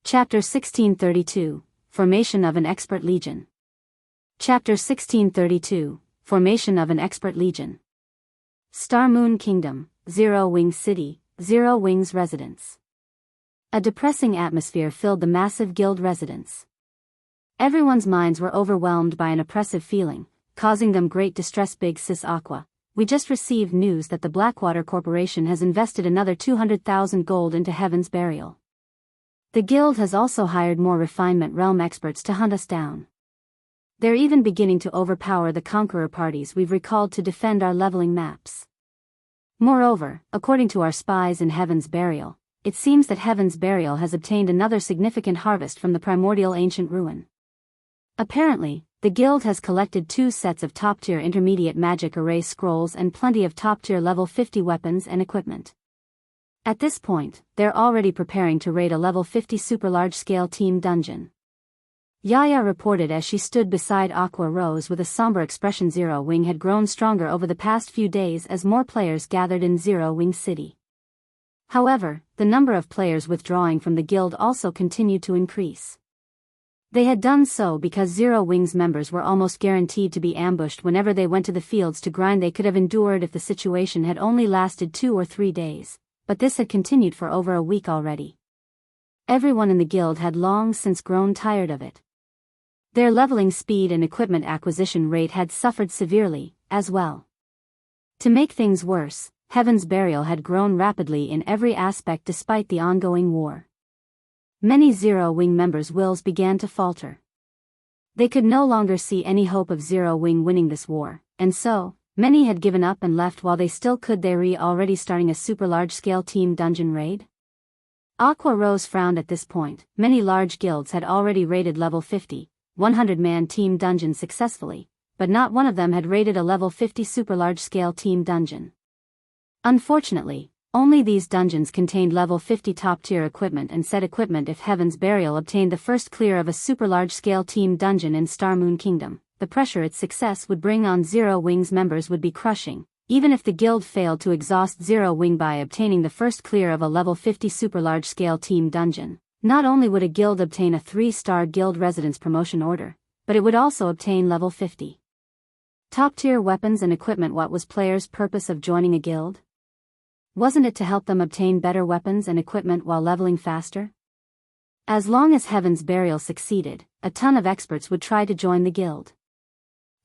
Chapter 1632, Formation of an Expert Legion. Chapter 1632, Formation of an Expert Legion. Star Moon Kingdom, Zero Wings City, Zero Wings Residence. A depressing atmosphere filled the massive guild residence. Everyone's minds were overwhelmed by an oppressive feeling, causing them great distress. Big Sis Aqua, we just received news that the Blackwater Corporation has invested another 200,000 gold into Heaven's Burial. The guild has also hired more refinement realm experts to hunt us down. They're even beginning to overpower the conqueror parties we've recalled to defend our leveling maps. Moreover, according to our spies in Heaven's Burial, it seems that Heaven's Burial has obtained another significant harvest from the Primordial ancient ruin. Apparently, the guild has collected 2 sets of top-tier intermediate magic array scrolls and plenty of top-tier level 50 weapons and equipment. At this point, they're already preparing to raid a level 50 super large-scale team dungeon. Yaya reported as she stood beside Aqua Rose with a somber expression. Zero Wing had grown stronger over the past few days as more players gathered in Zero Wing City. However, the number of players withdrawing from the guild also continued to increase. They had done so because Zero Wing's members were almost guaranteed to be ambushed whenever they went to the fields to grind. They could have endured if the situation had only lasted 2 or 3 days. But this had continued for over a week already. Everyone in the guild had long since grown tired of it. Their leveling speed and equipment acquisition rate had suffered severely, as well. To make things worse, Heaven's Burial had grown rapidly in every aspect despite the ongoing war. Many Zero Wing members' wills began to falter. They could no longer see any hope of Zero Wing winning this war, and so, many had given up and left while they still could. They were already starting a super large-scale team dungeon raid. Aqua Rose frowned at this point. Many large guilds had already raided level 50, 100-man team dungeons successfully, but not one of them had raided a level 50 super large-scale team dungeon. Unfortunately, only these dungeons contained level 50 top-tier equipment and set equipment. If Heaven's Burial obtained the first clear of a super large-scale team dungeon in Star Moon Kingdom, the pressure its success would bring on Zero Wing's members would be crushing. Even if the guild failed to exhaust Zero Wing by obtaining the first clear of a level 50 super large-scale team dungeon, not only would a guild obtain a 3-star guild residence promotion order, but it would also obtain level 50 top-tier weapons and equipment. What was players' purpose of joining a guild? Wasn't it to help them obtain better weapons and equipment while leveling faster? As long as Heaven's Burial succeeded, a ton of experts would try to join the guild.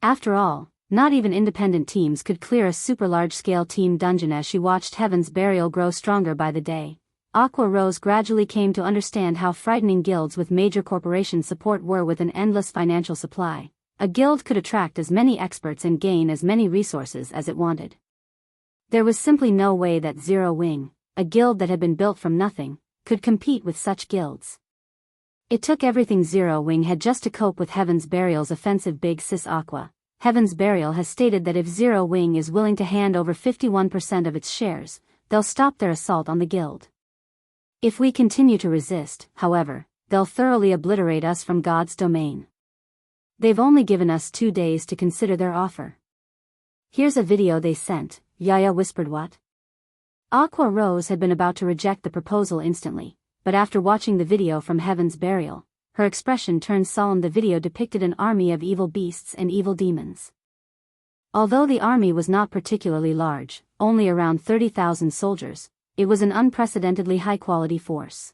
After all, not even independent teams could clear a super large-scale team dungeon. As she watched Heaven's Burial grow stronger by the day, Aqua Rose gradually came to understand how frightening guilds with major corporation support were. With an endless financial supply, a guild could attract as many experts and gain as many resources as it wanted. There was simply no way that Zero Wing, a guild that had been built from nothing, could compete with such guilds. It took everything Zero Wing had just to cope with Heaven's Burial's offensive. Big Sis Aqua, Heaven's Burial has stated that if Zero Wing is willing to hand over 51% of its shares, they'll stop their assault on the guild. If we continue to resist, however, they'll thoroughly obliterate us from God's domain. They've only given us 2 days to consider their offer. Here's a video they sent, Yaya whispered. What? Aqua Rose had been about to reject the proposal instantly, but after watching the video from Heaven's Burial, her expression turned solemn. The video depicted an army of evil beasts and evil demons. Although the army was not particularly large, only around 30,000 soldiers, it was an unprecedentedly high-quality force.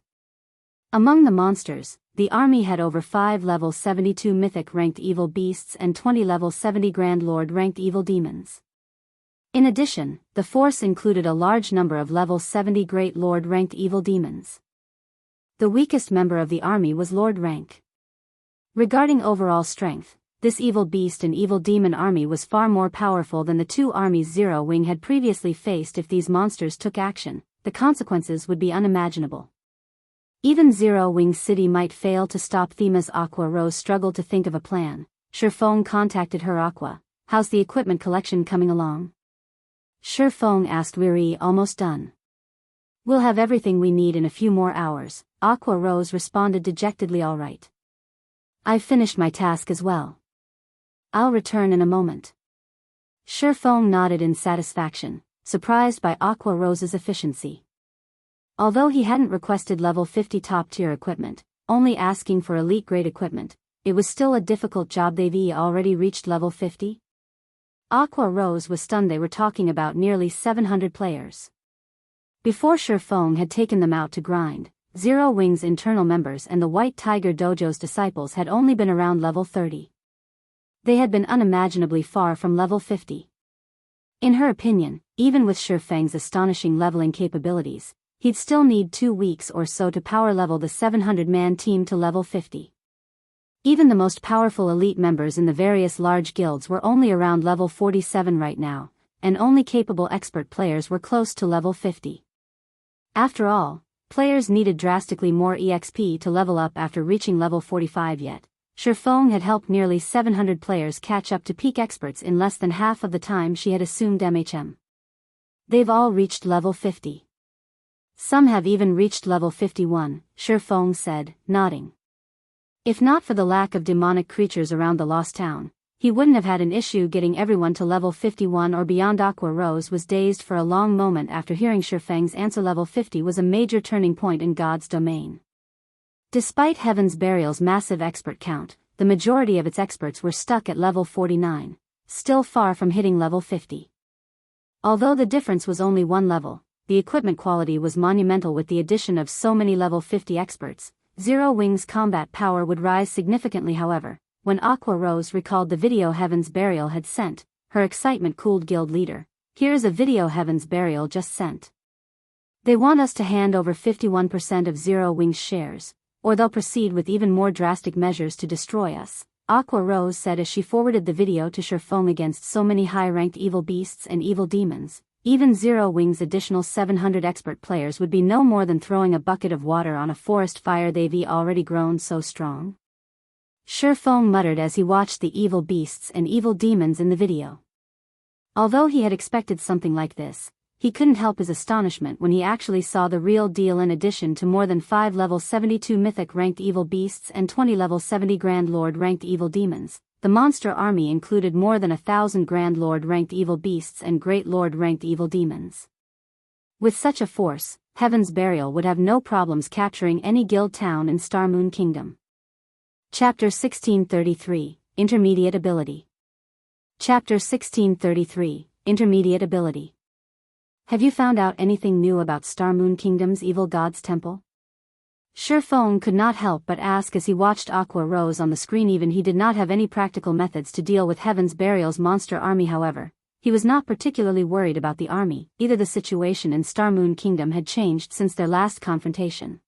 Among the monsters, the army had over 5 level 72 mythic-ranked evil beasts and 20 level 70 Grand Lord-ranked evil demons. In addition, the force included a large number of level 70 Great Lord-ranked evil demons. The weakest member of the army was Lord rank. Regarding overall strength, this evil beast and evil demon army was far more powerful than the 2 armies Zero Wing had previously faced. If these monsters took action, the consequences would be unimaginable. Even Zero Wing City might fail to stop them. As Aqua Rose struggled to think of a plan, Shifeng contacted her. Aqua, how's the equipment collection coming along? Shifeng asked. We're almost done. We'll have everything we need in a few more hours, Aqua Rose responded dejectedly. All right. I've finished my task as well. I'll return in a moment. Shifeng nodded in satisfaction, surprised by Aqua Rose's efficiency. Although he hadn't requested level 50 top-tier equipment, only asking for elite-grade equipment. It was still a difficult job. They've already reached level 50? Aqua Rose was stunned. They were talking about nearly 700 players. Before Shifeng had taken them out to grind, Zero Wing's internal members and the White Tiger Dojo's disciples had only been around level 30. They had been unimaginably far from level 50. In her opinion, even with Shifeng's astonishing leveling capabilities, he'd still need 2 weeks or so to power level the 700-man team to level 50. Even the most powerful elite members in the various large guilds were only around level 47 right now, and only capable expert players were close to level 50. After all, players needed drastically more EXP to level up after reaching level 45 yet. Shifeng had helped nearly 700 players catch up to peak experts in less than half of the time she had assumed MHM. They've all reached level 50. Some have even reached level 51, Shifeng said, nodding. If not for the lack of demonic creatures around the lost town, he wouldn't have had an issue getting everyone to level 51 or beyond. Aqua Rose was dazed for a long moment after hearing Shifeng's answer. Level 50 was a major turning point in God's domain. Despite Heaven's Burial's massive expert count, the majority of its experts were stuck at level 49, still far from hitting level 50. Although the difference was only one level, the equipment quality was monumental. With the addition of so many level 50 experts, Zero Wing's combat power would rise significantly. However, when Aqua Rose recalled the video Heaven's Burial had sent, her excitement cooled. Guild leader, here's a video Heaven's Burial just sent. They want us to hand over 51% of Zero Wing's shares, or they'll proceed with even more drastic measures to destroy us, Aqua Rose said as she forwarded the video to Shifeng. Against so many high-ranked evil beasts and evil demons, even Zero Wing's additional 700 expert players would be no more than throwing a bucket of water on a forest fire. They've already grown so strong. Shifeng muttered as he watched the evil beasts and evil demons in the video. Although he had expected something like this, he couldn't help his astonishment when he actually saw the real deal. In addition to more than 5 level 72 mythic ranked evil beasts and 20 level 70 Grand Lord ranked evil demons, the monster army included more than 1,000 Grand Lord ranked evil beasts and Great Lord ranked evil demons. With such a force, Heaven's Burial would have no problems capturing any guild town in Star Moon Kingdom. Chapter 1633, Intermediate Ability. Chapter 1633, Intermediate Ability. Have you found out anything new about Star Moon Kingdom's Evil God's Temple? Shifeng could not help but ask as he watched Aqua Rose on the screen. Even he did not have any practical methods to deal with Heaven's Burial's monster army. However, he was not particularly worried about the army. Either the situation in Star Moon Kingdom had changed since their last confrontation.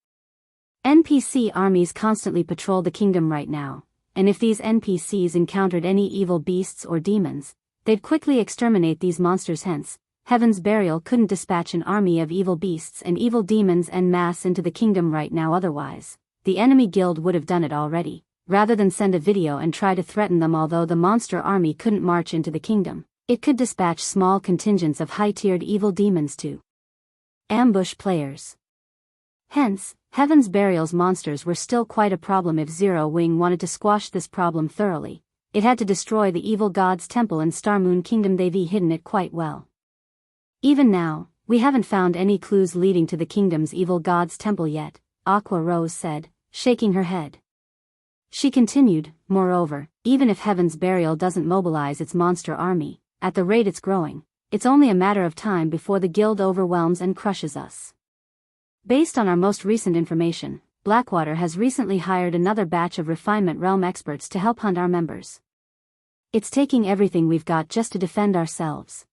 NPC armies constantly patrol the kingdom right now, and if these NPCs encountered any evil beasts or demons, they'd quickly exterminate these monsters. Hence, Heaven's Burial couldn't dispatch an army of evil beasts and evil demons en masse into the kingdom right now. Otherwise, the enemy guild would have done it already, rather than send a video and try to threaten them. Although the monster army couldn't march into the kingdom, it could dispatch small contingents of high-tiered evil demons to ambush players. Hence, Heaven's Burial's monsters were still quite a problem. If Zero Wing wanted to squash this problem thoroughly, it had to destroy the evil god's temple in Star Moon Kingdom. They've hidden it quite well. Even now, we haven't found any clues leading to the kingdom's evil god's temple yet, Aqua Rose said, shaking her head. She continued, moreover, even if Heaven's Burial doesn't mobilize its monster army, at the rate it's growing, it's only a matter of time before the guild overwhelms and crushes us. Based on our most recent information, Blackwater has recently hired another batch of Refinement Realm experts to help hunt our members. It's taking everything we've got just to defend ourselves.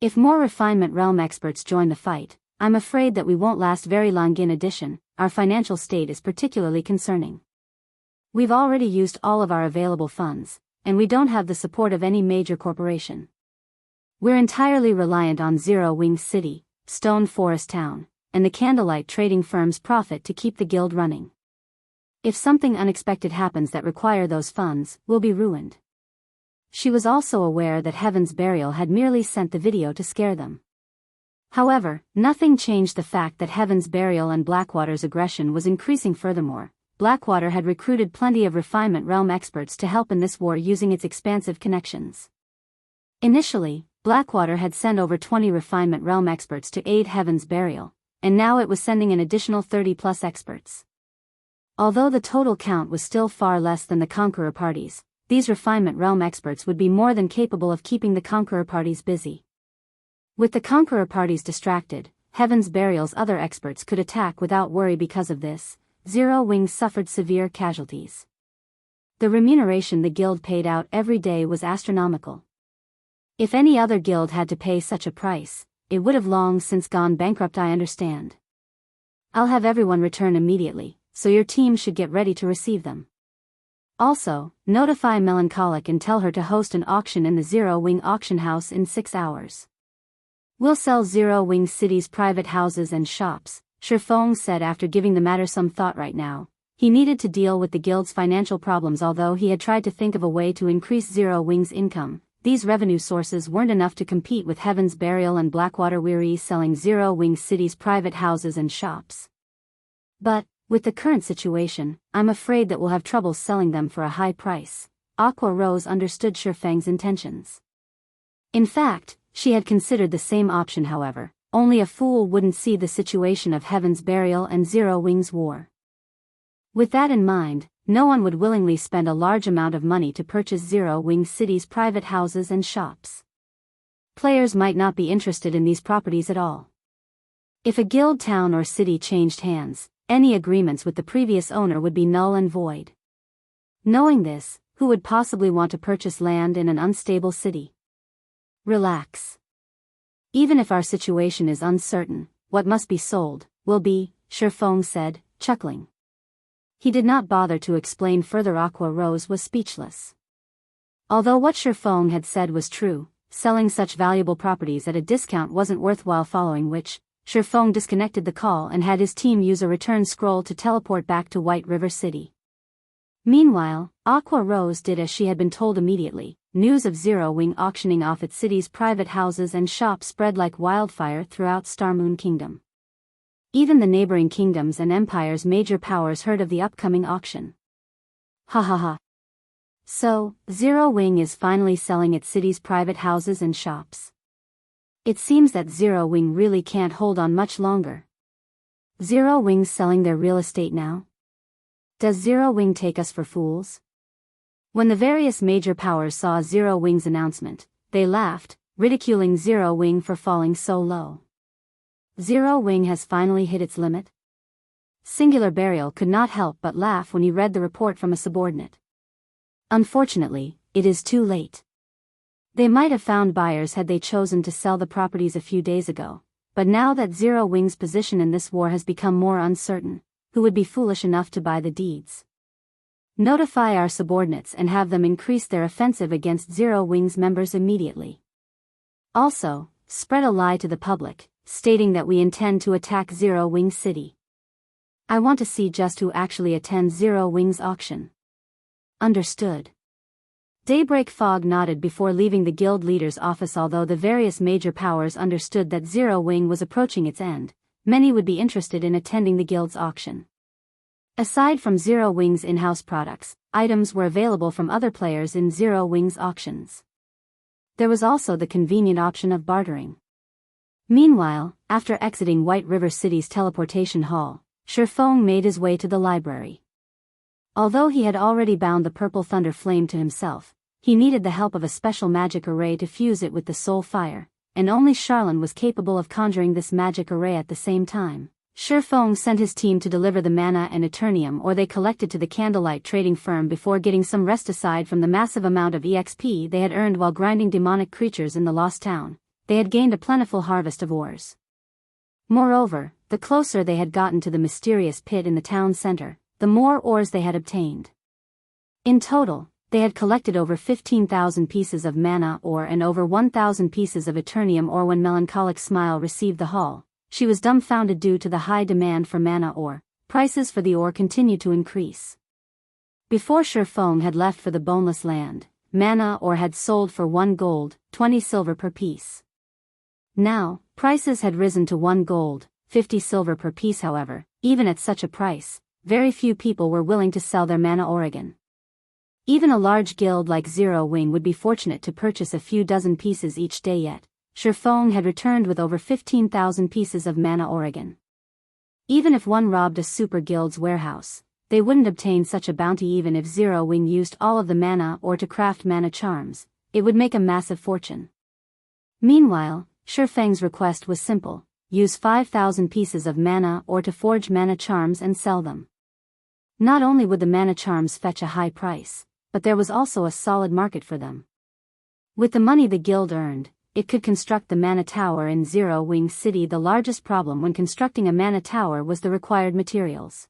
If more Refinement Realm experts join the fight, I'm afraid that we won't last very long. In addition, our financial state is particularly concerning. We've already used all of our available funds, and we don't have the support of any major corporation. We're entirely reliant on Zero Wing City, Stone Forest Town, and the Candlelight trading firm's profit to keep the guild running. If something unexpected happens that require those funds, we'll be ruined. She was also aware that Heaven's Burial had merely sent the video to scare them. However, nothing changed the fact that Heaven's Burial and Blackwater's aggression was increasing. Furthermore, Blackwater had recruited plenty of Refinement Realm experts to help in this war using its expansive connections. Initially, Blackwater had sent over 20 Refinement Realm experts to aid Heaven's Burial, and now it was sending an additional 30+ experts. Although the total count was still far less than the Conqueror parties, these refinement realm experts would be more than capable of keeping the Conqueror parties busy. With the Conqueror parties distracted, Heaven's Burial's other experts could attack without worry. Because of this, Zero Wing suffered severe casualties. The remuneration the guild paid out every day was astronomical. If any other guild had to pay such a price, it would have long since gone bankrupt. I understand. I'll have everyone return immediately, so your team should get ready to receive them. Also, notify Melancholic and tell her to host an auction in the Zero Wing auction house in 6 hours. We'll sell Zero Wing City's private houses and shops, Shifeng said after giving the matter some thought. Right now, he needed to deal with the guild's financial problems. Although he had tried to think of a way to increase Zero Wing's income, these revenue sources weren't enough to compete with Heaven's Burial and Blackwater Weary selling Zero Wing City's private houses and shops. But, with the current situation, I'm afraid that we'll have trouble selling them for a high price. Aqua Rose understood Shifeng's intentions. In fact, she had considered the same option. However, only a fool wouldn't see the situation of Heaven's Burial and Zero Wing's war. With that in mind, no one would willingly spend a large amount of money to purchase Zero Wing City's private houses and shops. Players might not be interested in these properties at all. If a guild town or city changed hands, any agreements with the previous owner would be null and void. Knowing this, who would possibly want to purchase land in an unstable city? Relax. Even if our situation is uncertain, what must be sold, will be, Shifeng said, chuckling. He did not bother to explain further. Aqua Rose was speechless. Although what Shifeng had said was true, selling such valuable properties at a discount wasn't worthwhile. Following which, Shifeng disconnected the call and had his team use a return scroll to teleport back to White River City. Meanwhile, Aqua Rose did as she had been told immediately. News of Zero Wing auctioning off its city's private houses and shops spread like wildfire throughout Starmoon Kingdom. Even the neighboring kingdoms and empires' major powers heard of the upcoming auction. Ha ha ha. So, Zero Wing is finally selling its city's private houses and shops. It seems that Zero Wing really can't hold on much longer. Zero Wing's selling their real estate now? Does Zero Wing take us for fools? When the various major powers saw Zero Wing's announcement, they laughed, ridiculing Zero Wing for falling so low. Zero Wing has finally hit its limit? Singular Burial could not help but laugh when he read the report from a subordinate. Unfortunately, it is too late. They might have found buyers had they chosen to sell the properties a few days ago, but now that Zero Wing's position in this war has become more uncertain, who would be foolish enough to buy the deeds? Notify our subordinates and have them increase their offensive against Zero Wing's members immediately. Also, spread a lie to the public, stating that we intend to attack Zero Wing City. I want to see just who actually attends Zero Wing's auction. Understood. Daybreak Fog nodded before leaving the guild leader's office. Although the various major powers understood that Zero Wing was approaching its end, many would be interested in attending the guild's auction. Aside from Zero Wing's in-house products, items were available from other players in Zero Wing's auctions. There was also the convenient option of bartering. Meanwhile, after exiting White River City's teleportation hall, Shifeng made his way to the library. Although he had already bound the Purple Thunder Flame to himself, he needed the help of a special magic array to fuse it with the Soul Fire, and only Charlene was capable of conjuring this magic array at the same time. Shifeng sent his team to deliver the mana and Eternium ore they collected to the Candlelight trading firm before getting some rest. Aside from the massive amount of EXP they had earned while grinding demonic creatures in the Lost Town, they had gained a plentiful harvest of ores. Moreover, the closer they had gotten to the mysterious pit in the town center, the more ores they had obtained. In total, they had collected over 15,000 pieces of mana ore and over 1,000 pieces of Eternium ore. When Melancholic Smile received the haul, she was dumbfounded. Due to the high demand for mana ore, prices for the ore continued to increase. Before Shifeng had left for the Boneless Land, mana ore had sold for 1 gold, 20 silver per piece. Now, prices had risen to 1 gold, 50 silver per piece. However, even at such a price, very few people were willing to sell their mana ore again. Even a large guild like Zero Wing would be fortunate to purchase a few dozen pieces each day. Yet, Shifeng had returned with over 15,000 pieces of mana ore again. Even if one robbed a super guild's warehouse, they wouldn't obtain such a bounty even if Zero Wing used all of the mana or to craft mana charms. It would make a massive fortune. Meanwhile, Shifeng's request was simple: use 5,000 pieces of mana or to forge mana charms and sell them. Not only would the mana charms fetch a high price, but there was also a solid market for them. With the money the guild earned, it could construct the mana tower in Zero Wing City. The largest problem when constructing a mana tower was the required materials.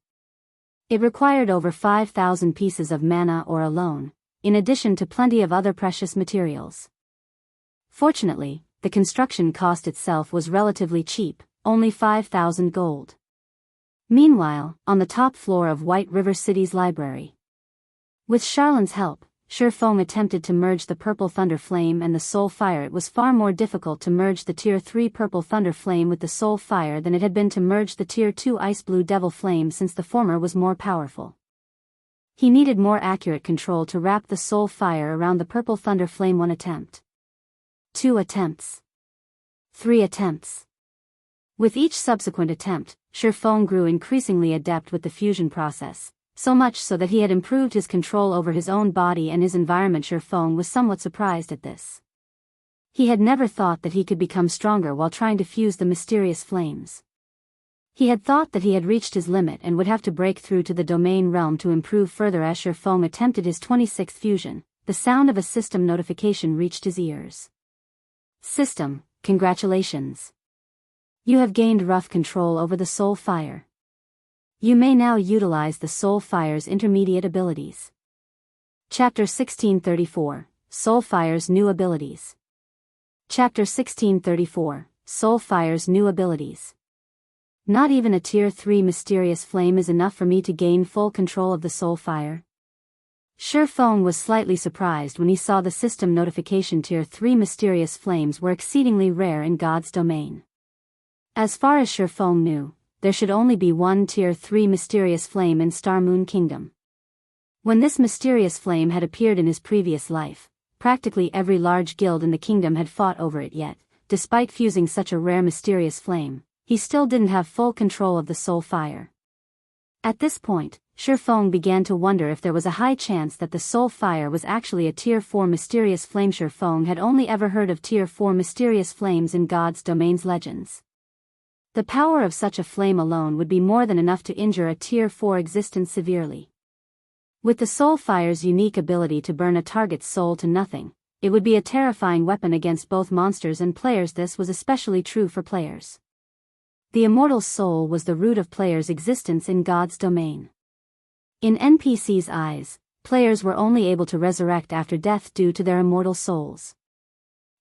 It required over 5,000 pieces of mana ore alone, in addition to plenty of other precious materials. Fortunately, the construction cost itself was relatively cheap, only 5,000 gold. Meanwhile, on the top floor of White River City's library, with Charlin's help, Shifeng attempted to merge the Purple Thunder Flame and the Soul Fire. It was far more difficult to merge the Tier 3 Purple Thunder Flame with the Soul Fire than it had been to merge the Tier 2 Ice Blue Devil Flame, since the former was more powerful. He needed more accurate control to wrap the Soul Fire around the Purple Thunder Flame. 1 attempt. 2 attempts. 3 attempts. With each subsequent attempt, Shifeng grew increasingly adept with the fusion process, so much so that he had improved his control over his own body and his environment. Shifeng was somewhat surprised at this. He had never thought that he could become stronger while trying to fuse the mysterious flames. He had thought that he had reached his limit and would have to break through to the domain realm to improve further. As Shifeng attempted his 26th fusion, the sound of a system notification reached his ears. System, congratulations. You have gained rough control over the Soul Fire. You may now utilize the Soul Fire's intermediate abilities. Chapter 1634, Soul Fire's New Abilities. Chapter 1634, Soul Fire's New Abilities. Not even a Tier 3 Mysterious Flame is enough for me to gain full control of the Soul Fire. Shifeng was slightly surprised when he saw the system notification. Tier 3 Mysterious Flames were exceedingly rare in God's domain. As far as Shifeng knew, there should only be one Tier 3 Mysterious Flame in Star Moon Kingdom. When this mysterious flame had appeared in his previous life, practically every large guild in the kingdom had fought over it. Yet, despite fusing such a rare mysterious flame, he still didn't have full control of the Soul Fire. At this point, Shifeng began to wonder if there was a high chance that the Soul Fire was actually a Tier 4 Mysterious Flame. Shifeng had only ever heard of Tier 4 Mysterious Flames in God's domain's legends. The power of such a flame alone would be more than enough to injure a Tier 4 existence severely. With the Soul Fire's unique ability to burn a target's soul to nothing, it would be a terrifying weapon against both monsters and players. This was especially true for players. The immortal soul was the root of players' existence in God's domain. In NPC's eyes, players were only able to resurrect after death due to their immortal souls.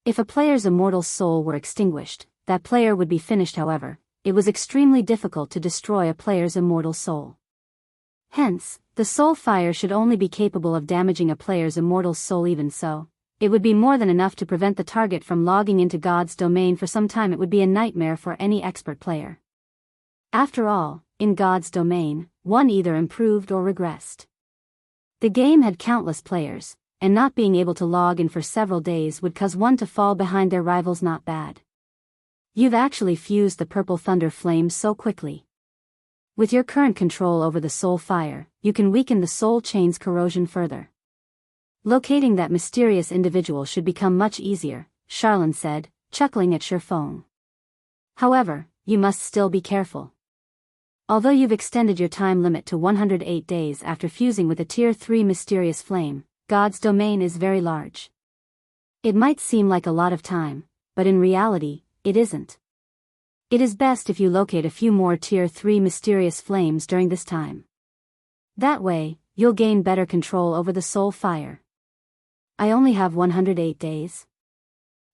If a player's immortal soul were extinguished, that player would be finished. However, it was extremely difficult to destroy a player's immortal soul. Hence, the Soul Fire should only be capable of damaging a player's immortal soul. Even so, it would be more than enough to prevent the target from logging into God's domain for some time. It would be a nightmare for any expert player. After all, in God's domain, one either improved or regressed. The game had countless players, and not being able to log in for several days would cause one to fall behind their rivals. Not bad. You've actually fused the Purple Thunder Flame so quickly. With your current control over the Soul Fire, you can weaken the Soul Chain's corrosion further. Locating that mysterious individual should become much easier, Charlin said, chuckling at Shifeng. However, you must still be careful. Although you've extended your time limit to 108 days after fusing with a Tier 3 Mysterious Flame, God's domain is very large. It might seem like a lot of time, but in reality, it isn't. It is best if you locate a few more Tier 3 Mysterious Flames during this time. That way, you'll gain better control over the Soul Fire. I only have 108 days?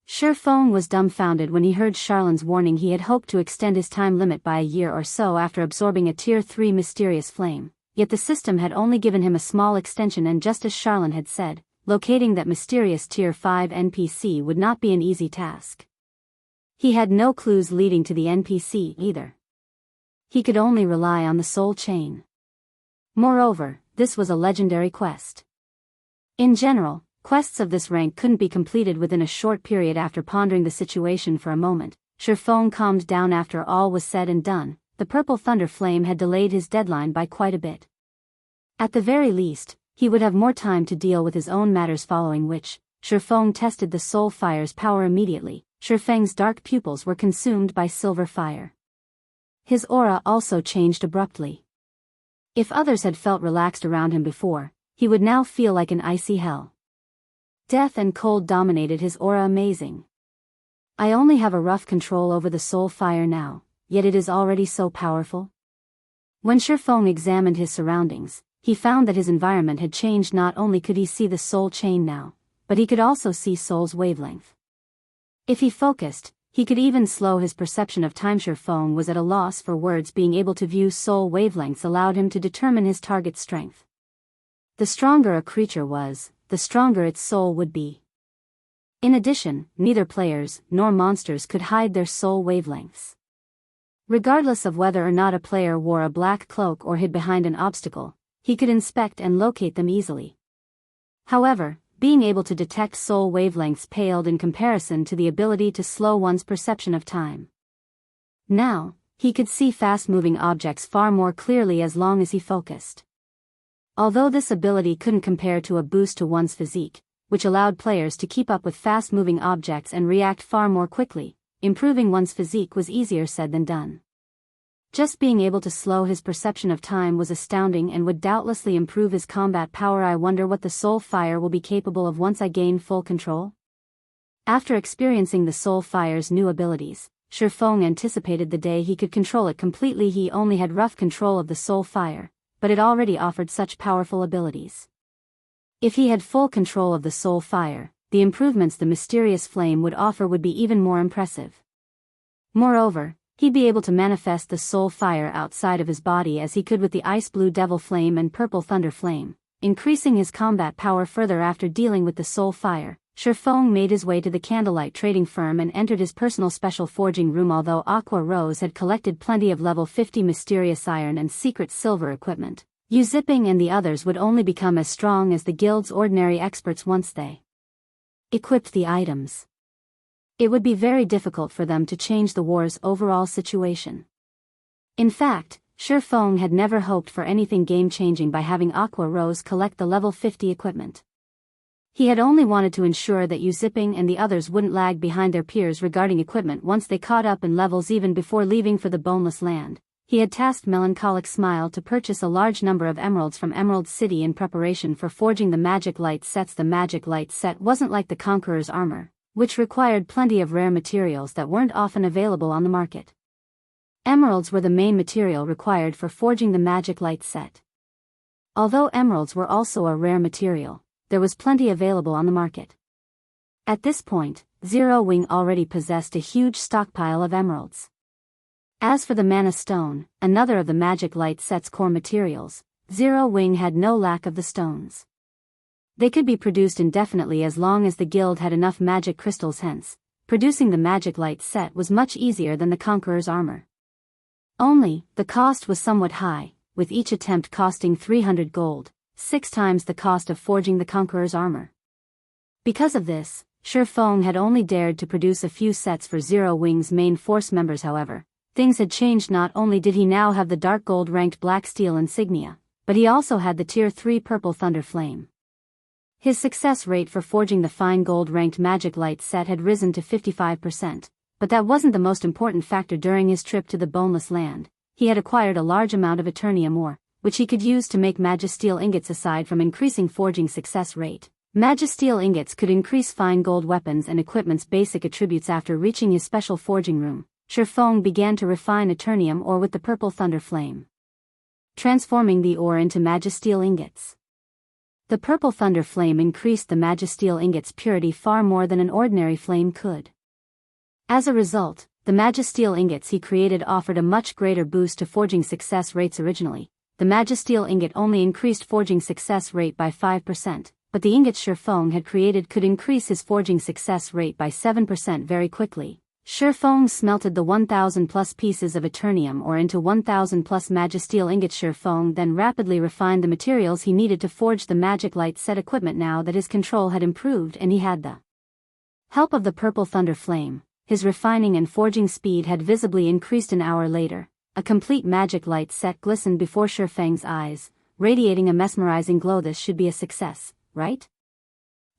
Shifeng was dumbfounded when he heard Charlin's warning. He had hoped to extend his time limit by a year or so after absorbing a Tier 3 Mysterious Flame, yet the system had only given him a small extension, and just as Charlin had said, locating that mysterious Tier 5 NPC would not be an easy task. He had no clues leading to the NPC either. He could only rely on the Soul Chain. Moreover, this was a legendary quest. In general, quests of this rank couldn't be completed within a short period. After pondering the situation for a moment, Shifeng calmed down. After all was said and done, the Purple Thunder Flame had delayed his deadline by quite a bit. At the very least, he would have more time to deal with his own matters, following which, Shifeng tested the soul fire's power immediately. Shifeng's dark pupils were consumed by silver fire. His aura also changed abruptly. If others had felt relaxed around him before, he would now feel like an icy hell. Death and cold dominated his aura. Amazing. I only have a rough control over the soul fire now, yet it is already so powerful. When Shifeng examined his surroundings, he found that his environment had changed. Not only could he see the soul chain now, but he could also see soul's wavelength. If he focused, he could even slow his perception of time. Shifeng was at a loss for words. Being able to view soul wavelengths allowed him to determine his target's strength. The stronger a creature was, the stronger its soul would be. In addition, neither players nor monsters could hide their soul wavelengths. Regardless of whether or not a player wore a black cloak or hid behind an obstacle, he could inspect and locate them easily. However, being able to detect soul wavelengths paled in comparison to the ability to slow one's perception of time. Now, he could see fast-moving objects far more clearly as long as he focused. Although this ability couldn't compare to a boost to one's physique, which allowed players to keep up with fast-moving objects and react far more quickly, improving one's physique was easier said than done. Just being able to slow his perception of time was astounding and would doubtlessly improve his combat power. I wonder what the soul fire will be capable of once I gain full control. After experiencing the soul fire's new abilities, Shifeng anticipated the day he could control it completely. He only had rough control of the soul fire, but it already offered such powerful abilities. If he had full control of the soul fire, the improvements the mysterious flame would offer would be even more impressive. Moreover, he'd be able to manifest the soul fire outside of his body as he could with the ice blue devil flame and purple thunder flame, increasing his combat power further. After dealing with the soul fire, Shifeng made his way to the candlelight trading firm and entered his personal special forging room. Although Aqua Rose had collected plenty of level 50 mysterious iron and secret silver equipment, Yuzipping and the others would only become as strong as the guild's ordinary experts once they equipped the items. It would be very difficult for them to change the war's overall situation. In fact, Shifeng had never hoped for anything game-changing by having Aqua Rose collect the level 50 equipment. He had only wanted to ensure that Yuzipping and the others wouldn't lag behind their peers regarding equipment once they caught up in levels. Even before leaving for the Boneless Land, he had tasked Melancholic Smile to purchase a large number of emeralds from Emerald City in preparation for forging the magic light sets. The magic light set wasn't like the Conqueror's armor, which required plenty of rare materials that weren't often available on the market. Emeralds were the main material required for forging the magic light set. Although emeralds were also a rare material, there was plenty available on the market. At this point, Zero Wing already possessed a huge stockpile of emeralds. As for the Mana Stone, another of the magic light set's core materials, Zero Wing had no lack of the stones. They could be produced indefinitely as long as the guild had enough magic crystals. Hence, producing the magic light set was much easier than the Conqueror's armor. Only, the cost was somewhat high, with each attempt costing 300 gold, 6 times the cost of forging the Conqueror's armor. Because of this, Shifeng had only dared to produce a few sets for Zero Wing's main force members. However, things had changed. Not only did he now have the dark gold ranked black steel insignia, but he also had the tier 3 purple thunder flame. His success rate for forging the fine gold-ranked magic light set had risen to 55%, but that wasn't the most important factor. During his trip to the Boneless Land, he had acquired a large amount of Eternium ore, which he could use to make Magisteel ingots. Aside from increasing forging success rate, Magisteel ingots could increase fine gold weapons and equipment's basic attributes. After reaching his special forging room, Shifeng began to refine Eternium ore with the purple thunder flame, transforming the ore into Magisteel ingots. The purple thunder flame increased the Magisteel ingot's purity far more than an ordinary flame could. As a result, the Magisteel ingots he created offered a much greater boost to forging success rates. Originally, the Magisteel ingot only increased forging success rate by 5%, but the ingots Shifeng had created could increase his forging success rate by 7% very quickly. Shifeng smelted the 1,000 plus pieces of Eternium ore into 1,000 plus Magisteel ingots. Shifeng then rapidly refined the materials he needed to forge the magic light set equipment. Now that his control had improved and he had the help of the purple thunder flame, his refining and forging speed had visibly increased. An hour later, a complete magic light set glistened before Shifeng's eyes, radiating a mesmerizing glow. This should be a success, right?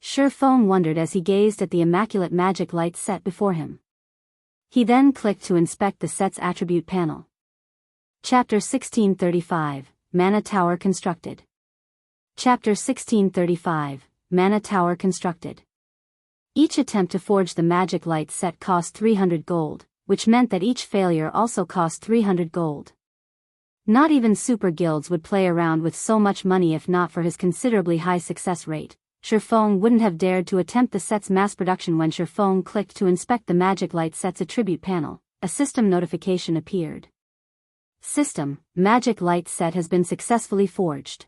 Shifeng wondered as he gazed at the immaculate magic light set before him. He then clicked to inspect the set's attribute panel. Chapter 1635, Mana Tower constructed. Chapter 1635, Mana Tower constructed. Each attempt to forge the magic light set cost 300 gold, which meant that each failure also cost 300 gold. Not even super guilds would play around with so much money. If not for his considerably high success rate, Shifeng wouldn't have dared to attempt the set's mass production. When Shifeng clicked to inspect the magic light set's attribute panel, a system notification appeared. System, magic light set has been successfully forged.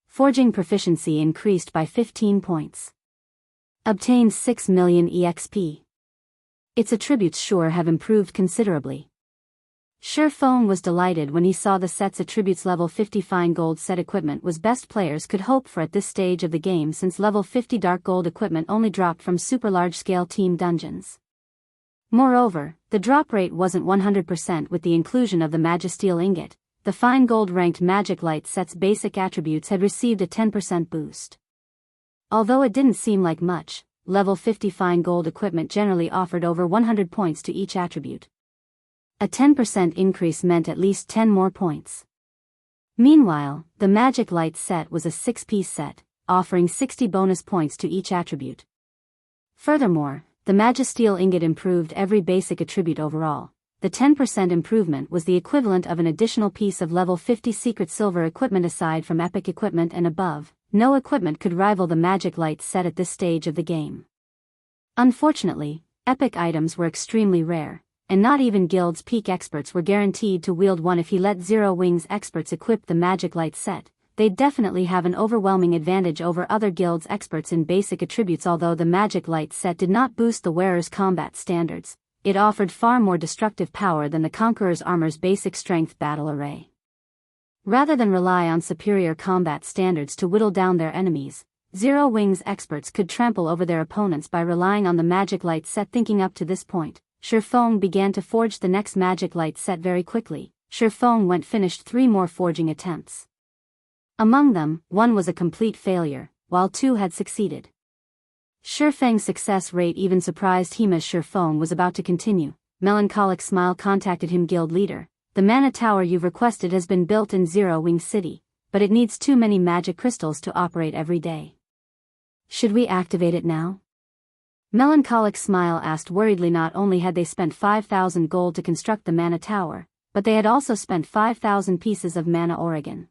Forging proficiency increased by 15 points. Obtained 6 million EXP. Its attributes sure have improved considerably. Shifeng was delighted when he saw the set's attributes. Level 50 fine gold set equipment was best players could hope for at this stage of the game, since level 50 dark gold equipment only dropped from super large-scale team dungeons. Moreover, the drop rate wasn't 100% with the inclusion of the Magisteel ingot. The fine gold ranked magic light set's basic attributes had received a 10% boost. Although it didn't seem like much, level 50 fine gold equipment generally offered over 100 points to each attribute. A 10% increase meant at least 10 more points. Meanwhile, the magic light set was a 6-piece set, offering 60 bonus points to each attribute. Furthermore, the Magisteel ingot improved every basic attribute overall. The 10% improvement was the equivalent of an additional piece of level 50 secret silver equipment. Aside from epic equipment and above, no equipment could rival the magic light set at this stage of the game. Unfortunately, epic items were extremely rare, and not even guilds' peak experts were guaranteed to wield one. If he let Zero Wings experts equip the magic light set, they'd definitely have an overwhelming advantage over other guilds' experts in basic attributes. Although the magic light set did not boost the wearer's combat standards, it offered far more destructive power than the Conqueror's armor's basic strength battle array. Rather than rely on superior combat standards to whittle down their enemies, Zero Wings experts could trample over their opponents by relying on the magic light set. Thinking up to this point, Shifeng began to forge the next magic light set very quickly. Shifeng finished 3 more forging attempts. Among them, 1 was a complete failure, while 2 had succeeded. Shifeng's success rate even surprised him. As Shifeng was about to continue, Melancholic Smile contacted him. Guild leader, the mana tower you've requested has been built in Zero Wing City, but it needs too many magic crystals to operate every day. Should we activate it now? Melancholic Smile asked worriedly. Not only had they spent 5,000 gold to construct the mana tower, but they had also spent 5,000 pieces of mana Oregon.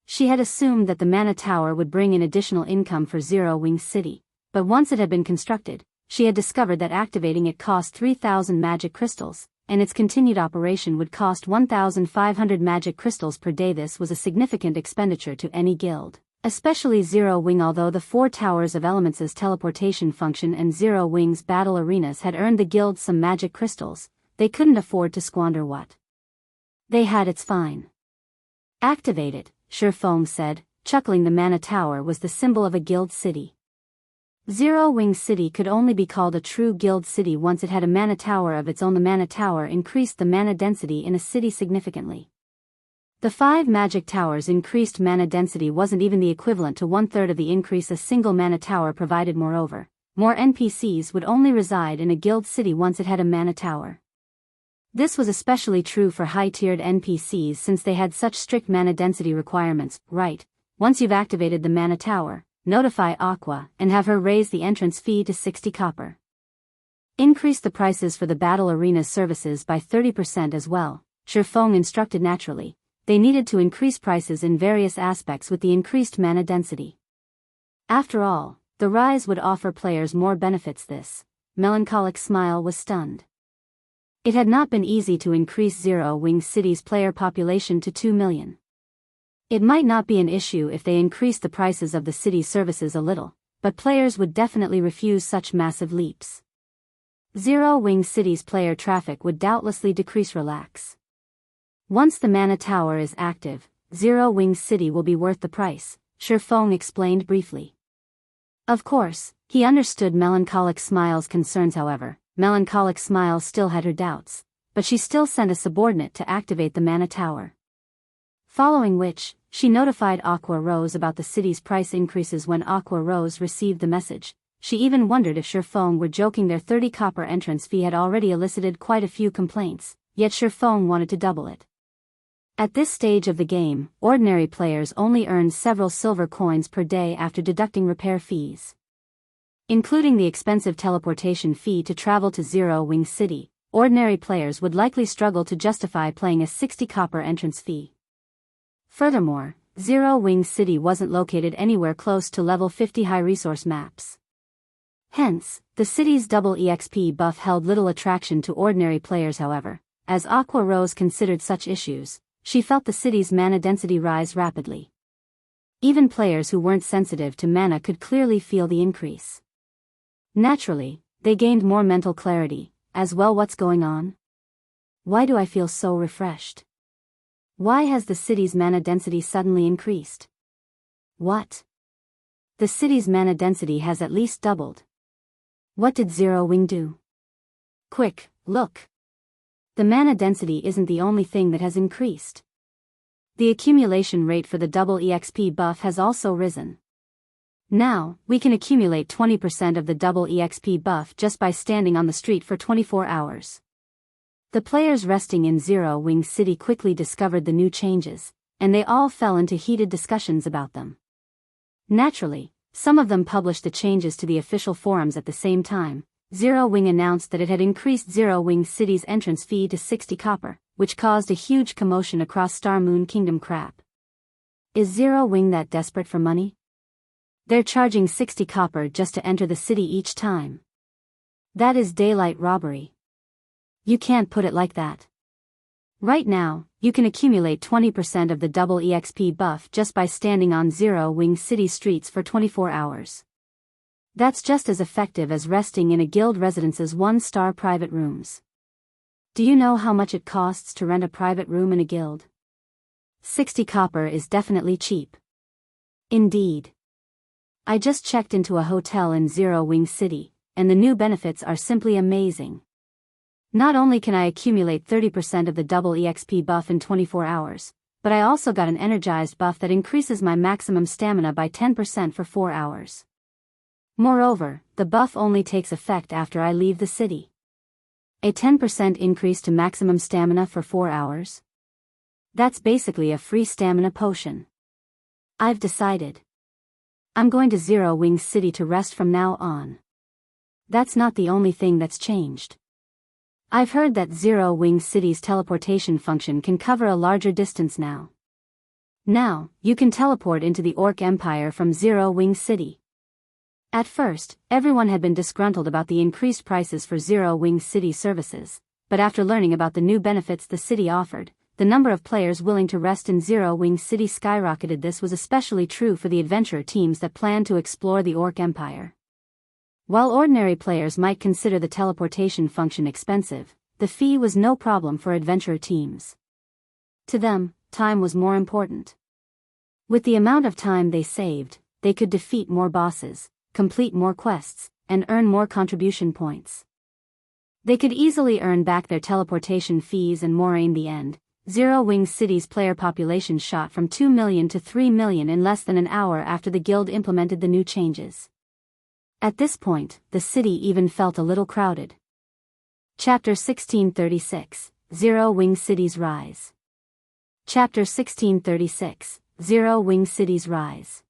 She had assumed that the mana tower would bring in additional income for Zero Wing City, but once it had been constructed, she had discovered that activating it cost 3,000 magic crystals, and its continued operation would cost 1,500 magic crystals per day. This was a significant expenditure to any guild, especially Zero Wing. Although the 4 Towers of Elements' teleportation function and Zero Wing's battle arenas had earned the guild some magic crystals, they couldn't afford to squander what they had. It's fine. Activate it, Shifeng said, chuckling. The mana tower was the symbol of a guild city. Zero Wing City could only be called a true guild city once it had a mana tower of its own. The mana tower increased the mana density in a city significantly. The 5 magic towers increased mana density wasn't even the equivalent to 1/3 of the increase a single mana tower provided. Moreover, more NPCs would only reside in a guild city once it had a mana tower. This was especially true for high-tiered NPCs since they had such strict mana density requirements. Right, once you've activated the mana tower, notify Aqua and have her raise the entrance fee to 60 copper. Increase the prices for the battle arena services by 30% as well, Shifeng instructed. Naturally, they needed to increase prices in various aspects with the increased mana density. After all, the rise would offer players more benefits. This Melancholic Smile was stunned. It had not been easy to increase Zero Wing City's player population to 2 million. It might not be an issue if they increased the prices of the city's services a little, but players would definitely refuse such massive leaps. Zero Wing City's player traffic would doubtlessly decrease. Relax. Once the mana tower is active, Zero Wing City will be worth the price, Shifeng explained briefly. Of course, he understood Melancholic Smile's concerns. However, Melancholic Smile still had her doubts, but she still sent a subordinate to activate the mana tower. Following which, she notified Aqua Rose about the city's price increases when Aqua Rose received the message. She even wondered if Shifeng were joking. Their 30 copper entrance fee had already elicited quite a few complaints, yet Shifeng wanted to double it. At this stage of the game, ordinary players only earned several silver coins per day after deducting repair fees. Including the expensive teleportation fee to travel to Zero Wing City, ordinary players would likely struggle to justify paying a 60 copper entrance fee. Furthermore, Zero Wing City wasn't located anywhere close to level 50 high-resource maps. Hence, the city's double EXP buff held little attraction to ordinary players. However, as Aqua Rose considered such issues, she felt the city's mana density rise rapidly. Even players who weren't sensitive to mana could clearly feel the increase. Naturally, they gained more mental clarity, as well. What's going on? Why do I feel so refreshed? Why has the city's mana density suddenly increased? What? The city's mana density has at least doubled. What did Zero Wing do? Quick, look. The mana density isn't the only thing that has increased. The accumulation rate for the double EXP buff has also risen. Now, we can accumulate 20% of the double EXP buff just by standing on the street for 24 hours. The players resting in Zero Wing City quickly discovered the new changes, and they all fell into heated discussions about them. Naturally, some of them published the changes to the official forums at the same time. Zero Wing announced that it had increased Zero Wing City's entrance fee to 60 copper, which caused a huge commotion across Star Moon Kingdom. Crap. Is Zero Wing that desperate for money? They're charging 60 copper just to enter the city each time. That is daylight robbery. You can't put it like that. Right now, you can accumulate 20% of the double EXP buff just by standing on Zero Wing City streets for 24 hours. That's just as effective as resting in a guild residence's 1-star private rooms. Do you know how much it costs to rent a private room in a guild? 60 copper is definitely cheap. Indeed. I just checked into a hotel in Zero Wing City, and the new benefits are simply amazing. Not only can I accumulate 30% of the double EXP buff in 24 hours, but I also got an energized buff that increases my maximum stamina by 10% for 4 hours. Moreover, the buff only takes effect after I leave the city. A 10% increase to maximum stamina for 4 hours? That's basically a free stamina potion. I've decided. I'm going to Zero Wing City to rest from now on. That's not the only thing that's changed. I've heard that Zero Wing City's teleportation function can cover a larger distance now. Now, you can teleport into the Orc Empire from Zero Wing City. At first, everyone had been disgruntled about the increased prices for Zero Wing City services, but after learning about the new benefits the city offered, the number of players willing to rest in Zero Wing City skyrocketed. This was especially true for the adventure teams that planned to explore the Orc Empire. While ordinary players might consider the teleportation function expensive, the fee was no problem for adventurer teams. To them, time was more important. With the amount of time they saved, they could defeat more bosses, complete more quests, and earn more contribution points. They could easily earn back their teleportation fees and more. In the end, Zero Wing City's player population shot from 2 million to 3 million in less than an hour after the guild implemented the new changes. At this point, the city even felt a little crowded. Chapter 1636, Zero Wing City's Rise. Chapter 1636, Zero Wing City's Rise.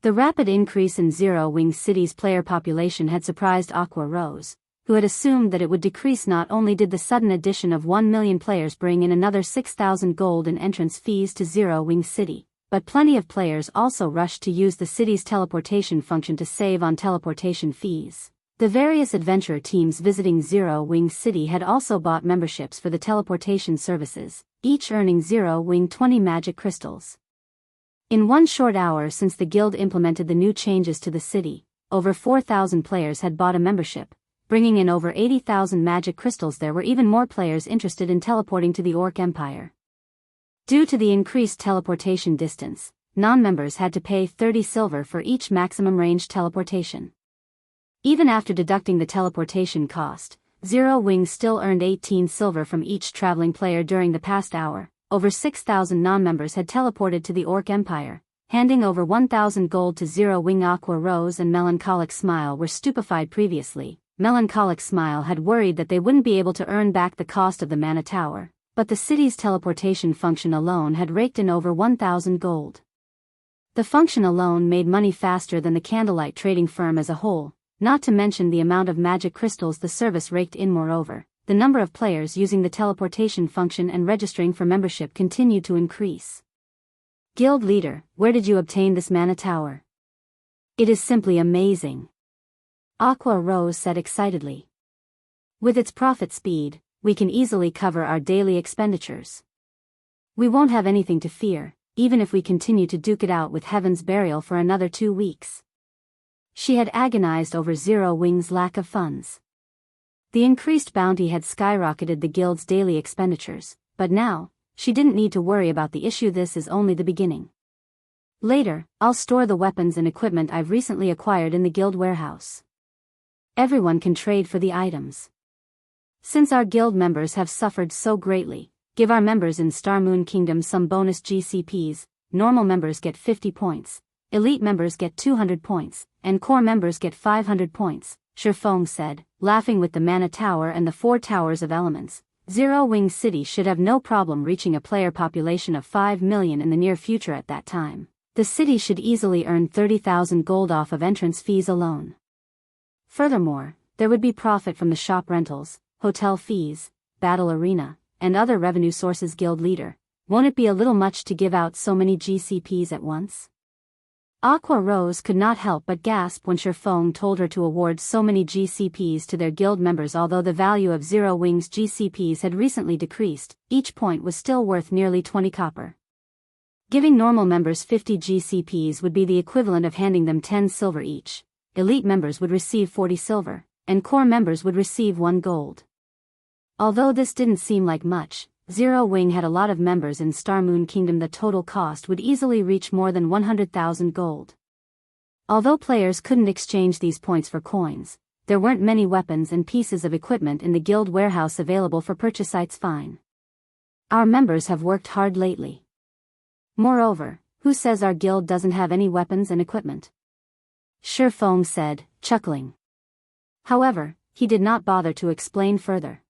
The rapid increase in Zero Wing City's player population had surprised Aqua Rose, who had assumed that it would decrease. Not only did the sudden addition of 1 million players bring in another 6,000 gold in entrance fees to Zero Wing City, but plenty of players also rushed to use the city's teleportation function to save on teleportation fees. The various adventure teams visiting Zero Wing City had also bought memberships for the teleportation services, each earning Zero Wing 20 magic crystals. In one short hour since the guild implemented the new changes to the city, over 4,000 players had bought a membership, bringing in over 80,000 magic crystals. There were even more players interested in teleporting to the Orc Empire. Due to the increased teleportation distance, non-members had to pay 30 silver for each maximum range teleportation. Even after deducting the teleportation cost, Zero Wing still earned 18 silver from each traveling player during the past hour, over 6,000 non-members had teleported to the Orc Empire, handing over 1,000 gold to Zero Wing. Aqua Rose and Melancholic Smile were stupefied previously. Melancholic Smile had worried that they wouldn't be able to earn back the cost of the Mana Tower, but the city's teleportation function alone had raked in over 1,000 gold. The function alone made money faster than the Candlelight trading firm as a whole, not to mention the amount of magic crystals the service raked in. Moreover, the number of players using the teleportation function and registering for membership continued to increase. Guild leader, where did you obtain this Mana Tower? It is simply amazing. Aqua Rose said excitedly. With its profit speed, we can easily cover our daily expenditures. We won't have anything to fear, even if we continue to duke it out with Heaven's Burial for another 2 weeks. She had agonized over Zero Wing's lack of funds. The increased bounty had skyrocketed the guild's daily expenditures, but now, she didn't need to worry about the issue. This is only the beginning. Later, I'll store the weapons and equipment I've recently acquired in the guild warehouse. Everyone can trade for the items. Since our guild members have suffered so greatly, give our members in Star Moon Kingdom some bonus GCPs. Normal members get 50 points, elite members get 200 points, and core members get 500 points, Shifeng said, laughing. With the Mana Tower and the 4 Towers of Elements, Zero Wing City should have no problem reaching a player population of 5 million in the near future. At that time, the city should easily earn 30,000 gold off of entrance fees alone. Furthermore, there would be profit from the shop rentals, hotel fees, battle arena, and other revenue sources. Guild leader, won't it be a little much to give out so many GCPs at once? Aqua Rose could not help but gasp when Shifeng told her to award so many GCPs to their guild members. Although the value of Zero Wing's GCPs had recently decreased, each point was still worth nearly 20 copper. Giving normal members 50 GCPs would be the equivalent of handing them 10 silver each. Elite members would receive 40 silver, and core members would receive 1 gold. Although this didn't seem like much, Zero Wing had a lot of members in Star Moon Kingdom. The total cost would easily reach more than 100,000 gold. Although players couldn't exchange these points for coins, there weren't many weapons and pieces of equipment in the guild warehouse available for purchase. It's fine. Our members have worked hard lately. Moreover, who says our guild doesn't have any weapons and equipment? Shifeng said, chuckling. However, he did not bother to explain further.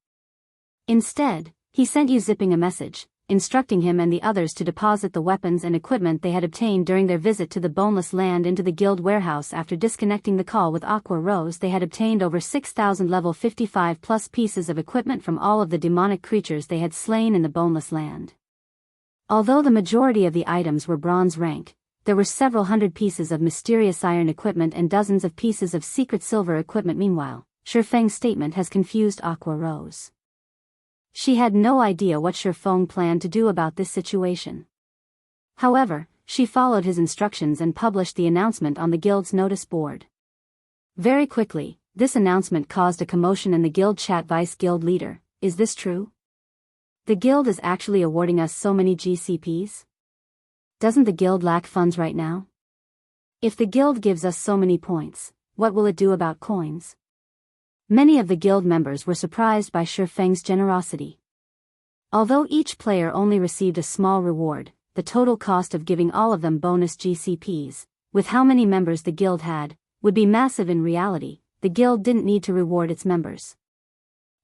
Instead, he sent Zipping a message, instructing him and the others to deposit the weapons and equipment they had obtained during their visit to the Boneless Land into the guild warehouse. After disconnecting the call with Aqua Rose, they had obtained over 6,000 level 55 plus pieces of equipment from all of the demonic creatures they had slain in the Boneless Land. Although the majority of the items were bronze rank, there were several hundred pieces of mysterious iron equipment and dozens of pieces of secret silver equipment. Meanwhile, Shifeng's statement has confused Aqua Rose. She had no idea what Shifeng planned to do about this situation. However, she followed his instructions and published the announcement on the guild's notice board. Very quickly, this announcement caused a commotion in the guild chat. Vice guild leader, is this true? The guild is actually awarding us so many GCPs? Doesn't the guild lack funds right now? If the guild gives us so many points, what will it do about coins? Many of the guild members were surprised by Shifeng's generosity. Although each player only received a small reward, the total cost of giving all of them bonus GCPs, with how many members the guild had, would be massive. In reality, the guild didn't need to reward its members.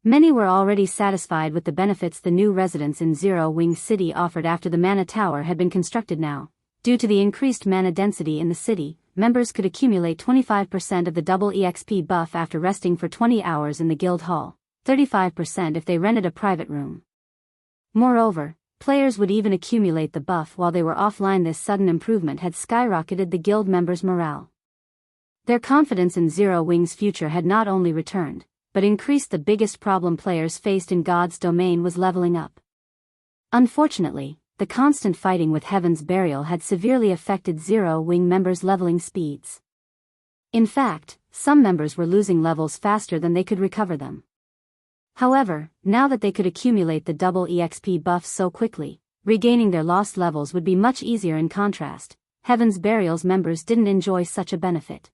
Many were already satisfied with the benefits the new residents in Zero Wing City offered after the Mana Tower had been constructed. Now, due to the increased mana density in the city, members could accumulate 25% of the double EXP buff after resting for 20 hours in the guild hall, 35% if they rented a private room. Moreover, players would even accumulate the buff while they were offline. This sudden improvement had skyrocketed the guild members' morale. Their confidence in Zero Wing's future had not only returned, but increased. The biggest problem players faced in God's domain was leveling up. Unfortunately, the constant fighting with Heaven's Burial had severely affected Zero Wing members' leveling speeds. In fact, some members were losing levels faster than they could recover them. However, now that they could accumulate the double EXP buffs so quickly, regaining their lost levels would be much easier. In contrast, Heaven's Burial's members didn't enjoy such a benefit.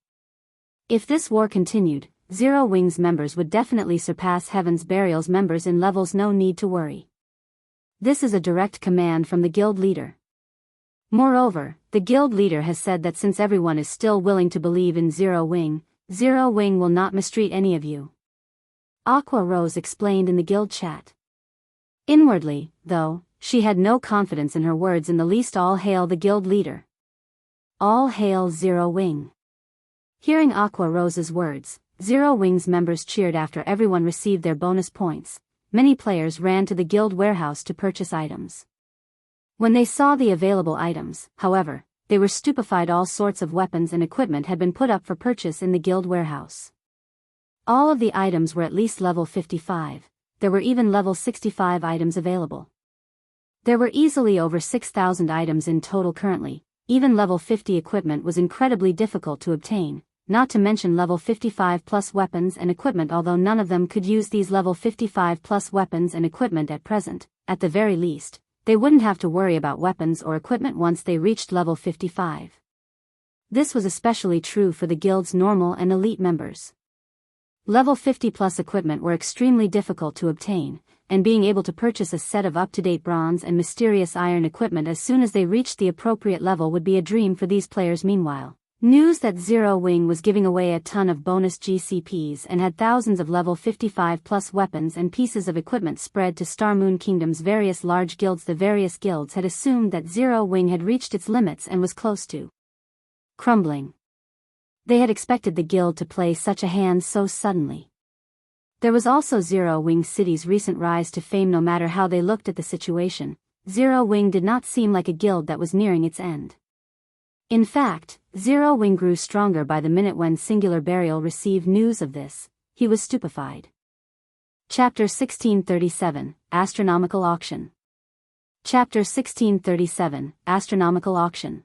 If this war continued, Zero Wing's members would definitely surpass Heaven's Burial's members in levels. No need to worry. This is a direct command from the guild leader. Moreover, the guild leader has said that since everyone is still willing to believe in Zero Wing will not mistreat any of you. Aqua Rose explained in the guild chat. Inwardly, though, she had no confidence in her words in the least. All hail the guild leader. All hail Zero Wing. Hearing Aqua Rose's words, Zero Wing's members cheered. After everyone received their bonus points, many players ran to the guild warehouse to purchase items. When they saw the available items, however, they were stupefied. All sorts of weapons and equipment had been put up for purchase in the guild warehouse. All of the items were at least level 55, there were even level 65 items available. There were easily over 6,000 items in total currently. Even level 50 equipment was incredibly difficult to obtain, not to mention level 55 plus weapons and equipment. Although none of them could use these level 55 plus weapons and equipment at present, at the very least, they wouldn't have to worry about weapons or equipment once they reached level 55. This was especially true for the guild's normal and elite members. Level 50 plus equipment were extremely difficult to obtain, and being able to purchase a set of up-to-date bronze and mysterious iron equipment as soon as they reached the appropriate level would be a dream for these players. Meanwhile, news that Zero Wing was giving away a ton of bonus GCPs and had thousands of level 55 plus weapons and pieces of equipment spread to Star Moon Kingdom's various large guilds. The various guilds had assumed that Zero Wing had reached its limits and was close to crumbling. They had expected the guild to play such a hand so suddenly. There was also Zero Wing City's recent rise to fame. No matter how they looked at the situation, Zero Wing did not seem like a guild that was nearing its end. In fact, Zero Wing grew stronger by the minute. When Singular Burial received news of this, he was stupefied. Chapter 1637, Astronomical Auction. Chapter 1637, Astronomical Auction.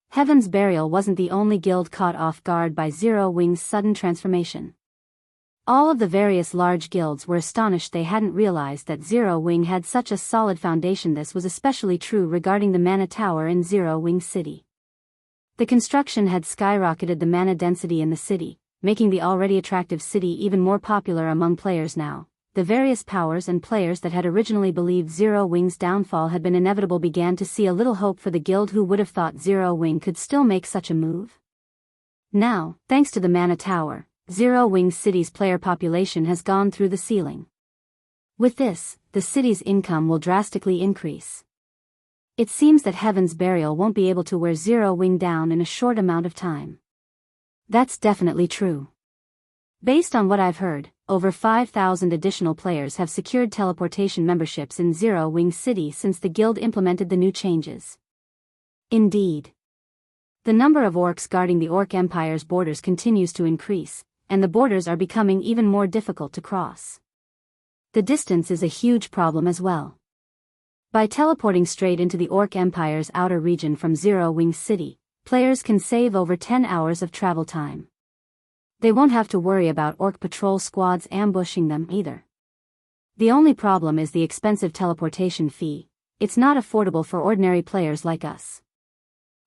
Heaven's Burial wasn't the only guild caught off guard by Zero Wing's sudden transformation. All of the various large guilds were astonished. They hadn't realized that Zero Wing had such a solid foundation. This was especially true regarding the Mana Tower in Zero Wing City. The construction had skyrocketed the mana density in the city, making the already attractive city even more popular among players now. The various powers and players that had originally believed Zero Wing's downfall had been inevitable began to see a little hope for the guild. Who would have thought Zero Wing could still make such a move? Now, thanks to the Mana Tower, Zero Wing City's player population has gone through the ceiling. With this, the city's income will drastically increase. It seems that Heaven's Burial won't be able to wear Zero Wing down in a short amount of time. That's definitely true. Based on what I've heard, over 5,000 additional players have secured teleportation memberships in Zero Wing City since the guild implemented the new changes. Indeed. The number of orcs guarding the Orc Empire's borders continues to increase, and the borders are becoming even more difficult to cross. The distance is a huge problem as well. By teleporting straight into the Orc Empire's outer region from Zero Wing City, players can save over 10 hours of travel time. They won't have to worry about Orc patrol squads ambushing them either. The only problem is the expensive teleportation fee. It's not affordable for ordinary players like us.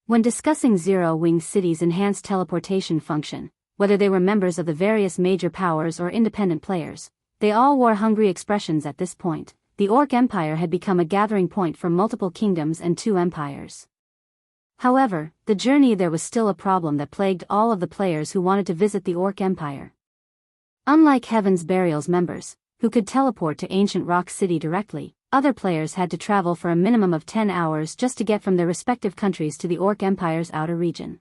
When discussing Zero Wing City's enhanced teleportation function, whether they were members of the various major powers or independent players, they all wore hungry expressions at this point. The Orc Empire had become a gathering point for multiple kingdoms and 2 empires. However, the journey there was still a problem that plagued all of the players who wanted to visit the Orc Empire. Unlike Heaven's Burial's members, who could teleport to Ancient Rock City directly, other players had to travel for a minimum of 10 hours just to get from their respective countries to the Orc Empire's outer region.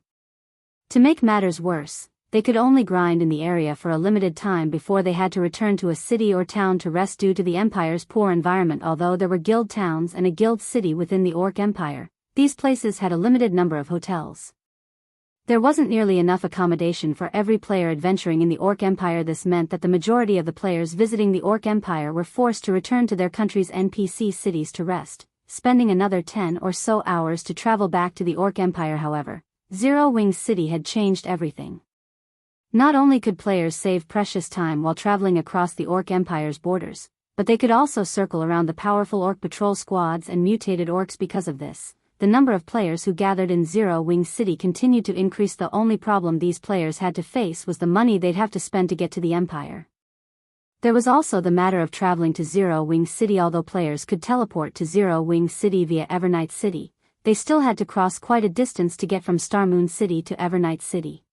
To make matters worse, they could only grind in the area for a limited time before they had to return to a city or town to rest due to the Empire's poor environment. Although there were guild towns and a guild city within the Orc Empire, these places had a limited number of hotels. There wasn't nearly enough accommodation for every player adventuring in the Orc Empire. This meant that the majority of the players visiting the Orc Empire were forced to return to their country's NPC cities to rest, spending another 10 or so hours to travel back to the Orc Empire. However, Zero Wing City had changed everything. Not only could players save precious time while traveling across the Orc Empire's borders, but they could also circle around the powerful Orc patrol squads and mutated orcs. Because of this, the number of players who gathered in Zero Wing City continued to increase. The only problem these players had to face was the money they'd have to spend to get to the Empire. There was also the matter of traveling to Zero Wing City. Although players could teleport to Zero Wing City via Evernight City, they still had to cross quite a distance to get from Star Moon City to Evernight City.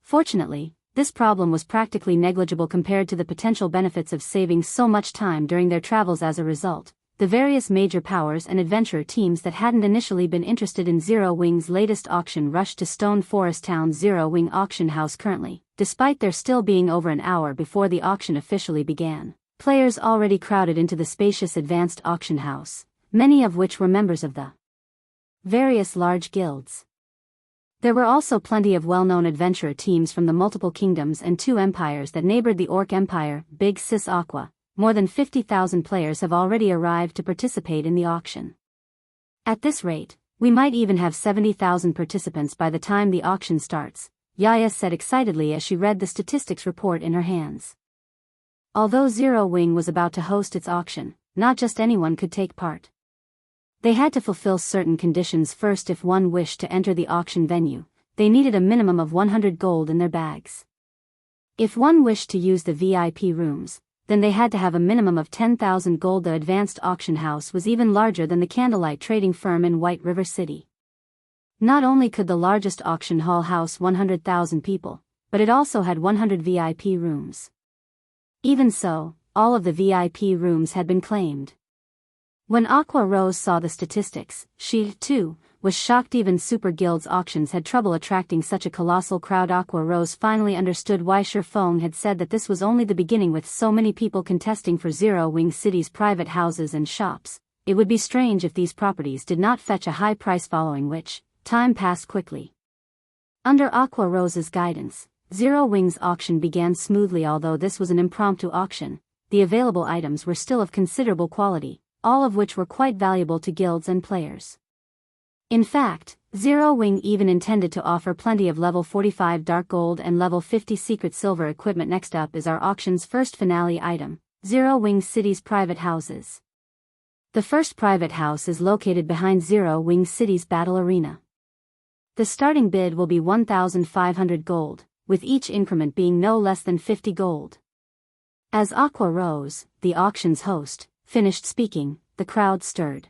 Fortunately, this problem was practically negligible compared to the potential benefits of saving so much time during their travels. As a result, the various major powers and adventurer teams that hadn't initially been interested in Zero Wing's latest auction rushed to Stone Forest Town's Zero Wing auction house. Currently, despite there still being over an hour before the auction officially began, players already crowded into the spacious advanced auction house, many of which were members of the various large guilds. There were also plenty of well-known adventurer teams from the multiple kingdoms and 2 empires that neighbored the Orc Empire. Big Sis Aqua. More than 50,000 players have already arrived to participate in the auction. At this rate, we might even have 70,000 participants by the time the auction starts, Yaya said excitedly as she read the statistics report in her hands. Although Zero Wing was about to host its auction, not just anyone could take part. They had to fulfill certain conditions. First, if one wished to enter the auction venue, they needed a minimum of 100 gold in their bags. If one wished to use the VIP rooms, then they had to have a minimum of 10,000 gold. The advanced auction house was even larger than the candlelight trading firm in White River City. Not only could the largest auction hall house 100,000 people, but it also had 100 VIP rooms. Even so, all of the VIP rooms had been claimed. When Aqua Rose saw the statistics, she, too, was shocked. Even Super Guild's auctions had trouble attracting such a colossal crowd. Aqua Rose finally understood why Shifeng had said that this was only the beginning. With so many people contesting for Zero Wing City's private houses and shops, it would be strange if these properties did not fetch a high price. Following which, time passed quickly. Under Aqua Rose's guidance, Zero Wing's auction began smoothly. Although this was an impromptu auction, the available items were still of considerable quality, all of which were quite valuable to guilds and players. In fact, Zero Wing even intended to offer plenty of level 45 dark gold and level 50 secret silver equipment. Next up is our auction's first finale item, Zero Wing City's private houses. The first private house is located behind Zero Wing City's battle arena. The starting bid will be 1,500 gold, with each increment being no less than 50 gold. As Aqua Rose, the auction's host, finished speaking, the crowd stirred.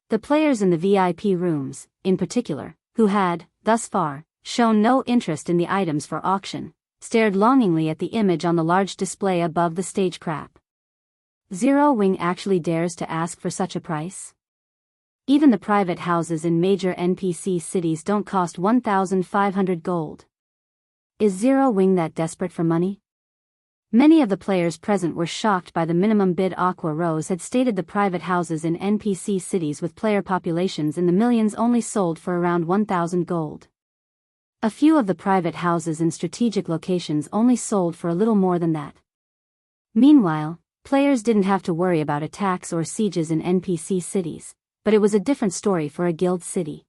The players in the VIP rooms, in particular, who had, thus far, shown no interest in the items for auction, stared longingly at the image on the large display above the stage. Crap. Zero Wing actually dares to ask for such a price? Even the private houses in major NPC cities don't cost 1,500 gold. Is Zero Wing that desperate for money? Many of the players present were shocked by the minimum bid. Aqua Rose had stated the private houses in NPC cities with player populations in the millions only sold for around 1,000 gold. A few of the private houses in strategic locations only sold for a little more than that. Meanwhile, players didn't have to worry about attacks or sieges in NPC cities, but it was a different story for a guild city.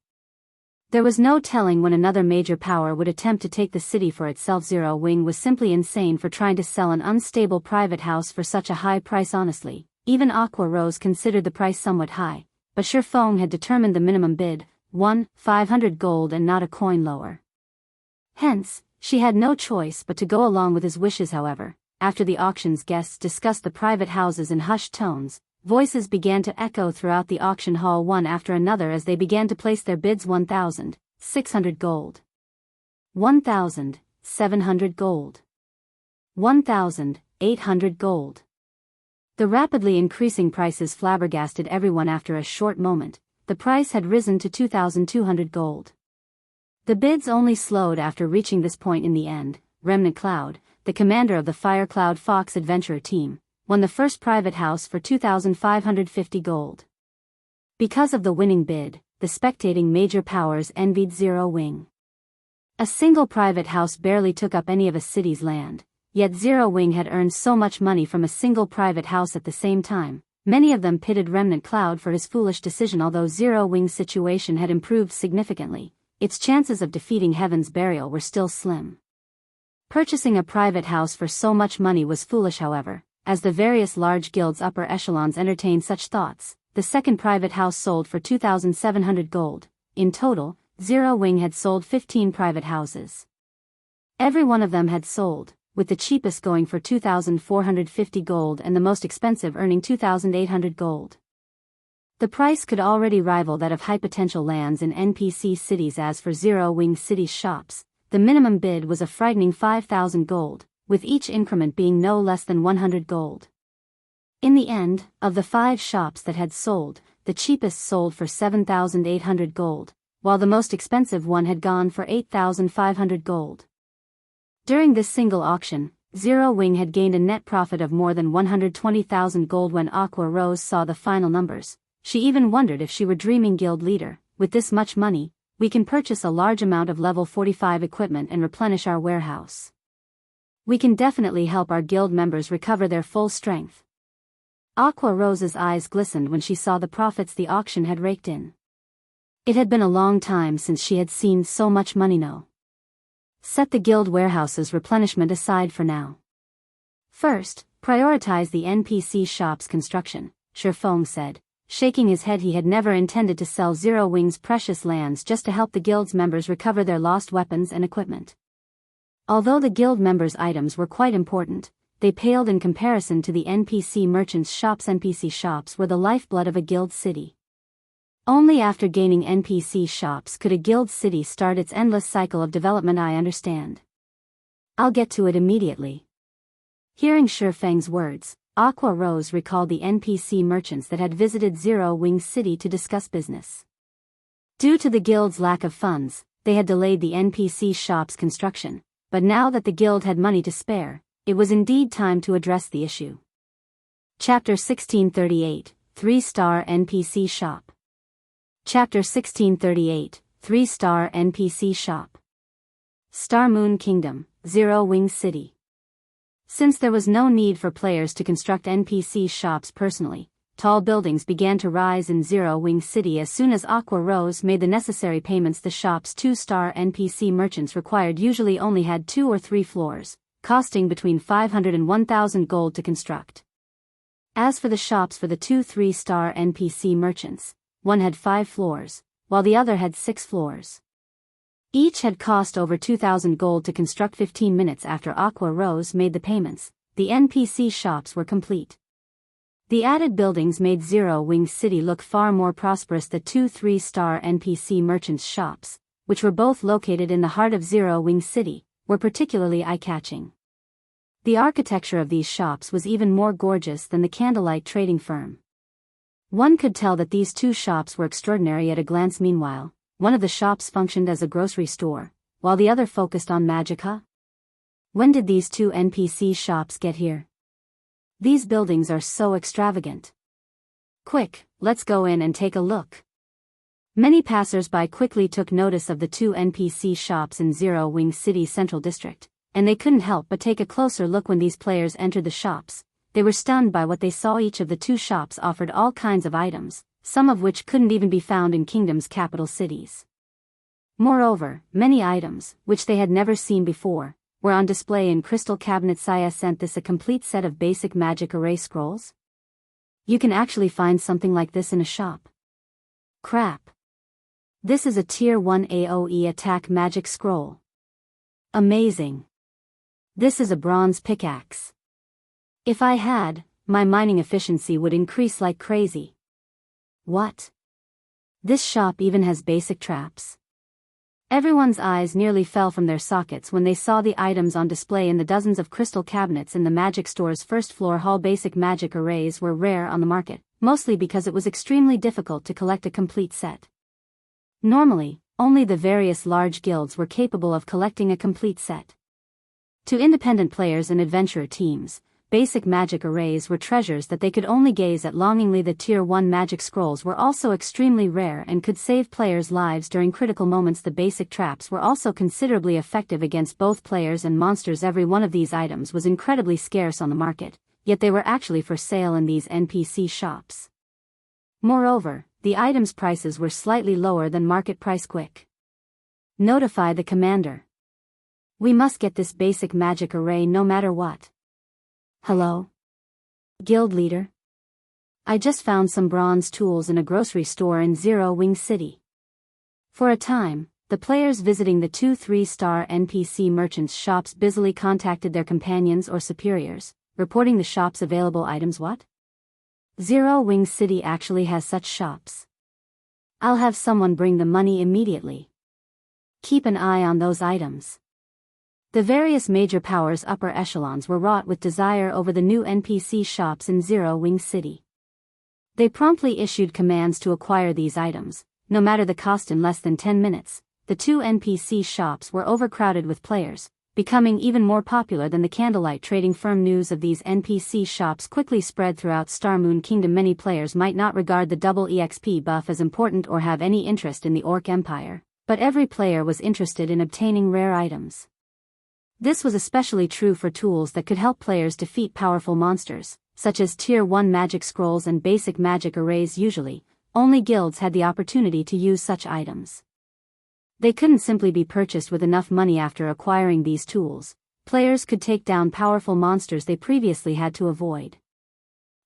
There was no telling when another major power would attempt to take the city for itself. Zero Wing was simply insane for trying to sell an unstable private house for such a high price. Honestly, even Aqua Rose considered the price somewhat high, but Shifeng had determined the minimum bid, 1,500 gold and not a coin lower. Hence, she had no choice but to go along with his wishes. However, after the auction's guests discussed the private houses in hushed tones, voices began to echo throughout the auction hall one after another as they began to place their bids. 1,600 gold. 1,700 gold. 1,800 gold. The rapidly increasing prices flabbergasted everyone. After a short moment, the price had risen to 2,200 gold. The bids only slowed after reaching this point. In the end, Remnant Cloud, the commander of the Fire Cloud Fox adventurer team, won the first private house for 2,550 gold. Because of the winning bid, the spectating major powers envied Zero Wing. A single private house barely took up any of a city's land, yet Zero Wing had earned so much money from a single private house. At the same time, many of them pitted Remnant Cloud for his foolish decision. Although Zero Wing's situation had improved significantly, its chances of defeating Heaven's Burial were still slim. Purchasing a private house for so much money was foolish. However, as the various large guilds' upper echelons entertained such thoughts, the second private house sold for 2,700 gold. In total, Zero Wing had sold 15 private houses. Every one of them had sold, with the cheapest going for 2,450 gold and the most expensive earning 2,800 gold. The price could already rival that of high-potential lands in NPC cities. As for Zero-Wing City's shops, the minimum bid was a frightening 5,000 gold, with each increment being no less than 100 gold. In the end, of the 5 shops that had sold, the cheapest sold for 7,800 gold, while the most expensive one had gone for 8,500 gold. During this single auction, Zero Wing had gained a net profit of more than 120,000 gold. When Aqua Rose saw the final numbers, she even wondered if she were dreaming. Guild leader, with this much money, we can purchase a large amount of level 45 equipment and replenish our warehouse. We can definitely help our guild members recover their full strength. Aqua Rose's eyes glistened when she saw the profits the auction had raked in. It had been a long time since she had seen so much money. No. Set the guild warehouse's replenishment aside for now. First, prioritize the NPC shop's construction, Shifeng said, shaking his head. He had never intended to sell Zero Wing's precious lands just to help the guild's members recover their lost weapons and equipment. Although the guild members' items were quite important, they paled in comparison to the NPC merchants' shops. NPC shops were the lifeblood of a guild city. Only after gaining NPC shops could a guild city start its endless cycle of development. I understand. I'll get to it immediately. Hearing Shifeng's words, Aqua Rose recalled the NPC merchants that had visited Zero Wing City to discuss business. Due to the guild's lack of funds, they had delayed the NPC shop's construction, but now that the guild had money to spare, it was indeed time to address the issue. Chapter 1638, 3-Star NPC Shop. Chapter 1638, 3-Star NPC Shop. Star Moon Kingdom, Zero Wing City. Since there was no need for players to construct NPC shops personally, tall buildings began to rise in Zero Wing City as soon as Aqua Rose made the necessary payments. The shop's 2-star NPC merchants required usually only had 2 or 3 floors, costing between 500 and 1,000 gold to construct. As for the shops for the 2-3-star NPC merchants, one had 5 floors, while the other had 6 floors. Each had cost over 2,000 gold to construct. 15 minutes after Aqua Rose made the payments, the NPC shops were complete. The added buildings made Zero Wing City look far more prosperous. The 2-3-star NPC merchants' shops, which were both located in the heart of Zero Wing City, were particularly eye-catching. The architecture of these shops was even more gorgeous than the candlelight trading firm. One could tell that these 2 shops were extraordinary at a glance. Meanwhile, one of the shops functioned as a grocery store, while the other focused on magica. When did these 2 NPC shops get here? These buildings are so extravagant. Quick, let's go in and take a look. Many passers-by quickly took notice of the 2 NPC shops in Zero Wing City Central District, and they couldn't help but take a closer look. When these players entered the shops, they were stunned by what they saw. Each of the 2 shops offered all kinds of items, some of which couldn't even be found in Kingdom's capital cities. Moreover, many items, which they had never seen before, were on display in crystal cabinets. Xianxia sent this a complete set of basic magic array scrolls. You can actually find something like this in a shop. Crap. This is a Tier 1 AoE attack magic scroll. Amazing. This is a bronze pickaxe. If I had, my mining efficiency would increase like crazy. What? This shop even has basic traps. Everyone's eyes nearly fell from their sockets when they saw the items on display in the dozens of crystal cabinets in the magic store's first-floor hall. Basic magic arrays were rare on the market, mostly because it was extremely difficult to collect a complete set. Normally, only the various large guilds were capable of collecting a complete set. To independent players and adventurer teams, basic magic arrays were treasures that they could only gaze at longingly. The Tier 1 magic scrolls were also extremely rare and could save players' lives during critical moments. The basic traps were also considerably effective against both players and monsters. Every one of these items was incredibly scarce on the market, yet they were actually for sale in these NPC shops. Moreover, the items' prices were slightly lower than market price. Quick. Notify the commander. We must get this basic magic array no matter what. Hello? Guild leader? I just found some bronze tools in a grocery store in Zero Wing City. For a time, the players visiting the 2-3-star NPC merchants' shops busily contacted their companions or superiors, reporting the shop's available items. What? Zero Wing City actually has such shops. I'll have someone bring the money immediately. Keep an eye on those items. The various major powers' upper echelons were wrought with desire over the new NPC shops in Zero Wing City. They promptly issued commands to acquire these items, no matter the cost. In less than 10 minutes, the two NPC shops were overcrowded with players, becoming even more popular than the candlelight trading firm. News of these NPC shops quickly spread throughout Starmoon Kingdom. Many players might not regard the double EXP buff as important or have any interest in the Orc Empire, but every player was interested in obtaining rare items. This was especially true for tools that could help players defeat powerful monsters, such as Tier 1 magic scrolls and basic magic arrays. Usually, only guilds had the opportunity to use such items. They couldn't simply be purchased with enough money. After acquiring these tools, players could take down powerful monsters they previously had to avoid.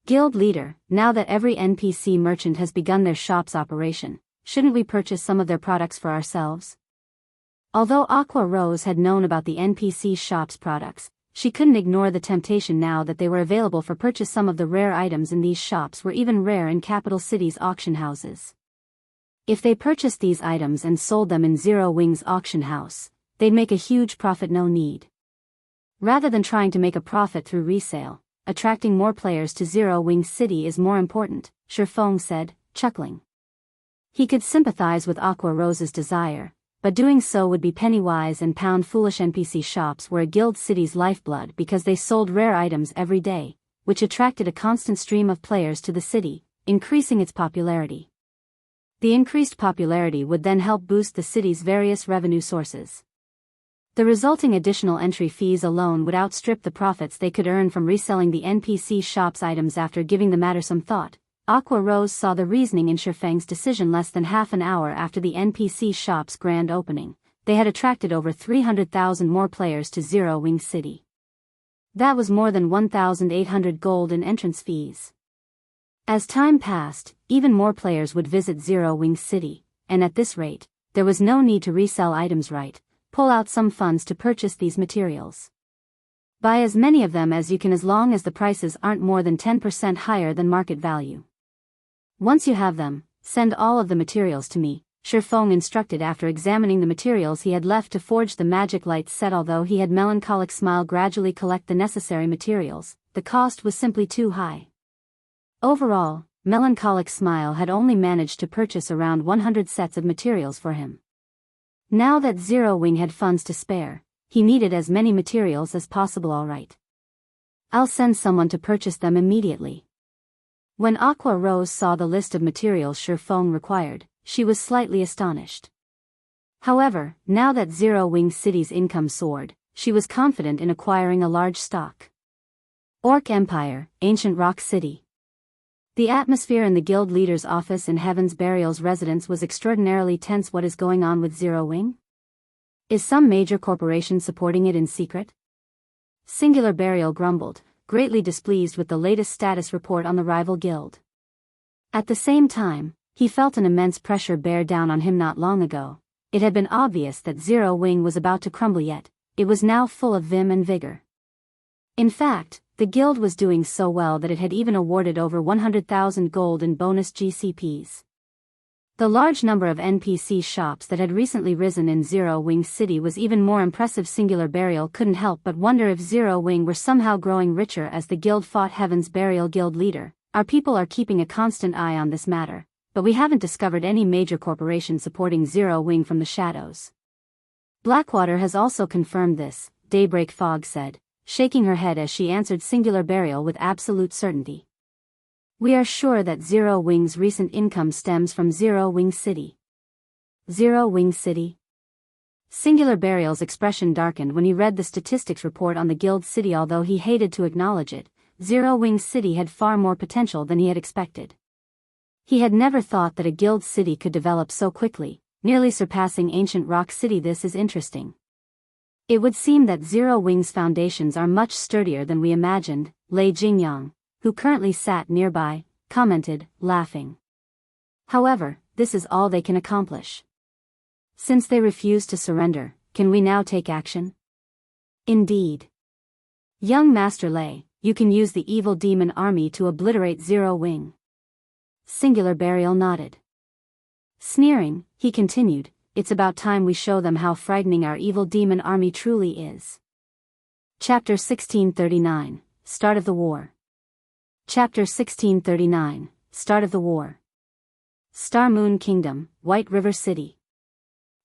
Guild leader, now that every NPC merchant has begun their shop's operation, shouldn't we purchase some of their products for ourselves? Although Aqua Rose had known about the NPC shop's products, she couldn't ignore the temptation now that they were available for purchase. Some of the rare items in these shops were even rare in capital cities' auction houses. If they purchased these items and sold them in Zero Wing's auction house, they'd make a huge profit. No need. Rather than trying to make a profit through resale, attracting more players to Zero Wing City is more important, Shifeng said, chuckling. He could sympathize with Aqua Rose's desire, but doing so would be penny-wise and pound-foolish. NPC shops were a guild city's lifeblood because they sold rare items every day, which attracted a constant stream of players to the city, increasing its popularity. The increased popularity would then help boost the city's various revenue sources. The resulting additional entry fees alone would outstrip the profits they could earn from reselling the NPC shop's items. After giving the matter some thought, Aqua Rose saw the reasoning in Shifeng's decision. Less than half an hour after the NPC shop's grand opening, they had attracted over 300,000 more players to Zero Wing City. That was more than 1,800 gold in entrance fees. As time passed, even more players would visit Zero Wing City, and at this rate, there was no need to resell items. Pull out some funds to purchase these materials. Buy as many of them as you can as long as the prices aren't more than 10% higher than market value. Once you have them, send all of the materials to me, Shifeng instructed. After examining the materials he had left to forge the magic light set, although he had melancholic smile gradually collect the necessary materials, the cost was simply too high. Overall, Melancholic Smile had only managed to purchase around 100 sets of materials for him. Now that Zero Wing had funds to spare, he needed as many materials as possible. All right. I'll send someone to purchase them immediately. When Aqua Rose saw the list of materials Shifeng required, she was slightly astonished. However, now that Zero Wing City's income soared, she was confident in acquiring a large stock. Orc Empire, Ancient Rock City. The atmosphere in the guild leader's office in Heaven's Burial's residence was extraordinarily tense. What is going on with Zero Wing? Is some major corporation supporting it in secret? Singular Burial grumbled, greatly displeased with the latest status report on the rival guild. At the same time, he felt an immense pressure bear down on him. Not long ago, it had been obvious that Zero Wing was about to crumble, yet it was now full of vim and vigor. In fact, the guild was doing so well that it had even awarded over 100,000 gold in bonus GCPs. The large number of NPC shops that had recently risen in Zero Wing City was even more impressive. Singular Burial couldn't help but wonder if Zero Wing were somehow growing richer as the guild fought. Heaven's Burial guild leader, our people are keeping a constant eye on this matter, but we haven't discovered any major corporation supporting Zero Wing from the shadows. Blackwater has also confirmed this, Daybreak Fog said, shaking her head as she answered Singular Burial with absolute certainty. We are sure that Zero Wing's recent income stems from Zero Wing City. Zero Wing City? Singular Burial's expression darkened when he read the statistics report on the guild city. Although he hated to acknowledge it, Zero Wing City had far more potential than he had expected. He had never thought that a guild city could develop so quickly, nearly surpassing Ancient Rock City. This is interesting. It would seem that Zero Wing's foundations are much sturdier than we imagined, Lei Jingyang, who currently sat nearby, commented, laughing. However, this is all they can accomplish. Since they refuse to surrender, can we now take action? Indeed. Young Master Lei, you can use the evil demon army to obliterate Zero Wing. Singular Burial nodded. Sneering, he continued, it's about time we show them how frightening our evil demon army truly is. Chapter 1639, Start of the War. Chapter 1639, Start of the War. Star Moon Kingdom, White River City.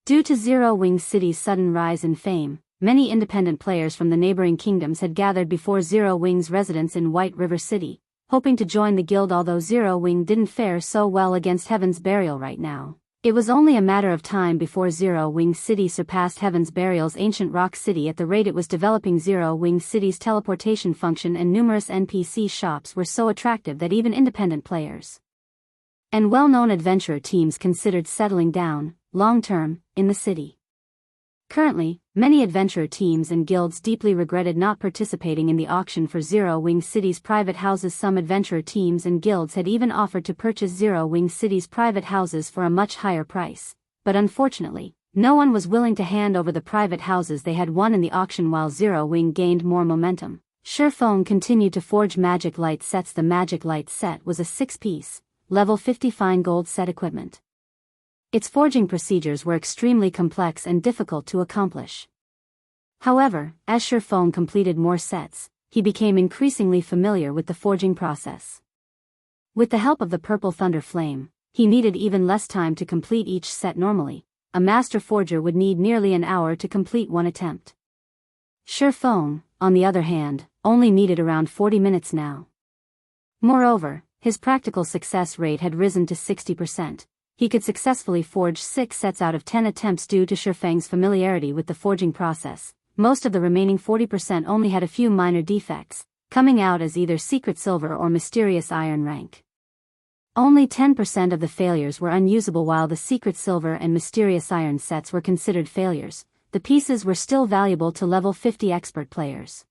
Due to Zero Wing City's sudden rise in fame, many independent players from the neighboring kingdoms had gathered before Zero Wing's residence in White River City, hoping to join the guild. Although Zero Wing didn't fare so well against Heaven's Burial right now, it was only a matter of time before Zero Wing City surpassed Heaven's Burial's ancient rock city at the rate it was developing. Zero Wing City's teleportation function and numerous NPC shops were so attractive that even independent players and well-known adventurer teams considered settling down, long-term, in the city. Currently, many adventurer teams and guilds deeply regretted not participating in the auction for Zero Wing City's private houses. Some adventurer teams and guilds had even offered to purchase Zero Wing City's private houses for a much higher price, but unfortunately, no one was willing to hand over the private houses they had won in the auction. While Zero Wing gained more momentum, Shifeng continued to forge magic light sets. The magic light set was a 6-piece, level 50 fine gold set equipment. Its forging procedures were extremely complex and difficult to accomplish. However, as Shifeng completed more sets, he became increasingly familiar with the forging process. With the help of the Purple Thunder Flame, he needed even less time to complete each set. Normally, a master forger would need nearly an hour to complete one attempt. Shifeng, on the other hand, only needed around 40 minutes now. Moreover, his practical success rate had risen to 60%. He could successfully forge 6 sets out of 10 attempts due to Shifeng's familiarity with the forging process. Most of the remaining 40% only had a few minor defects, coming out as either secret silver or mysterious iron rank. Only 10% of the failures were unusable. While the secret silver and mysterious iron sets were considered failures, the pieces were still valuable to level 50 expert players.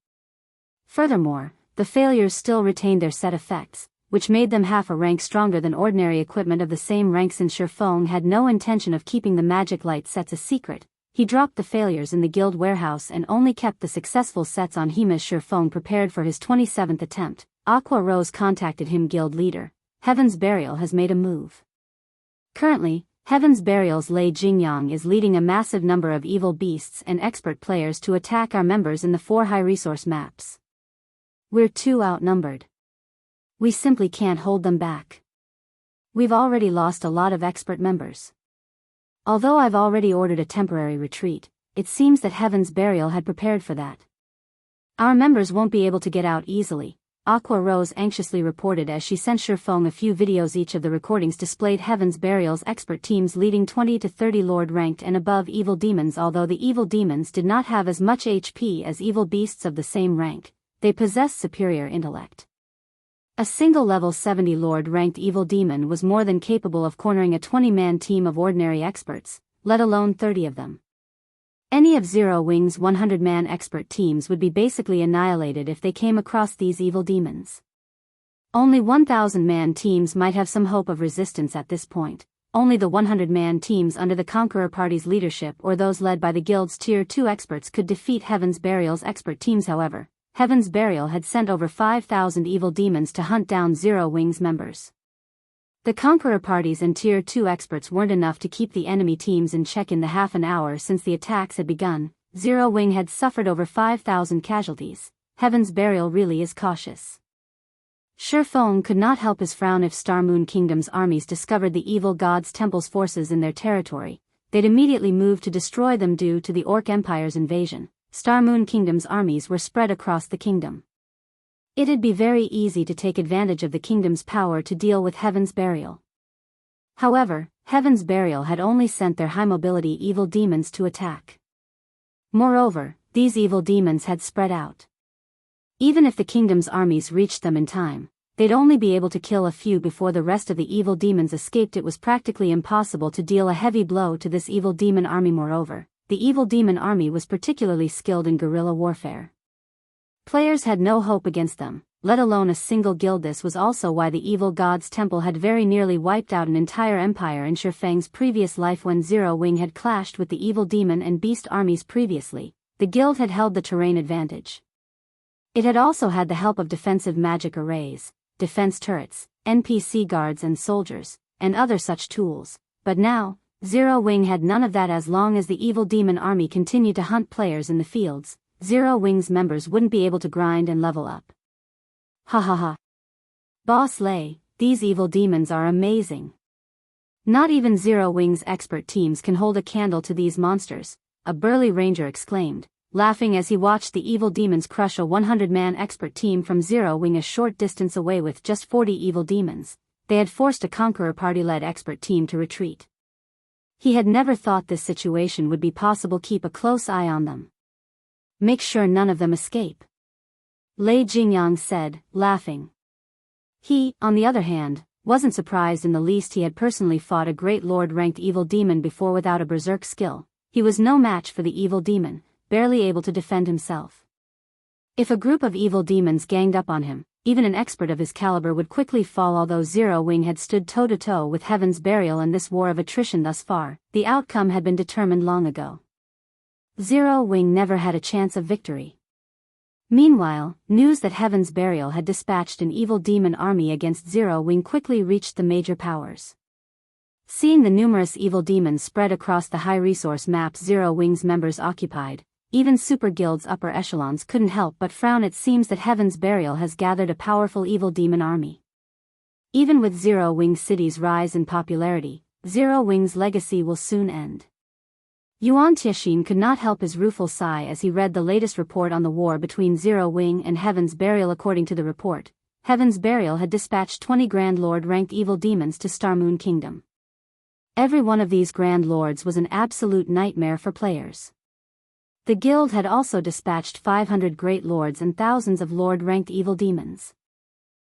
Furthermore, the failures still retained their set effects, which made them half a rank stronger than ordinary equipment of the same rank. Since Shifeng had no intention of keeping the magic light sets a secret, he dropped the failures in the guild warehouse and only kept the successful sets on him. As Shifeng prepared for his 27th attempt, Aqua Rose contacted him. Guild leader, Heaven's Burial has made a move. Currently, Heaven's Burial's Lei Jingyang is leading a massive number of evil beasts and expert players to attack our members in the 4 high-resource maps. We're too outnumbered. We simply can't hold them back. We've already lost a lot of expert members. Although I've already ordered a temporary retreat, it seems that Heaven's Burial had prepared for that. Our members won't be able to get out easily, Aqua Rose anxiously reported as she sent Shifeng a few videos. Each of the recordings displayed Heaven's Burial's expert teams leading 20 to 30 Lord-ranked and above evil demons. Although the evil demons did not have as much HP as evil beasts of the same rank, they possessed superior intellect. A single level 70 Lord-ranked evil demon was more than capable of cornering a 20-man team of ordinary experts, let alone 30 of them. Any of Zero Wing's 100-man expert teams would be basically annihilated if they came across these evil demons. Only 1,000-man teams might have some hope of resistance at this point. Only the 100-man teams under the Conqueror Party's leadership or those led by the guild's Tier 2 experts could defeat Heaven's Burial's expert teams. However, Heaven's Burial had sent over 5,000 evil demons to hunt down Zero Wing's members. The Conqueror Parties and Tier 2 experts weren't enough to keep the enemy teams in check. In the half an hour since the attacks had begun, Zero Wing had suffered over 5,000 casualties. Heaven's Burial really is cautious. Shifeng could not help his frown. If Star Moon Kingdom's armies discovered the evil god's temple's forces in their territory, they'd immediately move to destroy them. Due to the Orc Empire's invasion, Star Moon Kingdom's armies were spread across the kingdom. It'd be very easy to take advantage of the kingdom's power to deal with Heaven's Burial. However, Heaven's Burial had only sent their high-mobility evil demons to attack. Moreover, these evil demons had spread out. Even if the kingdom's armies reached them in time, they'd only be able to kill a few before the rest of the evil demons escaped. It was practically impossible to deal a heavy blow to this evil demon army. Moreover, the evil demon army was particularly skilled in guerrilla warfare. Players had no hope against them, let alone a single guild. This was also why the evil god's temple had very nearly wiped out an entire empire in Shifeng's previous life when Zero Wing had clashed with the evil demon and beast armies previously. The guild had held the terrain advantage. It had also had the help of defensive magic arrays, defense turrets, NPC guards and soldiers, and other such tools, but now, Zero Wing had none of that. As long as the evil demon army continued to hunt players in the fields, Zero Wing's members wouldn't be able to grind and level up. Ha ha ha. Boss Lei, these evil demons are amazing. Not even Zero Wing's expert teams can hold a candle to these monsters, a burly ranger exclaimed, laughing as he watched the evil demons crush a 100-man expert team from Zero Wing a short distance away. With just 40 evil demons, they had forced a conqueror party-led expert team to retreat. He had never thought this situation would be possible. Keep a close eye on them. Make sure none of them escape. Lei Jingyang said, laughing. He, on the other hand, wasn't surprised in the least. He had personally fought a great lord-ranked evil demon before without a berserk skill. He was no match for the evil demon, barely able to defend himself. If a group of evil demons ganged up on him, even an expert of his caliber would quickly fall. Although Zero Wing had stood toe-to-toe with Heaven's Burial in this war of attrition thus far, the outcome had been determined long ago. Zero Wing never had a chance of victory. Meanwhile, news that Heaven's Burial had dispatched an evil demon army against Zero Wing quickly reached the major powers. Seeing the numerous evil demons spread across the high-resource maps Zero Wing's members occupied, even Super Guild's upper echelons couldn't help but frown. It seems that Heaven's Burial has gathered a powerful evil demon army. Even with Zero Wing City's rise in popularity, Zero Wing's legacy will soon end. Yuan Tianxin could not help his rueful sigh as he read the latest report on the war between Zero Wing and Heaven's Burial. According to the report, Heaven's Burial had dispatched 20 Grand Lord-ranked evil demons to Starmoon Kingdom. Every one of these Grand Lords was an absolute nightmare for players. The guild had also dispatched 500 Great Lords and thousands of Lord-ranked evil demons.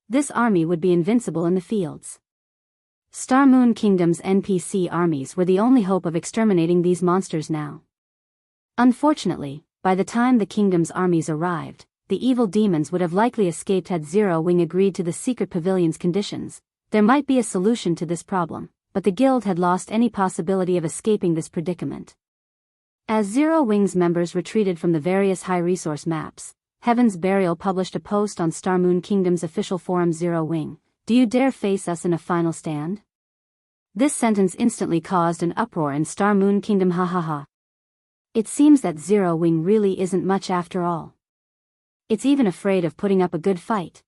This army would be invincible in the fields. Starmoon Kingdom's NPC armies were the only hope of exterminating these monsters now. Unfortunately, by the time the kingdom's armies arrived, the evil demons would have likely escaped. Had Zero Wing agreed to the secret pavilion's conditions, there might be a solution to this problem, but the guild had lost any possibility of escaping this predicament. As Zero Wing's members retreated from the various high-resource maps, Heaven's Burial published a post on Starmoon Kingdom's official forum. Zero Wing, do you dare face us in a final stand? This sentence instantly caused an uproar in Starmoon Kingdom. Ha ha ha. It seems that Zero Wing really isn't much after all. It's even afraid of putting up a good fight.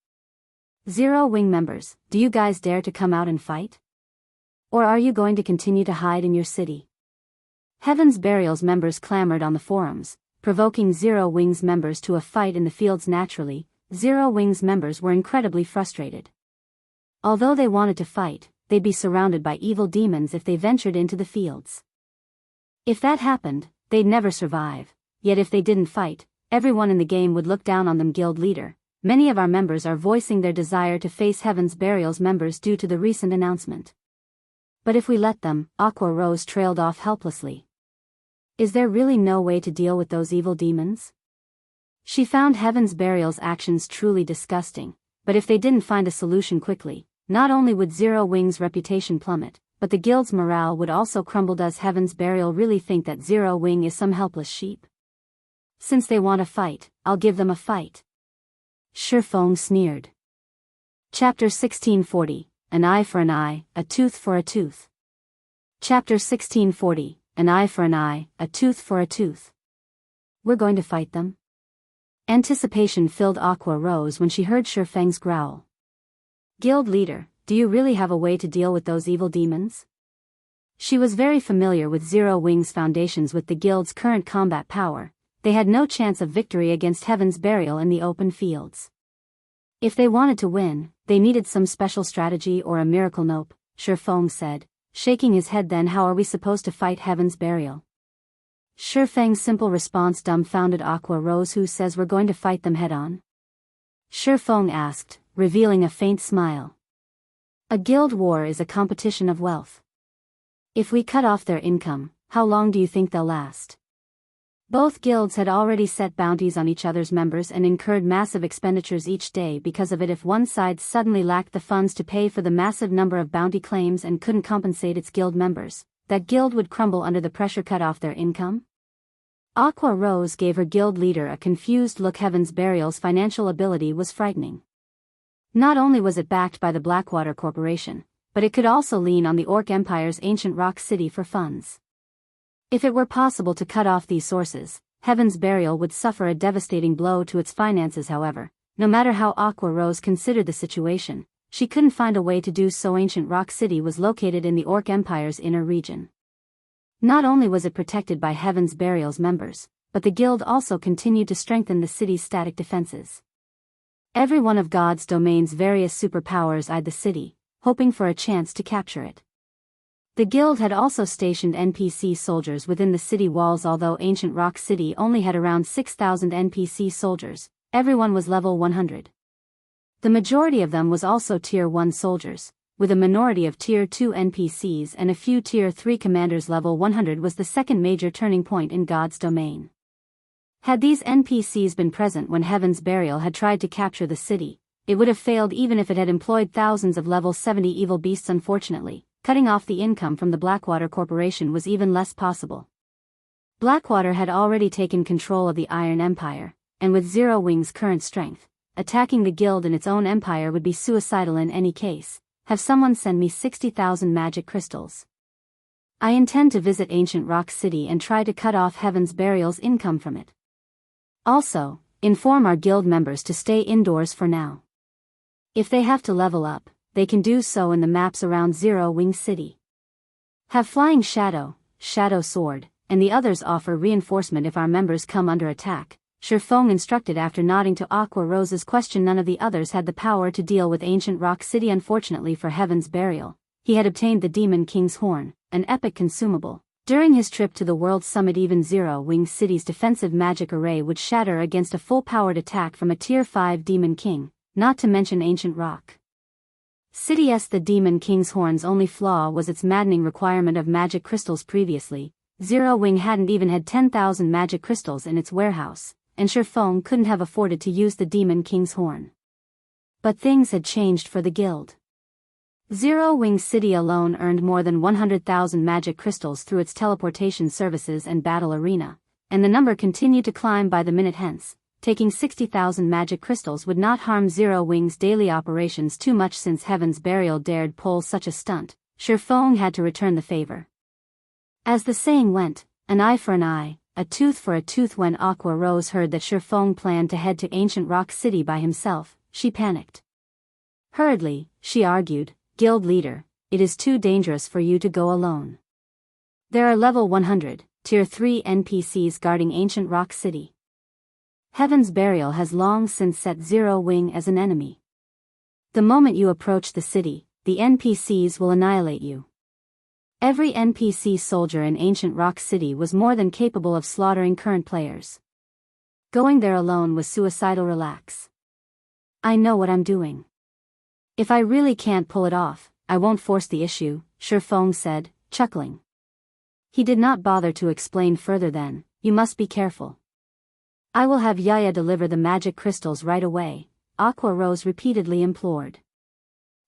Zero Wing members, do you guys dare to come out and fight? Or are you going to continue to hide in your city? Heaven's Burial's members clamored on the forums, provoking Zero Wing's members to a fight in the fields. Naturally, Zero Wing's members were incredibly frustrated. Although they wanted to fight, they'd be surrounded by evil demons if they ventured into the fields. If that happened, they'd never survive. Yet if they didn't fight, everyone in the game would look down on them. Guild leader, many of our members are voicing their desire to face Heaven's Burial's members due to the recent announcement. But if we let them, Aqua Rose trailed off helplessly. Is there really no way to deal with those evil demons? She found Heaven's Burial's actions truly disgusting, but if they didn't find a solution quickly, not only would Zero Wing's reputation plummet, but the guild's morale would also crumble. Does Heaven's Burial really think that Zero Wing is some helpless sheep? Since they want a fight, I'll give them a fight. Shifeng sneered. Chapter 1640, An Eye for an Eye, a Tooth for a Tooth. Chapter 1640, An Eye for an Eye, a Tooth for a Tooth. We're going to fight them? Anticipation filled Aqua Rose when she heard Shifeng's growl. Guild leader, do you really have a way to deal with those evil demons? She was very familiar with Zero Wing's foundations. With the guild's current combat power, they had no chance of victory against Heaven's Burial in the open fields. If they wanted to win, they needed some special strategy or a miracle. Nope, Shifeng said, shaking his head. Then how are we supposed to fight Heaven's Burial? Shifeng's simple response dumbfounded Aqua Rose. Who says we're going to fight them head-on? Shifeng asked, revealing a faint smile. A guild war is a competition of wealth. If we cut off their income, how long do you think they'll last? Both guilds had already set bounties on each other's members and incurred massive expenditures each day because of it. If one side suddenly lacked the funds to pay for the massive number of bounty claims and couldn't compensate its guild members, that guild would crumble under the pressure, cut off their income. Aqua Rose gave her guild leader a confused look. Heaven's Burial's financial ability was frightening. Not only was it backed by the Blackwater Corporation, but it could also lean on the Orc Empire's ancient rock city for funds. If it were possible to cut off these sources, Heaven's Burial would suffer a devastating blow to its finances. However, no matter how Aqua Rose considered the situation, she couldn't find a way to do so. Ancient Rock City was located in the Orc Empire's inner region. Not only was it protected by Heaven's Burial's members, but the guild also continued to strengthen the city's static defenses. Every one of God's domain's various superpowers eyed the city, hoping for a chance to capture it. The guild had also stationed NPC soldiers within the city walls. Although Ancient Rock City only had around 6,000 NPC soldiers, everyone was level 100. The majority of them was also Tier 1 soldiers, with a minority of Tier 2 NPCs and a few Tier 3 commanders. Level 100 was the second major turning point in God's domain. Had these NPCs been present when Heaven's Burial had tried to capture the city, it would have failed even if it had employed thousands of level 70 evil beasts. Unfortunately, cutting off the income from the Blackwater Corporation was even less possible. Blackwater had already taken control of the Iron Empire, and with Zero Wing's current strength, attacking the guild in its own empire would be suicidal in any case. Have someone send me 60,000 magic crystals. I intend to visit Ancient Rock City and try to cut off Heaven's Burial's income from it. Also, inform our guild members to stay indoors for now. If they have to level up, they can do so in the maps around Zero Wing City. Have Flying Shadow, Shadow Sword, and the others offer reinforcement if our members come under attack, Shifeng instructed. After nodding to Aqua Rose's question, none of the others had the power to deal with Ancient Rock City. Unfortunately for Heaven's Burial, he had obtained the Demon King's Horn, an epic consumable. During his trip to the World Summit, even Zero Wing City's defensive magic array would shatter against a full-powered attack from a Tier 5 Demon King, not to mention Ancient Rock City's. The Demon King's Horn's only flaw was its maddening requirement of magic crystals. Previously, Zero Wing hadn't even had 10,000 magic crystals in its warehouse, and Shifeng couldn't have afforded to use the Demon King's Horn. But things had changed for the guild. Zero Wing City alone earned more than 100,000 magic crystals through its teleportation services and battle arena, and the number continued to climb by the minute. Hence, taking 60,000 magic crystals would not harm Zero Wing's daily operations too much. Since Heaven's Burial dared pull such a stunt, Shifeng had to return the favor. As the saying went, an eye for an eye, a tooth for a tooth. When Aqua Rose heard that Shifeng planned to head to Ancient Rock City by himself, she panicked. Hurriedly, she argued, "Guild leader, it is too dangerous for you to go alone. There are level 100, Tier 3 NPCs guarding Ancient Rock City. Heaven's Burial has long since set Zero Wing as an enemy. The moment you approach the city, the NPCs will annihilate you." Every NPC soldier in Ancient Rock City was more than capable of slaughtering current players. Going there alone was suicidal. Relax. I know what I'm doing. If I really can't pull it off, I won't force the issue, Shifeng said, chuckling. He did not bother to explain further. Then, you must be careful. I will have Yaya deliver the magic crystals right away, Aqua Rose repeatedly implored.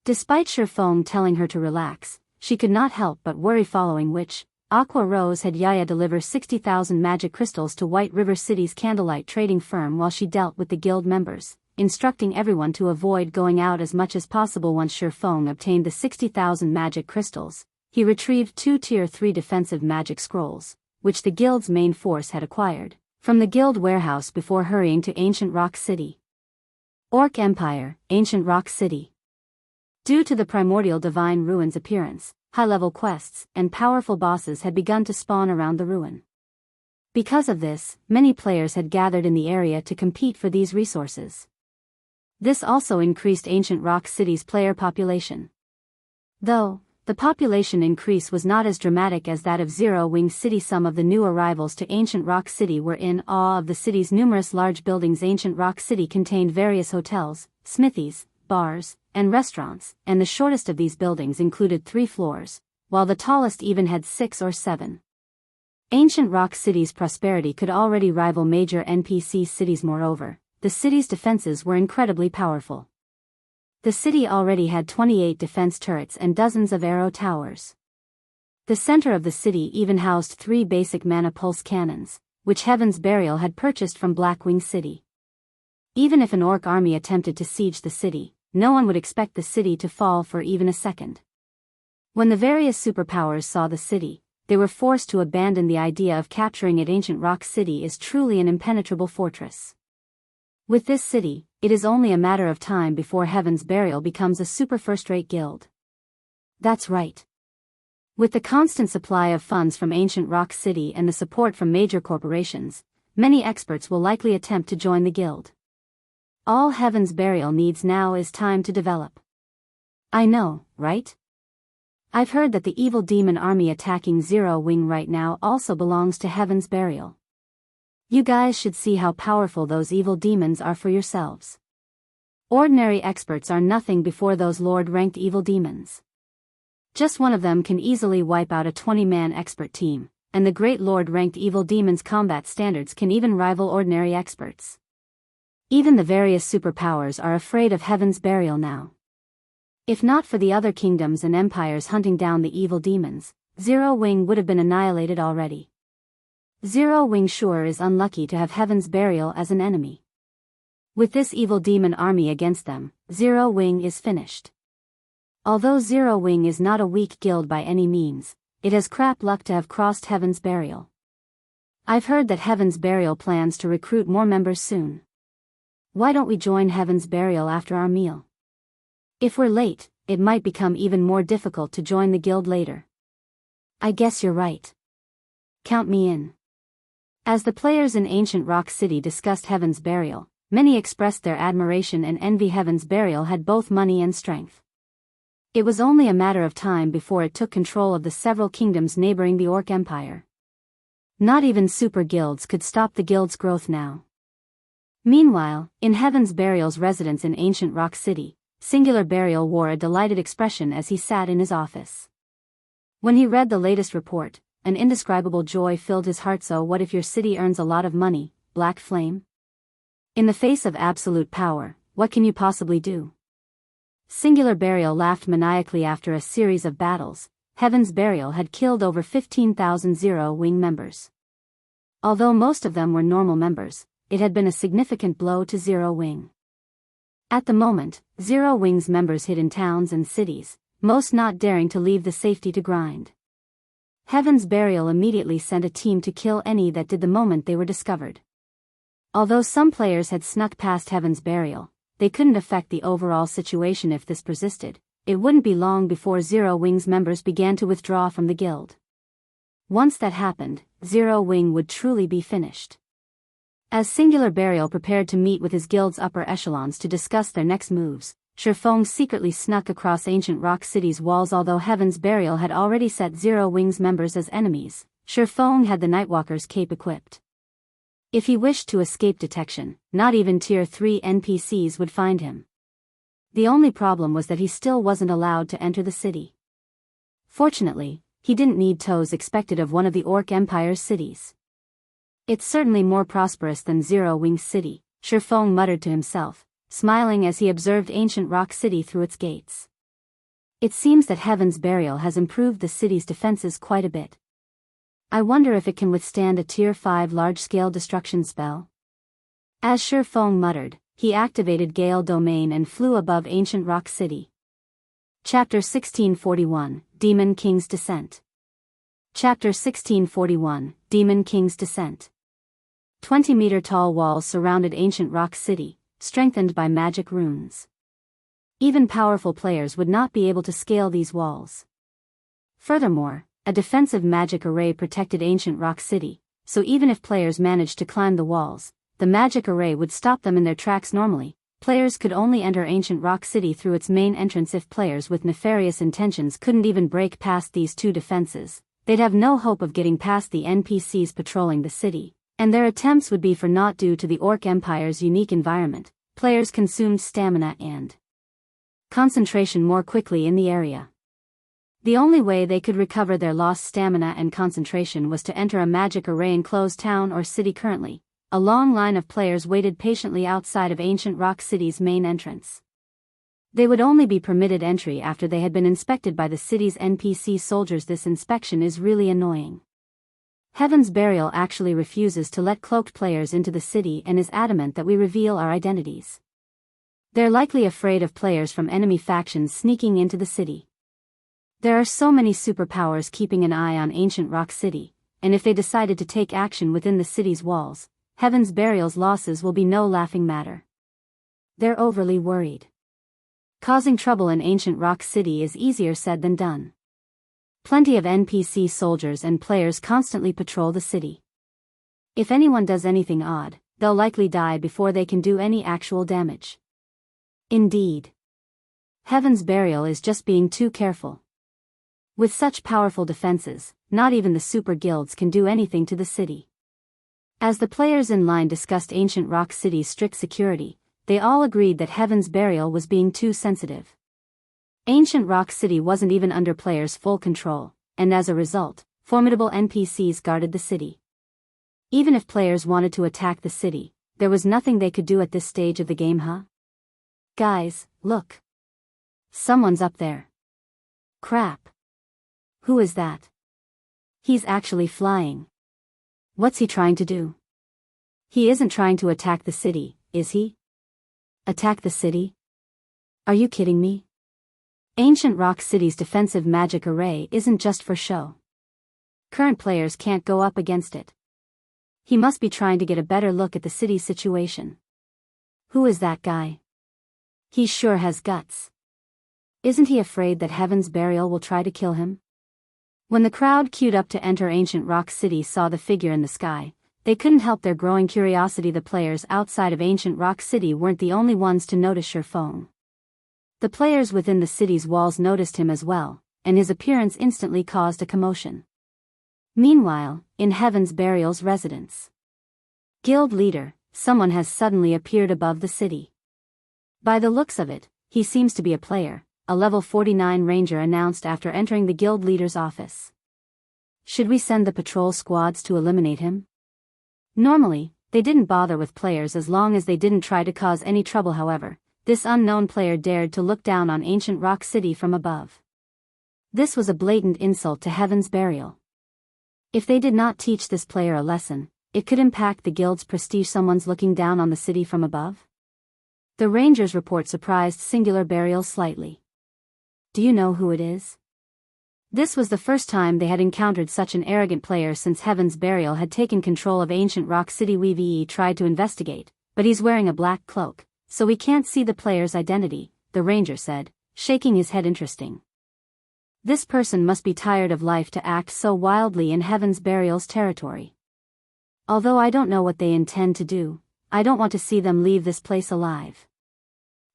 Despite Shifeng telling her to relax, she could not help but worry, following which, Aqua Rose had Yaya deliver 60,000 magic crystals to White River City's candlelight trading firm while she dealt with the guild members, instructing everyone to avoid going out as much as possible. Once Shifeng obtained the 60,000 magic crystals, he retrieved 2 Tier 3 defensive magic scrolls, which the guild's main force had acquired, from the guild warehouse before hurrying to Ancient Rock City. Orc Empire, Ancient Rock City. Due to the Primordial Divine Ruin's appearance, high-level quests and powerful bosses had begun to spawn around the ruin. Because of this, many players had gathered in the area to compete for these resources. This also increased Ancient Rock City's player population. Though the population increase was not as dramatic as that of Zero Wing City, some of the new arrivals to Ancient Rock City were in awe of the city's numerous large buildings. Ancient Rock City contained various hotels, smithies, bars, and restaurants, and the shortest of these buildings included 3 floors, while the tallest even had 6 or 7. Ancient rock cities' prosperity could already rival major NPC cities. Moreover, the city's defenses were incredibly powerful. The city already had 28 defense turrets and dozens of arrow towers. The center of the city even housed 3 basic mana pulse cannons, which Heaven's Burial had purchased from Blackwing City. Even if an orc army attempted to siege the city, no one would expect the city to fall for even a second. When the various superpowers saw the city, they were forced to abandon the idea of capturing it. Ancient Rock City is truly an impenetrable fortress. With this city, it is only a matter of time before Heaven's Burial becomes a super first-rate guild. That's right. With the constant supply of funds from Ancient Rock City and the support from major corporations, many experts will likely attempt to join the guild. All Heaven's Burial needs now is time to develop. I know, right? I've heard that the evil demon army attacking Zero Wing right now also belongs to Heaven's Burial. You guys should see how powerful those evil demons are for yourselves. Ordinary experts are nothing before those Lord-ranked evil demons. Just one of them can easily wipe out a 20-man expert team, and the great Lord-ranked evil demons' combat standards can even rival ordinary experts. Even the various superpowers are afraid of Heaven's Burial now. If not for the other kingdoms and empires hunting down the evil demons, Zero Wing would have been annihilated already. Zero Wing sure is unlucky to have Heaven's Burial as an enemy. With this evil demon army against them, Zero Wing is finished. Although Zero Wing is not a weak guild by any means, it has crap luck to have crossed Heaven's Burial. I've heard that Heaven's Burial plans to recruit more members soon. Why don't we join Heaven's Burial after our meal? If we're late, it might become even more difficult to join the guild later. I guess you're right. Count me in. As the players in Ancient Rock City discussed Heaven's Burial, many expressed their admiration and envy. Heaven's Burial had both money and strength. It was only a matter of time before it took control of the several kingdoms neighboring the Orc Empire. Not even super guilds could stop the guild's growth now. Meanwhile, in Heaven's Burial's residence in Ancient Rock City, Singular Burial wore a delighted expression as he sat in his office. When he read the latest report, an indescribable joy filled his heart. So what if your city earns a lot of money, Black Flame? In the face of absolute power, what can you possibly do? Singular Burial laughed maniacally. After a series of battles, Heaven's Burial had killed over 15,000 Zero Wing members. Although most of them were normal members, it had been a significant blow to Zero Wing. At the moment, Zero Wing's members hid in towns and cities, most not daring to leave the safety to grind. Heaven's Burial immediately sent a team to kill any that did the moment they were discovered. Although some players had snuck past Heaven's Burial, they couldn't affect the overall situation. If this persisted, it wouldn't be long before Zero Wing's members began to withdraw from the guild. Once that happened, Zero Wing would truly be finished. As Singular Burial prepared to meet with his guild's upper echelons to discuss their next moves, Shifeng secretly snuck across Ancient Rock City's walls. Although Heaven's Burial had already set Zero Wing's members as enemies, Shifeng had the Nightwalker's cape equipped. If he wished to escape detection, not even Tier 3 NPCs would find him. The only problem was that he still wasn't allowed to enter the city. Fortunately, he didn't need toes expected of one of the Orc Empire's cities. It's certainly more prosperous than Zero Wing's city, Shifeng muttered to himself, smiling as he observed Ancient Rock City through its gates. It seems that Heaven's Burial has improved the city's defenses quite a bit. I wonder if it can withstand a Tier 5 large-scale destruction spell. As Shifeng muttered, he activated Gale Domain and flew above Ancient Rock City. Chapter 1641, Demon King's Descent. Chapter 1641, Demon King's Descent. 20-meter-tall walls surrounded Ancient Rock City, strengthened by magic runes. Even powerful players would not be able to scale these walls. Furthermore, a defensive magic array protected Ancient Rock City, so even if players managed to climb the walls, the magic array would stop them in their tracks. Normally, players could only enter Ancient Rock City through its main entrance. If players with nefarious intentions couldn't even break past these two defenses, they'd have no hope of getting past the NPCs patrolling the city, and their attempts would be for naught. Due to the Orc Empire's unique environment, players consumed stamina and concentration more quickly in the area. The only way they could recover their lost stamina and concentration was to enter a magic array enclosed town or city. Currently, a long line of players waited patiently outside of Ancient Rock City's main entrance. They would only be permitted entry after they had been inspected by the city's NPC soldiers. This inspection is really annoying. Heaven's Burial actually refuses to let cloaked players into the city and is adamant that we reveal our identities. They're likely afraid of players from enemy factions sneaking into the city. There are so many superpowers keeping an eye on Ancient Rock City, and if they decided to take action within the city's walls, Heaven's Burial's losses will be no laughing matter. They're overly worried. Causing trouble in Ancient Rock City is easier said than done. Plenty of NPC soldiers and players constantly patrol the city. If anyone does anything odd, they'll likely die before they can do any actual damage. Indeed. Heaven's Burial is just being too careful. With such powerful defenses, not even the super guilds can do anything to the city. As the players in line discussed Ancient Rock City's strict security, they all agreed that Heaven's Burial was being too sensitive. Ancient Rock City wasn't even under players' full control, and as a result, formidable NPCs guarded the city. Even if players wanted to attack the city, there was nothing they could do at this stage of the game. Guys, look. Someone's up there. Crap. Who is that? He's actually flying. What's he trying to do? He isn't trying to attack the city, is he? Attack the city? Are you kidding me? Ancient Rock City's defensive magic array isn't just for show. Current players can't go up against it. He must be trying to get a better look at the city's situation. Who is that guy? He sure has guts. Isn't he afraid that Heaven's Burial will try to kill him? When the crowd queued up to enter Ancient Rock City saw the figure in the sky, they couldn't help their growing curiosity. The players outside of Ancient Rock City weren't the only ones to notice Shifeng. The players within the city's walls noticed him as well, and his appearance instantly caused a commotion. Meanwhile, in Heaven's Burial's residence, guild leader, someone has suddenly appeared above the city. By the looks of it, he seems to be a player, a level 49 ranger announced after entering the guild leader's office. Should we send the patrol squads to eliminate him? Normally, they didn't bother with players as long as they didn't try to cause any trouble. However, this unknown player dared to look down on Ancient Rock City from above. This was a blatant insult to Heaven's Burial. If they did not teach this player a lesson, it could impact the guild's prestige. Someone's looking down on the city from above? The Rangers report surprised Singular Burial slightly. Do you know who it is? This was the first time they had encountered such an arrogant player since Heaven's Burial had taken control of Ancient Rock City. We tried to investigate, but he's wearing a black cloak, so we can't see the player's identity, the ranger said, shaking his head. Interesting. This person must be tired of life to act so wildly in Heaven's Burial's territory. Although I don't know what they intend to do, I don't want to see them leave this place alive.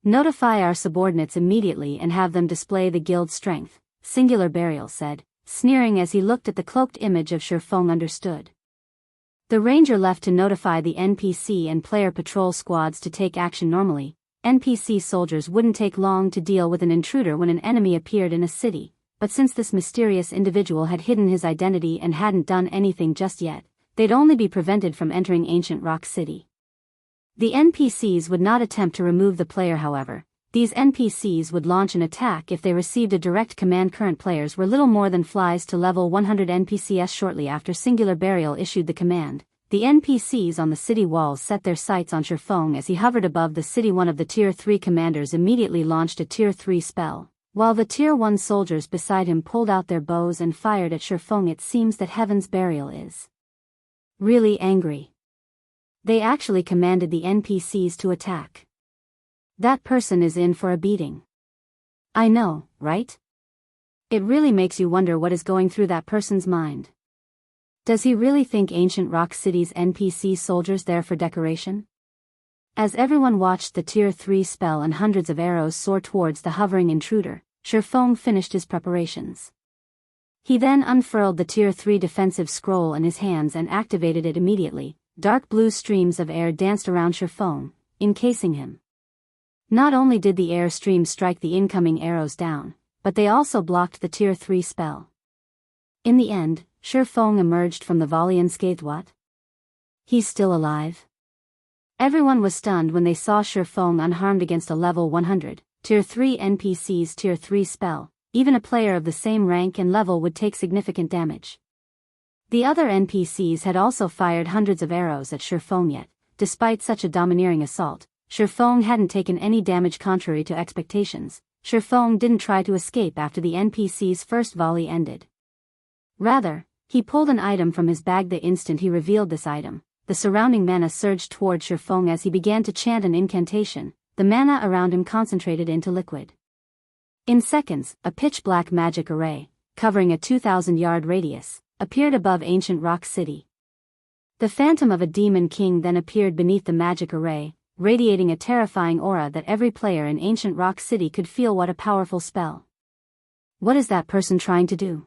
Notify our subordinates immediately and have them display the guild's strength, Singular Burial said, sneering as he looked at the cloaked image of Shifeng. Understood. The ranger left to notify the NPC and player patrol squads to take action. Normally, NPC soldiers wouldn't take long to deal with an intruder when an enemy appeared in a city, but since this mysterious individual had hidden his identity and hadn't done anything just yet, they'd only be prevented from entering Ancient Rock City. The NPCs would not attempt to remove the player. However, these NPCs would launch an attack if they received a direct command. Current players were little more than flies to level 100 NPCs. Shortly after Singular Burial issued the command, the NPCs on the city walls set their sights on Shifeng as he hovered above the city. One of the Tier 3 commanders immediately launched a Tier 3 spell, while the Tier 1 soldiers beside him pulled out their bows and fired at Shifeng. It seems that Heaven's Burial is really angry. They actually commanded the NPCs to attack. That person is in for a beating. I know, right? It really makes you wonder what is going through that person's mind. Does he really think Ancient Rock City's NPC soldiers there for decoration? As everyone watched the Tier 3 spell and hundreds of arrows soar towards the hovering intruder, Shifeng finished his preparations. He then unfurled the Tier 3 defensive scroll in his hands and activated it immediately. Dark blue streams of air danced around Shifeng, encasing him. Not only did the air stream strike the incoming arrows down, but they also blocked the Tier 3 spell. In the end, Shi Feng emerged from the volley unscathed. What? He's still alive? Everyone was stunned when they saw Shi Feng unharmed against a level 100, Tier 3 NPC's Tier 3 spell. Even a player of the same rank and level would take significant damage. The other NPCs had also fired hundreds of arrows at Shi Feng, yet, despite such a domineering assault, Shi Feng hadn't taken any damage. Contrary to expectations, Shi Feng didn't try to escape after the NPC's first volley ended. Rather, he pulled an item from his bag. The instant he revealed this item, the surrounding mana surged toward Shi Feng as he began to chant an incantation. The mana around him concentrated into liquid. In seconds, a pitch-black magic array, covering a 2,000-yard radius, appeared above ancient rock city. The phantom of a demon king then appeared beneath the magic array, radiating a terrifying aura that every player in ancient rock city could feel. What a powerful spell. What is that person trying to do?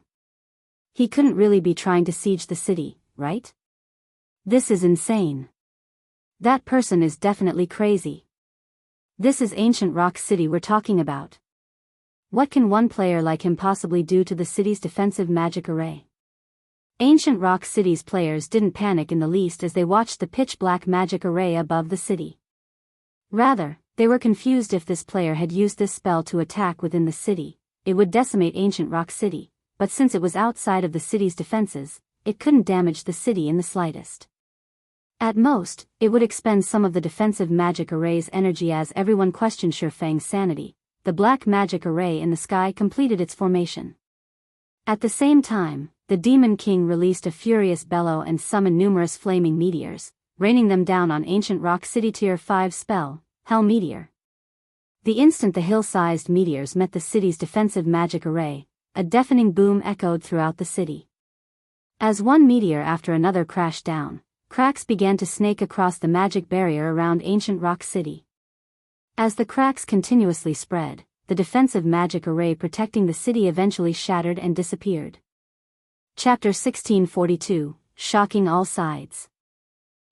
He couldn't really be trying to siege the city, right? This is insane. That person is definitely crazy. This is ancient rock city we're talking about. What can one player like him possibly do to the city's defensive magic array? Ancient rock city's players didn't panic in the least as they watched the pitch-black magic array above the city. Rather, they were confused. If this player had used this spell to attack within the city, it would decimate ancient rock city, but since it was outside of the city's defenses, it couldn't damage the city in the slightest. At most, it would expend some of the defensive magic array's energy. As everyone questioned Shi Feng's sanity, the black magic array in the sky completed its formation. At the same time, the Demon King released a furious bellow and summoned numerous flaming meteors, raining them down on ancient rock city. Tier 5 spell, Hell Meteor. The instant the hill-sized meteors met the city's defensive magic array, a deafening boom echoed throughout the city. As one meteor after another crashed down, cracks began to snake across the magic barrier around ancient rock city. As the cracks continuously spread, the defensive magic array protecting the city eventually shattered and disappeared. Chapter 1642, Shocking All Sides.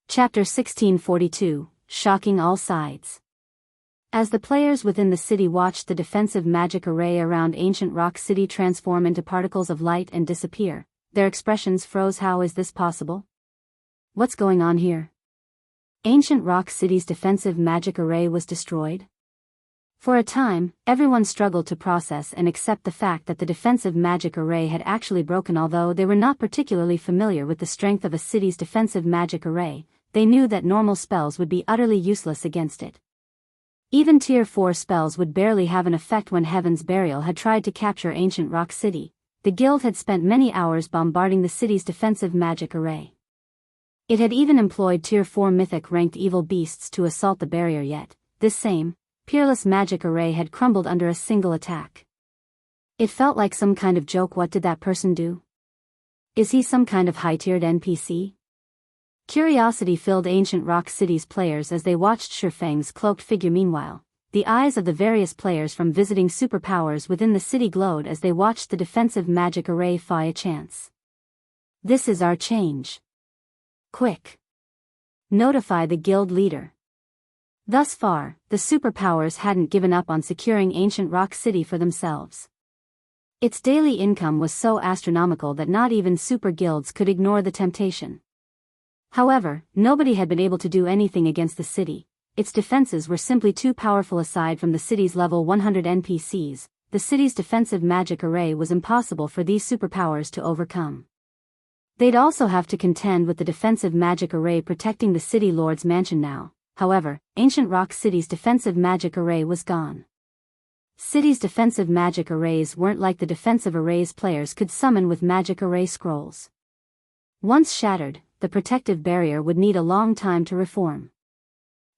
Chapter 1642, Shocking All Sides. As the players within the city watched the defensive magic array around ancient rock city transform into particles of light and disappear, their expressions froze. How is this possible? What's going on here? Ancient rock city's defensive magic array was destroyed? For a time, everyone struggled to process and accept the fact that the defensive magic array had actually broken. Although they were not particularly familiar with the strength of a city's defensive magic array, they knew that normal spells would be utterly useless against it. Even Tier 4 spells would barely have an effect. When Heaven's Burial had tried to capture ancient rock city, the guild had spent many hours bombarding the city's defensive magic array. It had even employed Tier 4 mythic-ranked evil beasts to assault the barrier, yet this same, peerless magic array had crumbled under a single attack. It felt like some kind of joke. What did that person do? Is he some kind of high-tiered NPC? Curiosity filled ancient rock city's players as they watched Shi Feng's cloaked figure. Meanwhile, the eyes of the various players from visiting superpowers within the city glowed as they watched the defensive magic array fire. A chance. This is our change. Quick! Notify the guild leader. Thus far, the superpowers hadn't given up on securing ancient rock city for themselves. Its daily income was so astronomical that not even super guilds could ignore the temptation. However, nobody had been able to do anything against the city. Its defenses were simply too powerful. Aside from the city's level 100 NPCs, the city's defensive magic array was impossible for these superpowers to overcome. They'd also have to contend with the defensive magic array protecting the city lord's mansion now. However, ancient rock city's defensive magic array was gone. City's defensive magic arrays weren't like the defensive arrays players could summon with magic array scrolls. Once shattered, the protective barrier would need a long time to reform.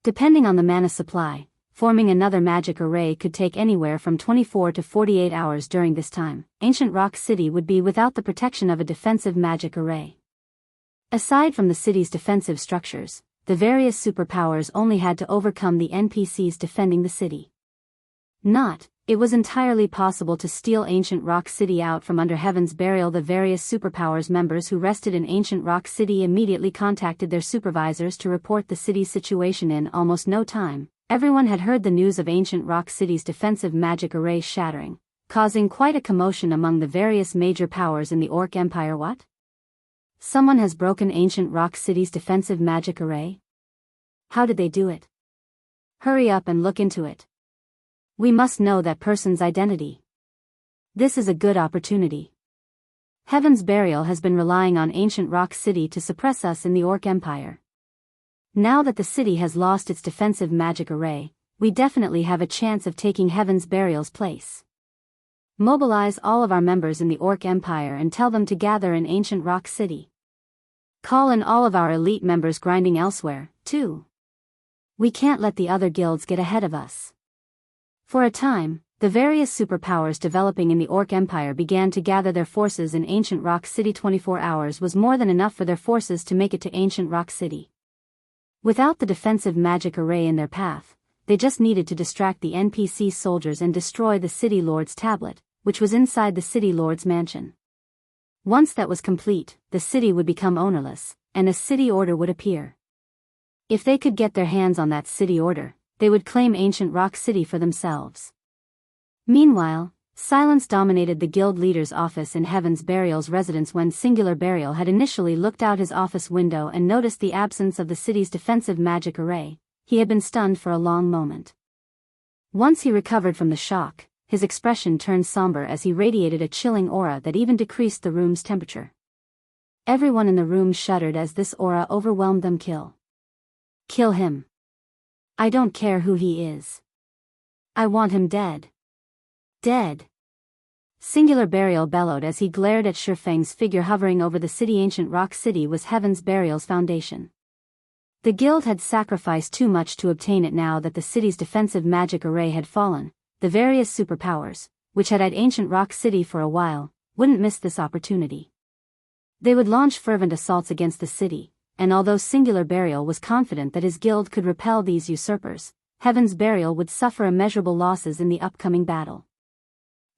Depending on the mana supply, forming another magic array could take anywhere from 24 to 48 hours. During this time, ancient rock city would be without the protection of a defensive magic array. Aside from the city's defensive structures, the various superpowers only had to overcome the NPCs defending the city. It was entirely possible to steal ancient rock city out from under Heaven's Burial. The various superpowers members who rested in ancient rock city immediately contacted their supervisors to report the city's situation. In almost no time, everyone had heard the news of ancient rock city's defensive magic array shattering, causing quite a commotion among the various major powers in the Orc Empire. What? Someone has broken Ancient Rock City's defensive magic array? How did they do it? Hurry up and look into it. We must know that person's identity. This is a good opportunity. Heaven's Burial has been relying on Ancient Rock City to suppress us in the Orc Empire. Now that the city has lost its defensive magic array, we definitely have a chance of taking Heaven's Burial's place. Mobilize all of our members in the Orc Empire and tell them to gather in Ancient Rock City. Call in all of our elite members grinding elsewhere, too. We can't let the other guilds get ahead of us. For a time, the various superpowers developing in the Orc Empire began to gather their forces in Ancient Rock City. 24 hours was more than enough for their forces to make it to Ancient Rock City. Without the defensive magic array in their path, they just needed to distract the NPC soldiers and destroy the City Lord's tablet, which was inside the City Lord's mansion. Once that was complete, the city would become ownerless, and a city order would appear. If they could get their hands on that city order, they would claim Ancient Rock City for themselves. Meanwhile, silence dominated the guild leader's office in Heaven's Burial's residence when Singular Burial had initially looked out his office window and noticed the absence of the city's defensive magic array. He had been stunned for a long moment. Once he recovered from the shock, his expression turned somber as he radiated a chilling aura that even decreased the room's temperature. Everyone in the room shuddered as this aura overwhelmed them. Kill him. I don't care who he is. I want him dead. Dead. Singular Burial bellowed as he glared at Shifeng's figure hovering over the city. Ancient Rock City was Heaven's Burial's foundation. The guild had sacrificed too much to obtain it. Now that the city's defensive magic array had fallen, the various superpowers, which had Ancient Rock City for a while, wouldn't miss this opportunity. They would launch fervent assaults against the city, and although Singular Burial was confident that his guild could repel these usurpers, Heaven's Burial would suffer immeasurable losses in the upcoming battle.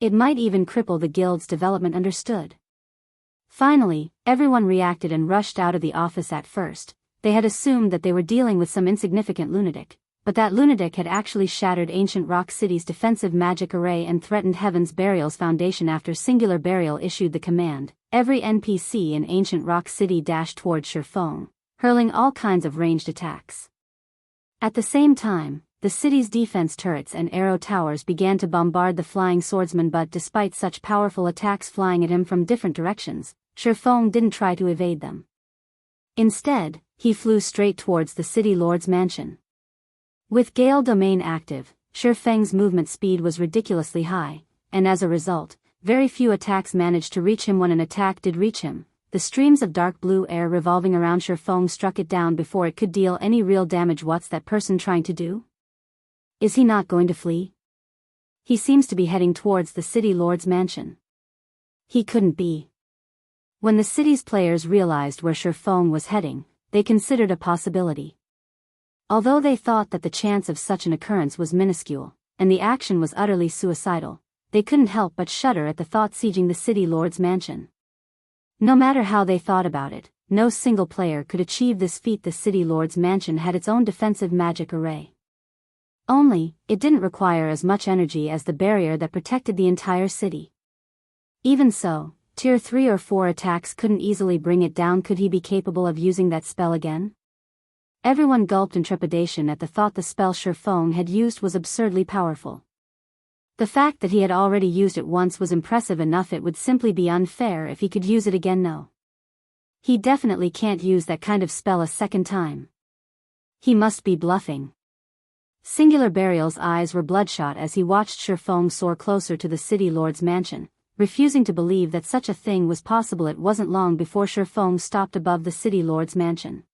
It might even cripple the guild's development. Understood. Finally, everyone reacted and rushed out of the office. At first, they had assumed that they were dealing with some insignificant lunatic, but that lunatic had actually shattered Ancient Rock City's defensive magic array and threatened Heaven's Burial's foundation. After Singular Burial issued the command, every NPC in Ancient Rock City dashed toward Shifeng, hurling all kinds of ranged attacks. At the same time, the city's defense turrets and arrow towers began to bombard the flying swordsman, but despite such powerful attacks flying at him from different directions, Shifeng didn't try to evade them. Instead, he flew straight towards the City Lord's mansion. With Gale Domain active, Shifeng's movement speed was ridiculously high, and as a result, very few attacks managed to reach him. When an attack did reach him, the streams of dark blue air revolving around Shifeng struck it down before it could deal any real damage. What's that person trying to do? Is he not going to flee? He seems to be heading towards the City Lord's mansion. He couldn't be. When the city's players realized where Shifeng was heading, they considered a possibility. Although they thought that the chance of such an occurrence was minuscule, and the action was utterly suicidal, they couldn't help but shudder at the thought sieging the City Lord's mansion. No matter how they thought about it, no single player could achieve this feat. The City Lord's mansion had its own defensive magic array. Only, it didn't require as much energy as the barrier that protected the entire city. Even so, Tier 3 or 4 attacks couldn't easily bring it down. Could he be capable of using that spell again? Everyone gulped in trepidation at the thought. The spell Shifeng had used was absurdly powerful. The fact that he had already used it once was impressive enough. It would simply be unfair if he could use it again. No. He definitely can't use that kind of spell a second time. He must be bluffing. Singular Burial's eyes were bloodshot as he watched Shifeng soar closer to the City Lord's mansion, refusing to believe that such a thing was possible. It wasn't long before Shifeng stopped above the City Lord's mansion.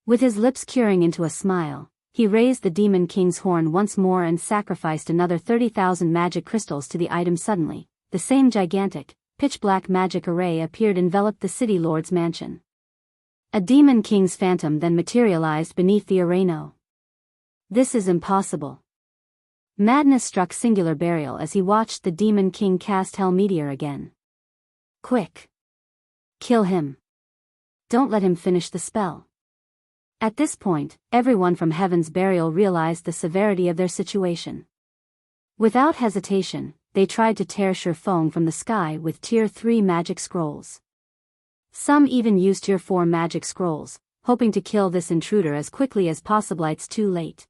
With his lips curing into a smile, he raised the Demon King's horn once more and sacrificed another 30,000 magic crystals to the item. Suddenly, the same gigantic, pitch-black magic array appeared, enveloped the City Lord's mansion. A Demon King's phantom then materialized beneath the array. No. This is impossible. Madness struck Singular Burial as he watched the Demon King cast Hell Meteor again. Quick! Kill him. Don't let him finish the spell. At this point, everyone from Heaven's Burial realized the severity of their situation. Without hesitation, they tried to tear Shifeng from the sky with Tier 3 magic scrolls. Some even used Tier 4 magic scrolls, hoping to kill this intruder as quickly as possible. It's too late.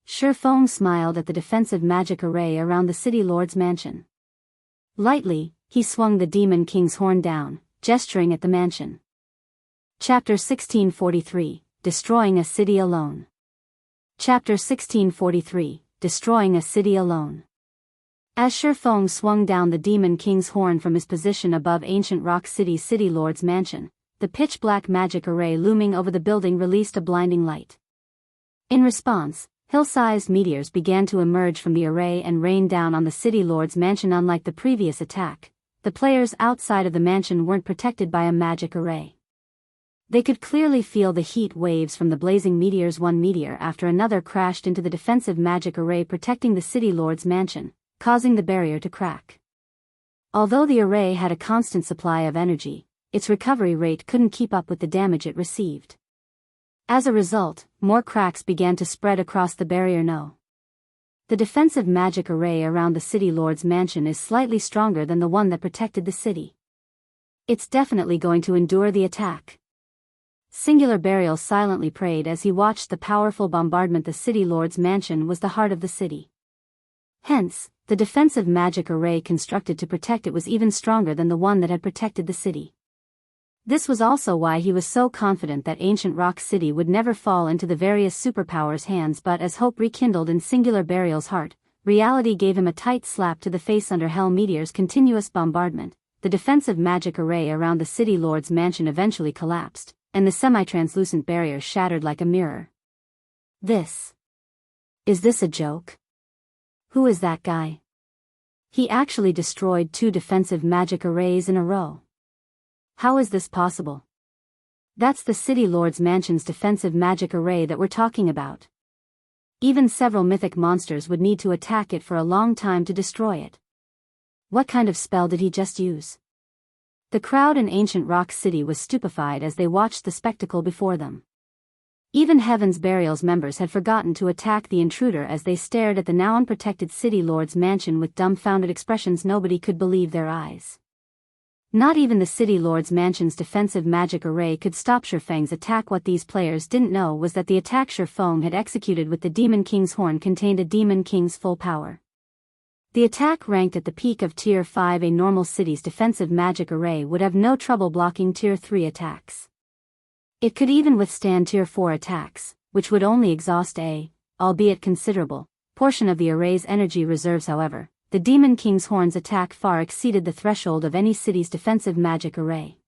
Shifeng smiled at the defensive magic array around the City Lord's mansion. Lightly, he swung the Demon King's horn down, gesturing at the mansion. Chapter 1643, Destroying a City Alone. Chapter 1643, Destroying a City Alone. As Shifeng swung down the Demon King's horn from his position above Ancient Rock City's City Lord's mansion, the pitch-black magic array looming over the building released a blinding light. In response, hill-sized meteors began to emerge from the array and rain down on the City Lord's mansion. Unlike the previous attack, the players outside of the mansion weren't protected by a magic array. They could clearly feel the heat waves from the blazing meteors. One meteor after another crashed into the defensive magic array protecting the City Lord's mansion, causing the barrier to crack. Although the array had a constant supply of energy, its recovery rate couldn't keep up with the damage it received. As a result, more cracks began to spread across the barrier. The defensive magic array around the City Lord's mansion is slightly stronger than the one that protected the city. It's definitely going to endure the attack. Singular Burial silently prayed as he watched the powerful bombardment. The City Lord's mansion was the heart of the city. Hence, the defensive magic array constructed to protect it was even stronger than the one that had protected the city. This was also why he was so confident that Ancient Rock City would never fall into the various superpowers' hands. But as hope rekindled in Singular Burial's heart, reality gave him a tight slap to the face. Under Hell Meteor's continuous bombardment, the defensive magic array around the City Lord's mansion eventually collapsed, and the semi-translucent barrier shattered like a mirror. Is this a joke? Who is that guy? He actually destroyed 2 defensive magic arrays in a row. How is this possible? That's the City Lord's mansion's defensive magic array that we're talking about. Even several mythic monsters would need to attack it for a long time to destroy it. What kind of spell did he just use? The crowd in Ancient Rock City was stupefied as they watched the spectacle before them. Even Heaven's Burial's members had forgotten to attack the intruder as they stared at the now unprotected City Lord's mansion with dumbfounded expressions. Nobody could believe their eyes. Not even the City Lord's mansion's defensive magic array could stop Shifeng's attack. What these players didn't know was that the attack Shifeng had executed with the Demon King's horn contained a Demon King's full power. The attack ranked at the peak of Tier 5. A normal city's defensive magic array would have no trouble blocking Tier 3 attacks. It could even withstand Tier 4 attacks, which would only exhaust albeit considerable, portion of the array's energy reserves. However, the Demon King's horn's attack far exceeded the threshold of any city's defensive magic array.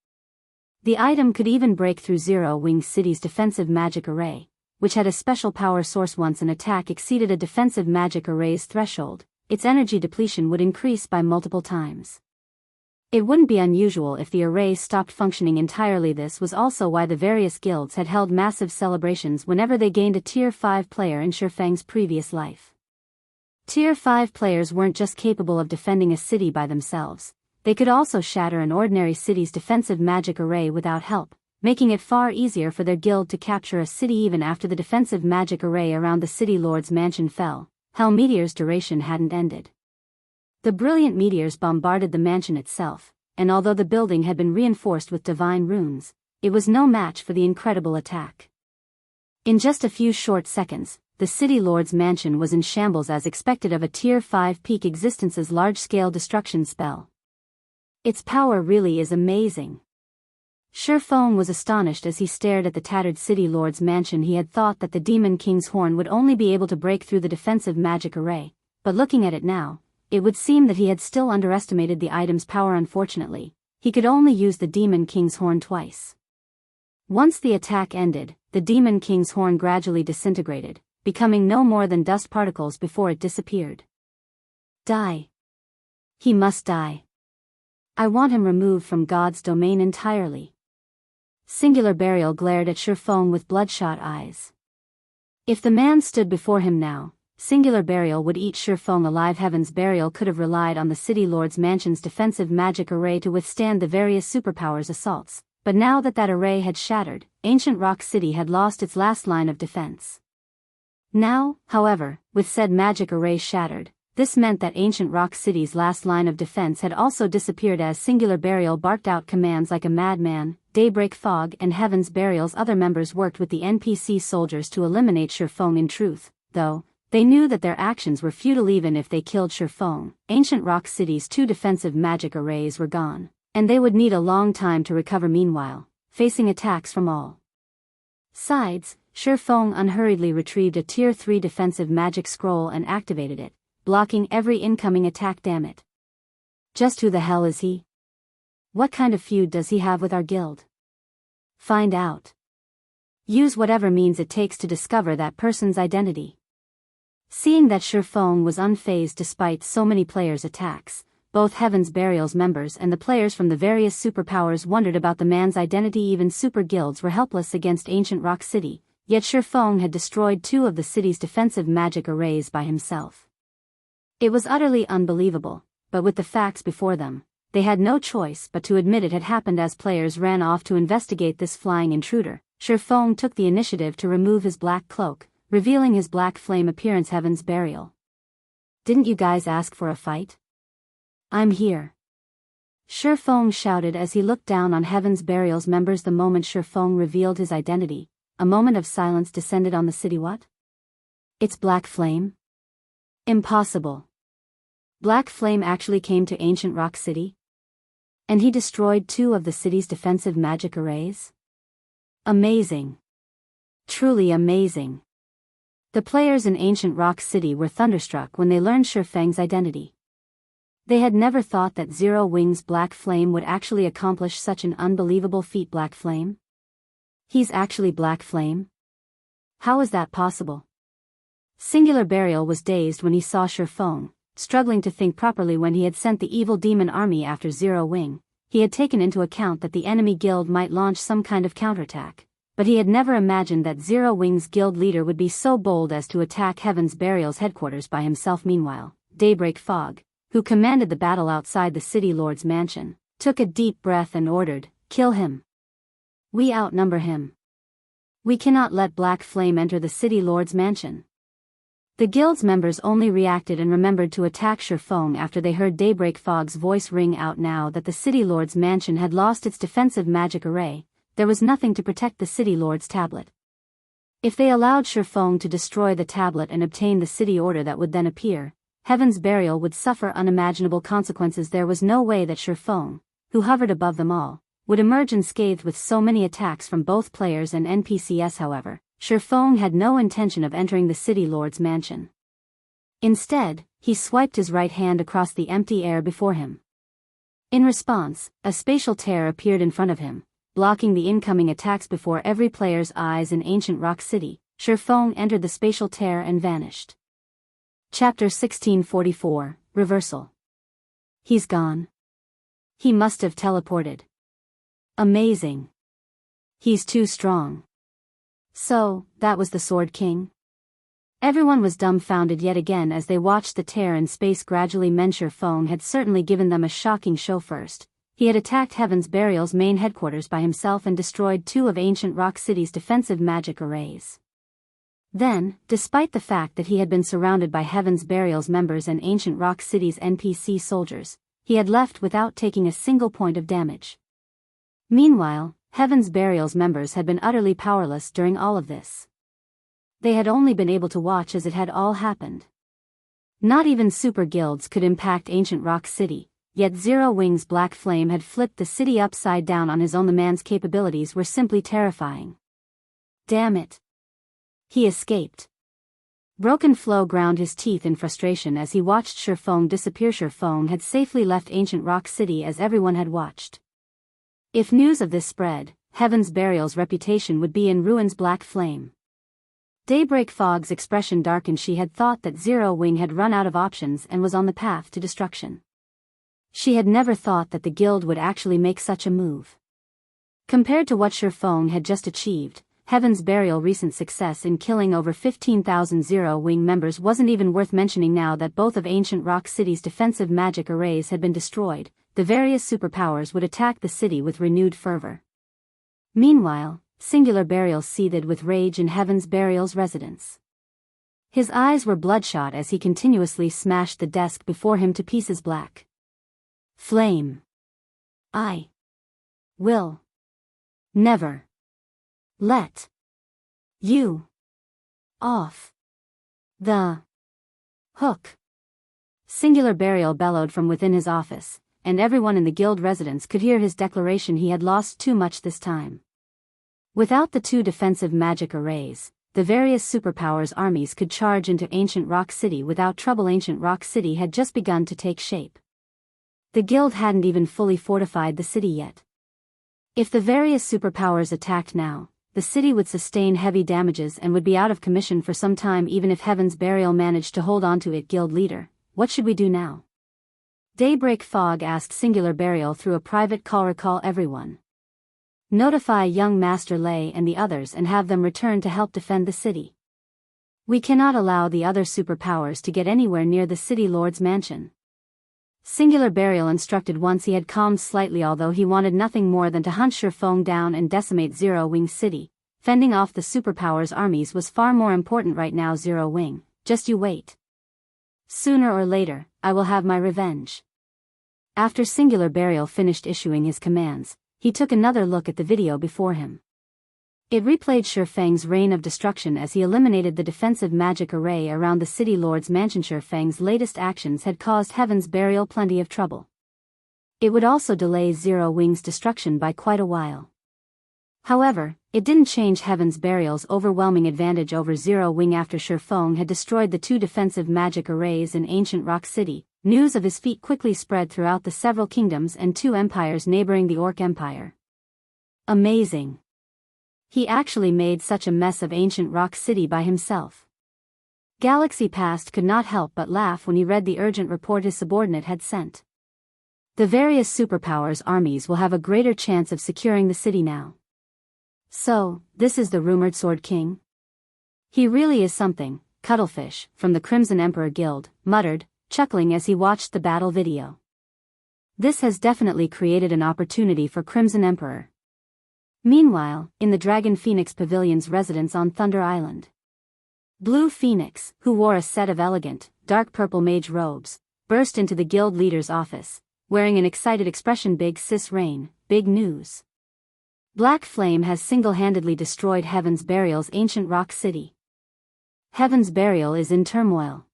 The item could even break through Zero Wing City's defensive magic array, which had a special power source. Once an attack exceeded a defensive magic array's threshold, its energy depletion would increase by multiple times. It wouldn't be unusual if the array stopped functioning entirely. This was also why the various guilds had held massive celebrations whenever they gained a Tier 5 player in Shifeng's previous life. Tier 5 players weren't just capable of defending a city by themselves, they could also shatter an ordinary city's defensive magic array without help, making it far easier for their guild to capture a city. Even after the defensive magic array around the City Lord's mansion fell, Hell Meteor's duration hadn't ended. The brilliant meteors bombarded the mansion itself, and although the building had been reinforced with divine runes, it was no match for the incredible attack. In just a few short seconds, the City Lord's mansion was in shambles as expected of a Tier 5 peak existence's large-scale destruction spell. Its power really is amazing. Shifeng was astonished as he stared at the tattered City Lord's mansion. He had thought that the Demon King's horn would only be able to break through the defensive magic array, but looking at it now, it would seem that he had still underestimated the item's power. Unfortunately, he could only use the Demon King's horn twice. Once the attack ended, the Demon King's horn gradually disintegrated, becoming no more than dust particles before it disappeared. Die. He must die. I want him removed from God's domain entirely. Singular Burial glared at Shifeng with bloodshot eyes. If the man stood before him now, Singular Burial would eat Shifeng alive. Heaven's Burial could have relied on the City Lord's mansion's defensive magic array to withstand the various superpowers' assaults, but now that that array had shattered, Ancient Rock City had lost its last line of defense. Now, however, with said magic array shattered, This meant that Ancient Rock City's last line of defense had also disappeared as Singular Burial barked out commands like a madman. Daybreak Fog and Heaven's Burial's other members worked with the NPC soldiers to eliminate Shifeng. In truth, though, they knew that their actions were futile even if they killed Shifeng. Ancient Rock City's 2 defensive magic arrays were gone, and they would need a long time to recover. Meanwhile, facing attacks from all sides, Shifeng unhurriedly retrieved a Tier 3 defensive magic scroll and activated it, blocking every incoming attack. Damn it. Just who the hell is he? What kind of feud does he have with our guild? Find out. Use whatever means it takes to discover that person's identity. Seeing that Shifeng was unfazed despite so many players' attacks, both Heaven's Burial's members and the players from the various superpowers wondered about the man's identity. Even super guilds were helpless against Ancient Rock City, yet Shifeng had destroyed 2 of the city's defensive magic arrays by himself. It was utterly unbelievable, but with the facts before them, they had no choice but to admit it had happened. As players ran off to investigate this flying intruder, Shifeng took the initiative to remove his black cloak, revealing his black flame appearance. Heaven's Burial. Didn't you guys ask for a fight? I'm here. Shifeng shouted as he looked down on Heaven's Burial's members. The moment Shifeng revealed his identity, a moment of silence descended on the city. What? It's Black Flame? Impossible. Black Flame actually came to Ancient Rock City? And he destroyed 2 of the city's defensive magic arrays? Amazing. Truly amazing. The players in Ancient Rock City were thunderstruck when they learned Shifeng's identity. They had never thought that Zero Wing's Black Flame would actually accomplish such an unbelievable feat. Black Flame? He's actually Black Flame? How is that possible? Singular Burial was dazed when he saw Shifeng, struggling to think properly. When he had sent the evil demon army after Zero Wing, he had taken into account that the enemy guild might launch some kind of counterattack, but he had never imagined that Zero Wing's guild leader would be so bold as to attack Heaven's Burial's headquarters by himself. Meanwhile, Daybreak Fog, who commanded the battle outside the city lord's mansion, took a deep breath and ordered, "Kill him. We outnumber him. We cannot let Black Flame enter the city lord's mansion." The guild's members only reacted and remembered to attack Shifeng after they heard Daybreak Fog's voice ring out. Now that the city lord's mansion had lost its defensive magic array, there was nothing to protect the city lord's tablet. If they allowed Shifeng to destroy the tablet and obtain the city order that would then appear, Heaven's Burial would suffer unimaginable consequences. There was no way that Shifeng, who hovered above them all, would emerge unscathed with so many attacks from both players and NPCs. However, Shifeng had no intention of entering the city lord's mansion. Instead, he swiped his right hand across the empty air before him. In response, a spatial tear appeared in front of him, blocking the incoming attacks before every player's eyes. In Ancient Rock City, Shifeng entered the spatial tear and vanished. Chapter 1644, Reversal. He's gone. He must have teleported. Amazing. He's too strong. So, that was the Sword King? Everyone was dumbfounded yet again as they watched the tear in space gradually mend. Shifeng had certainly given them a shocking show. First, he had attacked Heaven's Burial's main headquarters by himself and destroyed 2 of Ancient Rock City's defensive magic arrays. Then, despite the fact that he had been surrounded by Heaven's Burial's members and Ancient Rock City's NPC soldiers, he had left without taking a single point of damage. Meanwhile, Heaven's Burial's members had been utterly powerless during all of this. They had only been able to watch as it had all happened. Not even super guilds could impact Ancient Rock City, yet Zero Wing's Black Flame had flipped the city upside down on his own. The man's capabilities were simply terrifying. Damn it. He escaped. Broken Flow ground his teeth in frustration as he watched Shifeng disappear. Shifeng had safely left Ancient Rock City as everyone had watched. If news of this spread, Heaven's Burial's reputation would be in ruins. Black Flame. Daybreak Fog's expression darkened. She had thought that Zero Wing had run out of options and was on the path to destruction. She had never thought that the guild would actually make such a move. Compared to what Shifeng had just achieved, Heaven's Burial's recent success in killing over 15,000 Zero Wing members wasn't even worth mentioning. Now that both of Ancient Rock City's defensive magic arrays had been destroyed, the various superpowers would attack the city with renewed fervor. Meanwhile, Singular Burial seethed with rage in Heaven's Burial's residence. His eyes were bloodshot as he continuously smashed the desk before him to pieces. Black Flame. I will never let you off the hook. Singular Burial bellowed from within his office, and everyone in the guild residence could hear his declaration. He had lost too much this time. Without the 2 defensive magic arrays, the various superpowers' armies could charge into Ancient Rock City without trouble. Ancient Rock City had just begun to take shape. The guild hadn't even fully fortified the city yet. If the various superpowers attacked now, the city would sustain heavy damages and would be out of commission for some time. Even if Heaven's Burial managed to hold on to it. Guild leader, what should we do now? Daybreak Fog asked Singular Burial through a private call. Recall everyone. Notify young Master Lei and the others and have them return to help defend the city. We cannot allow the other superpowers to get anywhere near the City Lord's mansion. Singular Burial instructed once he had calmed slightly, although he wanted nothing more than to hunt Shifeng down and decimate Zero Wing City. Fending off the superpowers' armies was far more important right now. Zero Wing, just you wait. Sooner or later, I will have my revenge. After Singular Burial finished issuing his commands, he took another look at the video before him. It replayed Shifeng's reign of destruction as he eliminated the defensive magic array around the City Lord's mansion. Shifeng's latest actions had caused Heaven's Burial plenty of trouble. It would also delay Zero Wing's destruction by quite a while. However, it didn't change Heaven's Burial's overwhelming advantage over Zero Wing. After Shifeng had destroyed the 2 defensive magic arrays in Ancient Rock City, news of his feat quickly spread throughout the several kingdoms and 2 empires neighboring the Orc Empire. Amazing. He actually made such a mess of Ancient Rock City by himself. Galaxy Past could not help but laugh when he read the urgent report his subordinate had sent. The various superpowers' armies will have a greater chance of securing the city now. So, this is the rumored Sword King? He really is something, Cuttlefish, from the Crimson Emperor Guild, muttered, chuckling as he watched the battle video. This has definitely created an opportunity for Crimson Emperor. Meanwhile, in the Dragon Phoenix Pavilion's residence on Thunder Island, Blue Phoenix, who wore a set of elegant, dark purple mage robes, burst into the guild leader's office, wearing an excited expression. Big sis Rain, big news. Black Flame has single-handedly destroyed Heaven's Burial's Ancient Rock City. Heaven's Burial is in turmoil.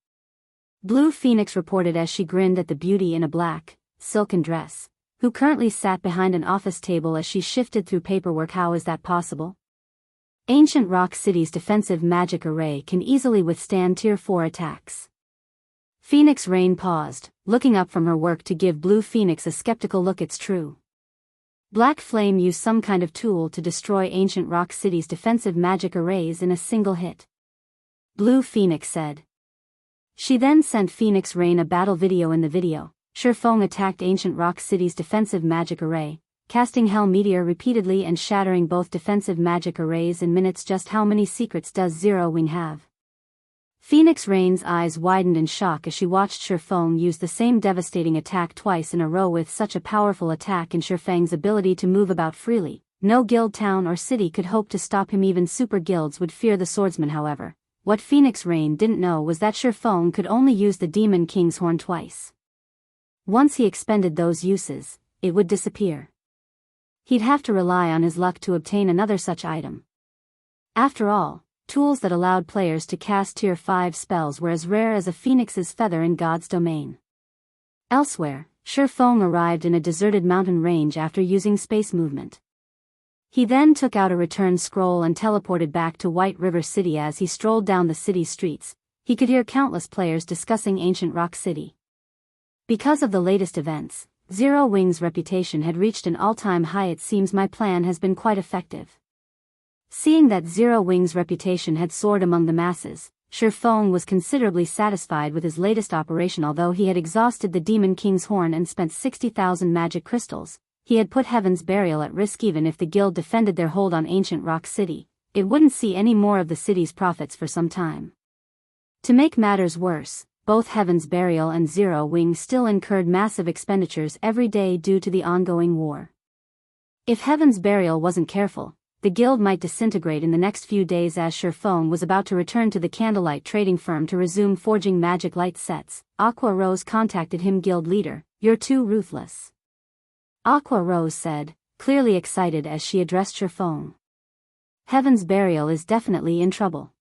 Blue Phoenix reported as she grinned at the beauty in a black, silken dress, who currently sat behind an office table as she shifted through paperwork. How is that possible? Ancient Rock City's defensive magic array can easily withstand Tier 4 attacks. Phoenix Rain paused, looking up from her work to give Blue Phoenix a skeptical look. It's true. Black Flame used some kind of tool to destroy Ancient Rock City's defensive magic arrays in a single hit, Blue Phoenix said. She then sent Phoenix Rain a battle video. In the video, Shifeng attacked Ancient Rock City's defensive magic array, casting Hell Meteor repeatedly and shattering both defensive magic arrays in minutes. Just how many secrets does Zero Wing have? Phoenix Rain's eyes widened in shock as she watched Shifeng use the same devastating attack twice in a row. With such a powerful attack and Shifeng's ability to move about freely, no guild town or city could hope to stop him. Even super guilds would fear the swordsman. However, what Phoenix Rain didn't know was that Shifeng could only use the Demon King's horn twice. Once he expended those uses, it would disappear. He'd have to rely on his luck to obtain another such item. After all, tools that allowed players to cast Tier 5 spells were as rare as a phoenix's feather in God's domain. Elsewhere, Shifeng arrived in a deserted mountain range after using space movement. He then took out a return scroll and teleported back to White River City. As he strolled down the city's streets, he could hear countless players discussing Ancient Rock City. Because of the latest events, Zero Wing's reputation had reached an all-time high. It seems my plan has been quite effective. Seeing that Zero Wing's reputation had soared among the masses, Shifeng was considerably satisfied with his latest operation. Although he had exhausted the Demon King's horn and spent 60,000 magic crystals, he had put Heaven's Burial at risk. Even if the guild defended their hold on Ancient Rock City, it wouldn't see any more of the city's profits for some time. To make matters worse, both Heaven's Burial and Zero Wing still incurred massive expenditures every day due to the ongoing war. If Heaven's Burial wasn't careful, the guild might disintegrate in the next few days. As Shifeng was about to return to the candlelight trading firm to resume forging magic light sets, Aqua Rose contacted him. Guild leader, you're too ruthless. Aqua Rose said, clearly excited as she addressed Shifeng. Heaven's Burial is definitely in trouble.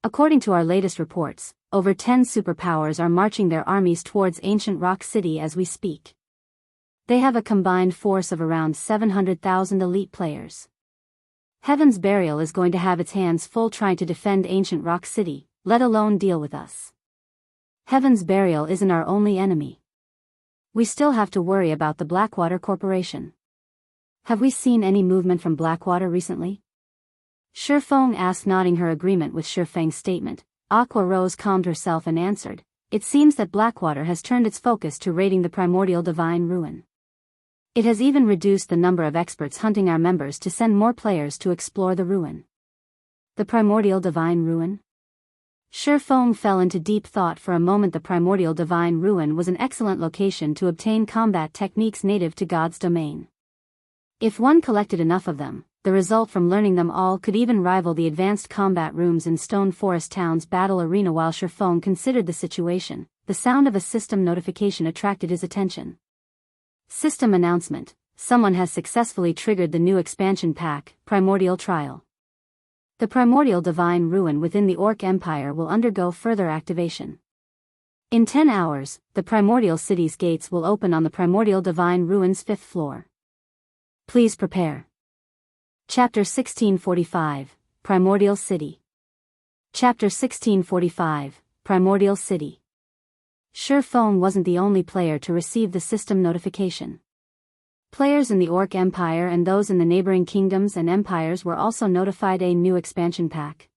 According to our latest reports, over 10 superpowers are marching their armies towards ancient Rock City as we speak. They have a combined force of around 700,000 elite players. Heaven's Burial is going to have its hands full trying to defend ancient Rock City, let alone deal with us. Heaven's Burial isn't our only enemy. We still have to worry about the Blackwater Corporation. Have we seen any movement from Blackwater recently? Shifeng asked, nodding her agreement with Shifeng's statement. Aqua Rose calmed herself and answered, it seems that Blackwater has turned its focus to raiding the Primordial Divine Ruin. It has even reduced the number of experts hunting our members to send more players to explore the ruin. The Primordial Divine Ruin? Shifeng fell into deep thought for a moment. The Primordial Divine Ruin was an excellent location to obtain combat techniques native to God's domain. If one collected enough of them, the result from learning them all could even rival the advanced combat rooms in Stone Forest Town's battle arena. While Shifeng considered the situation, the sound of a system notification attracted his attention. System announcement: someone has successfully triggered the new expansion pack, Primordial Trial. The Primordial Divine Ruin within the Orc Empire will undergo further activation. In 10 hours, the Primordial City's gates will open on the Primordial Divine Ruin's 5th floor. Please prepare. Chapter 1645, Primordial City. Chapter 1645, Primordial City. Shifeng wasn't the only player to receive the system notification. Players in the Orc Empire and those in the neighboring kingdoms and empires were also notified a new expansion pack.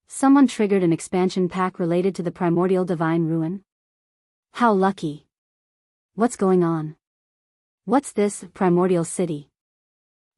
Someone triggered an expansion pack related to the Primordial Divine Ruin? How lucky. What's going on? What's this, Primordial City?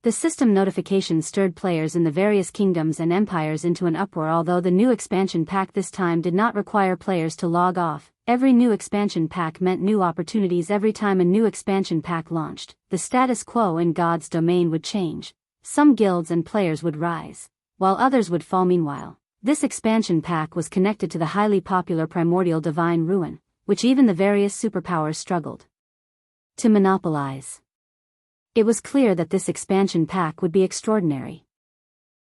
The system notification stirred players in the various kingdoms and empires into an uproar. Although the new expansion pack this time did not require players to log off, every new expansion pack meant new opportunities. Every time a new expansion pack launched, the status quo in God's domain would change. Some guilds and players would rise, while others would fall. Meanwhile, this expansion pack was connected to the highly popular Primordial Divine Ruin, which even the various superpowers struggled to monopolize. It was clear that this expansion pack would be extraordinary.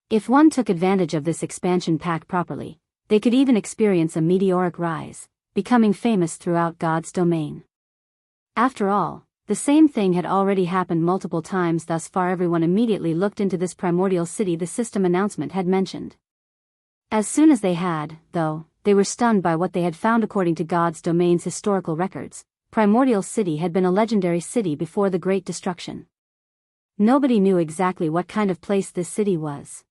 If one took advantage of this expansion pack properly, they could even experience a meteoric rise, becoming famous throughout God's domain. After all, the same thing had already happened multiple times thus far. Everyone immediately looked into this Primordial City the system announcement had mentioned. As soon as they had, though, they were stunned by what they had found. According to God's domain's historical records, Primordial City had been a legendary city before the Great Destruction. Nobody knew exactly what kind of place this city was.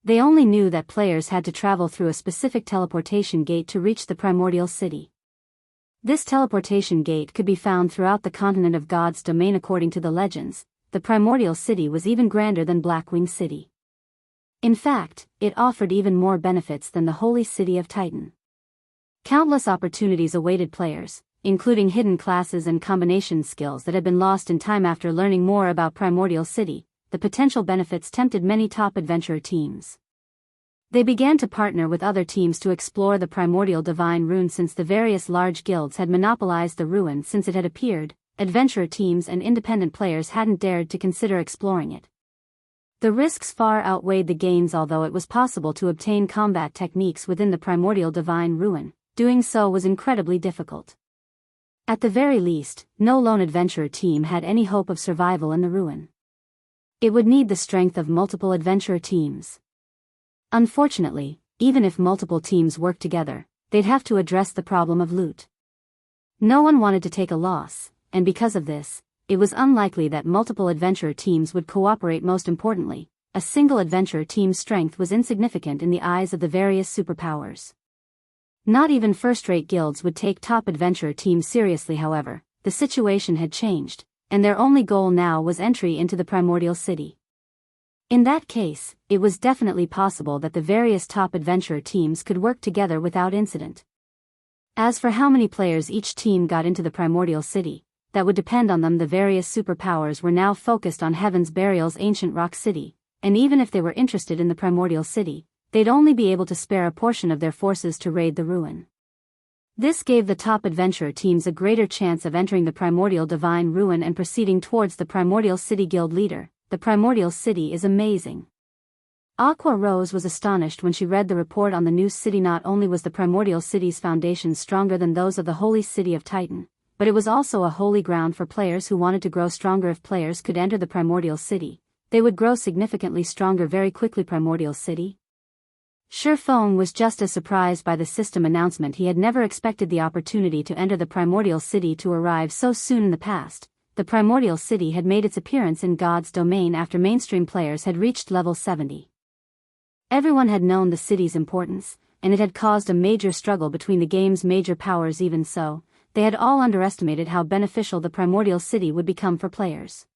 They only knew that players had to travel through a specific teleportation gate to reach the Primordial City. This teleportation gate could be found throughout the continent of God's domain. According to the legends, the Primordial City was even grander than Blackwing City. In fact, it offered even more benefits than the Holy City of Titan. Countless opportunities awaited players, including hidden classes and combination skills that had been lost in time. After learning more about Primordial City, the potential benefits tempted many top adventurer teams. They began to partner with other teams to explore the Primordial Divine Ruin. Since the various large guilds had monopolized the ruin since it had appeared, adventurer teams and independent players hadn't dared to consider exploring it. The risks far outweighed the gains. Although it was possible to obtain combat techniques within the Primordial Divine Ruin, doing so was incredibly difficult. At the very least, no lone adventurer team had any hope of survival in the ruin. It would need the strength of multiple adventurer teams. Unfortunately, even if multiple teams worked together, they'd have to address the problem of loot. No one wanted to take a loss, and because of this, it was unlikely that multiple adventurer teams would cooperate. Most importantly, a single adventurer team's strength was insignificant in the eyes of the various superpowers. Not even first-rate guilds would take top adventurer teams seriously. However, the situation had changed, and their only goal now was entry into the Primordial City. In that case, it was definitely possible that the various top adventurer teams could work together without incident. As for how many players each team got into the Primordial City, that would depend on them. The various superpowers were now focused on Heaven's Burial's ancient rock city, and even if they were interested in the Primordial City, they'd only be able to spare a portion of their forces to raid the ruin. This gave the top adventurer teams a greater chance of entering the Primordial Divine Ruin and proceeding towards the Primordial City Guild leader. The Primordial City is amazing. Aqua Rose was astonished when she read the report on the new city. Not only was the Primordial City's foundations stronger than those of the Holy City of Titan, but it was also a holy ground for players who wanted to grow stronger. If players could enter the Primordial City, they would grow significantly stronger very quickly. Primordial City? Shifeng was just as surprised by the system announcement. He had never expected the opportunity to enter the Primordial City to arrive so soon. In the past, the Primordial City had made its appearance in God's domain after mainstream players had reached level 70. Everyone had known the city's importance, and it had caused a major struggle between the game's major powers. Even so, they had all underestimated how beneficial the Primordial City would become for players.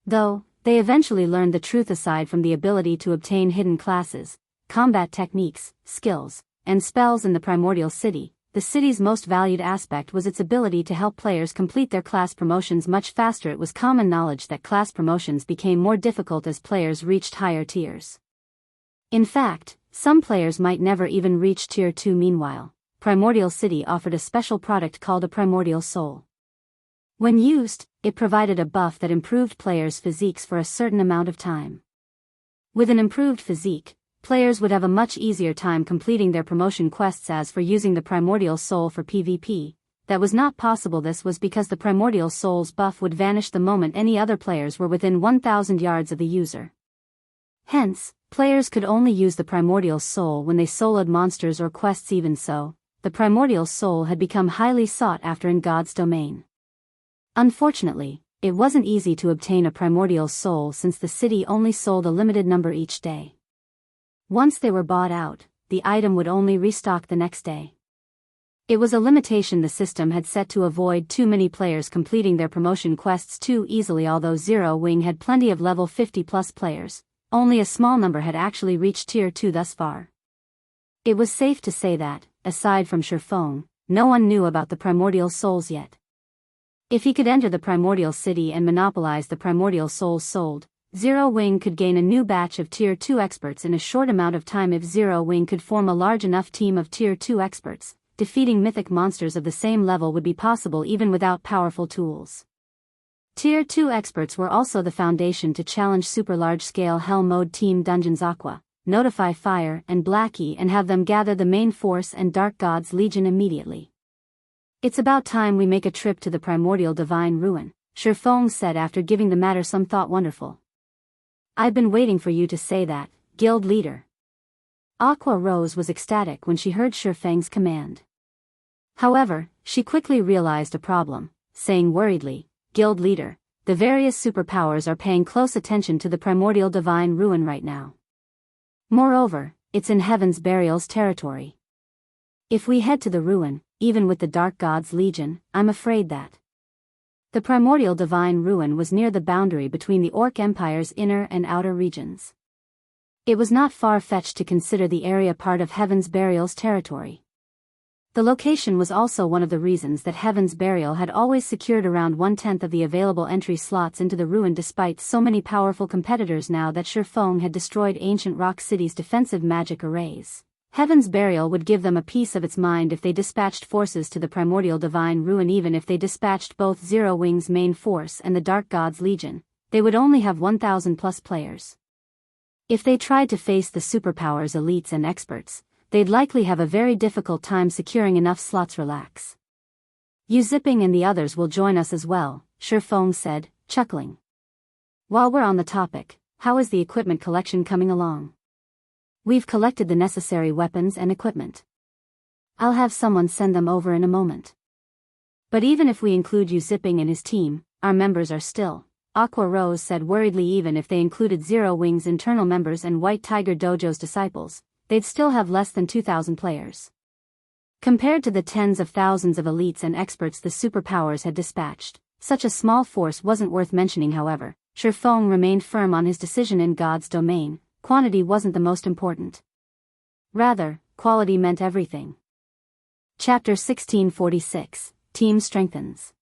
Though, they eventually learned the truth. Aside from the ability to obtain hidden classes, combat techniques, skills, and spells in the Primordial City, the city's most valued aspect was its ability to help players complete their class promotions much faster. It was common knowledge that class promotions became more difficult as players reached higher tiers. In fact, some players might never even reach Tier 2. Meanwhile, Primordial City offered a special product called a Primordial Soul. When used, it provided a buff that improved players' physiques for a certain amount of time. With an improved physique, players would have a much easier time completing their promotion quests. As for using the Primordial Soul for PvP, that was not possible. This was because the Primordial Soul's buff would vanish the moment any other players were within 1,000 yards of the user. Hence, players could only use the Primordial Soul when they soloed monsters or quests. Even so, the Primordial Soul had become highly sought after in God's domain. Unfortunately, it wasn't easy to obtain a Primordial Soul since the city only sold a limited number each day. Once they were bought out, the item would only restock the next day. It was a limitation the system had set to avoid too many players completing their promotion quests too easily. Although Zero Wing had plenty of level 50+ players, only a small number had actually reached Tier 2 thus far. It was safe to say that, aside from Shifeng, no one knew about the Primordial Souls yet. If he could enter the Primordial City and monopolize the Primordial Souls sold, Zero Wing could gain a new batch of Tier 2 experts in a short amount of time. If Zero Wing could form a large enough team of Tier 2 experts, defeating mythic monsters of the same level would be possible even without powerful tools. Tier 2 experts were also the foundation to challenge super large-scale Hell Mode Team Dungeons. Aqua, notify Fire and Blackie and have them gather the main force and Dark God's Legion immediately. It's about time we make a trip to the Primordial Divine Ruin, Shifeng said after giving the matter some thought. Wonderful. I've been waiting for you to say that, Guild Leader. Aqua Rose was ecstatic when she heard Shifeng's command. However, she quickly realized a problem, saying worriedly, Guild Leader, the various superpowers are paying close attention to the Primordial Divine Ruin right now. Moreover, it's in Heaven's Burial's territory. If we head to the ruin, even with the Dark God's Legion, I'm afraid that the Primordial Divine Ruin was near the boundary between the Orc Empire's inner and outer regions. It was not far-fetched to consider the area part of Heaven's Burial's territory. The location was also one of the reasons that Heaven's Burial had always secured around 1/10 of the available entry slots into the ruin despite so many powerful competitors. Now that Shifeng had destroyed Ancient Rock City's defensive magic arrays, Heaven's Burial would give them a piece of its mind if they dispatched forces to the Primordial Divine Ruin. Even if they dispatched both Zero Wing's main force and the Dark God's Legion, they would only have 1,000+ players. If they tried to face the superpowers elites and experts, they'd likely have a very difficult time securing enough slots. Relax. Zipping and the others will join us as well, Shifeng said, chuckling. While we're on the topic, how is the equipment collection coming along? We've collected the necessary weapons and equipment. I'll have someone send them over in a moment. But even if we include Zipping and his team, our members are still, Aqua Rose said worriedly. Even if they included Zero Wing's internal members and White Tiger Dojo's disciples, they'd still have less than 2,000 players. Compared to the tens of thousands of elites and experts the superpowers had dispatched, such a small force wasn't worth mentioning. However, Shifeng remained firm on his decision. In God's domain, quantity wasn't the most important. Rather, quality meant everything. Chapter 1646, Team Strengthens.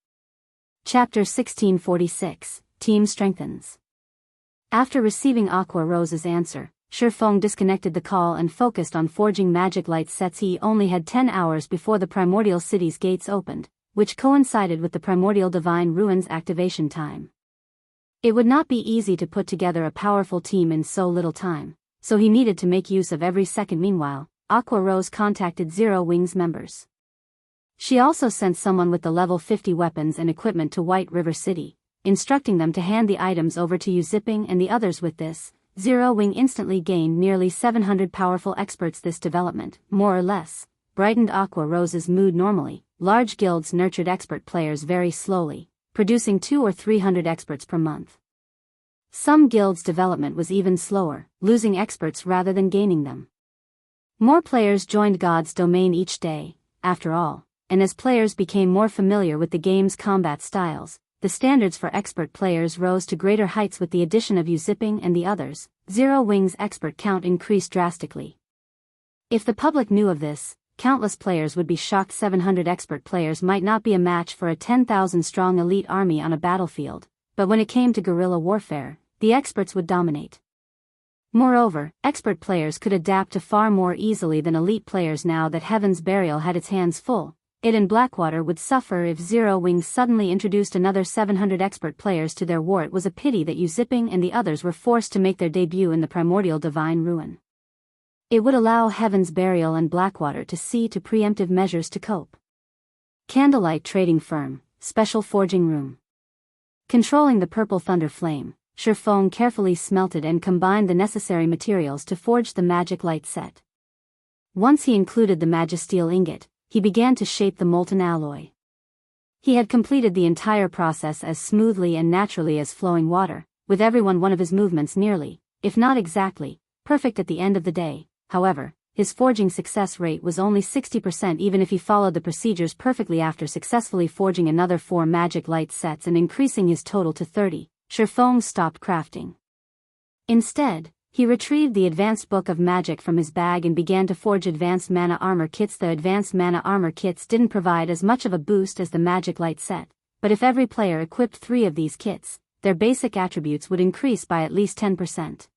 Chapter 1646, Team Strengthens. After receiving Aqua Rose's answer, Shifeng disconnected the call and focused on forging magic light sets. He only had 10 hours before the Primordial City's gates opened, which coincided with the Primordial Divine Ruins activation time. It would not be easy to put together a powerful team in so little time, so he needed to make use of every second. Meanwhile, Aqua Rose contacted Zero Wings members. She also sent someone with the level 50 weapons and equipment to White River City, instructing them to hand the items over to Zipping and the others. With this, Zero Wing instantly gained nearly 700 powerful experts. This development, more or less, brightened Aqua Rose's mood. Normally, large guilds nurtured expert players very slowly, producing 200 or 300 experts per month. Some guilds' development was even slower, losing experts rather than gaining them. More players joined God's domain each day, after all, and as players became more familiar with the game's combat styles, the standards for expert players rose to greater heights. With the addition of Zipping and the others, Zero Wing's expert count increased drastically. If the public knew of this, countless players would be shocked. 700 expert players might not be a match for a 10,000-strong elite army on a battlefield, but when it came to guerrilla warfare, the experts would dominate. Moreover, expert players could adapt to far more easily than elite players. Now that Heaven's Burial had its hands full, it and Blackwater would suffer if Zero Wings suddenly introduced another 700 expert players to their war. It was a pity that Zipping and the others were forced to make their debut in the Primordial Divine Ruin. It would allow Heaven's Burial and Blackwater to see to preemptive measures to cope. Candlelight Trading Firm, Special Forging Room. Controlling the purple thunder flame, Shifeng carefully smelted and combined the necessary materials to forge the magic light set. Once he included the magisteel ingot, he began to shape the molten alloy. He had completed the entire process as smoothly and naturally as flowing water, with every one of his movements nearly, if not exactly, perfect at the end of the day. However, his forging success rate was only 60% even if he followed the procedures perfectly. After successfully forging another 4 magic light sets and increasing his total to 30, Shifeng stopped crafting. Instead, he retrieved the Advanced Book of Magic from his bag and began to forge Advanced Mana Armor Kits. The Advanced Mana Armor Kits didn't provide as much of a boost as the Magic Light set, but if every player equipped 3 of these kits, their basic attributes would increase by at least 10%.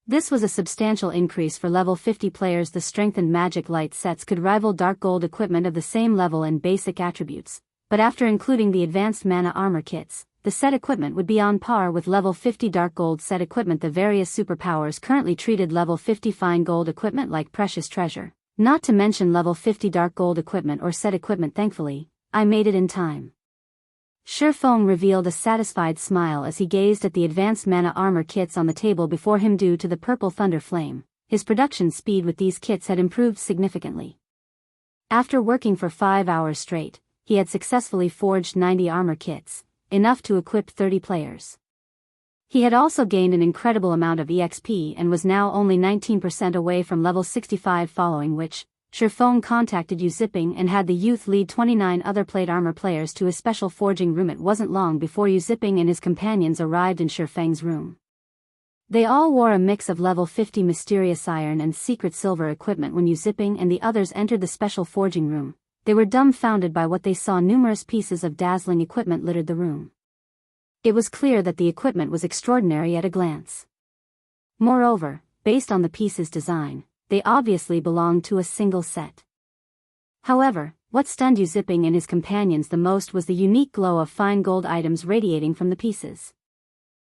This was a substantial increase for level 50 players. The strengthened Magic Light sets could rival Dark Gold equipment of the same level and basic attributes, but after including the Advanced Mana Armor Kits, the set equipment would be on par with level 50 Dark Gold set equipment. The various superpowers currently treated level 50 Fine Gold equipment like precious treasure, not to mention level 50 Dark Gold equipment or set equipment. Thankfully, I made it in time. Shifeng revealed a satisfied smile as he gazed at the Advanced Mana Armor Kits on the table before him. Due to the purple thunder flame, his production speed with these kits had improved significantly. After working for 5 hours straight, he had successfully forged 90 armor kits, enough to equip 30 players. He had also gained an incredible amount of EXP and was now only 19% away from level 65, following which, Shifeng contacted Zipping and had the youth lead 29 other plate armor players to his special forging room. It wasn't long before Zipping and his companions arrived in Shifeng's room. They all wore a mix of level 50 mysterious iron and secret silver equipment. When Zipping and the others entered the special forging room, they were dumbfounded by what they saw. Numerous pieces of dazzling equipment littered the room. It was clear that the equipment was extraordinary at a glance. Moreover, based on the piece's design, they obviously belonged to a single set. However, what stunned Zipping and his companions the most was the unique glow of fine gold items radiating from the pieces.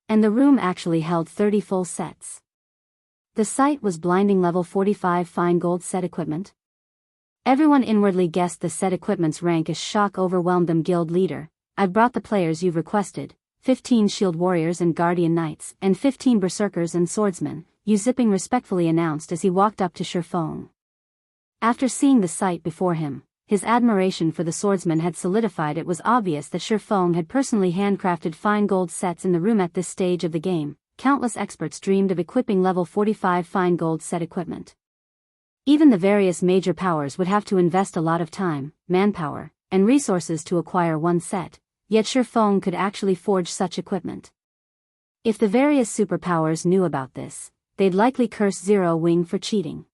And the room actually held 30 full sets. The sight was blinding. Level 45 fine gold set equipment. Everyone inwardly guessed the set equipment's rank as shock overwhelmed them. Guild leader, I've brought the players you've requested, 15 shield warriors and guardian knights, and 15 berserkers and swordsmen, Zipping respectfully announced as he walked up to Shifeng. After seeing the sight before him, his admiration for the swordsman had solidified. It was obvious that Shifeng had personally handcrafted fine gold sets in the room. At this stage of the game, countless experts dreamed of equipping level 45 fine gold set equipment. Even the various major powers would have to invest a lot of time, manpower, and resources to acquire one set, yet Shifeng could actually forge such equipment. If the various superpowers knew about this, they'd likely curse Zero Wing for cheating.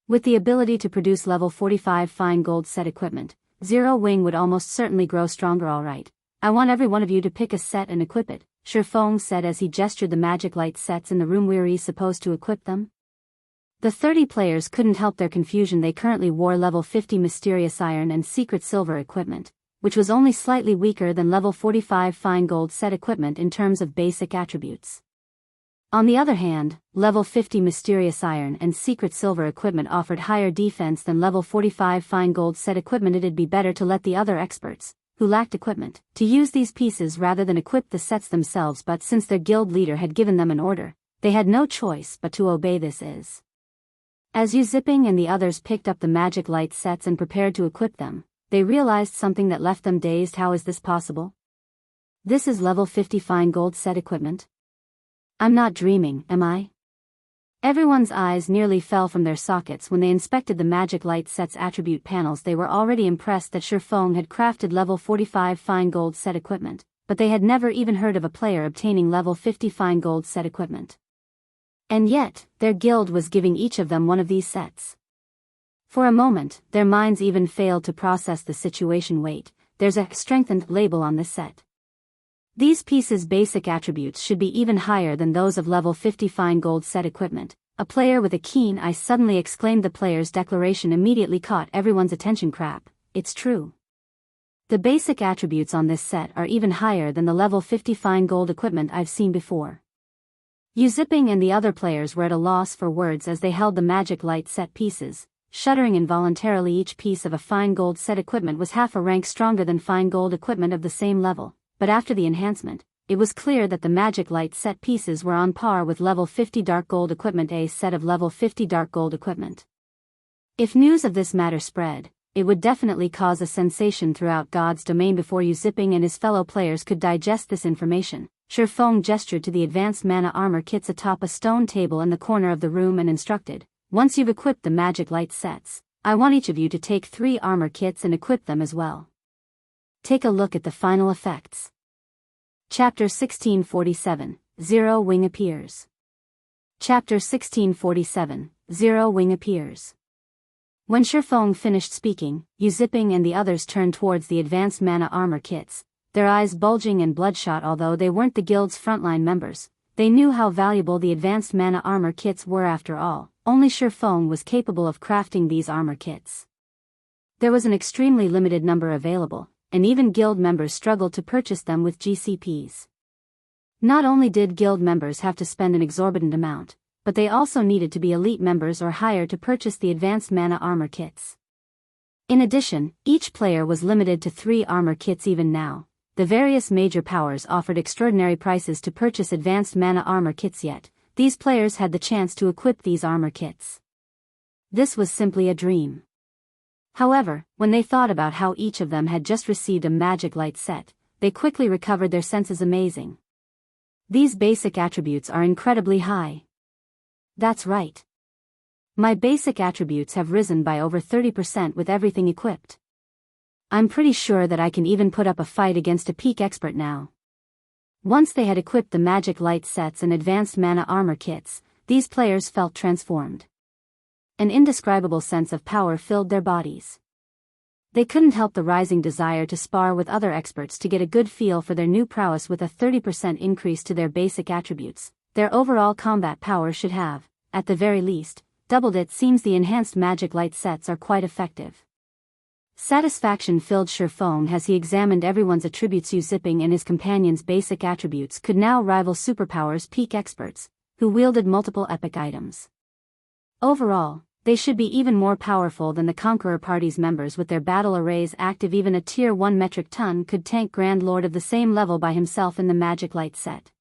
With the ability to produce level 45 fine gold set equipment, Zero Wing would almost certainly grow stronger. Alright, I want every one of you to pick a set and equip it, Shifeng said as he gestured the magic light sets in the room where he's supposed to equip them. The 30 players couldn't help their confusion. They currently wore level 50 mysterious iron and secret silver equipment, which was only slightly weaker than level 45 fine gold set equipment in terms of basic attributes. On the other hand, level 50 mysterious iron and secret silver equipment offered higher defense than level 45 fine gold set equipment. It'd be better to let the other experts, who lacked equipment, to use these pieces rather than equip the sets themselves, but since their guild leader had given them an order, they had no choice but to obey this. As Zipping and the others picked up the magic light sets and prepared to equip them, they realized something that left them dazed. How is this possible? This is level 50 fine gold set equipment? I'm not dreaming, am I? Everyone's eyes nearly fell from their sockets when they inspected the magic light set's attribute panels. They were already impressed that Shifeng had crafted level 45 fine gold set equipment, but they had never even heard of a player obtaining level 50 fine gold set equipment. And yet, their guild was giving each of them one of these sets. For a moment, their minds even failed to process the situation. Wait, there's a strengthened label on this set. These pieces' basic attributes should be even higher than those of level 50 fine gold set equipment. A player with a keen eye suddenly exclaimed. The player's declaration immediately caught everyone's attention. Crap, it's true. The basic attributes on this set are even higher than the level 50 fine gold equipment I've seen before. Zipping and the other players were at a loss for words as they held the magic light set pieces, shuddering involuntarily. Each piece of a fine gold set equipment was half a rank stronger than fine gold equipment of the same level, but after the enhancement, it was clear that the magic light set pieces were on par with level 50 dark gold equipment. A set of level 50 dark gold equipment. If news of this matter spread, it would definitely cause a sensation throughout God's domain. Before Zipping and his fellow players could digest this information, Shifeng gestured to the advanced mana armor kits atop a stone table in the corner of the room and instructed, once you've equipped the magic light sets, I want each of you to take 3 armor kits and equip them as well. Take a look at the final effects. Chapter 1647, Zero Wing appears. Chapter 1647, Zero Wing appears. When Shifeng finished speaking, Zipping and the others turned towards the advanced mana armor kits, their eyes bulging and bloodshot. Although they weren't the guild's frontline members, they knew how valuable the advanced mana armor kits were. After all, only Shifeng was capable of crafting these armor kits. There was an extremely limited number available, and even guild members struggled to purchase them with GCPs. Not only did guild members have to spend an exorbitant amount, but they also needed to be elite members or higher to purchase the advanced mana armor kits. In addition, each player was limited to 3 armor kits. Even now, the various major powers offered extraordinary prices to purchase advanced mana armor kits, yet these players had the chance to equip these armor kits. This was simply a dream. However, when they thought about how each of them had just received a magic light set, they quickly recovered their senses. Amazing. These basic attributes are incredibly high. That's right. My basic attributes have risen by over 30% with everything equipped. I'm pretty sure that I can even put up a fight against a peak expert now. Once they had equipped the magic light sets and advanced mana armor kits, these players felt transformed. An indescribable sense of power filled their bodies. They couldn't help the rising desire to spar with other experts to get a good feel for their new prowess. With a 30% increase to their basic attributes, their overall combat power should have, at the very least, doubled. It seems the enhanced magic light sets are quite effective. Satisfaction filled Shifeng as he examined everyone's attributes. Zipping and his companions' basic attributes could now rival superpowers peak experts, who wielded multiple epic items. Overall, they should be even more powerful than the Conqueror Party's members with their battle arrays active. Even a tier 1 metric ton could tank Grand Lord of the same level by himself in the magic light set.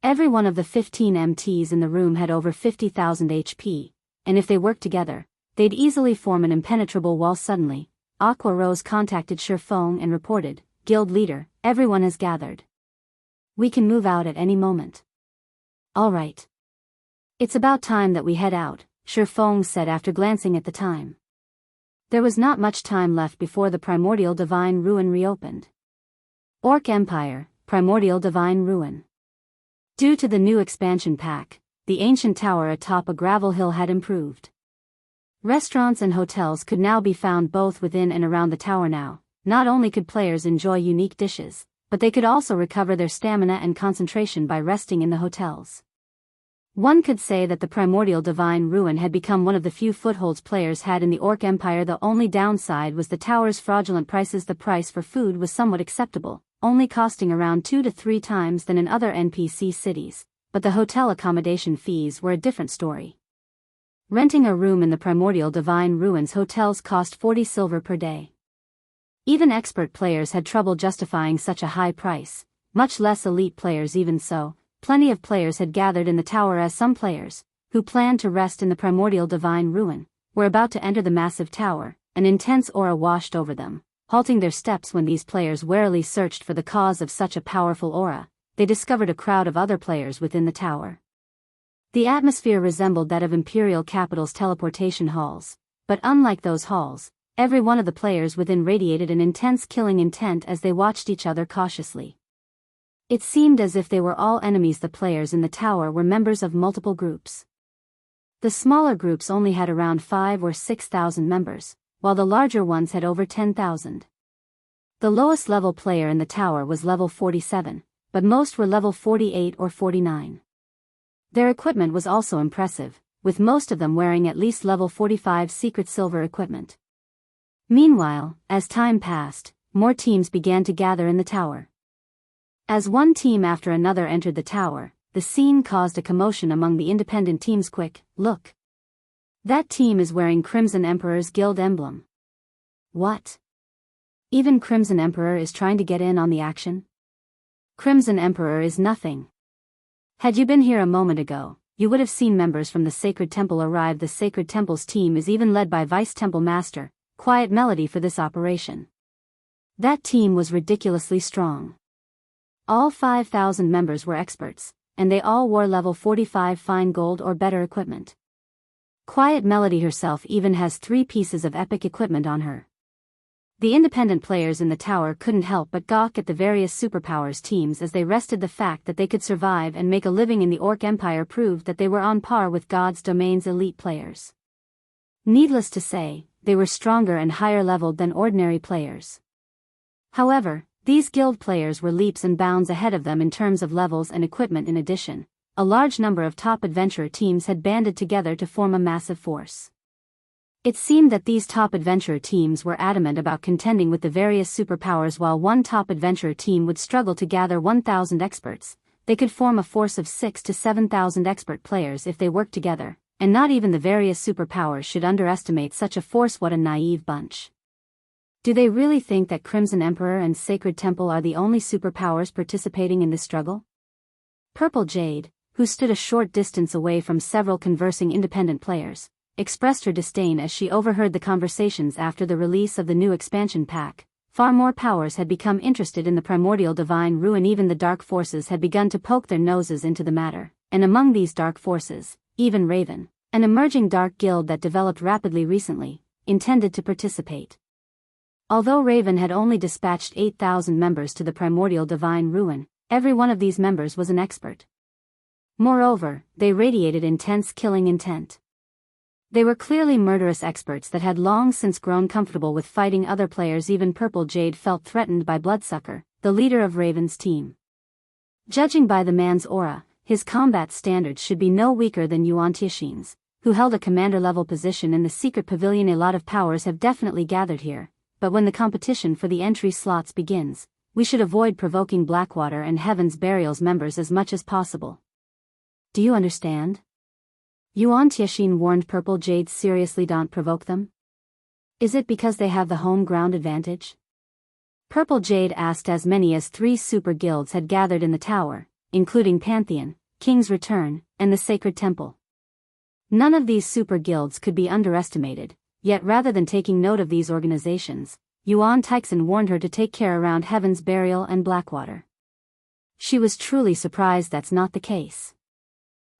Every one of the 15 MTs in the room had over 50,000 HP, and if they worked together, they'd easily form an impenetrable wall. Suddenly, Aqua Rose contacted Shifeng and reported, Guild Leader, everyone has gathered. We can move out at any moment. All right. It's about time that we head out, Shifeng said after glancing at the time. There was not much time left before the Primordial Divine Ruin reopened. Orc Empire, Primordial Divine Ruin. Due to the new expansion pack, the ancient tower atop a gravel hill had improved. Restaurants and hotels could now be found both within and around the tower now. Not only could players enjoy unique dishes, but they could also recover their stamina and concentration by resting in the hotels. One could say that the Primordial Divine Ruin had become one of the few footholds players had in the Orc Empire. The only downside was the tower's fraudulent prices. The price for food was somewhat acceptable, only costing around 2 to 3 times than in other NPC cities, but the hotel accommodation fees were a different story. Renting a room in the Primordial Divine Ruins hotels cost 40 silver per day. Even expert players had trouble justifying such a high price, much less elite players. Even so, plenty of players had gathered in the tower, as some players, who planned to rest in the Primordial Divine Ruin, were about to enter the massive tower. An intense aura washed over them, halting their steps. When these players warily searched for the cause of such a powerful aura, they discovered a crowd of other players within the tower. The atmosphere resembled that of Imperial Capital's teleportation halls, but unlike those halls, every one of the players within radiated an intense killing intent as they watched each other cautiously. It seemed as if they were all enemies. The players in the tower were members of multiple groups. The smaller groups only had around 5,000 or 6,000 members, while the larger ones had over 10,000. The lowest level player in the tower was level 47, but most were level 48 or 49. Their equipment was also impressive, with most of them wearing at least level 45 secret silver equipment. Meanwhile, as time passed, more teams began to gather in the tower. As one team after another entered the tower, the scene caused a commotion among the independent teams. Quick, look! That team is wearing Crimson Emperor's guild emblem. What? Even Crimson Emperor is trying to get in on the action? Crimson Emperor is nothing. Had you been here a moment ago, you would have seen members from the Sacred Temple arrive. The Sacred Temple's team is even led by Vice Temple Master, Quiet Melody, for this operation. That team was ridiculously strong. All 5,000 members were experts, and they all wore level 45 fine gold or better equipment. Quiet Melody herself even has 3 pieces of epic equipment on her. The independent players in the tower couldn't help but gawk at the various superpowers teams as they rested. The fact that they could survive and make a living in the Orc Empire proved that they were on par with God's Domain's elite players. Needless to say, they were stronger and higher leveled than ordinary players. However, these guild players were leaps and bounds ahead of them in terms of levels and equipment. In addition, a large number of top adventurer teams had banded together to form a massive force. It seemed that these top adventurer teams were adamant about contending with the various superpowers. While one top adventurer team would struggle to gather 1,000 experts, they could form a force of 6,000 to 7,000 expert players if they worked together, and not even the various superpowers should underestimate such a force. What a naive bunch. Do they really think that Crimson Emperor and Sacred Temple are the only superpowers participating in this struggle? Purple Jade, who stood a short distance away from several conversing independent players, expressed her disdain as she overheard the conversations after the release of the new expansion pack. Far more powers had become interested in the Primordial Divine Ruin. Even the dark forces had begun to poke their noses into the matter, and among these dark forces, even Raven, an emerging dark guild that developed rapidly recently, intended to participate. Although Raven had only dispatched 8,000 members to the Primordial Divine Ruin, every one of these members was an expert. Moreover, they radiated intense killing intent. They were clearly murderous experts that had long since grown comfortable with fighting other players. Even Purple Jade felt threatened by Bloodsucker, the leader of Raven's team. Judging by the man's aura, his combat standards should be no weaker than Xianxia's, who held a commander-level position in the secret pavilion. A lot of powers have definitely gathered here, but when the competition for the entry slots begins, we should avoid provoking Blackwater and Heaven's Burial's members as much as possible. Do you understand? Xianxia warned Purple Jade. Seriously, don't provoke them? Is it because they have the home ground advantage? Purple Jade asked. As many as 3 super guilds had gathered in the tower, including Pantheon, King's Return, and the Sacred Temple. None of these super guilds could be underestimated, yet rather than taking note of these organizations, Yuan Tixin warned her to take care around Heaven's Burial and Blackwater. She was truly surprised that's not the case.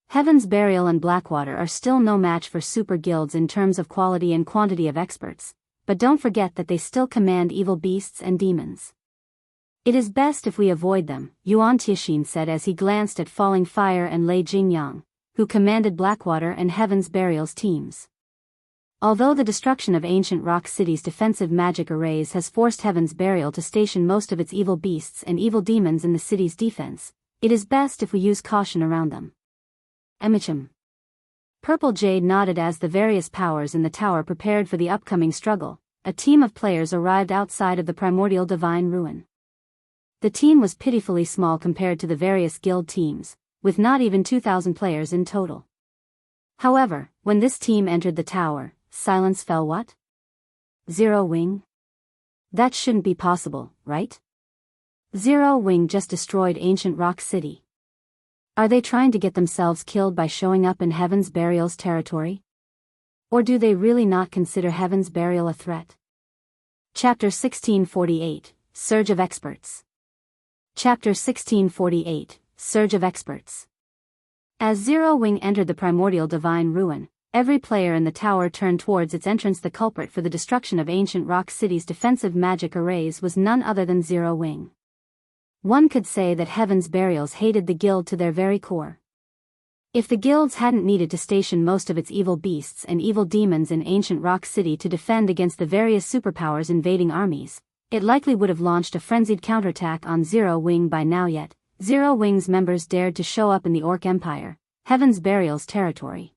Heaven's Burial and Blackwater are still no match for super guilds in terms of quality and quantity of experts, but don't forget that they still command evil beasts and demons. It is best if we avoid them, Xianxia said as he glanced at Falling Fire and Lei Jingyang, who commanded Blackwater and Heaven's Burial's teams. Although the destruction of ancient rock cities' defensive magic arrays has forced Heaven's Burial to station most of its evil beasts and evil demons in the city's defense, it is best if we use caution around them. Emichim. Purple Jade nodded as the various powers in the tower prepared for the upcoming struggle. A team of players arrived outside of the Primordial Divine Ruin. The team was pitifully small compared to the various guild teams, with not even 2,000 players in total. However, when this team entered the tower, silence fell. What? Zero Wing? That shouldn't be possible, right? Zero Wing just destroyed Ancient Rock City. Are they trying to get themselves killed by showing up in Heaven's Burial's territory? Or do they really not consider Heaven's Burial a threat? Chapter 1648, Surge of Experts. Chapter 1648, Surge of Experts. As Zero Wing entered the Primordial Divine Ruin, every player in the tower turned towards its entrance. The culprit for the destruction of Ancient Rock City's defensive magic arrays was none other than Zero Wing. One could say that Heaven's Burials hated the guild to their very core. If the guilds hadn't needed to station most of its evil beasts and evil demons in Ancient Rock City to defend against the various superpowers invading armies, it likely would have launched a frenzied counterattack on Zero Wing by now. Yet Zero Wing's members dared to show up in the Orc Empire, Heaven's Burial's territory.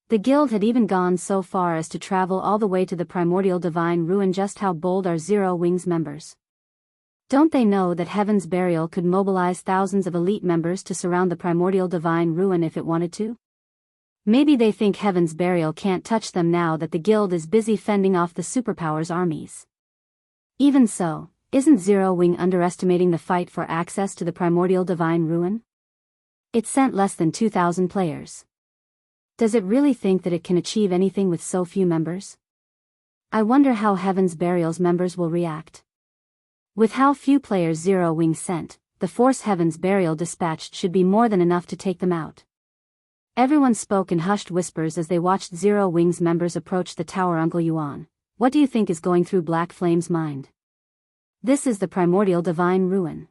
The guild had even gone so far as to travel all the way to the Primordial Divine Ruin. Just how bold are Zero Wing's members? Don't they know that Heaven's Burial could mobilize thousands of elite members to surround the Primordial Divine Ruin if it wanted to? Maybe they think Heaven's Burial can't touch them now that the guild is busy fending off the superpowers' armies. Even so, isn't Zero Wing underestimating the fight for access to the Primordial Divine Ruin? It sent less than 2,000 players. Does it really think that it can achieve anything with so few members? I wonder how Heaven's Burial's members will react. With how few players Zero Wing sent, the force Heaven's Burial dispatched should be more than enough to take them out. Everyone spoke in hushed whispers as they watched Zero Wing's members approach the tower. Uncle Yuan, what do you think is going through Black Flame's mind? This is the Primordial Divine Ruin.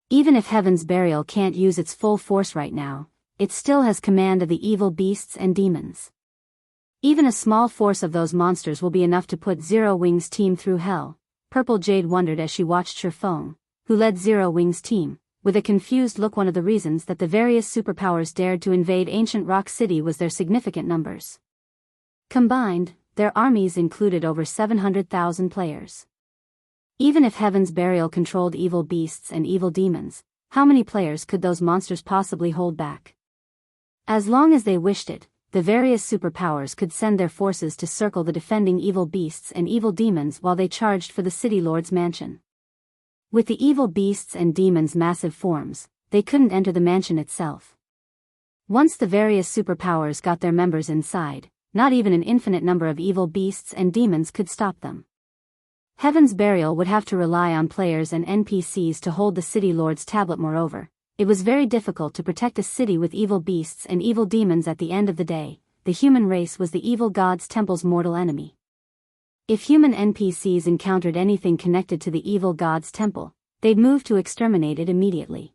Even if Heaven's Burial can't use its full force right now, it still has command of the evil beasts and demons. Even a small force of those monsters will be enough to put Zero Wing's team through hell. Purple Jade wondered as she watched Shifeng, who led Zero Wing's team, with a confused look. One of the reasons that the various superpowers dared to invade Ancient Rock City was their significant numbers. Combined, their armies included over 700,000 players. Even if Heaven's Burial controlled evil beasts and evil demons, how many players could those monsters possibly hold back? As long as they wished it, the various superpowers could send their forces to circle the defending evil beasts and evil demons while they charged for the City Lord's mansion. With the evil beasts and demons' massive forms, they couldn't enter the mansion itself. Once the various superpowers got their members inside, not even an infinite number of evil beasts and demons could stop them. Heaven's Burial would have to rely on players and NPCs to hold the City Lord's tablet. Moreover, it was very difficult to protect a city with evil beasts and evil demons. At the end of the day, the human race was the evil god's temple's mortal enemy. If human NPCs encountered anything connected to the evil god's temple, they'd move to exterminate it immediately.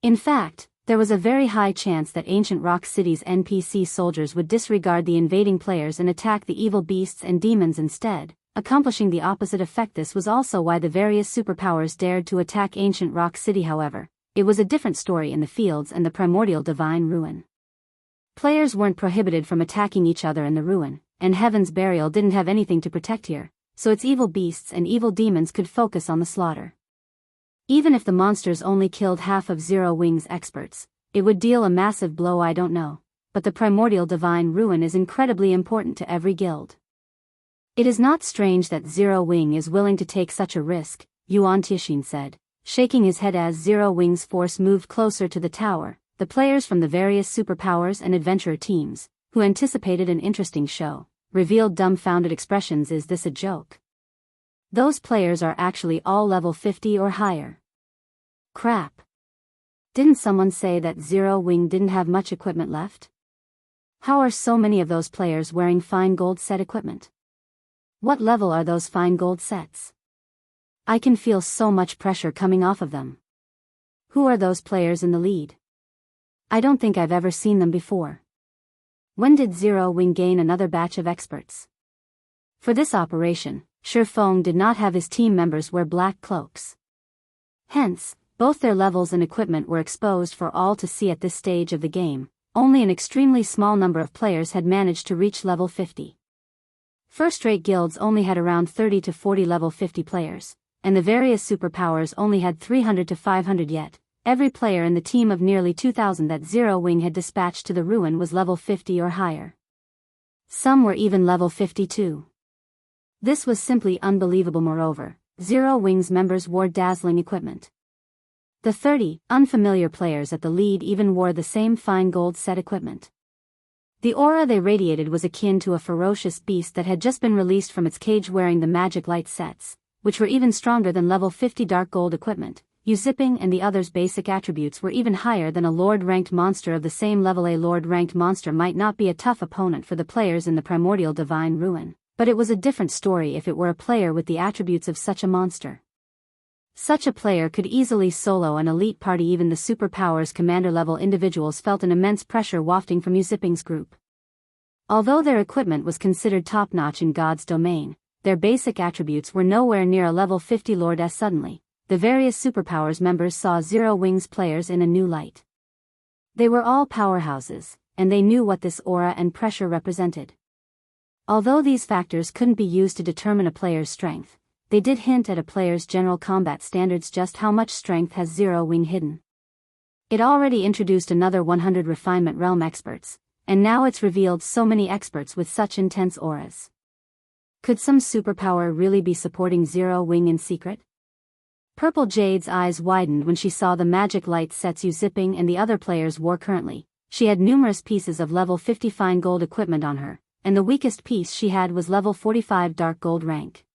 In fact, there was a very high chance that Ancient Rock City's NPC soldiers would disregard the invading players and attack the evil beasts and demons instead, accomplishing the opposite effect. This was also why the various superpowers dared to attack Ancient Rock City. However, it was a different story in the fields and the Primordial Divine Ruin. Players weren't prohibited from attacking each other in the ruin, and Heaven's Burial didn't have anything to protect here, so its evil beasts and evil demons could focus on the slaughter. Even if the monsters only killed half of Zero Wing's experts, it would deal a massive blow. I don't know, but the Primordial Divine Ruin is incredibly important to every guild. It is not strange that Zero Wing is willing to take such a risk, Yuan Tixin said, shaking his head as Zero Wing's force moved closer to the tower. The players from the various superpowers and adventurer teams, who anticipated an interesting show, revealed dumbfounded expressions. Is this a joke? Those players are actually all level 50 or higher. Crap. Didn't someone say that Zero Wing didn't have much equipment left? How are so many of those players wearing fine gold set equipment? What level are those fine gold sets? I can feel so much pressure coming off of them. Who are those players in the lead? I don't think I've ever seen them before. When did Zero Wing gain another batch of experts? For this operation, Shi Feng did not have his team members wear black cloaks. Hence, both their levels and equipment were exposed for all to see at this stage of the game. Only an extremely small number of players had managed to reach level 50. First-rate guilds only had around 30 to 40 level 50 players, and the various superpowers only had 300 to 500 yet. Every player in the team of nearly 2,000 that Zero Wing had dispatched to the ruin was level 50 or higher. Some were even level 52. This was simply unbelievable. Moreover, Zero Wing's members wore dazzling equipment. The 30 unfamiliar players at the lead even wore the same fine gold set equipment. The aura they radiated was akin to a ferocious beast that had just been released from its cage wearing the magic light sets, which were even stronger than level 50 dark gold equipment. Zipping and the others' basic attributes were even higher than a Lord-ranked monster of the same level. A Lord-ranked monster might not be a tough opponent for the players in the Primordial Divine Ruin, but it was a different story if it were a player with the attributes of such a monster. Such a player could easily solo an elite party. Even the superpowers commander-level individuals felt an immense pressure wafting from Zipping's group. Although their equipment was considered top-notch in God's domain, their basic attributes were nowhere near a level 50 Lord. As suddenly, the various superpowers members saw Zero Wing's players in a new light. They were all powerhouses, and they knew what this aura and pressure represented. Although these factors couldn't be used to determine a player's strength, they did hint at a player's general combat standards. Just how much strength has Zero Wing hidden? It already introduced another 100 refinement realm experts, and now it's revealed so many experts with such intense auras. Could some superpower really be supporting Zero Wing in secret? Purple Jade's eyes widened when she saw the magic light sets Zipping and the other players wore currently. She had numerous pieces of level 50 fine gold equipment on her, and the weakest piece she had was level 45 dark gold rank.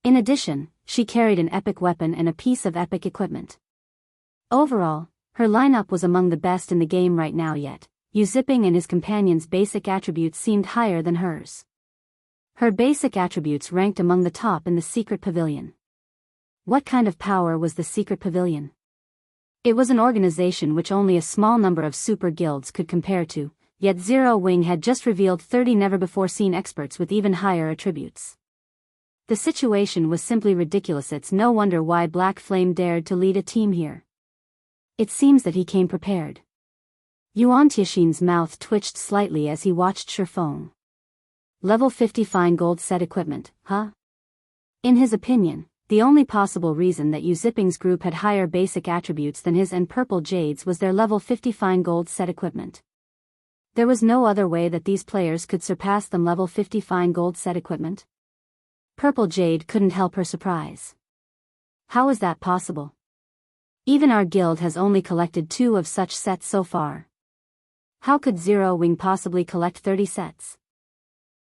In addition, she carried an epic weapon and a piece of epic equipment. Overall, her lineup was among the best in the game right now. Yet, Zipping and his companions' basic attributes seemed higher than hers. Her basic attributes ranked among the top in the secret pavilion. What kind of power was the secret pavilion? It was an organization which only a small number of super guilds could compare to, yet Zero Wing had just revealed 30 never-before-seen experts with even higher attributes. The situation was simply ridiculous. It's no wonder why Black Flame dared to lead a team here. It seems that he came prepared. Yuan-Tixin's mouth twitched slightly as he watched Shi Feng. Level 50 fine gold set equipment, huh? In his opinion, the only possible reason that Zipping's group had higher basic attributes than his and Purple Jade's was their level 50 fine gold set equipment. There was no other way that these players could surpass them level 50 fine gold set equipment. Purple Jade couldn't help her surprise. How is that possible? Even our guild has only collected 2 of such sets so far. How could Zero Wing possibly collect 30 sets?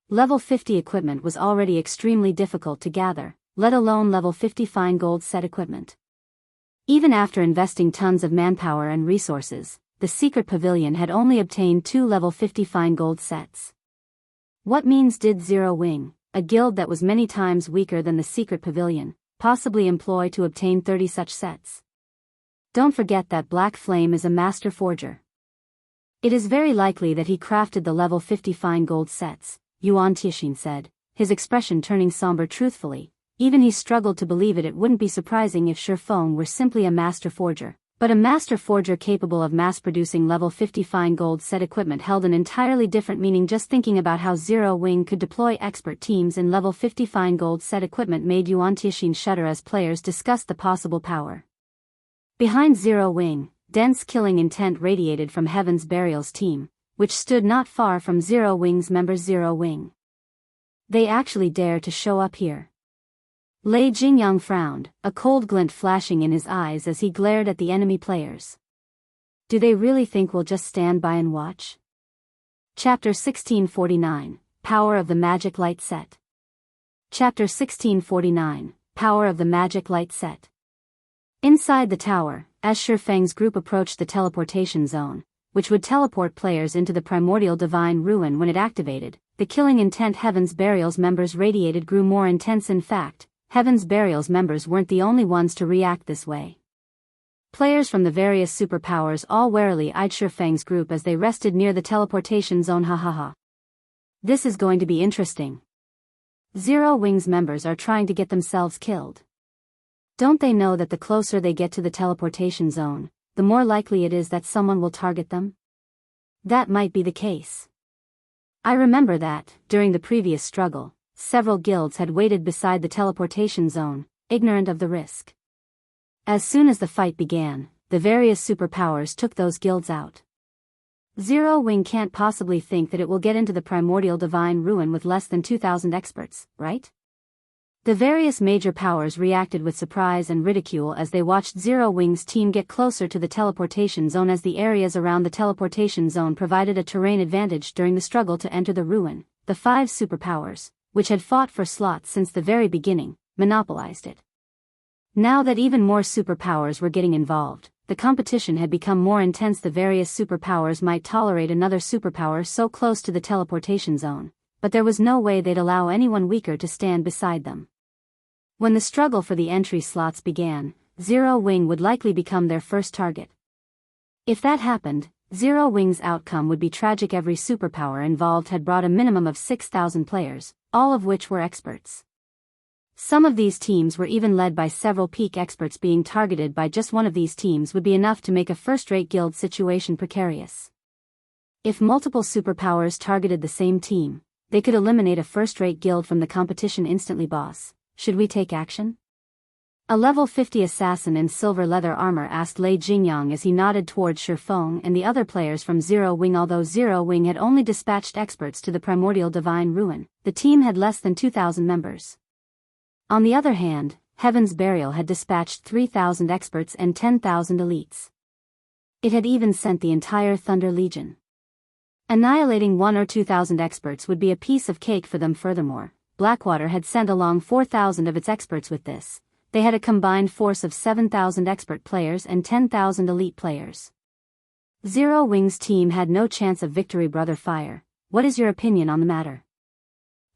Level 50 equipment was already extremely difficult to gather, let alone level 50 fine gold set equipment. Even after investing tons of manpower and resources, the secret pavilion had only obtained 2 level 50 fine gold sets. What means did Zero Wing, a guild that was many times weaker than the secret pavilion, possibly employ to obtain 30 such sets? Don't forget that Black Flame is a master forger. It is very likely that he crafted the level 50 fine gold sets, Yuan Tixin said, his expression turning somber. Truthfully, even he struggled to believe it. It wouldn't be surprising if Shi Feng were simply a master forger, but a master forger capable of mass-producing level 50 fine gold set equipment held an entirely different meaning. Just thinking about how Zero Wing could deploy expert teams in level 50 fine gold set equipment made Yuan Tixin shudder as players discussed the possible power. Behind Zero Wing, dense killing intent radiated from Heaven's Burial's team, which stood not far from Zero Wing's member Zero Wing. They actually dare to show up here. Lei Jingyang frowned, a cold glint flashing in his eyes as he glared at the enemy players. Do they really think we'll just stand by and watch? Chapter 1649, Power of the Magic Light Set. Chapter 1649, Power of the Magic Light Set. Inside the tower, as Shi Feng's group approached the teleportation zone, which would teleport players into the Primordial Divine Ruin when it activated, the killing intent Heaven's Burial's members radiated grew more intense. In fact, Heaven's Burial's members weren't the only ones to react this way. Players from the various superpowers all warily eyed Shifeng's group as they rested near the teleportation zone. Ha. This is going to be interesting. Zero Wing's members are trying to get themselves killed. Don't they know that the closer they get to the teleportation zone, the more likely it is that someone will target them? That might be the case. I remember that, during the previous struggle, several guilds had waited beside the teleportation zone, ignorant of the risk. As soon as the fight began, the various superpowers took those guilds out. Zero Wing can't possibly think that it will get into the Primordial Divine Ruin with less than 2,000 experts, right? The various major powers reacted with surprise and ridicule as they watched Zero Wing's team get closer to the teleportation zone, as the areas around the teleportation zone provided a terrain advantage during the struggle to enter the ruin. The 5 superpowers, which had fought for slots since the very beginning, monopolized it. Now that even more superpowers were getting involved, the competition had become more intense. The various superpowers might tolerate another superpower so close to the teleportation zone, but there was no way they'd allow anyone weaker to stand beside them. When the struggle for the entry slots began, Zero Wing would likely become their first target. If that happened, Zero Wing's outcome would be tragic. Every superpower involved had brought a minimum of 6,000 players, all of which were experts. Some of these teams were even led by several peak experts. Being targeted by just one of these teams would be enough to make a first-rate guild situation precarious. If multiple superpowers targeted the same team, they could eliminate a first-rate guild from the competition instantly. Boss, should we take action? A level 50 assassin in silver leather armor asked Lei Jingyang as he nodded towards Shifeng and the other players from Zero Wing. Although Zero Wing had only dispatched experts to the Primordial Divine Ruin, the team had less than 2,000 members. On the other hand, Heaven's Burial had dispatched 3,000 experts and 10,000 elites. It had even sent the entire Thunder Legion. Annihilating 1 or 2,000 experts would be a piece of cake for them. Furthermore, Blackwater had sent along 4,000 of its experts with this. They had a combined force of 7,000 expert players and 10,000 elite players. Zero Wing's team had no chance of victory. Brother Fire, what is your opinion on the matter?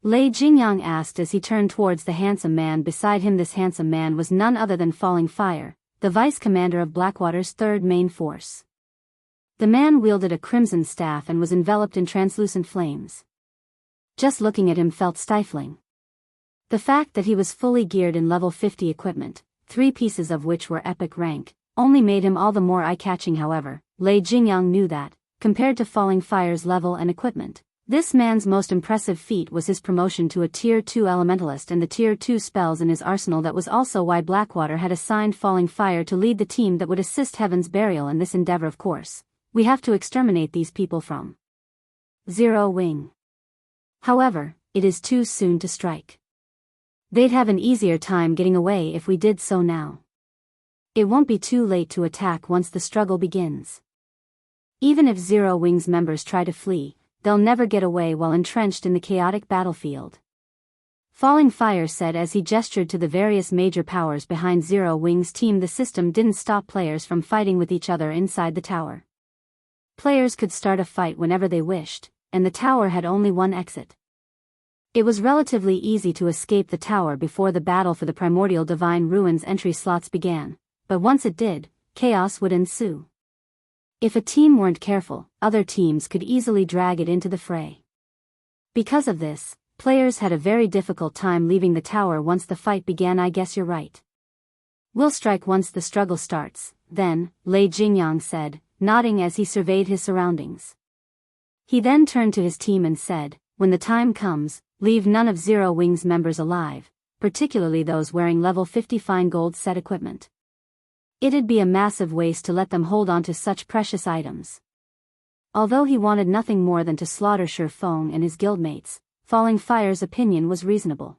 Lei Jingyang asked as he turned towards the handsome man beside him. This handsome man was none other than Falling Fire, the vice-commander of Blackwater's third main force. The man wielded a crimson staff and was enveloped in translucent flames. Just looking at him felt stifling. The fact that he was fully geared in level 50 equipment, 3 pieces of which were epic rank, only made him all the more eye-catching. However, Lei Jingyang knew that, compared to Falling Fire's level and equipment, this man's most impressive feat was his promotion to a Tier 2 Elementalist and the Tier 2 spells in his arsenal. That was also why Blackwater had assigned Falling Fire to lead the team that would assist Heaven's Burial in this endeavor. Of course, we have to exterminate these people from Zero Wing. However, it is too soon to strike. They'd have an easier time getting away if we did so now. It won't be too late to attack once the struggle begins. Even if Zero Wing's members try to flee, they'll never get away while entrenched in the chaotic battlefield. Falling Fire said as he gestured to the various major powers behind Zero Wing's team. The system didn't stop players from fighting with each other inside the tower. Players could start a fight whenever they wished, and the tower had only one exit. It was relatively easy to escape the tower before the battle for the Primordial Divine Ruins entry slots began, but once it did, chaos would ensue. If a team weren't careful, other teams could easily drag it into the fray. Because of this, players had a very difficult time leaving the tower once the fight began. I guess you're right. We'll strike once the struggle starts, then, Lei Jingyang said, nodding as he surveyed his surroundings. He then turned to his team and said, when the time comes, leave none of Zero Wing's members alive, particularly those wearing level 50 fine gold set equipment. It'd be a massive waste to let them hold on to such precious items. Although he wanted nothing more than to slaughter Shifeng and his guildmates, Falling Fire's opinion was reasonable.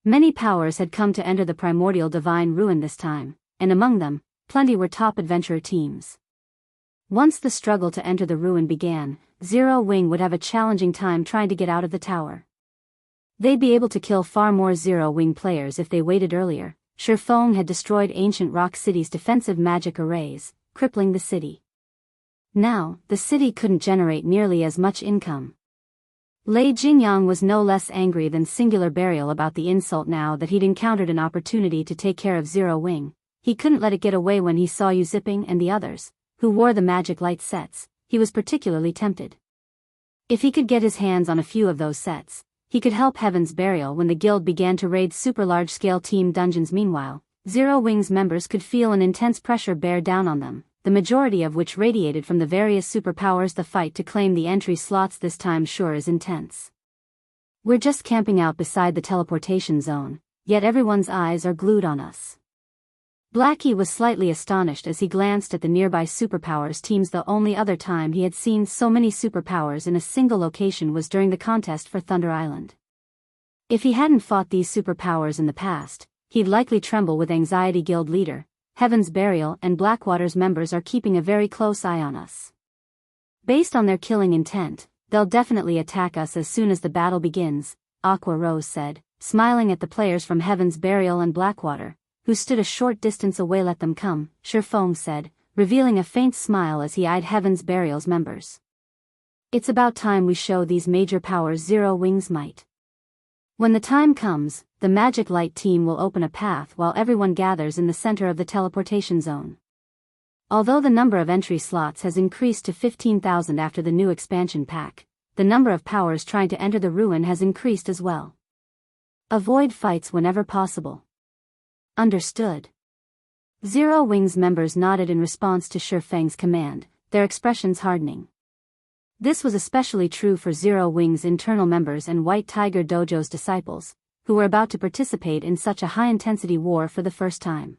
Many powers had come to enter the Primordial Divine Ruin this time, and among them, plenty were top adventurer teams. Once the struggle to enter the ruin began, Zero Wing would have a challenging time trying to get out of the tower. They'd be able to kill far more Zero Wing players if they waited earlier. Shifeng had destroyed Ancient Rock City's defensive magic arrays, crippling the city. Now, the city couldn't generate nearly as much income. Lei Jingyang was no less angry than Singular Burial about the insult. Now that he'd encountered an opportunity to take care of Zero Wing, he couldn't let it get away when he saw Yu Zipping and the others, who wore the magic light sets. He was particularly tempted. If he could get his hands on a few of those sets, he could help Heaven's Burial when the guild began to raid super large-scale team dungeons. Meanwhile, Zero Wings members could feel an intense pressure bear down on them, the majority of which radiated from the various superpowers. The fight to claim the entry slots this time sure is intense. We're just camping out beside the teleportation zone, yet everyone's eyes are glued on us. Blackie was slightly astonished as he glanced at the nearby superpowers teams. The only other time he had seen so many superpowers in a single location was during the contest for Thunder Island. If he hadn't fought these superpowers in the past, he'd likely tremble with anxiety. Guild leader, Heaven's Burial and Blackwater's members are keeping a very close eye on us. Based on their killing intent, they'll definitely attack us as soon as the battle begins, Aqua Rose said, smiling at the players from Heaven's Burial and Blackwater, who stood a short distance away. Let them come, Shifeng said, revealing a faint smile as he eyed Heaven's Burial's members. It's about time we show these major powers Zero Wings' might. When the time comes, the Magic Light team will open a path while everyone gathers in the center of the teleportation zone. Although the number of entry slots has increased to 15,000 after the new expansion pack, the number of powers trying to enter the ruin has increased as well. Avoid fights whenever possible. Understood. Zero Wings members nodded in response to Shifeng's command, their expressions hardening. This was especially true for Zero Wings' internal members and White Tiger Dojo's disciples, who were about to participate in such a high-intensity war for the first time.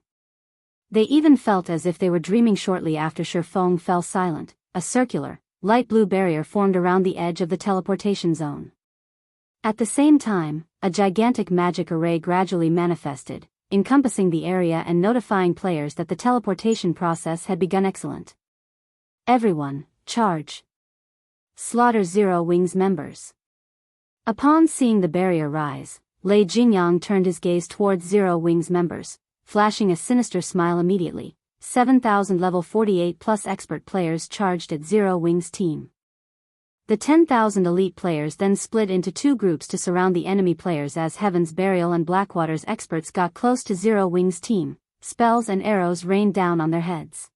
They even felt as if they were dreaming. Shortly after Shifeng fell silent, a circular, light blue barrier formed around the edge of the teleportation zone. At the same time, a gigantic magic array gradually manifested, encompassing the area and notifying players that the teleportation process had begun. Excellent. Everyone, charge. Slaughter Zero Wings members. Upon seeing the barrier rise, Lei Jingyang turned his gaze towards Zero Wings members, flashing a sinister smile. Immediately, 7,000 level 48 plus expert players charged at Zero Wings' team. The 10,000 elite players then split into two groups to surround the enemy players. As Heaven's Burial and Blackwater's experts got close to Zero Wings' team, spells and arrows rained down on their heads.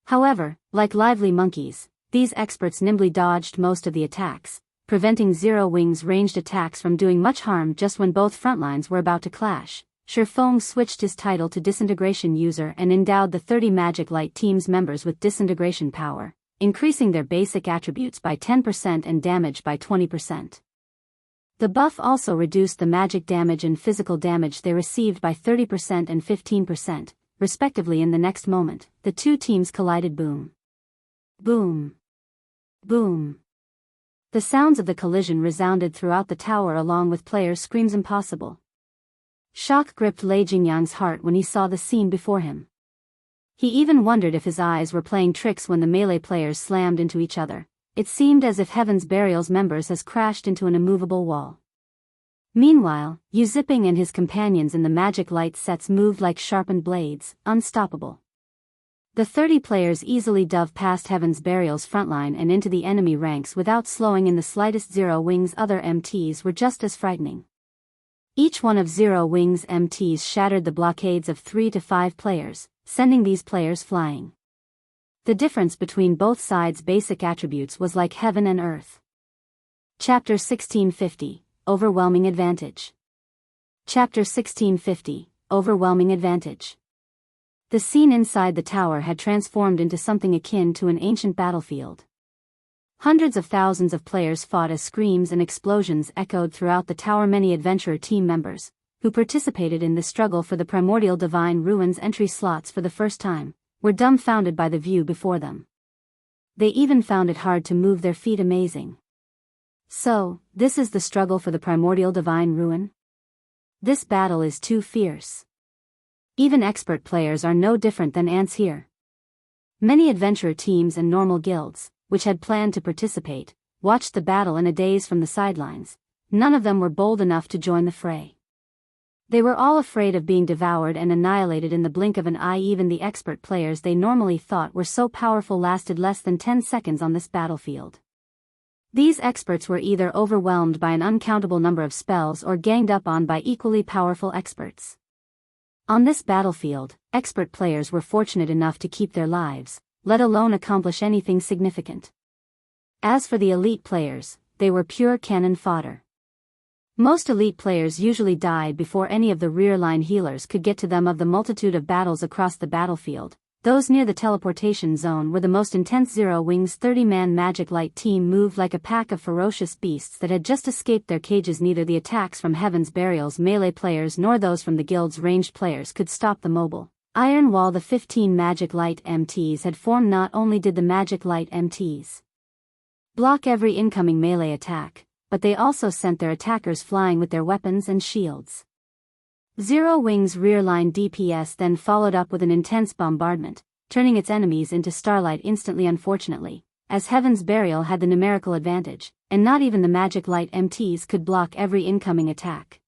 However, like lively monkeys, these experts nimbly dodged most of the attacks, preventing Zero Wings' ranged attacks from doing much harm. Just when both frontlines were about to clash, Shifeng switched his title to Disintegration User and endowed the 30 Magic Light team's members with disintegration power, increasing their basic attributes by 10% and damage by 20%. The buff also reduced the magic damage and physical damage they received by 30% and 15%, respectively. In the next moment, the two teams collided. Boom. Boom. Boom. The sounds of the collision resounded throughout the tower along with players' screams. Impossible. Shock gripped Lei Jingyang's heart when he saw the scene before him. He even wondered if his eyes were playing tricks when the melee players slammed into each other. It seemed as if Heaven's Burial's members has crashed into an immovable wall. Meanwhile, Yu Zipping and his companions in the magic light sets moved like sharpened blades, unstoppable. The 30 players easily dove past Heaven's Burial's frontline and into the enemy ranks without slowing in the slightest. Zero Wings' other MTs were just as frightening. Each one of Zero Wings' MTs shattered the blockades of 3 to 5 players, sending these players flying. The difference between both sides' basic attributes was like heaven and earth. Chapter 1650, Overwhelming Advantage. Chapter 1650, Overwhelming Advantage. The scene inside the tower had transformed into something akin to an ancient battlefield. Hundreds of thousands of players fought as screams and explosions echoed throughout the tower. Many adventurer team members, who participated in the struggle for the Primordial Divine Ruins entry slots for the first time, were dumbfounded by the view before them. They even found it hard to move their feet. Amazing. So, this is the struggle for the Primordial Divine Ruin? This battle is too fierce. Even expert players are no different than ants here. Many adventurer teams and normal guilds, which had planned to participate, watched the battle in a daze from the sidelines. None of them were bold enough to join the fray. They were all afraid of being devoured and annihilated in the blink of an eye. Even the expert players they normally thought were so powerful lasted less than 10 seconds on this battlefield. These experts were either overwhelmed by an uncountable number of spells or ganged up on by equally powerful experts. On this battlefield, expert players were fortunate enough to keep their lives, let alone accomplish anything significant. As for the elite players, they were pure cannon fodder. Most elite players usually died before any of the rear-line healers could get to them. Of the multitude of battles across the battlefield, those near the teleportation zone were the most intense. Zero Wing's 30-man Magic Light team moved like a pack of ferocious beasts that had just escaped their cages. Neither the attacks from Heaven's Burial's melee players nor those from the guild's ranged players could stop the mobile iron wall the 15 Magic Light MTs had formed. Not only did the Magic Light MTs block every incoming melee attack, but they also sent their attackers flying with their weapons and shields. Zero Wing's rear-line DPS then followed up with an intense bombardment, turning its enemies into starlight instantly. Unfortunately, as Heaven's Burial had the numerical advantage, and not even the Magic Light MTs could block every incoming attack.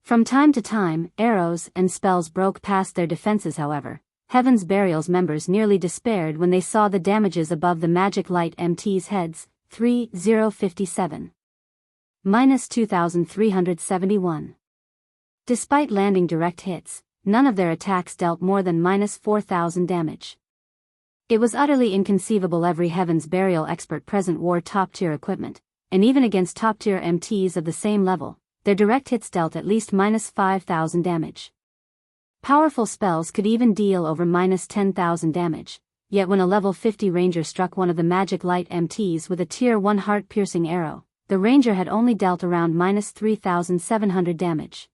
From time to time, arrows and spells broke past their defenses. However, Heaven's Burial's members nearly despaired when they saw the damages above the Magic Light MT's heads. 3057. Minus 2371. Despite landing direct hits, none of their attacks dealt more than minus 4000 damage. It was utterly inconceivable. Every Heaven's Burial expert present wore top-tier equipment, and even against top-tier MTs of the same level, their direct hits dealt at least minus 5000 damage. Powerful spells could even deal over minus 10,000 damage, yet when a level 50 ranger struck one of the Magic Light MTs with a tier 1 heart-piercing arrow, the ranger had only dealt around minus 3700 damage.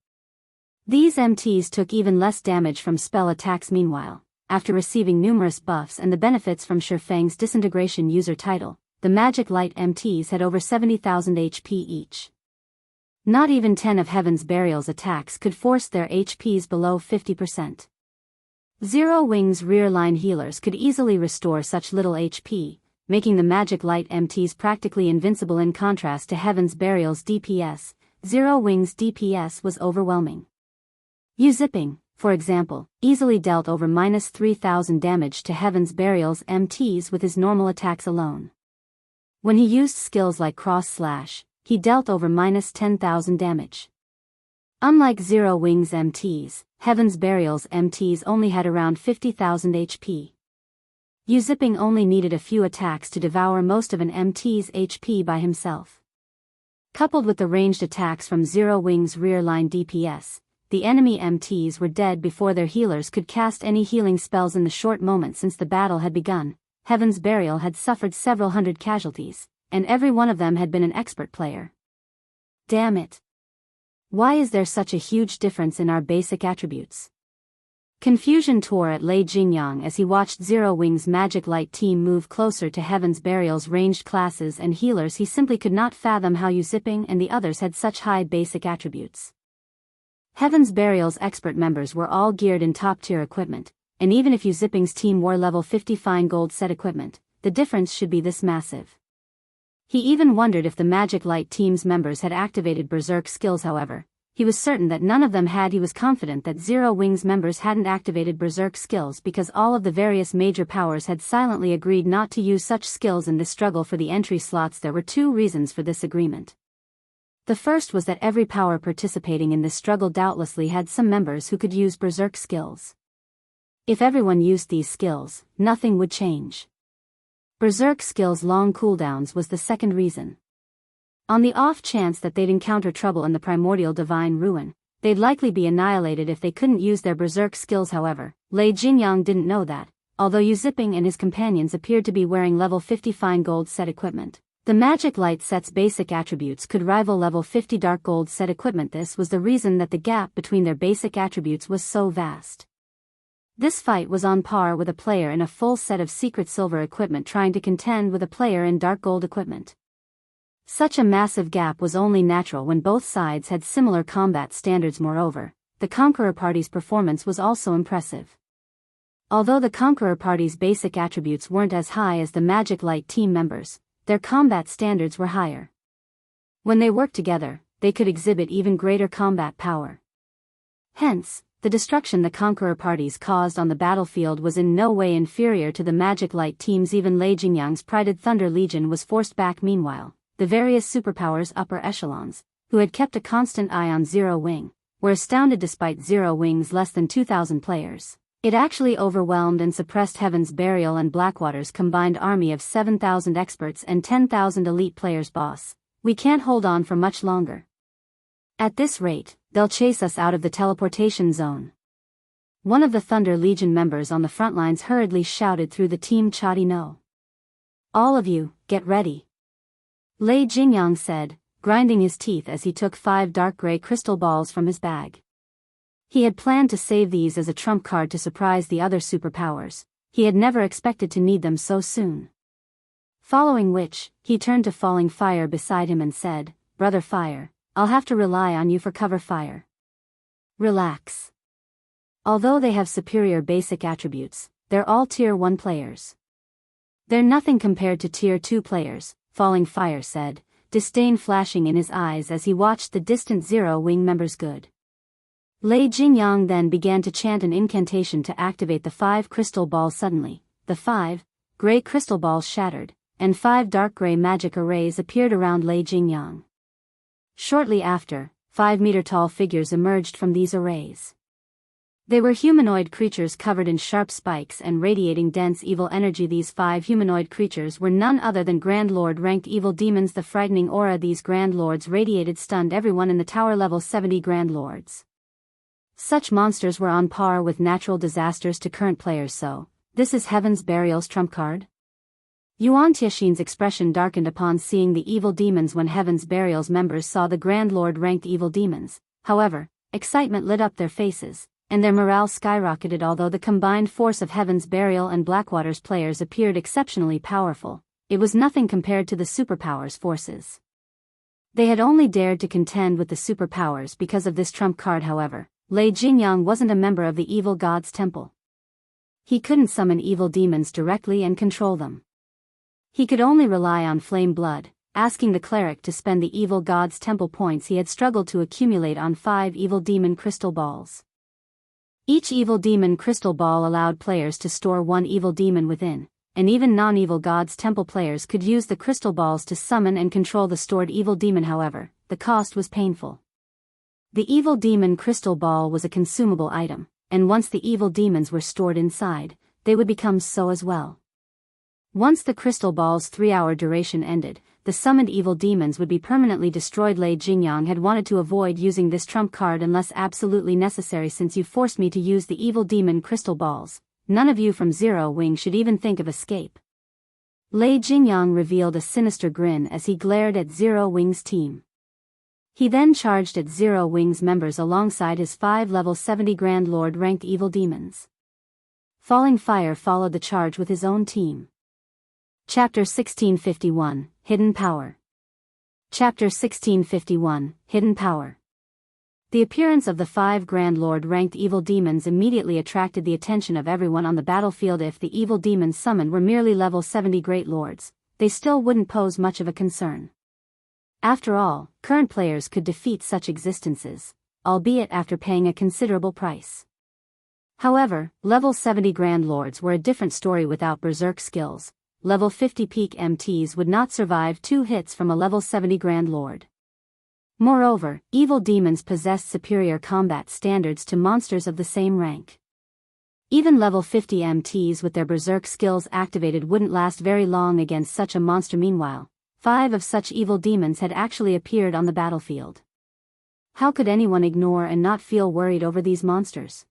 These MTs took even less damage from spell attacks. Meanwhile, after receiving numerous buffs and the benefits from Shifeng's disintegration user title, the Magic Light MTs had over 70,000 HP each. Not even 10 of Heaven's Burial's attacks could force their HPs below 50%. Zero Wing's rear-line healers could easily restore such little HP, making the Magic Light MTs practically invincible. In contrast to Heaven's Burial's DPS, Zero Wing's DPS was overwhelming. Zipping, for example, easily dealt over minus 3000 damage to Heaven's Burial's MTs with his normal attacks alone. When he used skills like Cross Slash, he dealt over minus 10,000 damage. Unlike Zero Wing's MTs, Heaven's Burial's MTs only had around 50,000 HP. Zipping only needed a few attacks to devour most of an MT's HP by himself. Coupled with the ranged attacks from Zero Wing's rear-line DPS, the enemy MTs were dead before their healers could cast any healing spells. In the short moment since the battle had begun, Heaven's Burial had suffered several hundred casualties, and every one of them had been an expert player. Damn it! Why is there such a huge difference in our basic attributes? Confusion tore at Lei Jingyang as he watched Zero Wing's Magic Light team move closer to Heaven's Burial's ranged classes and healers. He simply could not fathom how Zipping and the others had such high basic attributes. Heaven's Burial's expert members were all geared in top-tier equipment, and even if Zipping's team wore level 50 fine gold set equipment, the difference should be this massive. He even wondered if the Magic Light team's members had activated Berserk skills. However, he was certain that none of them had. He was confident that Zero Wing's members hadn't activated Berserk skills because all of the various major powers had silently agreed not to use such skills in this struggle for the entry slots. There were two reasons for this agreement. The first was that every power participating in this struggle doubtlessly had some members who could use Berserk skills. If everyone used these skills, nothing would change. Berserk skills' long cooldowns was the second reason. On the off chance that they'd encounter trouble in the Primordial Divine Ruin, they'd likely be annihilated if they couldn't use their Berserk skills. However, Lei Jingyang didn't know that, although Zipping and his companions appeared to be wearing level 50 fine gold set equipment. The Magic Light set's basic attributes could rival level 50 dark gold set equipment. This was the reason that the gap between their basic attributes was so vast. This fight was on par with a player in a full set of secret silver equipment trying to contend with a player in dark gold equipment. Such a massive gap was only natural when both sides had similar combat standards. Moreover, the Conqueror Party's performance was also impressive. Although the Conqueror Party's basic attributes weren't as high as the Magic Light team members, their combat standards were higher. When they worked together, they could exhibit even greater combat power. Hence, the destruction the Conqueror parties caused on the battlefield was in no way inferior to the Magic Light team's. Even Lei Jingyang's prided Thunder Legion was forced back. Meanwhile, the various superpowers' upper echelons, who had kept a constant eye on Zero Wing, were astounded despite Zero Wing's less than 2,000 players. It actually overwhelmed and suppressed Heaven's Burial and Blackwater's combined army of 7,000 experts and 10,000 elite players. Boss, we can't hold on for much longer. At this rate, they'll chase us out of the teleportation zone. One of the Thunder Legion members on the front lines hurriedly shouted through the team chat. No. All of you, get ready. Lei Jingyang said, grinding his teeth as he took 5 dark gray crystal balls from his bag. He had planned to save these as a trump card to surprise the other superpowers. He had never expected to need them so soon. Following which, he turned to Falling Fire beside him and said, Brother Fire, I'll have to rely on you for cover fire. Relax. Although they have superior basic attributes, they're all Tier 1 players. They're nothing compared to Tier 2 players, Falling Fire said, disdain flashing in his eyes as he watched the distant Zero Wing members. Good. Lei Jingyang then began to chant an incantation to activate the 5 crystal balls. Suddenly, the 5 gray crystal balls shattered, and 5 dark gray magic arrays appeared around Lei Jingyang. Shortly after, 5-meter-tall figures emerged from these arrays. They were humanoid creatures covered in sharp spikes and radiating dense evil energy. These 5 humanoid creatures were none other than Grand Lord-ranked evil demons. The frightening aura these Grand Lords radiated stunned everyone in the tower. Level 70 Grand Lords. Such monsters were on par with natural disasters to current players. So, this is Heaven's Burial's trump card? Yuan Tiexin's expression darkened upon seeing the evil demons when Heaven's Burial's members saw the Grand Lord-ranked evil demons. However, excitement lit up their faces, and their morale skyrocketed. Although the combined force of Heaven's Burial and Blackwater's players appeared exceptionally powerful, it was nothing compared to the superpowers' forces. They had only dared to contend with the superpowers because of this trump card. However, Lei Jingyang wasn't a member of the evil god's temple. He couldn't summon evil demons directly and control them. He could only rely on flame blood, asking the cleric to spend the evil god's temple points he had struggled to accumulate on 5 evil demon crystal balls. Each evil demon crystal ball allowed players to store 1 evil demon within, and even non-evil god's temple players could use the crystal balls to summon and control the stored evil demon. However, the cost was painful. The evil demon crystal ball was a consumable item, and once the evil demons were stored inside, they would become so as well. Once the crystal ball's 3-hour duration ended, the summoned evil demons would be permanently destroyed. Lei Jingyang had wanted to avoid using this trump card unless absolutely necessary. Since you forced me to use the evil demon crystal balls, none of you from Zero Wing should even think of escape. Lei Jingyang revealed a sinister grin as he glared at Zero Wing's team. He then charged at Zero Wing's members alongside his 5 level 70 Grand Lord-ranked evil demons. Falling Fire followed the charge with his own team. Chapter 1651, Hidden Power. Chapter 1651, Hidden Power. The appearance of the 5 Grand Lord-ranked evil demons immediately attracted the attention of everyone on the battlefield. If the evil demons summoned were merely level 70 Great Lords, they still wouldn't pose much of a concern. After all, current players could defeat such existences, albeit after paying a considerable price. However, level 70 Grand Lords were a different story. Without berserk skills, level 50 peak MTs would not survive 2 hits from a level 70 Grand Lord. Moreover, evil demons possessed superior combat standards to monsters of the same rank. Even level 50 MTs with their berserk skills activated wouldn't last very long against such a monster. Meanwhile, 5 of such evil demons had actually appeared on the battlefield. How could anyone ignore and not feel worried over these monsters?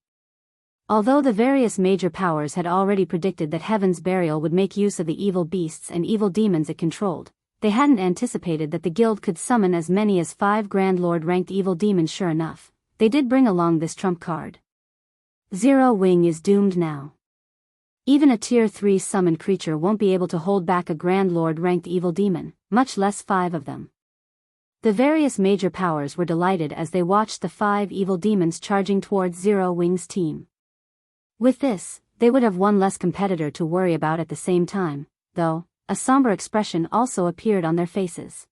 Although the various major powers had already predicted that Heaven's Burial would make use of the evil beasts and evil demons it controlled, they hadn't anticipated that the guild could summon as many as 5 Grand Lord-ranked evil demons. Sure enough, they did bring along this trump card. Zero Wing is doomed now. Even a Tier 3 summoned creature won't be able to hold back a Grand Lord-ranked evil demon, much less 5 of them. The various major powers were delighted as they watched the 5 evil demons charging towards Zero Wing's team. With this, they would have one less competitor to worry about. At the same time, though, a somber expression also appeared on their faces.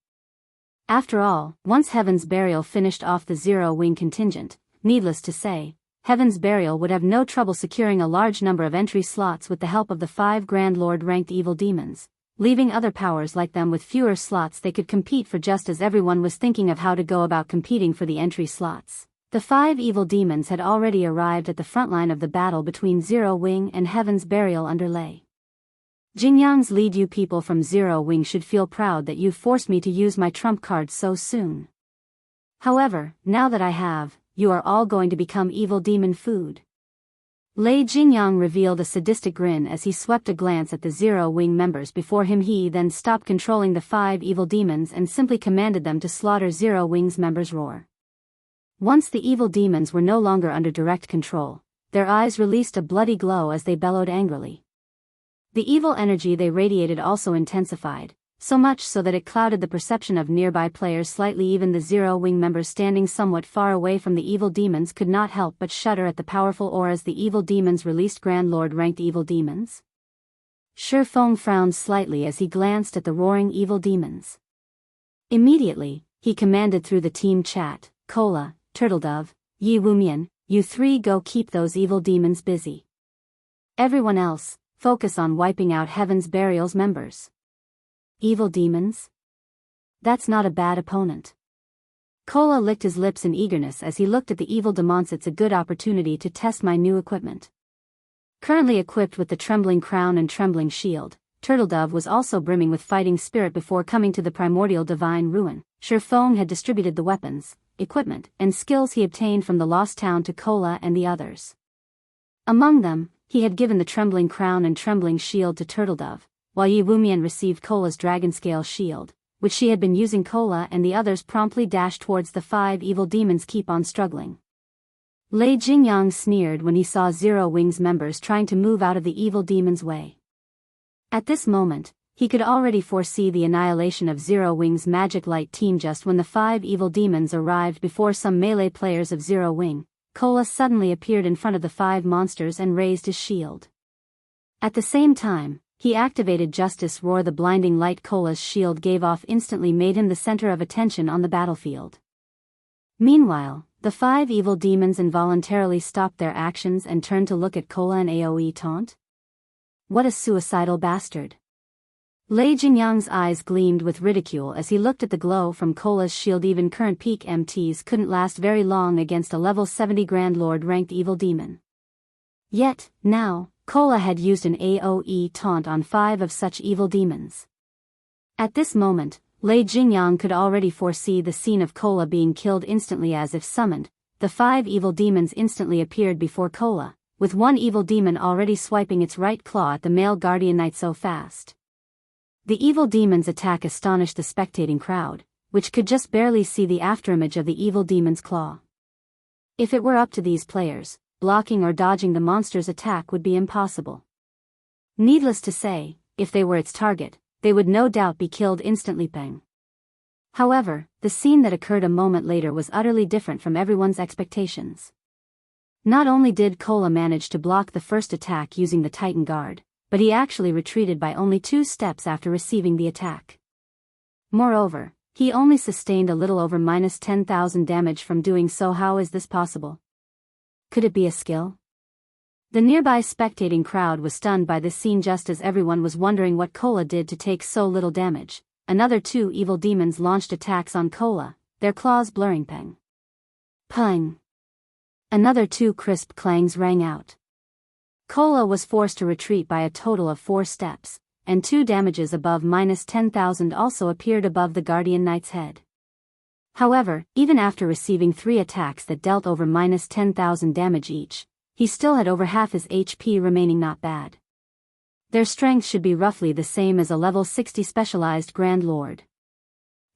After all, once Heaven's Burial finished off the Zero Wing contingent, needless to say, Heaven's Burial would have no trouble securing a large number of entry slots with the help of the 5 Grand Lord-ranked evil demons, leaving other powers like them with fewer slots they could compete for. Just as everyone was thinking of how to go about competing for the entry slots, The 5 evil demons had already arrived at the front line of the battle between Zero Wing and Heaven's Burial under Lei. Jingyang's lead. You people from Zero Wing should feel proud that you forced me to use my trump card so soon. However, now that I have, you are all going to become evil demon food. Lei Jingyang revealed a sadistic grin as he swept a glance at the Zero Wing members before him. He then stopped controlling the 5 evil demons and simply commanded them to slaughter Zero Wing's members. Roar. Once the evil demons were no longer under direct control, their eyes released a bloody glow as they bellowed angrily. The evil energy they radiated also intensified, so much so that it clouded the perception of nearby players slightly. Even the Zero Wing members standing somewhat far away from the evil demons could not help but shudder at the powerful auras the evil demons released. Grand Lord ranked evil demons? Shi Feng frowned slightly as he glanced at the roaring evil demons. Immediately, he commanded through the team chat, Cola, Turtledove, Yi Wumian, you 3 go keep those evil demons busy. Everyone else, focus on wiping out Heaven's Burial's members. Evil demons? That's not a bad opponent. Cola licked his lips in eagerness as he looked at the evil demons. It's a good opportunity to test my new equipment. Currently equipped with the Trembling Crown and Trembling Shield, Turtledove was also brimming with fighting spirit. Before coming to the Primordial Divine Ruin, Shi Feng had distributed the weapons, equipment, and skills he obtained from the Lost Town to Cola and the others. Among them, he had given the Trembling Crown and Trembling Shield to Turtledove, while Yi Wumian received Cola's Dragonscale Shield, which she had been using. Cola and the others promptly dashed towards the 5 evil demons. Keep on struggling. Lei Jingyang sneered when he saw Zero Wing's members trying to move out of the evil demons' way. At this moment, he could already foresee the annihilation of Zero Wing's magic light team. Just when the 5 evil demons arrived before some melee players of Zero Wing, Cola suddenly appeared in front of the 5 monsters and raised his shield. At the same time, he activated Justice Roar. The blinding light Cola's shield gave off instantly made him the center of attention on the battlefield. Meanwhile, the 5 evil demons involuntarily stopped their actions and turned to look at Cola and AoE taunt. What a suicidal bastard. Lei Jingyang's eyes gleamed with ridicule as he looked at the glow from Cola's shield. Even current peak MTs couldn't last very long against a level 70 Grand Lord ranked evil demon. Yet, now, Cola had used an AoE taunt on 5 of such evil demons. At this moment, Lei Jingyang could already foresee the scene of Cola being killed instantly. As if summoned, the 5 evil demons instantly appeared before Cola, with one evil demon already swiping its right claw at the male guardian knight so fast. The evil demon's attack astonished the spectating crowd, which could just barely see the afterimage of the evil demon's claw. If it were up to these players, blocking or dodging the monster's attack would be impossible. Needless to say, if they were its target, they would no doubt be killed instantly. Peng. However, the scene that occurred a moment later was utterly different from everyone's expectations. Not only did Cola manage to block the first attack using the Titan Guard, but he actually retreated by only 2 steps after receiving the attack. Moreover, he only sustained a little over minus 10,000 damage from doing so. How is this possible? Could it be a skill? The nearby spectating crowd was stunned by this scene. Just as everyone was wondering what Cola did to take so little damage, another 2 evil demons launched attacks on Cola, their claws blurring. Peng. Peng. Another 2 crisp clangs rang out. Cola was forced to retreat by a total of 4 steps, and 2 damages above minus 10,000 also appeared above the Guardian Knight's head. However, even after receiving 3 attacks that dealt over minus 10,000 damage each, he still had over half his HP remaining. Not bad. Their strength should be roughly the same as a level 60 specialized Grand Lord.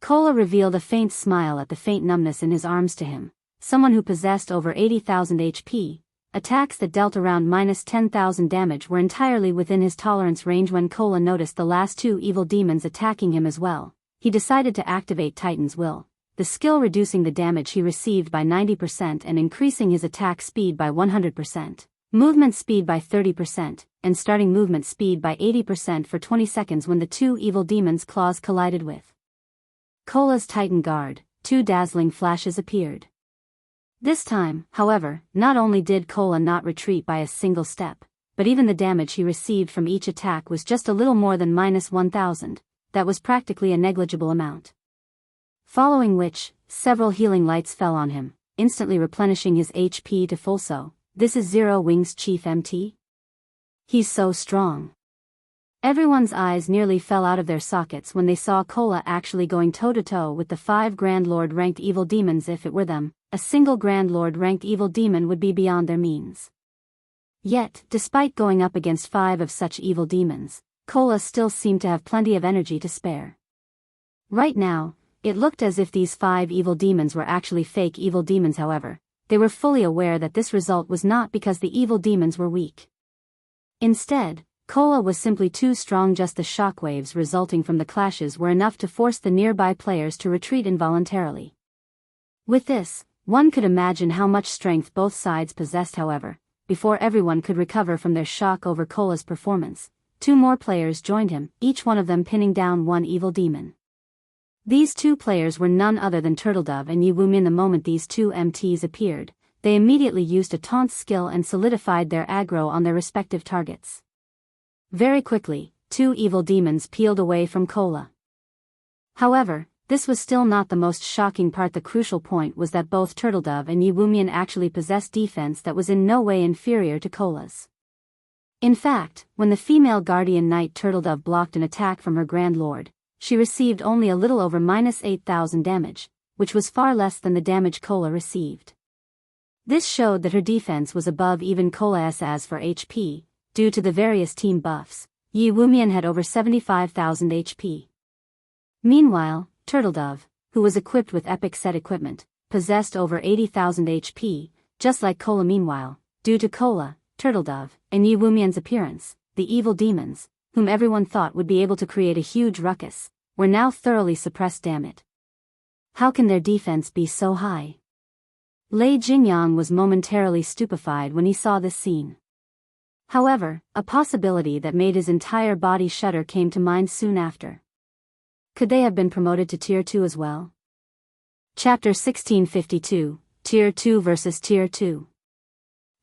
Cola revealed a faint smile at the faint numbness in his arms. To him, someone who possessed over 80,000 HP, attacks that dealt around minus 10,000 damage were entirely within his tolerance range. When Cola noticed the last 2 evil demons attacking him as well, he decided to activate Titan's Will, the skill reducing the damage he received by 90% and increasing his attack speed by 100%, movement speed by 30%, and starting movement speed by 80% for 20 seconds. When the 2 evil demons' claws collided with Cola's Titan Guard, 2 dazzling flashes appeared. This time, however, not only did Cola not retreat by a single step, but even the damage he received from each attack was just a little more than minus 1,000, that was practically a negligible amount. Following which, several healing lights fell on him, instantly replenishing his HP to full. So, this is Zero Wing's chief MT? He's so strong. Everyone's eyes nearly fell out of their sockets when they saw Cola actually going toe-to-toe with the 5 Grand Lord ranked evil demons. If it were them, a single Grand Lord ranked evil demon would be beyond their means. Yet, despite going up against 5 of such evil demons, Cola still seemed to have plenty of energy to spare. Right now, it looked as if these 5 evil demons were actually fake evil demons. However, they were fully aware that this result was not because the evil demons were weak. Instead, Cola was simply too strong. Just the shockwaves resulting from the clashes were enough to force the nearby players to retreat involuntarily. With this, one could imagine how much strength both sides possessed. However, before everyone could recover from their shock over Cola's performance, 2 more players joined him, each one of them pinning down 1 evil demon. These 2 players were none other than Turtledove and Yiwumin. The moment these 2 MTs appeared, they immediately used a taunt skill and solidified their aggro on their respective targets. Very quickly, 2 evil demons peeled away from Cola. However, this was still not the most shocking part. The crucial point was that both Turtledove and Yiwumin actually possessed defense that was in no way inferior to Cola's. In fact, when the female Guardian Knight Turtledove blocked an attack from her Grand Lord, she received only a little over -8,000 damage, which was far less than the damage Cola received. This showed that her defense was above even Cola's. As for HP, due to the various team buffs, Yiwumin had over 75,000 HP. Meanwhile, Turtledove, who was equipped with epic set equipment, possessed over 80,000 HP, just like Cola. Meanwhile, due to Cola, Turtledove, and Yiwumin's appearance, the evil demons, whom everyone thought would be able to create a huge ruckus, were now thoroughly suppressed. Damn it. How can their defense be so high? Lei Jingyang was momentarily stupefied when he saw this scene. However, a possibility that made his entire body shudder came to mind soon after. Could they have been promoted to Tier 2 as well? Chapter 1652, Tier 2 vs Tier 2.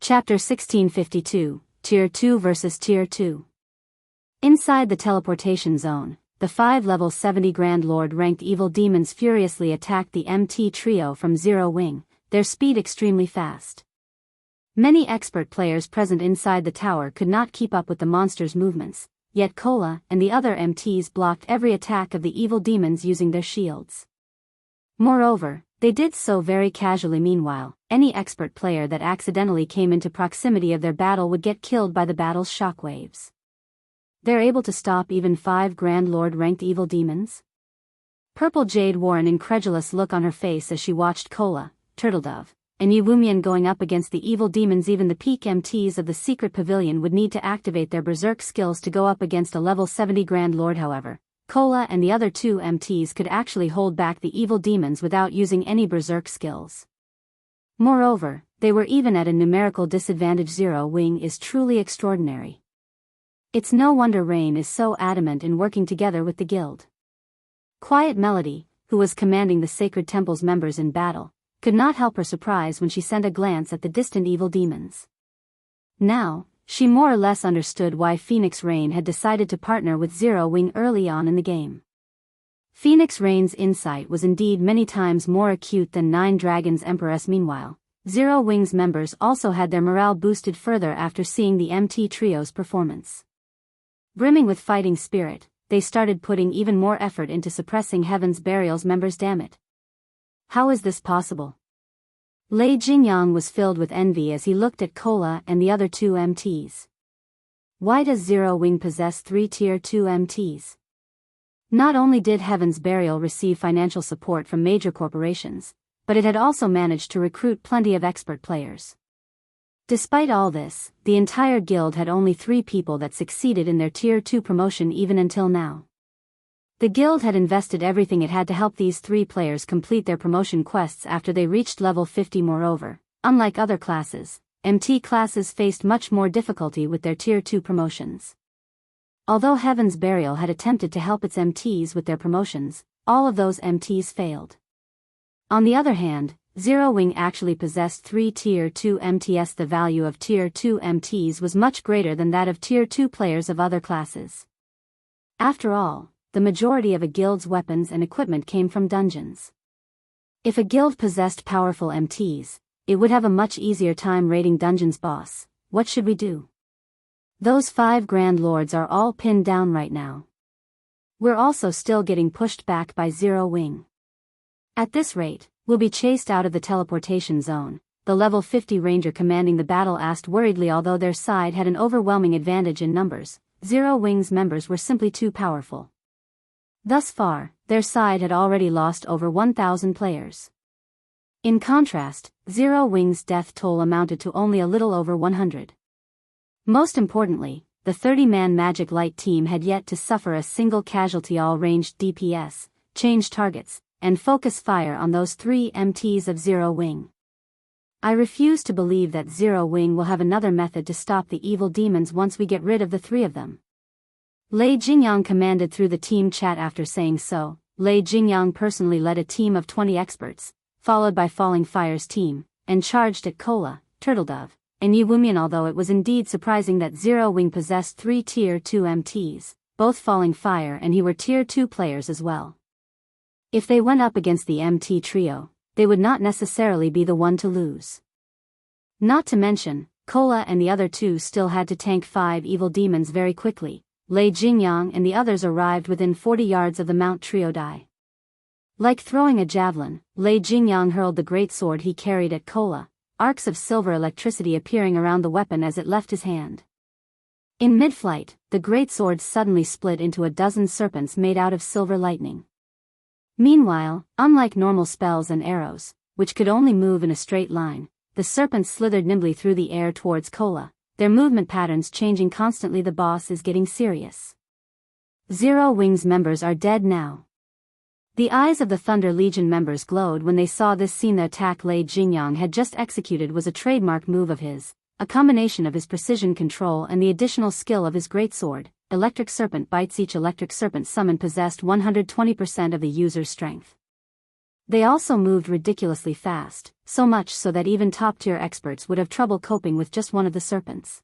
Chapter 1652, Tier 2 vs Tier 2. Inside the teleportation zone, the 5 level 70 Grand Lord ranked evil demons furiously attacked the MT trio from Zero Wing, their speed extremely fast. Many expert players present inside the tower could not keep up with the monster's movements, yet Cola and the other MTs blocked every attack of the evil demons using their shields. Moreover, they did so very casually. Meanwhile, any expert player that accidentally came into proximity of their battle would get killed by the battle's shockwaves. They're able to stop even 5 Grand Lord ranked evil demons? Purple Jade wore an incredulous look on her face as she watched Cola, Turtledove, and Yiwumin going up against the evil demons. Even the peak MTs of the secret pavilion would need to activate their berserk skills to go up against a level 70 Grand Lord. However, Cola and the other 2 MTs could actually hold back the evil demons without using any berserk skills. Moreover, they were even at a numerical disadvantage. Zero Wing is truly extraordinary. It's no wonder Rain is so adamant in working together with the guild. Quiet Melody, who was commanding the Sacred Temple's members in battle, could not help her surprise when she sent a glance at the distant evil demons. Now, she more or less understood why Phoenix Rain had decided to partner with Zero Wing early on in the game. Phoenix Rain's insight was indeed many times more acute than Nine Dragons' Empress. Meanwhile, Zero Wing's members also had their morale boosted further after seeing the MT Trio's performance. Brimming with fighting spirit, they started putting even more effort into suppressing Heaven's Burial's members. Damn it. How is this possible? Lei Jingyang was filled with envy as he looked at Cola and the other 2 MTs. Why does Zero Wing possess 3 Tier 2 MTs? Not only did Heaven's Burial receive financial support from major corporations, but it had also managed to recruit plenty of expert players. Despite all this, the entire guild had only 3 people that succeeded in their Tier 2 promotion even until now. The guild had invested everything it had to help these 3 players complete their promotion quests after they reached level 50. Moreover, unlike other classes, MT classes faced much more difficulty with their Tier 2 promotions. Although Heaven's Burial had attempted to help its MTs with their promotions, all of those MTs failed. On the other hand, Zero Wing actually possessed 3 Tier 2 MTs. The value of Tier 2 MTs was much greater than that of Tier 2 players of other classes. After all, the majority of a guild's weapons and equipment came from dungeons. If a guild possessed powerful MTs, it would have a much easier time raiding dungeons. Boss, what should we do? Those 5 Grand Lords are all pinned down right now. We're also still getting pushed back by Zero Wing. At this rate, we'll be chased out of the teleportation zone, the level 50 ranger commanding the battle asked worriedly. Although their side had an overwhelming advantage in numbers, Zero Wing's members were simply too powerful. Thus far, their side had already lost over 1,000 players. In contrast, Zero Wing's death toll amounted to only a little over 100. Most importantly, the 30-man Magic Light team had yet to suffer a single casualty. All ranged DPS, change targets, and focus fire on those 3 MTs of Zero Wing. I refuse to believe that Zero Wing will have another method to stop the evil demons once we get rid of the 3 of them. Lei Jingyang commanded through the team chat. After saying so, Lei Jingyang personally led a team of 20 experts, followed by Falling Fire's team, and charged at Cola, Turtledove, and Yiwumian. Although it was indeed surprising that Zero Wing possessed 3 Tier 2 MTs, both Falling Fire and he were Tier 2 players as well. If they went up against the MT trio, they would not necessarily be the one to lose. Not to mention, Cola and the other 2 still had to tank 5 evil demons very quickly. Lei Jingyang and the others arrived within 40 yards of the Mount Trio die. Like throwing a javelin, Lei Jingyang hurled the great sword he carried at Cola, arcs of silver electricity appearing around the weapon as it left his hand. In mid-flight, the great sword suddenly split into a dozen serpents made out of silver lightning. Meanwhile, unlike normal spells and arrows, which could only move in a straight line, the serpents slithered nimbly through the air towards Cola, their movement patterns changing constantly. The boss is getting serious. Zero Wing's members are dead now. The eyes of the Thunder Legion members glowed when they saw this scene. The attack Lei Jingyang had just executed was a trademark move of his, a combination of his precision control and the additional skill of his greatsword. Electric Serpent Bites. Each electric serpent summon possessed 120% of the user's strength. They also moved ridiculously fast, so much so that even top-tier experts would have trouble coping with just one of the serpents.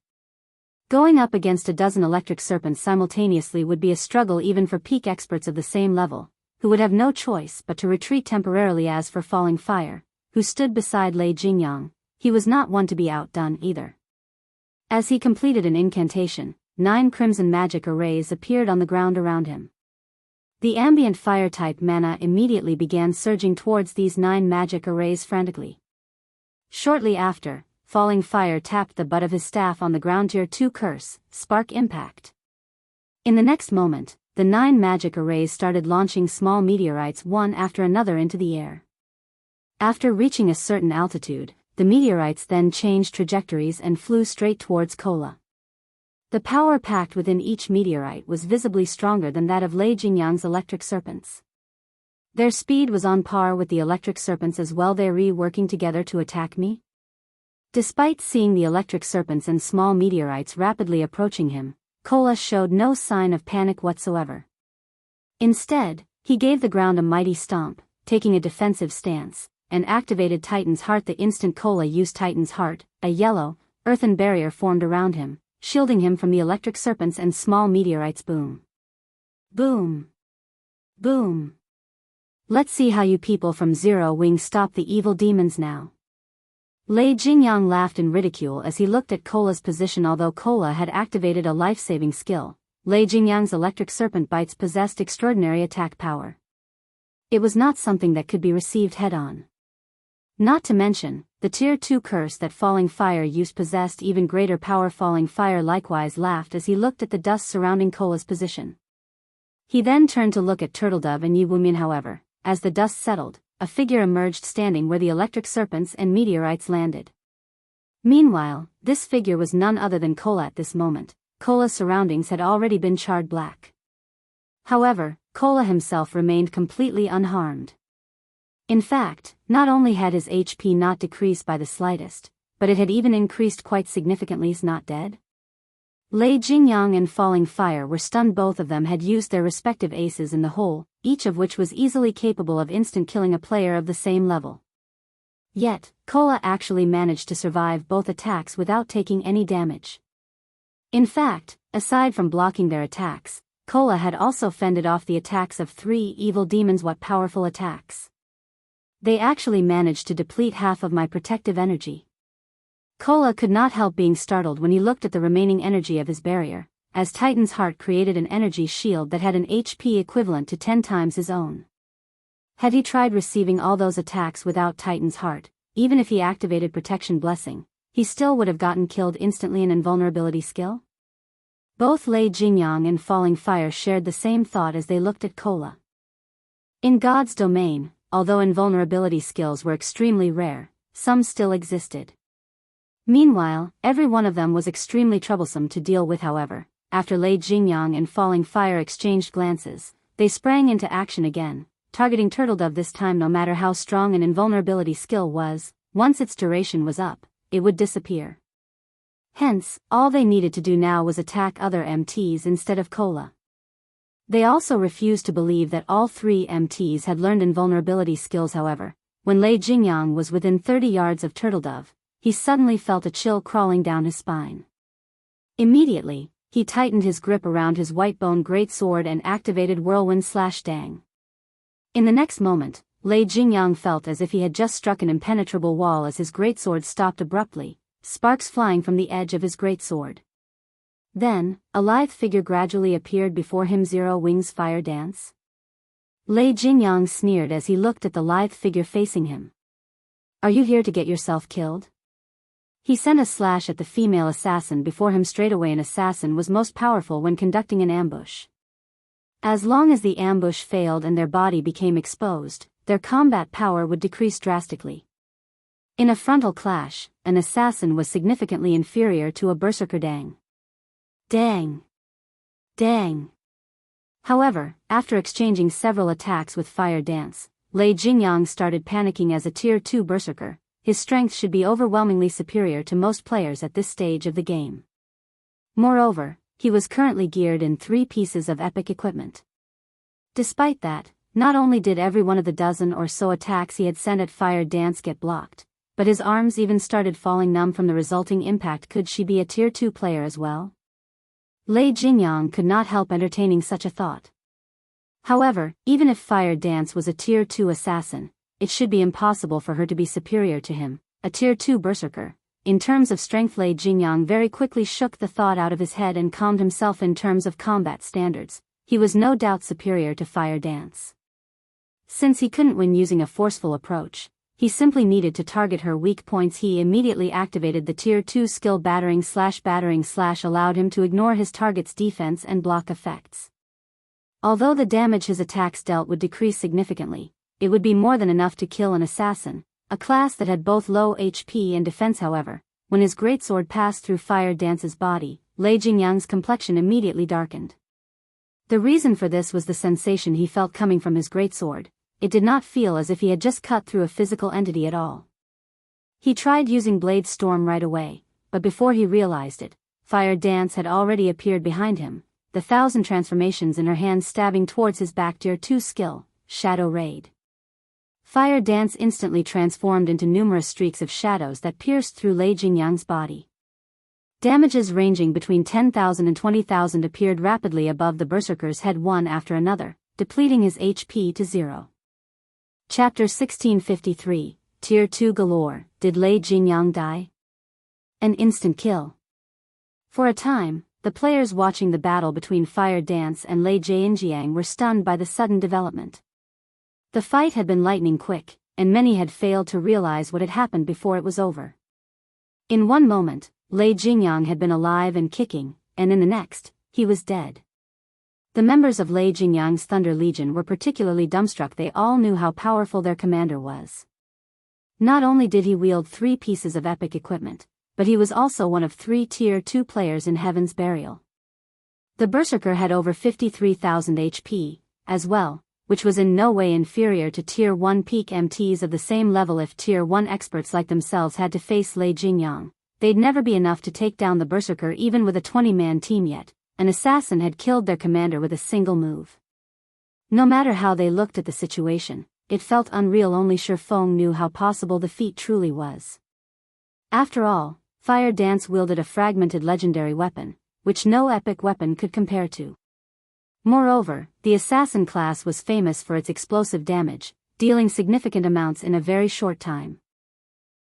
Going up against a dozen electric serpents simultaneously would be a struggle even for peak experts of the same level, who would have no choice but to retreat temporarily. As for Falling Fire, who stood beside Lei Jingyang, he was not one to be outdone either. As he completed an incantation, 9 crimson magic arrays appeared on the ground around him. The ambient fire-type mana immediately began surging towards these 9 magic arrays frantically. Shortly after, Falling Fire tapped the butt of his staff on the ground. Tier 2 curse, Spark Impact. In the next moment, the 9 magic arrays started launching small meteorites one after another into the air. After reaching a certain altitude, the meteorites then changed trajectories and flew straight towards Cola. The power packed within each meteorite was visibly stronger than that of Lei Jingyang's electric serpents. Their speed was on par with the electric serpents as well. They were working together to attack me? Despite seeing the electric serpents and small meteorites rapidly approaching him, Cola showed no sign of panic whatsoever. Instead, he gave the ground a mighty stomp, taking a defensive stance, and activated Titan's Heart. The instant Cola used Titan's Heart, a yellow, earthen barrier formed around him, shielding him from the electric serpents and small meteorites. Boom. Boom. Boom. Let's see how you people from Zero Wing stop the evil demons now. Lei Jingyang laughed in ridicule as he looked at Cola's position. Although Cola had activated a life-saving skill, Lei Jingyang's electric serpent bites possessed extraordinary attack power. It was not something that could be received head-on. Not to mention, the Tier 2 curse that Falling Fire used possessed even greater power. Falling Fire likewise laughed as he looked at the dust surrounding Cola's position. He then turned to look at Turtledove and Yiwumian. However, as the dust settled, a figure emerged standing where the electric serpents and meteorites landed. Meanwhile, this figure was none other than Cola. At this moment, Cola's surroundings had already been charred black. However, Cola himself remained completely unharmed. In fact, not only had his HP not decreased by the slightest, but it had even increased quite significantly. He's not dead. Lei Jingyang and Falling Fire were stunned. Both of them had used their respective aces in the hole, each of which was easily capable of instant killing a player of the same level. Yet, Cola actually managed to survive both attacks without taking any damage. In fact, aside from blocking their attacks, Cola had also fended off the attacks of 3 evil demons. What powerful attacks! They actually managed to deplete half of my protective energy. Kola could not help being startled when he looked at the remaining energy of his barrier, as Titan's heart created an energy shield that had an HP equivalent to 10 times his own. Had he tried receiving all those attacks without Titan's heart, even if he activated Protection Blessing, he still would have gotten killed instantly in invulnerability skill? Both Lei Jingyang and Falling Fire shared the same thought as they looked at Kola. In God's domain, although invulnerability skills were extremely rare, some still existed. Meanwhile, every one of them was extremely troublesome to deal with. However, after Lei Jingyang and Falling Fire exchanged glances, they sprang into action again, targeting Turtledove this time. No matter how strong an invulnerability skill was, once its duration was up, it would disappear. Hence, all they needed to do now was attack other MTs instead of Kola. They also refused to believe that all 3 MTs had learned invulnerability skills. However, when Lei Jingyang was within 30 yards of Turtledove, he suddenly felt a chill crawling down his spine. Immediately, he tightened his grip around his Whitebone greatsword and activated Whirlwind/Dang. In the next moment, Lei Jingyang felt as if he had just struck an impenetrable wall as his greatsword stopped abruptly, sparks flying from the edge of his greatsword. Then, a lithe figure gradually appeared before him. 0 Wings Fire Dance? Lei Jingyang sneered as he looked at the lithe figure facing him. Are you here to get yourself killed? He sent a slash at the female assassin before him. Straightaway, an assassin was most powerful when conducting an ambush. As long as the ambush failed and their body became exposed, their combat power would decrease drastically. In a frontal clash, an assassin was significantly inferior to a berserker. Dang. Dang. Dang. However, after exchanging several attacks with Fire Dance, Lei Jingyang started panicking. As a Tier 2 berserker, his strength should be overwhelmingly superior to most players at this stage of the game. Moreover, he was currently geared in 3 pieces of epic equipment. Despite that, not only did every one of the dozen or so attacks he had sent at Fire Dance get blocked, but his arms even started falling numb from the resulting impact. Could she be a Tier 2 player as well? Lei Jingyang could not help entertaining such a thought. However, even if Fire Dance was a Tier 2 assassin, it should be impossible for her to be superior to him, a Tier 2 berserker. In terms of strength, Lei Jingyang very quickly shook the thought out of his head and calmed himself. In terms of combat standards, he was no doubt superior to Fire Dance. Since he couldn't win using a forceful approach, he simply needed to target her weak points. He immediately activated the Tier 2 skill Battering / allowed him to ignore his target's defense and block effects. Although the damage his attacks dealt would decrease significantly, it would be more than enough to kill an assassin, a class that had both low HP and defense. However, when his greatsword passed through Fire Dance's body, Lei Jingyang's complexion immediately darkened. The reason for this was the sensation he felt coming from his greatsword. It did not feel as if he had just cut through a physical entity at all. He tried using Blade Storm right away, but before he realized it, Fire Dance had already appeared behind him, the 1,000 transformations in her hand stabbing towards his back. Tier 2 skill, Shadow Raid. Fire Dance instantly transformed into numerous streaks of shadows that pierced through Lei Jingyang's body. Damages ranging between 10,000 and 20,000 appeared rapidly above the berserker's head one after another, depleting his HP to 0. Chapter 1653, Tier 2 Galore. Did Lei Jingyang die? An instant kill. For a time, the players watching the battle between Fire Dance and Lei Jingyang were stunned by the sudden development. The fight had been lightning quick, and many had failed to realize what had happened before it was over. In one moment, Lei Jingyang had been alive and kicking, and in the next, he was dead. The members of Lei Jingyang's Thunder Legion were particularly dumbstruck. They all knew how powerful their commander was. Not only did he wield 3 pieces of epic equipment, but he was also one of 3 Tier 2 players in Heaven's Burial. The Berserker had over 53,000 HP, as well, which was in no way inferior to Tier 1 peak MTs of the same level. If Tier 1 experts like themselves had to face Lei Jingyang, they'd never be enough to take down the Berserker even with a 20-man team. Yet an assassin had killed their commander with a single move. No matter how they looked at the situation, it felt unreal. Only Shi Feng knew how possible the feat truly was. After all, Fire Dance wielded a fragmented legendary weapon, which no epic weapon could compare to. Moreover, the assassin class was famous for its explosive damage, dealing significant amounts in a very short time.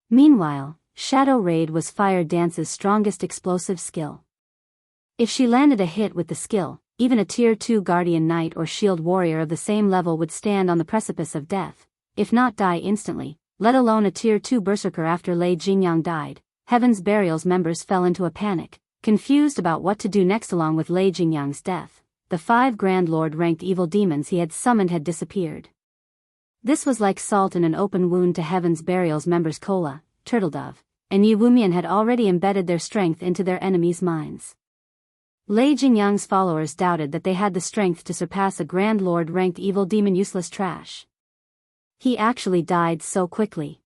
Meanwhile, Shadow Raid was Fire Dance's strongest explosive skill. If she landed a hit with the skill, even a Tier 2 Guardian Knight or Shield Warrior of the same level would stand on the precipice of death, if not die instantly, let alone a Tier 2 Berserker. After Lei Jingyang died, Heaven's Burial's members fell into a panic, confused about what to do next. Along with Lei Jingyang's death, the 5 Grand Lord-ranked evil demons he had summoned had disappeared. This was like salt in an open wound to Heaven's Burial's members. Kola, Turtledove, and Yiwumian had already embedded their strength into their enemies' minds. Lei Jingyang's followers doubted that they had the strength to surpass a Grand Lord-ranked evil demon. Useless trash. He actually died so quickly.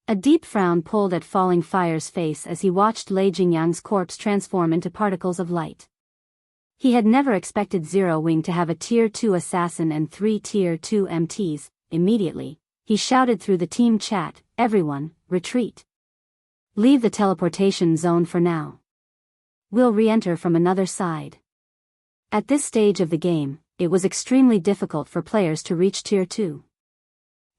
A deep frown pulled at Falling Fire's face as he watched Lei Jingyang's corpse transform into particles of light. He had never expected Zero Wing to have a Tier 2 assassin and 3 Tier 2 MTs. Immediately, he shouted through the team chat, "Everyone, retreat. Leave the teleportation zone for now. We'll re-enter from another side." At this stage of the game, it was extremely difficult for players to reach Tier 2.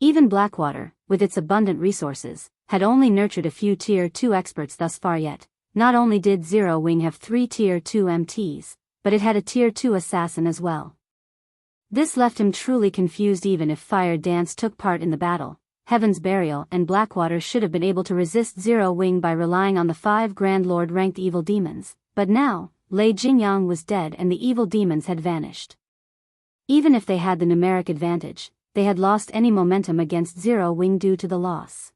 Even Blackwater, with its abundant resources, had only nurtured a few Tier 2 experts thus far. Yet, not only did Zero Wing have 3 Tier 2 MTs, but it had a Tier 2 assassin as well. This left him truly confused. Even if Fire Dance took part in the battle, Heaven's Burial and Blackwater should have been able to resist Zero Wing by relying on the 5 Grand Lord-ranked evil demons, but now, Lei Jingyang was dead and the evil demons had vanished. Even if they had the numeric advantage, they had lost any momentum against Zero Wing due to the loss.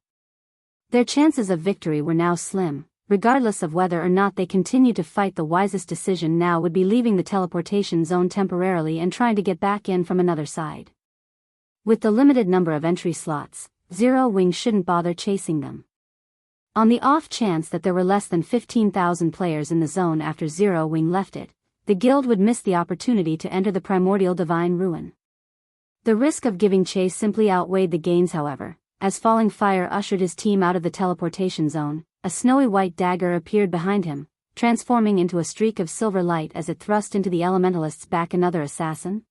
Their chances of victory were now slim. Regardless of whether or not they continue to fight, the wisest decision now would be leaving the teleportation zone temporarily and trying to get back in from another side. With the limited number of entry slots, Zero Wing shouldn't bother chasing them. On the off chance that there were less than 15,000 players in the zone after Zero Wing left it, the guild would miss the opportunity to enter the Primordial Divine Ruin. The risk of giving chase simply outweighed the gains. However, as Falling Fire ushered his team out of the teleportation zone, a snowy white dagger appeared behind him, transforming into a streak of silver light as it thrust into the elementalist's back. Another assassin?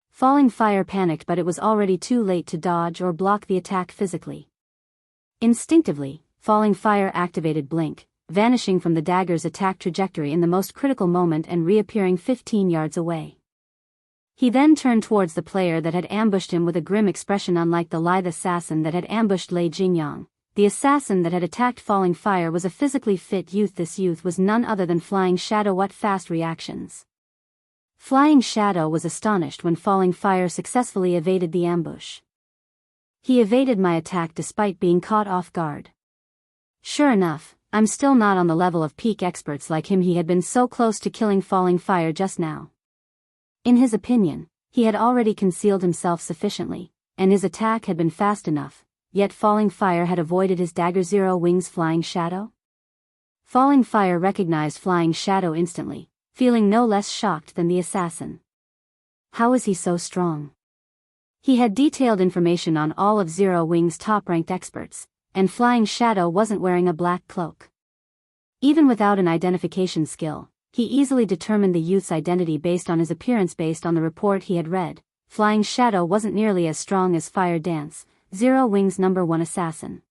Falling Fire panicked, but it was already too late to dodge or block the attack physically. Instinctively, Falling Fire activated Blink, vanishing from the dagger's attack trajectory in the most critical moment and reappearing 15 yards away. He then turned towards the player that had ambushed him with a grim expression. Unlike the lithe assassin that had ambushed Lei Jingyang, the assassin that had attacked Falling Fire was a physically fit youth. This youth was none other than Flying Shadow. What fast reactions! Flying Shadow was astonished when Falling Fire successfully evaded the ambush. He evaded my attack despite being caught off guard. Sure enough, I'm still not on the level of peak experts like him. He had been so close to killing Falling Fire just now. In his opinion, he had already concealed himself sufficiently, and his attack had been fast enough. Yet Falling Fire had avoided his dagger. Zero Wing's Flying Shadow? Falling Fire recognized Flying Shadow instantly, feeling no less shocked than the assassin. How is he so strong? He had detailed information on all of Zero Wing's top-ranked experts, and Flying Shadow wasn't wearing a black cloak. Even without an identification skill, he easily determined the youth's identity based on his appearance. Based on the report he had read, Flying Shadow wasn't nearly as strong as Fire Dance, Zero Wing's #1 assassin.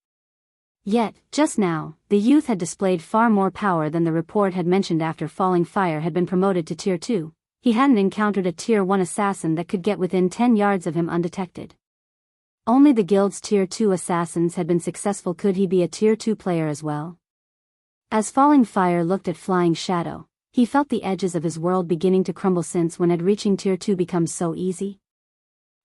Yet, just now, the youth had displayed far more power than the report had mentioned. After Falling Fire had been promoted to Tier 2, he hadn't encountered a Tier 1 assassin that could get within 10 yards of him undetected. Only the guild's Tier 2 assassins had been successful. Could he be a Tier 2 player as well? As Falling Fire looked at Flying Shadow, he felt the edges of his world beginning to crumble. Since when had reaching Tier 2 become so easy?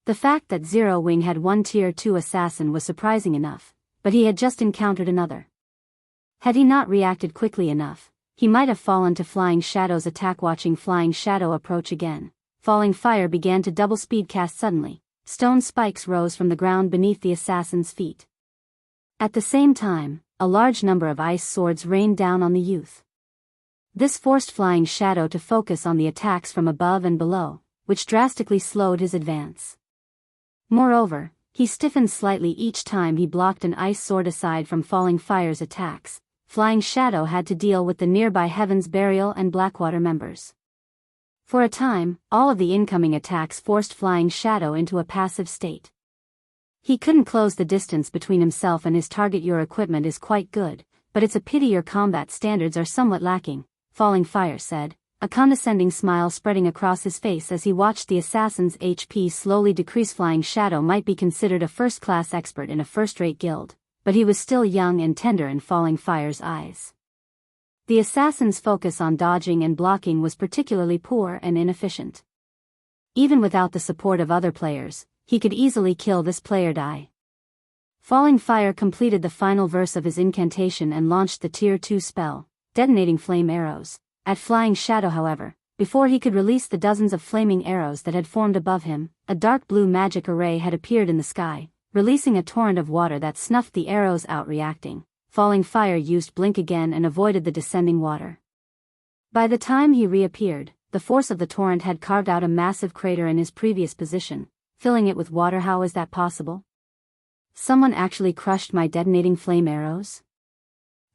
The fact that Zero Wing had one Tier 2 assassin was surprising enough, but he had just encountered another. Had he not reacted quickly enough, he might have fallen to Flying Shadow's attack. Watching Flying Shadow approach again, Falling Fire began to double speed cast. Suddenly, stone spikes rose from the ground beneath the assassin's feet. At the same time, a large number of ice swords rained down on the youth. This forced Flying Shadow to focus on the attacks from above and below, which drastically slowed his advance. Moreover, he stiffened slightly each time he blocked an ice sword. Aside from Falling Fire's attacks, Flying Shadow had to deal with the nearby Heaven's Burial and Blackwater members. For a time, all of the incoming attacks forced Flying Shadow into a passive state. He couldn't close the distance between himself and his target. Your equipment is quite good, but it's a pity your combat standards are somewhat lacking, Falling Fire said, a condescending smile spreading across his face as he watched the assassin's HP slowly decrease. Flying Shadow might be considered a first-class expert in a first-rate guild, but he was still young and tender in Falling Fire's eyes. The assassin's focus on dodging and blocking was particularly poor and inefficient. Even without the support of other players, he could easily kill this player. Falling Fire completed the final verse of his incantation and launched the Tier 2 spell, detonating flame arrows, at Flying Shadow. However, before he could release the dozens of flaming arrows that had formed above him, a dark blue magic array had appeared in the sky, releasing a torrent of water that snuffed the arrows out. Reacting, Falling Fire used Blink again and avoided the descending water. By the time he reappeared, the force of the torrent had carved out a massive crater in his previous position, filling it with water. How is that possible? Someone actually crushed my detonating flame arrows?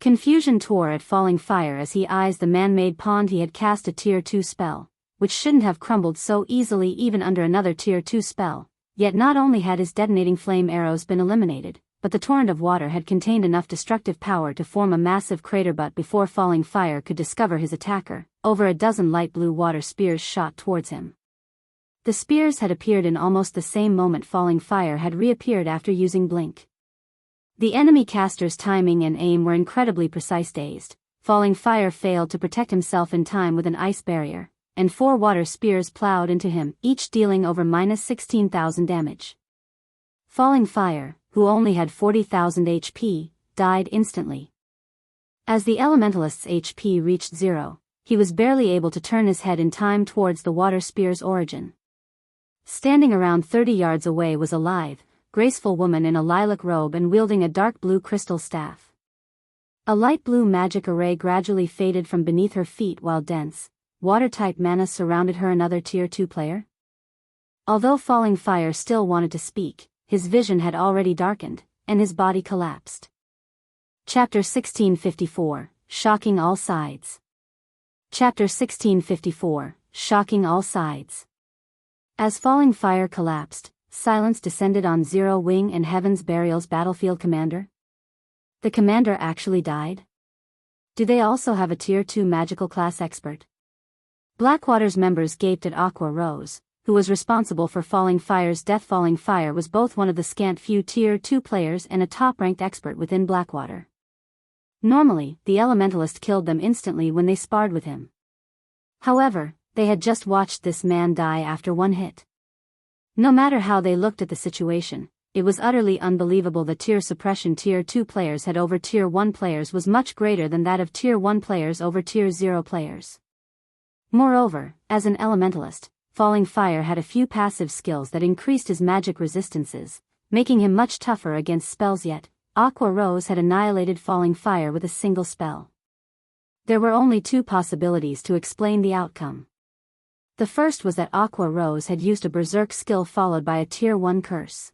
Confusion tore at Falling Fire as he eyes the man-made pond. He had cast a Tier 2 spell, which shouldn't have crumbled so easily even under another Tier 2 spell, yet not only had his detonating flame arrows been eliminated, but the torrent of water had contained enough destructive power to form a massive crater. But before Falling Fire could discover his attacker, over a dozen light blue water spears shot towards him. The spears had appeared in almost the same moment Falling Fire had reappeared after using Blink. The enemy caster's timing and aim were incredibly precise. Dazed, Falling Fire failed to protect himself in time with an ice barrier, and 4 water spears plowed into him, each dealing over -16,000 damage. Falling Fire, who only had 40,000 HP, died instantly. As the elementalist's HP reached 0, he was barely able to turn his head in time towards the water spear's origin. Standing around 30 yards away was a lithe, graceful woman in a lilac robe and wielding a dark blue crystal staff. A light blue magic array gradually faded from beneath her feet while dense, water-type mana surrounded her. Another Tier 2 player? Although Falling Fire still wanted to speak, his vision had already darkened, and his body collapsed. Chapter 1654, Shocking All Sides. Chapter 1654, Shocking All Sides. As Falling Fire collapsed, silence descended on Zero Wing and Heaven's Burial's battlefield. Commander? The commander actually died? Do they also have a Tier 2 magical class expert? Blackwater's members gaped at Aqua Rose, who was responsible for Falling Fire's death. Falling Fire was both one of the scant few Tier 2 players and a top-ranked expert within Blackwater. Normally, the Elementalist killed them instantly when they sparred with him. However, they had just watched this man die after one hit. No matter how they looked at the situation, it was utterly unbelievable. The tier suppression Tier 2 players had over Tier 1 players was much greater than that of Tier 1 players over Tier 0 players. Moreover, as an Elementalist, Falling Fire had a few passive skills that increased his magic resistances, making him much tougher against spells. Yet, Aqua Rose had annihilated Falling Fire with a single spell. There were only 2 possibilities to explain the outcome. The first was that Aqua Rose had used a Berserk skill followed by a Tier 1 curse.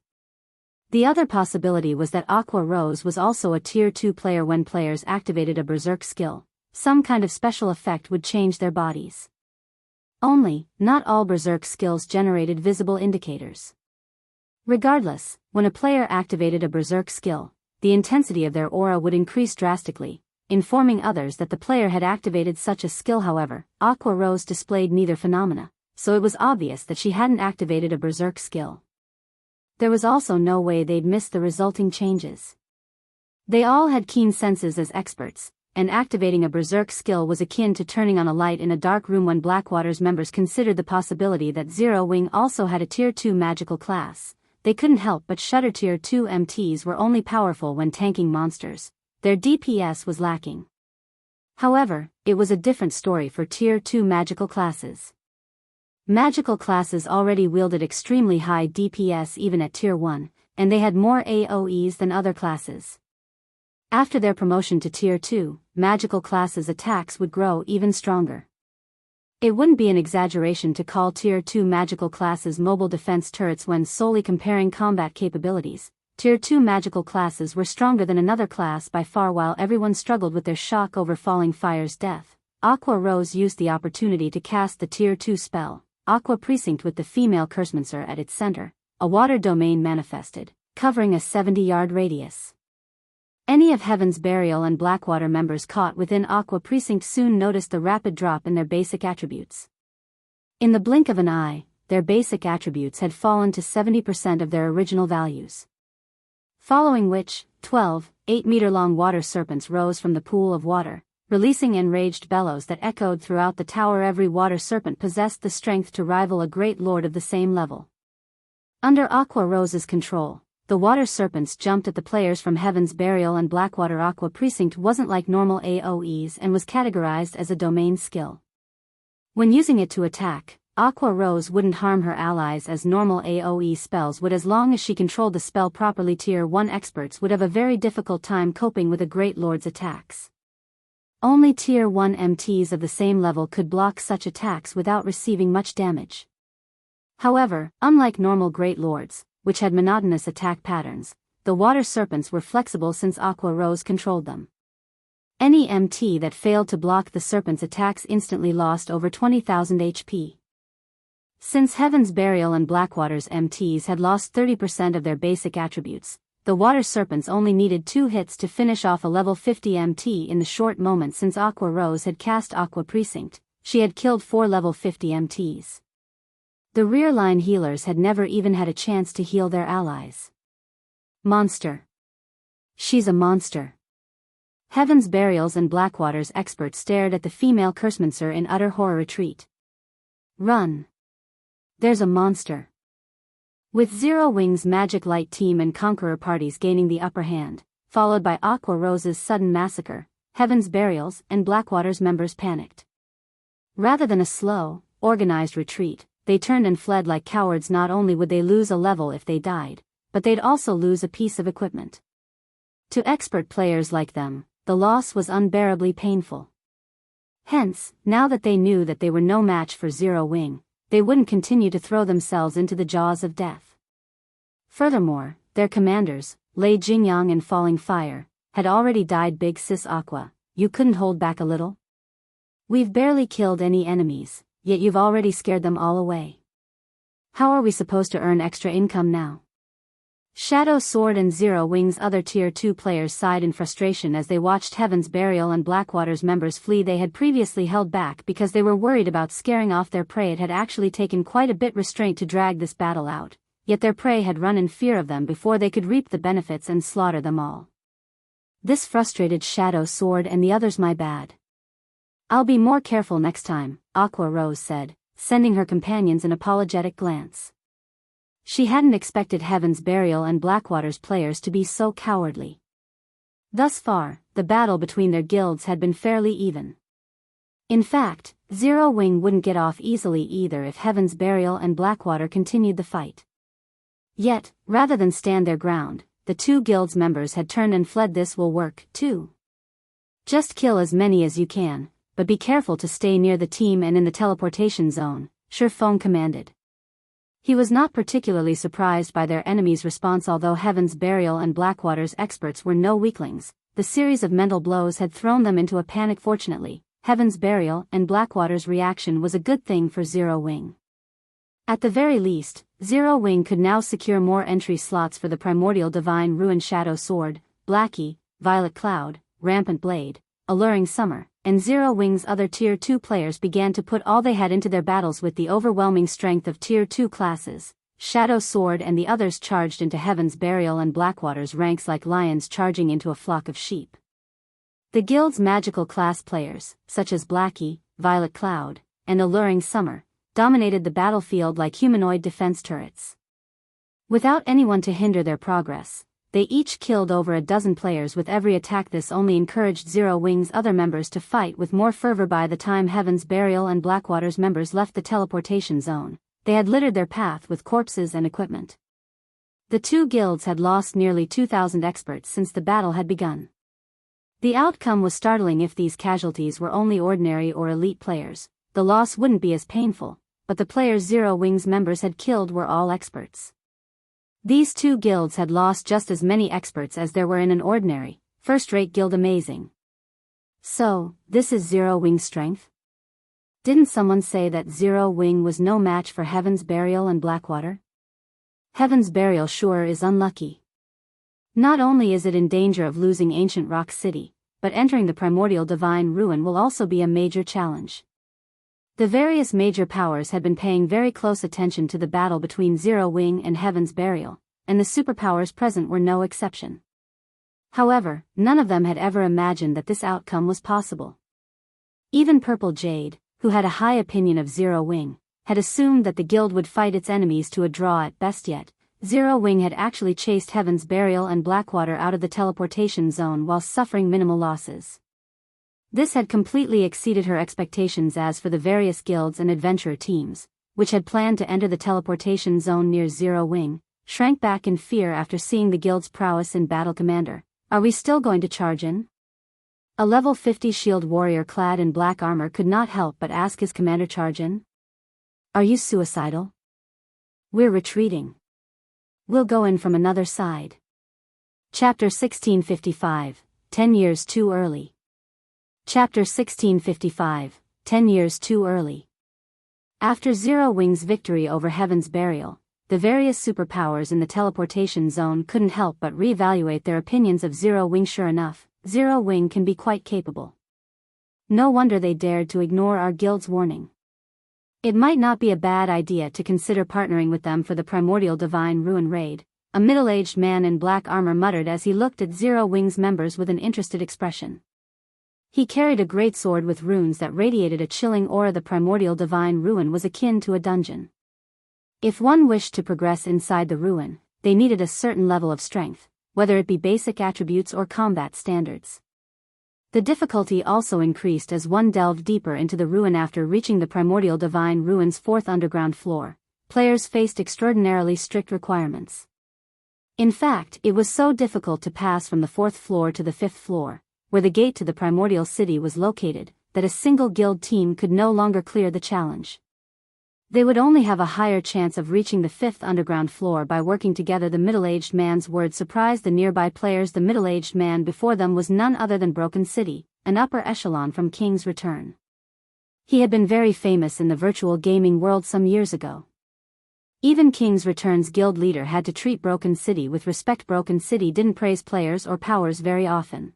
The other possibility was that Aqua Rose was also a Tier 2 player. When players activated a Berserk skill, some kind of special effect would change their bodies. Only, not all Berserk skills generated visible indicators. Regardless, when a player activated a Berserk skill, the intensity of their aura would increase drastically, informing others that the player had activated such a skill. However, Aqua Rose displayed neither phenomena, so it was obvious that she hadn't activated a Berserk skill. There was also no way they'd miss the resulting changes. They all had keen senses as experts, and activating a Berserk skill was akin to turning on a light in a dark room. When Blackwater's members considered the possibility that Zero Wing also had a Tier 2 magical class, they couldn't help but shudder. Tier 2 MTs were only powerful when tanking monsters. Their DPS was lacking. However, it was a different story for Tier 2 magical classes. Magical classes already wielded extremely high DPS even at Tier 1, and they had more AoEs than other classes. After their promotion to Tier 2, magical classes' attacks would grow even stronger. It wouldn't be an exaggeration to call Tier 2 magical classes mobile defense turrets. When solely comparing combat capabilities, Tier 2 magical classes were stronger than another class by far. While everyone struggled with their shock over Falling Fire's death, Aqua Rose used the opportunity to cast the Tier 2 spell, Aqua Precinct, with the female Cursemancer at its center. A water domain manifested, covering a 70-yard radius. Any of Heaven's Burial and Blackwater members caught within Aqua Precinct soon noticed the rapid drop in their basic attributes. In the blink of an eye, their basic attributes had fallen to 70% of their original values. Following which, 12, 8-meter-long water serpents rose from the pool of water, releasing enraged bellows that echoed throughout the tower. Every water serpent possessed the strength to rival a great lord of the same level. Under Aqua Rose's control, the water serpents jumped at the players from Heaven's Burial and Blackwater. Aqua Precinct wasn't like normal AoEs and was categorized as a domain skill. When using it to attack, Aqua Rose wouldn't harm her allies as normal AoE spells would. As long as she controlled the spell properly, Tier 1 experts would have a very difficult time coping with a Great Lord's attacks. Only Tier 1 MTs of the same level could block such attacks without receiving much damage. However, unlike normal Great Lords, which had monotonous attack patterns, the water serpents were flexible since Aqua Rose controlled them. Any MT that failed to block the serpent's attacks instantly lost over 20,000 HP. Since Heaven's Burial and Blackwater's MTs had lost 30% of their basic attributes, the water serpents only needed 2 hits to finish off a level 50 MT. In the short moment since Aqua Rose had cast Aqua Precinct, she had killed 4 level 50 MTs. The rear line healers had never even had a chance to heal their allies. Monster. She's a monster. Heaven's Burials and Blackwater's experts stared at the female Cursemancer in utter horror. Retreat. Run. There's a monster. With Zero Wing's Magic Light team and Conqueror parties gaining the upper hand, followed by Aqua Rose's sudden massacre, Heaven's Burials and Blackwater's members panicked. Rather than a slow, organized retreat, they turned and fled like cowards. Not only would they lose a level if they died, but they'd also lose a piece of equipment. To expert players like them, the loss was unbearably painful. Hence, now that they knew that they were no match for Zero Wing, they wouldn't continue to throw themselves into the jaws of death. Furthermore, their commanders, Lei Jingyang and Falling Fire, had already died. Big Sis Aqua, you couldn't hold back a little? We've barely killed any enemies, yet you've already scared them all away. How are we supposed to earn extra income now? Shadow Sword and Zero Wing's other Tier 2 players sighed in frustration as they watched Heaven's Burial and Blackwater's members flee. They had previously held back because they were worried about scaring off their prey. It had actually taken quite a bit restraint to drag this battle out, yet their prey had run in fear of them before they could reap the benefits and slaughter them all. This frustrated Shadow Sword and the others. My bad. I'll be more careful next time, Aqua Rose said, sending her companions an apologetic glance. She hadn't expected Heaven's Burial and Blackwater's players to be so cowardly. Thus far, the battle between their guilds had been fairly even. In fact, Zero Wing wouldn't get off easily either if Heaven's Burial and Blackwater continued the fight. Yet, rather than stand their ground, the two guilds' members had turned and fled. This will work, too. Just kill as many as you can, but be careful to stay near the team and in the teleportation zone, Shifeng commanded. He was not particularly surprised by their enemy's response. Although Heaven's Burial and Blackwater's experts were no weaklings, the series of mental blows had thrown them into a panic. Fortunately, Heaven's Burial and Blackwater's reaction was a good thing for Zero Wing. At the very least, Zero Wing could now secure more entry slots for the Primordial Divine Ruin Shadow Sword, Blackie, Violet Cloud, Rampant Blade, Alluring Summer, and Zero Wing's other Tier 2 players began to put all they had into their battles. With the overwhelming strength of Tier 2 classes, Shadow Sword and the others charged into Heaven's Burial and Blackwater's ranks like lions charging into a flock of sheep. The guild's magical class players, such as Blackie, Violet Cloud, and Alluring Summer, dominated the battlefield like humanoid defense turrets. Without anyone to hinder their progress, they each killed over a dozen players with every attack. This only encouraged Zero Wing's other members to fight with more fervor. By the time Heaven's Burial and Blackwater's members left the teleportation zone, they had littered their path with corpses and equipment. The two guilds had lost nearly 2,000 experts since the battle had begun. The outcome was startling. If these casualties were only ordinary or elite players, the loss wouldn't be as painful, but the players Zero Wing's members had killed were all experts. These two guilds had lost just as many experts as there were in an ordinary, first-rate guild. Amazing. So, this is Zero Wing's strength? Didn't someone say that Zero Wing was no match for Heaven's Burial and Blackwater? Heaven's Burial sure is unlucky. Not only is it in danger of losing ancient rock city, but entering the primordial divine ruin will also be a major challenge. The various major powers had been paying very close attention to the battle between Zero Wing and Heaven's Burial, and the superpowers present were no exception. However, none of them had ever imagined that this outcome was possible. Even Purple Jade, who had a high opinion of Zero Wing, had assumed that the guild would fight its enemies to a draw at best. Yet Zero Wing had actually chased Heaven's Burial and Blackwater out of the teleportation zone while suffering minimal losses. This had completely exceeded her expectations. As for the various guilds and adventurer teams, which had planned to enter the teleportation zone near Zero Wing, shrank back in fear after seeing the guild's prowess in battle. Commander, are we still going to charge in? A level 50 shield warrior clad in black armor could not help but ask his commander. Charge in? Are you suicidal? We're retreating. We'll go in from another side. Chapter 1655, 10 years too early. Chapter 1655, 10 years too early. After Zero Wing's victory over Heaven's Burial, the various superpowers in the teleportation zone couldn't help but reevaluate their opinions of Zero Wing. Sure enough, Zero Wing can be quite capable. No wonder they dared to ignore our guild's warning. It might not be a bad idea to consider partnering with them for the Primordial Divine Ruin raid, a middle-aged man in black armor muttered as he looked at Zero Wing's members with an interested expression. He carried a great sword with runes that radiated a chilling aura. The Primordial Divine Ruin was akin to a dungeon. If one wished to progress inside the ruin, they needed a certain level of strength, whether it be basic attributes or combat standards. The difficulty also increased as one delved deeper into the ruin. After reaching the Primordial Divine Ruin's fourth underground floor, players faced extraordinarily strict requirements. In fact, it was so difficult to pass from the fourth floor to the fifth floor, where the gate to the Primordial City was located, that a single guild team could no longer clear the challenge. They would only have a higher chance of reaching the fifth underground floor by working together. The middle-aged man's words surprised the nearby players. The middle-aged man before them was none other than Broken City, an upper echelon from King's Return. He had been very famous in the virtual gaming world some years ago. Even King's Return's guild leader had to treat Broken City with respect. Broken City didn't praise players or powers very often.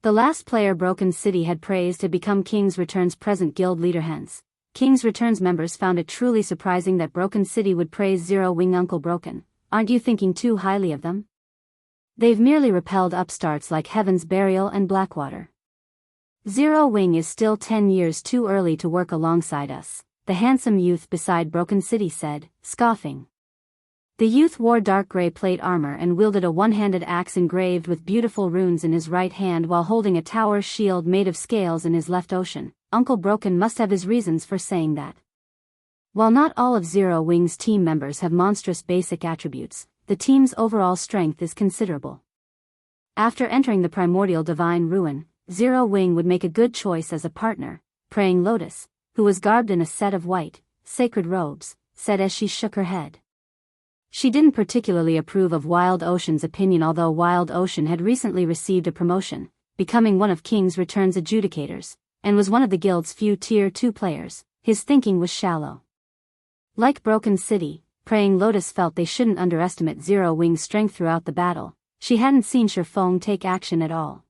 The last player Broken City had praised had become King's Return's present guild leader. Hence, King's Return's members found it truly surprising that Broken City would praise Zero Wing. Uncle Broken, aren't you thinking too highly of them? They've merely repelled upstarts like Heaven's Burial and Blackwater. Zero Wing is still 10 years too early to work alongside us, the handsome youth beside Broken City said, scoffing. The youth wore dark gray plate armor and wielded a one-handed axe engraved with beautiful runes in his right hand while holding a tower shield made of scales in his left. Ocean, Uncle Broken must have his reasons for saying that. While not all of Zero Wing's team members have monstrous basic attributes, the team's overall strength is considerable. After entering the Primordial Divine Ruin, Zero Wing would make a good choice as a partner. Praying Lotus, who was garbed in a set of white, sacred robes, said as she shook her head. She didn't particularly approve of Wild Ocean's opinion, although Wild Ocean had recently received a promotion, becoming one of King's Return's adjudicators, and was one of the guild's few Tier 2 players. His thinking was shallow. Like Broken City, Praying Lotus felt they shouldn't underestimate Zero Wing's strength throughout the battle. She hadn't seen Shifeng take action at all.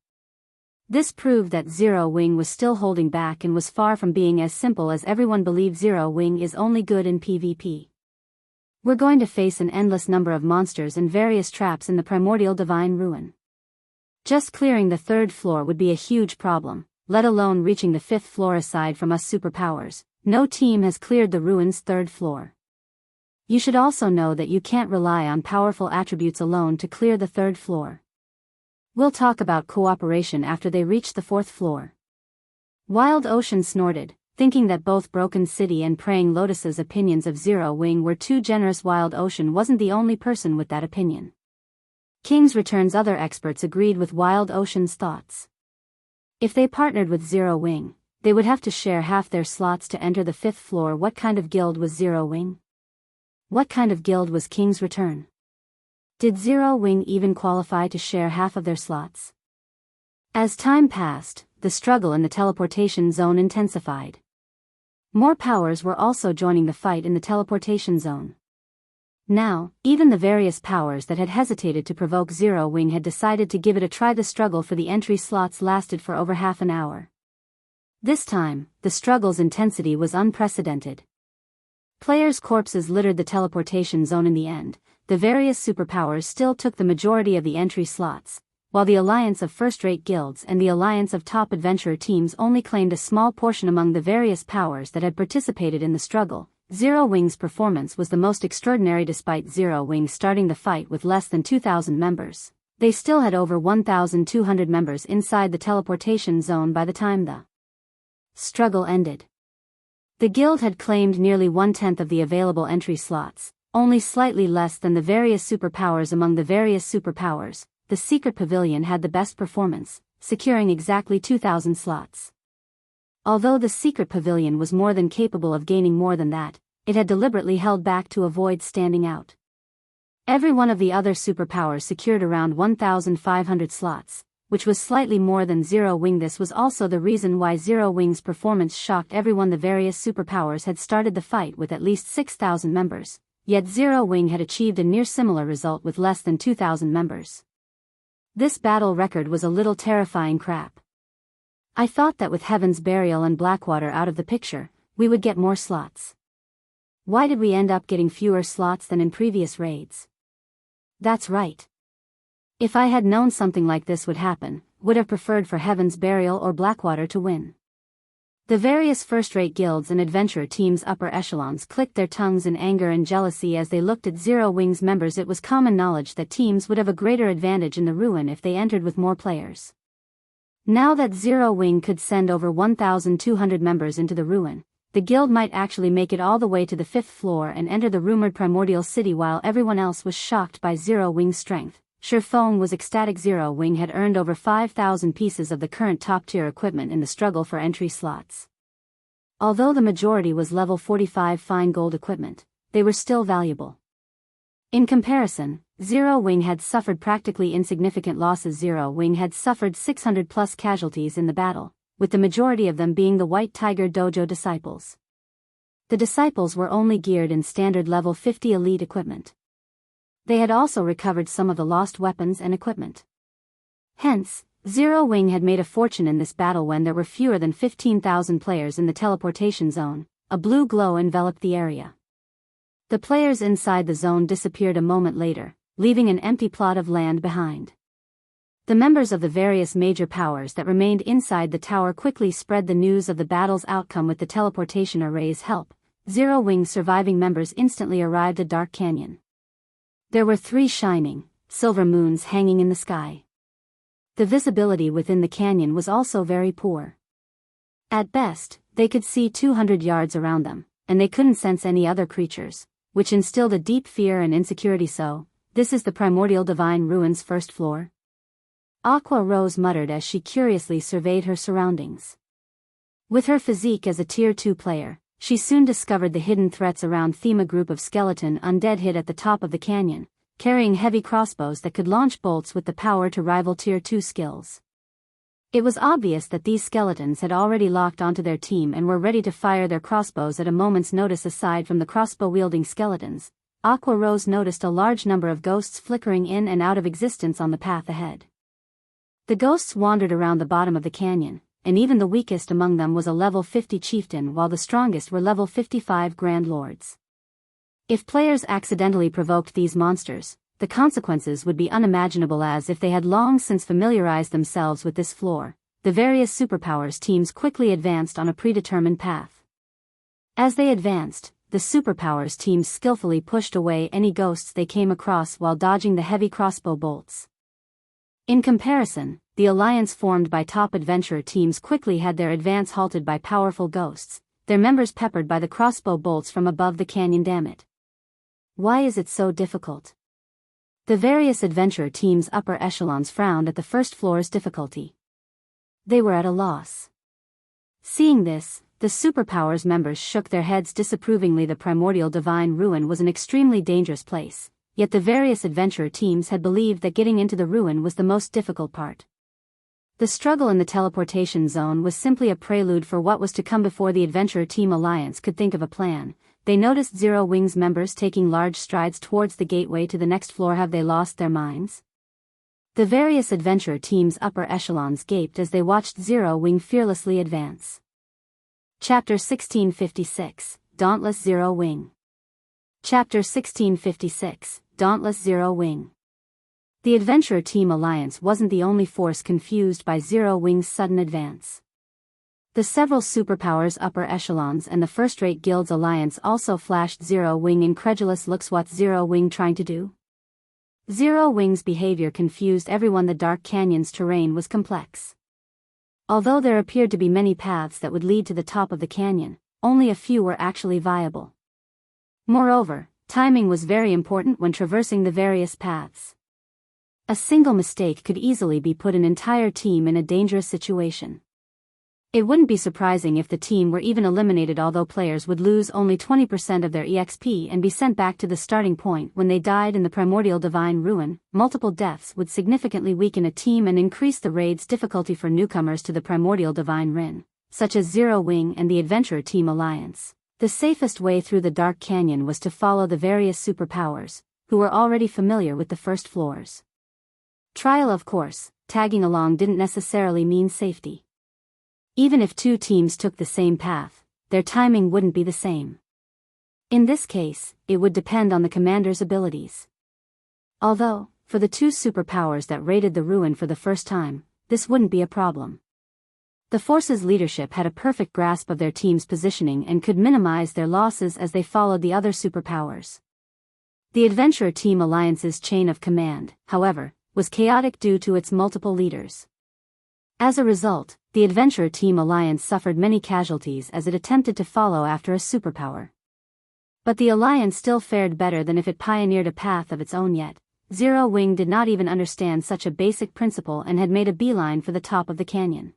This proved that Zero Wing was still holding back and was far from being as simple as everyone believed. Zero Wing is only good in PvP. We're going to face an endless number of monsters and various traps in the Primordial Divine Ruin. Just clearing the third floor would be a huge problem, let alone reaching the fifth floor. Aside from us superpowers, no team has cleared the ruin's third floor. You should also know that you can't rely on powerful attributes alone to clear the third floor. We'll talk about cooperation after they reach the fourth floor. Wild Ocean snorted, thinking that both Broken City and Praying Lotus's opinions of Zero Wing were too generous. Wild Ocean wasn't the only person with that opinion. King's Return's other experts agreed with Wild Ocean's thoughts. If they partnered with Zero Wing, they would have to share half their slots to enter the fifth floor. What kind of guild was Zero Wing? What kind of guild was King's Return? Did Zero Wing even qualify to share half of their slots? As time passed, the struggle in the teleportation zone intensified. More powers were also joining the fight in the teleportation zone. Now, even the various powers that had hesitated to provoke Zero Wing had decided to give it a try. The struggle for the entry slots lasted for over half an hour. This time, the struggle's intensity was unprecedented. Players' corpses littered the teleportation zone. In the end, the various superpowers still took the majority of the entry slots, while the alliance of first-rate guilds and the alliance of top adventurer teams only claimed a small portion. Among the various powers that had participated in the struggle, Zero Wing's performance was the most extraordinary. Despite Zero Wing starting the fight with less than 2,000 members, they still had over 1,200 members inside the teleportation zone by the time the struggle ended. The guild had claimed nearly 1/10 of the available entry slots, only slightly less than the various superpowers. Among the various superpowers, the Secret Pavilion had the best performance, securing exactly 2,000 slots. Although the Secret Pavilion was more than capable of gaining more than that, it had deliberately held back to avoid standing out. Every one of the other superpowers secured around 1,500 slots, which was slightly more than Zero Wing. This was also the reason why Zero Wing's performance shocked everyone. The various superpowers had started the fight with at least 6,000 members, yet Zero Wing had achieved a near similar result with less than 2,000 members. This battle record was a little terrifying. Crap. I thought that with Heaven's Burial and Blackwater out of the picture, we would get more slots. Why did we end up getting fewer slots than in previous raids? That's right. If I had known something like this would happen, would have preferred for Heaven's Burial or Blackwater to win. The various first-rate guilds and adventurer teams' upper echelons clicked their tongues in anger and jealousy as they looked at Zero Wing's members. It was common knowledge that teams would have a greater advantage in the ruin if they entered with more players. Now that Zero Wing could send over 1,200 members into the ruin, the guild might actually make it all the way to the 5th floor and enter the rumored Primordial City. While everyone else was shocked by Zero Wing's strength, Shifeng was ecstatic. Zero Wing had earned over 5,000 pieces of the current top-tier equipment in the struggle for entry slots. Although the majority was level 45 fine gold equipment, they were still valuable. In comparison, Zero Wing had suffered practically insignificant losses. Zero Wing had suffered 600+ casualties in the battle, with the majority of them being the White Tiger Dojo disciples. The disciples were only geared in standard level 50 elite equipment. They had also recovered some of the lost weapons and equipment. Hence, Zero Wing had made a fortune in this battle. When there were fewer than 15,000 players in the teleportation zone, a blue glow enveloped the area. The players inside the zone disappeared a moment later, leaving an empty plot of land behind. The members of the various major powers that remained inside the tower quickly spread the news of the battle's outcome. With the teleportation array's help, Zero Wing's surviving members instantly arrived at Dark Canyon. There were 3 shining, silver moons hanging in the sky. The visibility within the canyon was also very poor. At best, they could see 200 yards around them, and they couldn't sense any other creatures, which instilled a deep fear and insecurity. So, this is the Primordial Divine Ruins 1st floor? Aqua Rose muttered as she curiously surveyed her surroundings. With her physique as a Tier 2 player, she soon discovered the hidden threats around them. A group of skeleton undead hid at the top of the canyon, carrying heavy crossbows that could launch bolts with the power to rival Tier 2 skills. It was obvious that these skeletons had already locked onto their team and were ready to fire their crossbows at a moment's notice. Aside from the crossbow-wielding skeletons, Aqua Rose noticed a large number of ghosts flickering in and out of existence on the path ahead. The ghosts wandered around the bottom of the canyon, and even the weakest among them was a level 50 chieftain, while the strongest were level 55 grand lords. If players accidentally provoked these monsters, the consequences would be unimaginable. As if they had long since familiarized themselves with this floor, the various superpowers teams quickly advanced on a predetermined path. As they advanced, the superpowers teams skillfully pushed away any ghosts they came across while dodging the heavy crossbow bolts. In comparison, the alliance formed by top adventurer teams quickly had their advance halted by powerful ghosts, their members peppered by the crossbow bolts from above the canyon. Damn it. Why is it so difficult? The various adventurer teams' upper echelons frowned at the 1st floor's difficulty. They were at a loss. Seeing this, the superpowers members shook their heads disapprovingly. The Primordial Divine Ruin was an extremely dangerous place, yet the various adventurer teams had believed that getting into the ruin was the most difficult part. The struggle in the teleportation zone was simply a prelude for what was to come. Before the adventurer team alliance could think of a plan, they noticed Zero Wing's members taking large strides towards the gateway to the next floor. Have they lost their minds? The various adventurer teams' upper echelons gaped as they watched Zero Wing fearlessly advance. Chapter 1656, Dauntless Zero Wing. Chapter 1656, Dauntless Zero Wing. The Adventurer Team Alliance wasn't the only force confused by Zero Wing's sudden advance. The several superpowers upper echelons and the first-rate guilds alliance also flashed Zero Wing incredulous looks. What's Zero Wing trying to do? Zero Wing's behavior confused everyone. The Dark Canyon's terrain was complex. Although there appeared to be many paths that would lead to the top of the canyon, only a few were actually viable. Moreover, timing was very important when traversing the various paths. A single mistake could easily be put an entire team in a dangerous situation. It wouldn't be surprising if the team were even eliminated, although players would lose only 20% of their EXP and be sent back to the starting point when they died in the Primordial Divine Ruin. Multiple deaths would significantly weaken a team and increase the raid's difficulty for newcomers to the Primordial Divine Ruin, such as Zero Wing and the Adventurer Team Alliance. The safest way through the Dark Canyon was to follow the various superpowers, who were already familiar with the first floors. Trial, of course, tagging along didn't necessarily mean safety. Even if two teams took the same path, their timing wouldn't be the same. In this case, it would depend on the commander's abilities. Although, for the two superpowers that raided the ruin for the first time, this wouldn't be a problem. The force's leadership had a perfect grasp of their team's positioning and could minimize their losses as they followed the other superpowers. The Adventurer Team Alliance's chain of command, however, was chaotic due to its multiple leaders. As a result, the Adventurer Team Alliance suffered many casualties as it attempted to follow after a superpower. But the Alliance still fared better than if it pioneered a path of its own. Yet Zero Wing did not even understand such a basic principle and had made a beeline for the top of the canyon.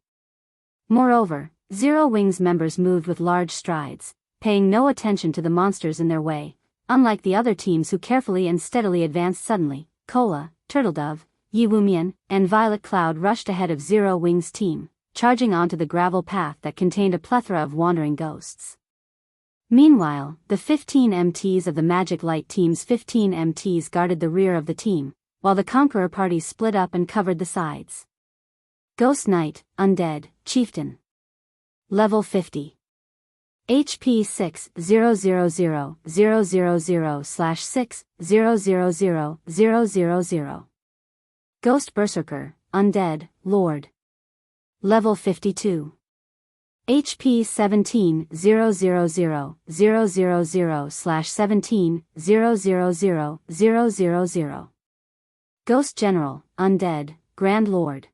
Moreover, Zero Wing's members moved with large strides, paying no attention to the monsters in their way, unlike the other teams who carefully and steadily advanced. Suddenly, Cola, Turtledove, Yiwumian, and Violet Cloud rushed ahead of Zero Wing's team, charging onto the gravel path that contained a plethora of wandering ghosts. Meanwhile, the 15 MTs of the Magic Light Team's 15 MTs guarded the rear of the team, while the Conqueror parties split up and covered the sides. Ghost Knight, Undead, Chieftain. Level 50. HP 6000/6000/000. Ghost Berserker, Undead, Lord. Level 52. HP 17,000/17,000,000. Ghost General, Undead, Grand Lord.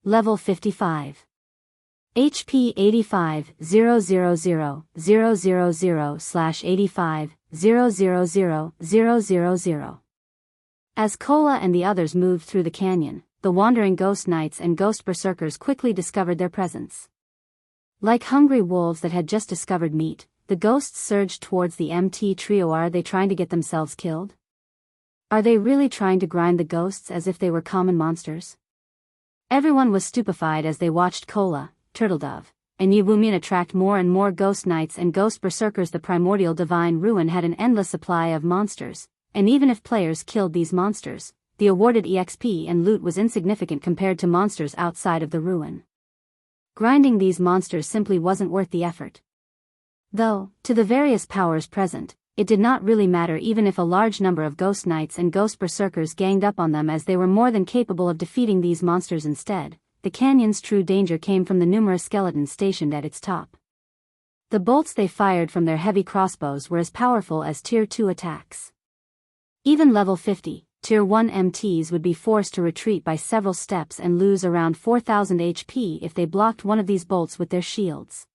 Level 55. HP 85,000/85,000,000. As Cola and the others moved through the canyon, the wandering Ghost Knights and Ghost Berserkers quickly discovered their presence. Like hungry wolves that had just discovered meat, the ghosts surged towards the MT trio. Are they trying to get themselves killed? Are they really trying to grind the ghosts as if they were common monsters? Everyone was stupefied as they watched Cola, Turtledove, and Yiwumian attract more and more Ghost Knights and Ghost Berserkers. The Primordial Divine Ruin had an endless supply of monsters, and even if players killed these monsters, the awarded EXP and loot was insignificant compared to monsters outside of the ruin. Grinding these monsters simply wasn't worth the effort. Though, to the various powers present, it did not really matter even if a large number of Ghost Knights and Ghost Berserkers ganged up on them, as they were more than capable of defeating these monsters. Instead, the canyon's true danger came from the numerous skeletons stationed at its top. The bolts they fired from their heavy crossbows were as powerful as Tier 2 attacks. Even level 50, Tier 1 MTs would be forced to retreat by several steps and lose around 4,000 HP if they blocked one of these bolts with their shields.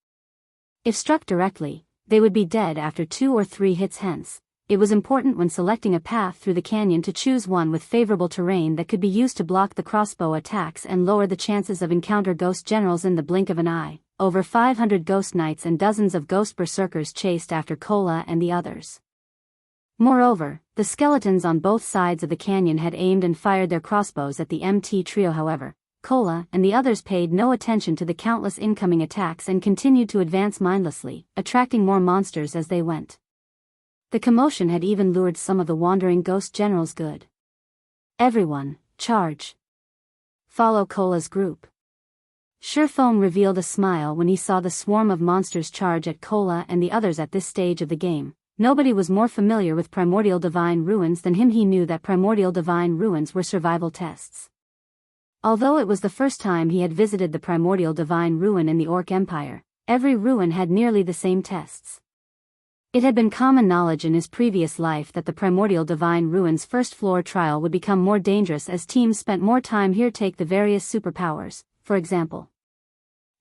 If struck directly, they would be dead after 2 or 3 hits. Hence, it was important when selecting a path through the canyon to choose one with favorable terrain that could be used to block the crossbow attacks and lower the chances of encounter ghost generals. In the blink of an eye, over 500 Ghost Knights and dozens of Ghost Berserkers chased after Cola and the others. Moreover, the skeletons on both sides of the canyon had aimed and fired their crossbows at the MT trio. However, Cola and the others paid no attention to the countless incoming attacks and continued to advance mindlessly, attracting more monsters as they went. The commotion had even lured some of the wandering ghost generals good. Everyone, charge. Follow Cola's group. Shifeng revealed a smile when he saw the swarm of monsters charge at Cola and the others at this stage of the game. Nobody was more familiar with Primordial Divine Ruins than him. He knew that Primordial Divine Ruins were survival tests. Although it was the first time he had visited the Primordial Divine Ruin in the Orc Empire, every ruin had nearly the same tests. It had been common knowledge in his previous life that the Primordial Divine Ruins first floor trial would become more dangerous as teams spent more time here. Take the various superpowers, for example.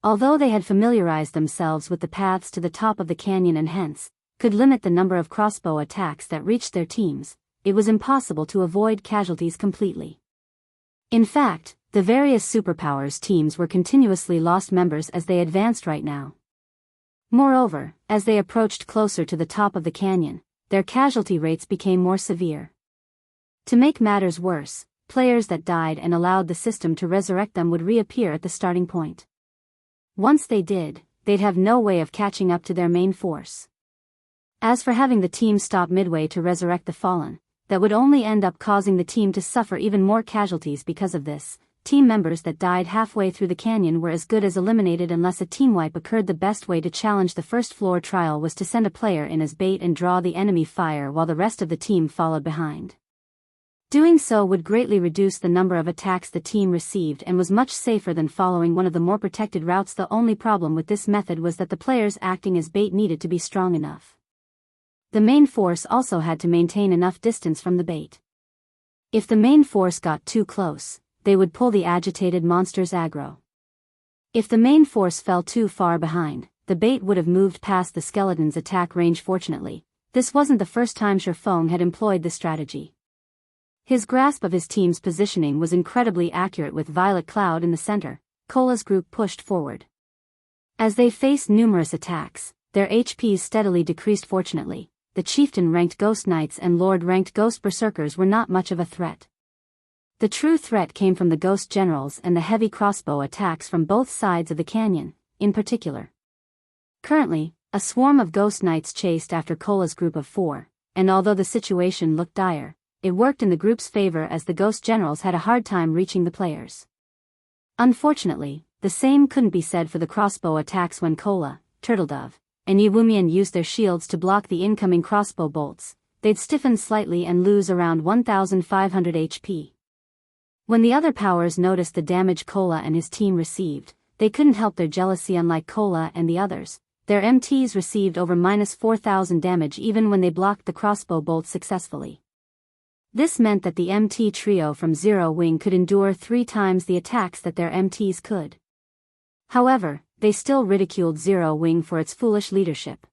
Although they had familiarized themselves with the paths to the top of the canyon and hence could limit the number of crossbow attacks that reached their teams, it was impossible to avoid casualties completely. In fact, the various superpowers teams were continuously lost members as they advanced right now. Moreover, as they approached closer to the top of the canyon, their casualty rates became more severe. To make matters worse, players that died and allowed the system to resurrect them would reappear at the starting point. Once they did, they'd have no way of catching up to their main force. As for having the team stop midway to resurrect the fallen, that would only end up causing the team to suffer even more casualties because of this. Team members that died halfway through the canyon were as good as eliminated unless a team wipe occurred. The best way to challenge the first floor trial was to send a player in as bait and draw the enemy fire while the rest of the team followed behind. Doing so would greatly reduce the number of attacks the team received and was much safer than following one of the more protected routes. The only problem with this method was that the players acting as bait needed to be strong enough. The main force also had to maintain enough distance from the bait. If the main force got too close, they would pull the agitated monsters aggro. If the main force fell too far behind, the bait would have moved past the skeleton's attack range. Fortunately, this wasn't the first time Shifeng had employed this strategy. His grasp of his team's positioning was incredibly accurate. With Violet Cloud in the center, Cola's group pushed forward. As they faced numerous attacks, their HPs steadily decreased. Fortunately, the chieftain-ranked Ghost Knights and Lord-ranked Ghost Berserkers were not much of a threat. The true threat came from the Ghost Generals and the heavy crossbow attacks from both sides of the canyon, in particular. Currently, a swarm of Ghost Knights chased after Cola's group of 4, and although the situation looked dire, it worked in the group's favor as the Ghost Generals had a hard time reaching the players. Unfortunately, the same couldn't be said for the crossbow attacks when Cola, Turtledove, and Yiwumian used their shields to block the incoming crossbow bolts. They'd stiffen slightly and lose around 1,500 HP. When the other powers noticed the damage Cola and his team received, they couldn't help their jealousy. Unlike Cola and the others, their MTs received over -4,000 damage even when they blocked the crossbow bolts successfully. This meant that the MT trio from Zero Wing could endure 3 times the attacks that their MTs could. However, they still ridiculed Zero Wing for its foolish leadership.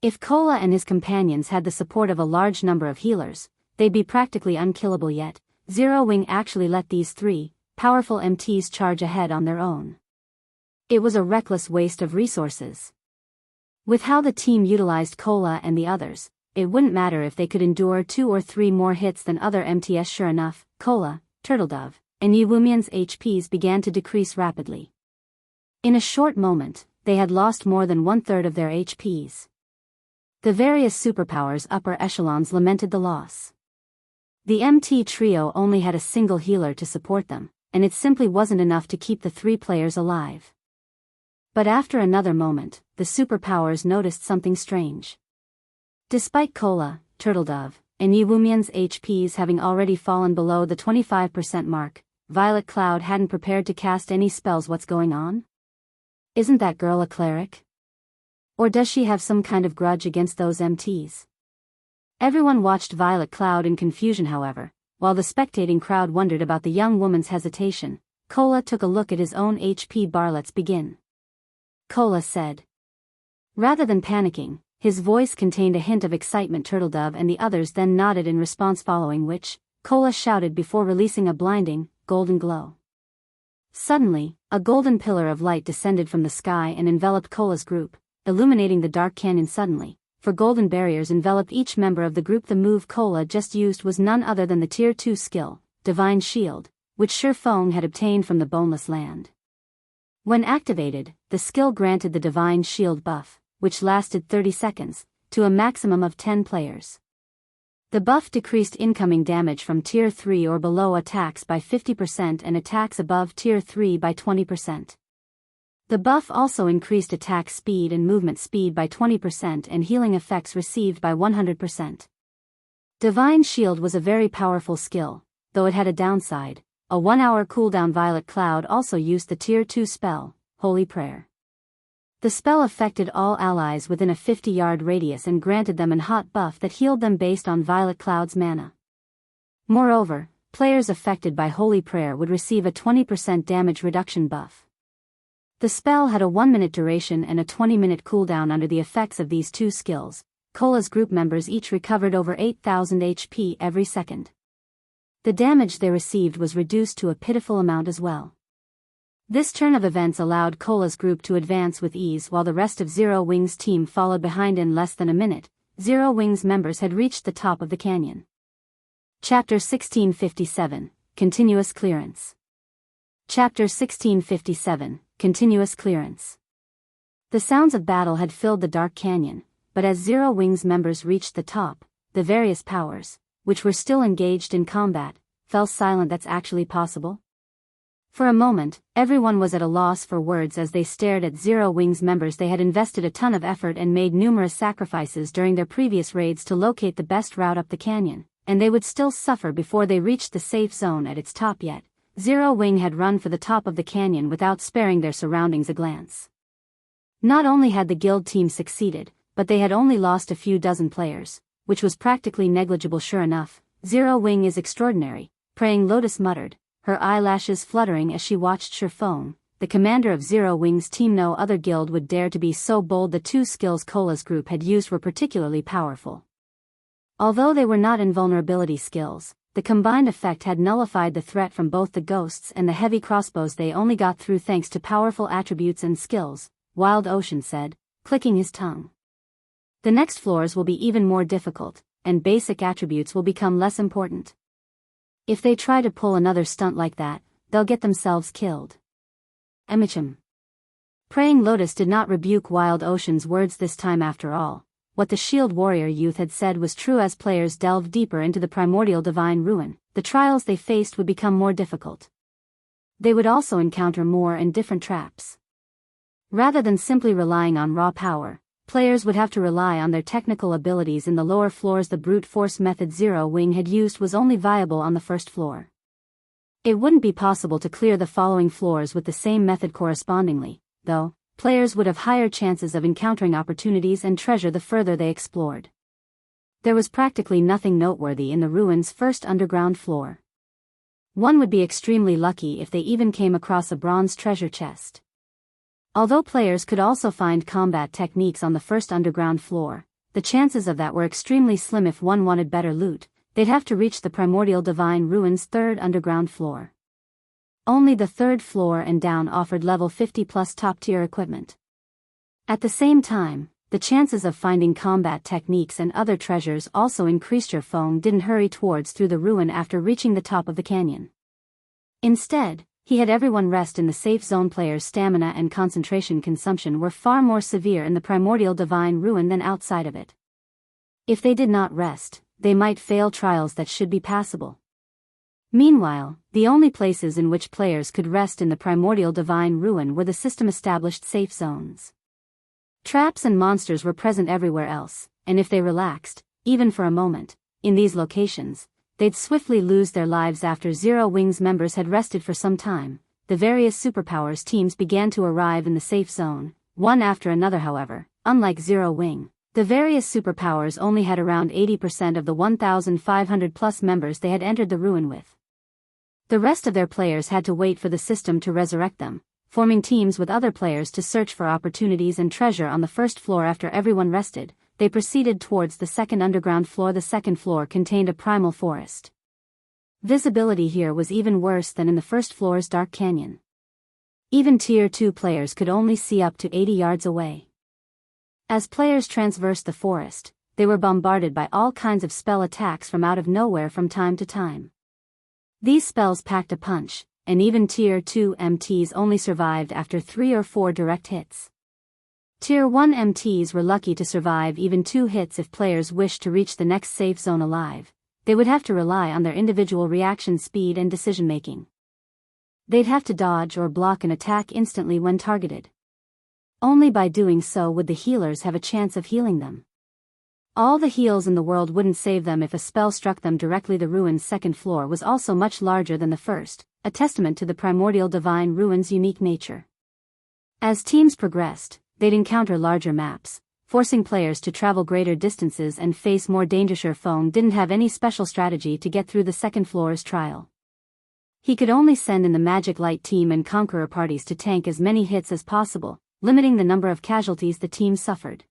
If Cola and his companions had the support of a large number of healers, they'd be practically unkillable. Yet, Zero Wing actually let these 3 powerful MTs charge ahead on their own. It was a reckless waste of resources. With how the team utilized Cola and the others, it wouldn't matter if they could endure 2 or 3 more hits than other MTs. Sure enough, Cola, Turtledove, and Yiwumian's HPs began to decrease rapidly. In a short moment, they had lost more than 1/3 of their HPs. The various superpowers' upper echelons lamented the loss. The MT trio only had a single healer to support them, and it simply wasn't enough to keep the 3 players alive. But after another moment, the superpowers noticed something strange. Despite Cola, Turtledove, and Yiwumian's HPs having already fallen below the 25% mark, Violet Cloud hadn't prepared to cast any spells. What's going on? Isn't that girl a cleric? Or does she have some kind of grudge against those MTs? Everyone watched Violet Cloud in confusion. However, while the spectating crowd wondered about the young woman's hesitation, Cola took a look at his own HP bar. Let's begin. Cola said. Rather than panicking, his voice contained a hint of excitement. Turtledove and the others then nodded in response, following which, Cola shouted before releasing a blinding, golden glow. Suddenly, a golden pillar of light descended from the sky and enveloped Cola's group, illuminating the dark canyon. Suddenly, for golden barriers enveloped each member of the group. The move Cola just used was none other than the Tier 2 skill, Divine Shield, which Shifeng had obtained from the Boneless Land. When activated, the skill granted the Divine Shield buff, which lasted 30 seconds, to a maximum of 10 players. The buff decreased incoming damage from Tier 3 or below attacks by 50% and attacks above Tier 3 by 20%. The buff also increased attack speed and movement speed by 20% and healing effects received by 100%. Divine Shield was a very powerful skill, though it had a downside. A 1-hour cooldown. Violet Cloud also used the Tier 2 spell, Holy Prayer. The spell affected all allies within a 50-yard radius and granted them an hot buff that healed them based on Violet Cloud's mana. Moreover, players affected by Holy Prayer would receive a 20% damage reduction buff. The spell had a 1-minute duration and a 20-minute cooldown. Under the effects of these two skills, Cola's group members each recovered over 8,000 HP every second. The damage they received was reduced to a pitiful amount as well. This turn of events allowed Cola's group to advance with ease while the rest of Zero Wing's team followed behind. In less than a minute, Zero Wing's members had reached the top of the canyon. Chapter 1657, Continuous Clearance. Chapter 1657, Continuous Clearance. The sounds of battle had filled the dark canyon, but as Zero Wing's members reached the top, the various powers, which were still engaged in combat, fell silent. That's actually possible? For a moment, everyone was at a loss for words as they stared at Zero Wing's members. They had invested a ton of effort and made numerous sacrifices during their previous raids to locate the best route up the canyon, and they would still suffer before they reached the safe zone at its top. Yet Zero Wing had run for the top of the canyon without sparing their surroundings a glance. Not only had the guild team succeeded, but they had only lost a few dozen players, which was practically negligible. Sure enough, Zero Wing is extraordinary, Praying Lotus muttered, her eyelashes fluttering as she watched Shifeng, the commander of Zero Wing's team. No other guild would dare to be so bold. The two skills Cola's group had used were particularly powerful. Although they were not invulnerability skills, the combined effect had nullified the threat from both the ghosts and the heavy crossbows they only got through thanks to powerful attributes and skills, Wild Ocean said, clicking his tongue. The next floors will be even more difficult, and basic attributes will become less important. If they try to pull another stunt like that, they'll get themselves killed. Emichim. Praying Lotus did not rebuke Wild Ocean's words this time. After all, what the Shield Warrior youth had said was true. As players delved deeper into the Primordial Divine Ruin, the trials they faced would become more difficult. They would also encounter more and different traps. Rather than simply relying on raw power, players would have to rely on their technical abilities in the lower floors. The brute force method Zero Wing had used was only viable on the first floor. It wouldn't be possible to clear the following floors with the same method correspondingly, though. Players would have higher chances of encountering opportunities and treasure the further they explored. There was practically nothing noteworthy in the ruins' first underground floor. One would be extremely lucky if they even came across a bronze treasure chest. Although players could also find combat techniques on the first underground floor, the chances of that were extremely slim. If one wanted better loot, they'd have to reach the Primordial Divine Ruins' third underground floor. Only the third floor and down offered level 50 plus top-tier equipment. At the same time, the chances of finding combat techniques and other treasures also increased. Shifeng didn't hurry towards through the ruin after reaching the top of the canyon. Instead, he had everyone rest in the safe zone. Players' stamina and concentration consumption were far more severe in the Primordial Divine Ruin than outside of it. If they did not rest, they might fail trials that should be passable. Meanwhile, the only places in which players could rest in the Primordial Divine Ruin were the system-established safe zones. Traps and monsters were present everywhere else, and if they relaxed, even for a moment, in these locations, they'd swiftly lose their lives. After Zero Wing's members had rested for some time, the various superpowers teams began to arrive in the safe zone, one after another. However, unlike Zero Wing, the various superpowers only had around 80% of the 1,500 plus members they had entered the ruin with. The rest of their players had to wait for the system to resurrect them, forming teams with other players to search for opportunities and treasure on the first floor. After everyone rested, they proceeded towards the second underground floor. The second floor contained a primal forest. Visibility here was even worse than in the first floor's dark canyon. Even Tier 2 players could only see up to 80 yards away. As players traversed the forest, they were bombarded by all kinds of spell attacks from out of nowhere from time to time. These spells packed a punch, and even Tier 2 MTs only survived after 3 or 4 direct hits. Tier 1 MTs were lucky to survive even 2 hits if players wished to reach the next safe zone alive. They would have to rely on their individual reaction speed and decision-making. They'd have to dodge or block an attack instantly when targeted. Only by doing so would the healers have a chance of healing them. All the heals in the world wouldn't save them if a spell struck them directly. The ruin's second floor was also much larger than the first, a testament to the primordial divine ruin's unique nature. As teams progressed, they'd encounter larger maps, forcing players to travel greater distances and face more dangerous. Feng didn't have any special strategy to get through the second floor's trial. He could only send in the Magic Light team and Conqueror parties to tank as many hits as possible, limiting the number of casualties the team suffered.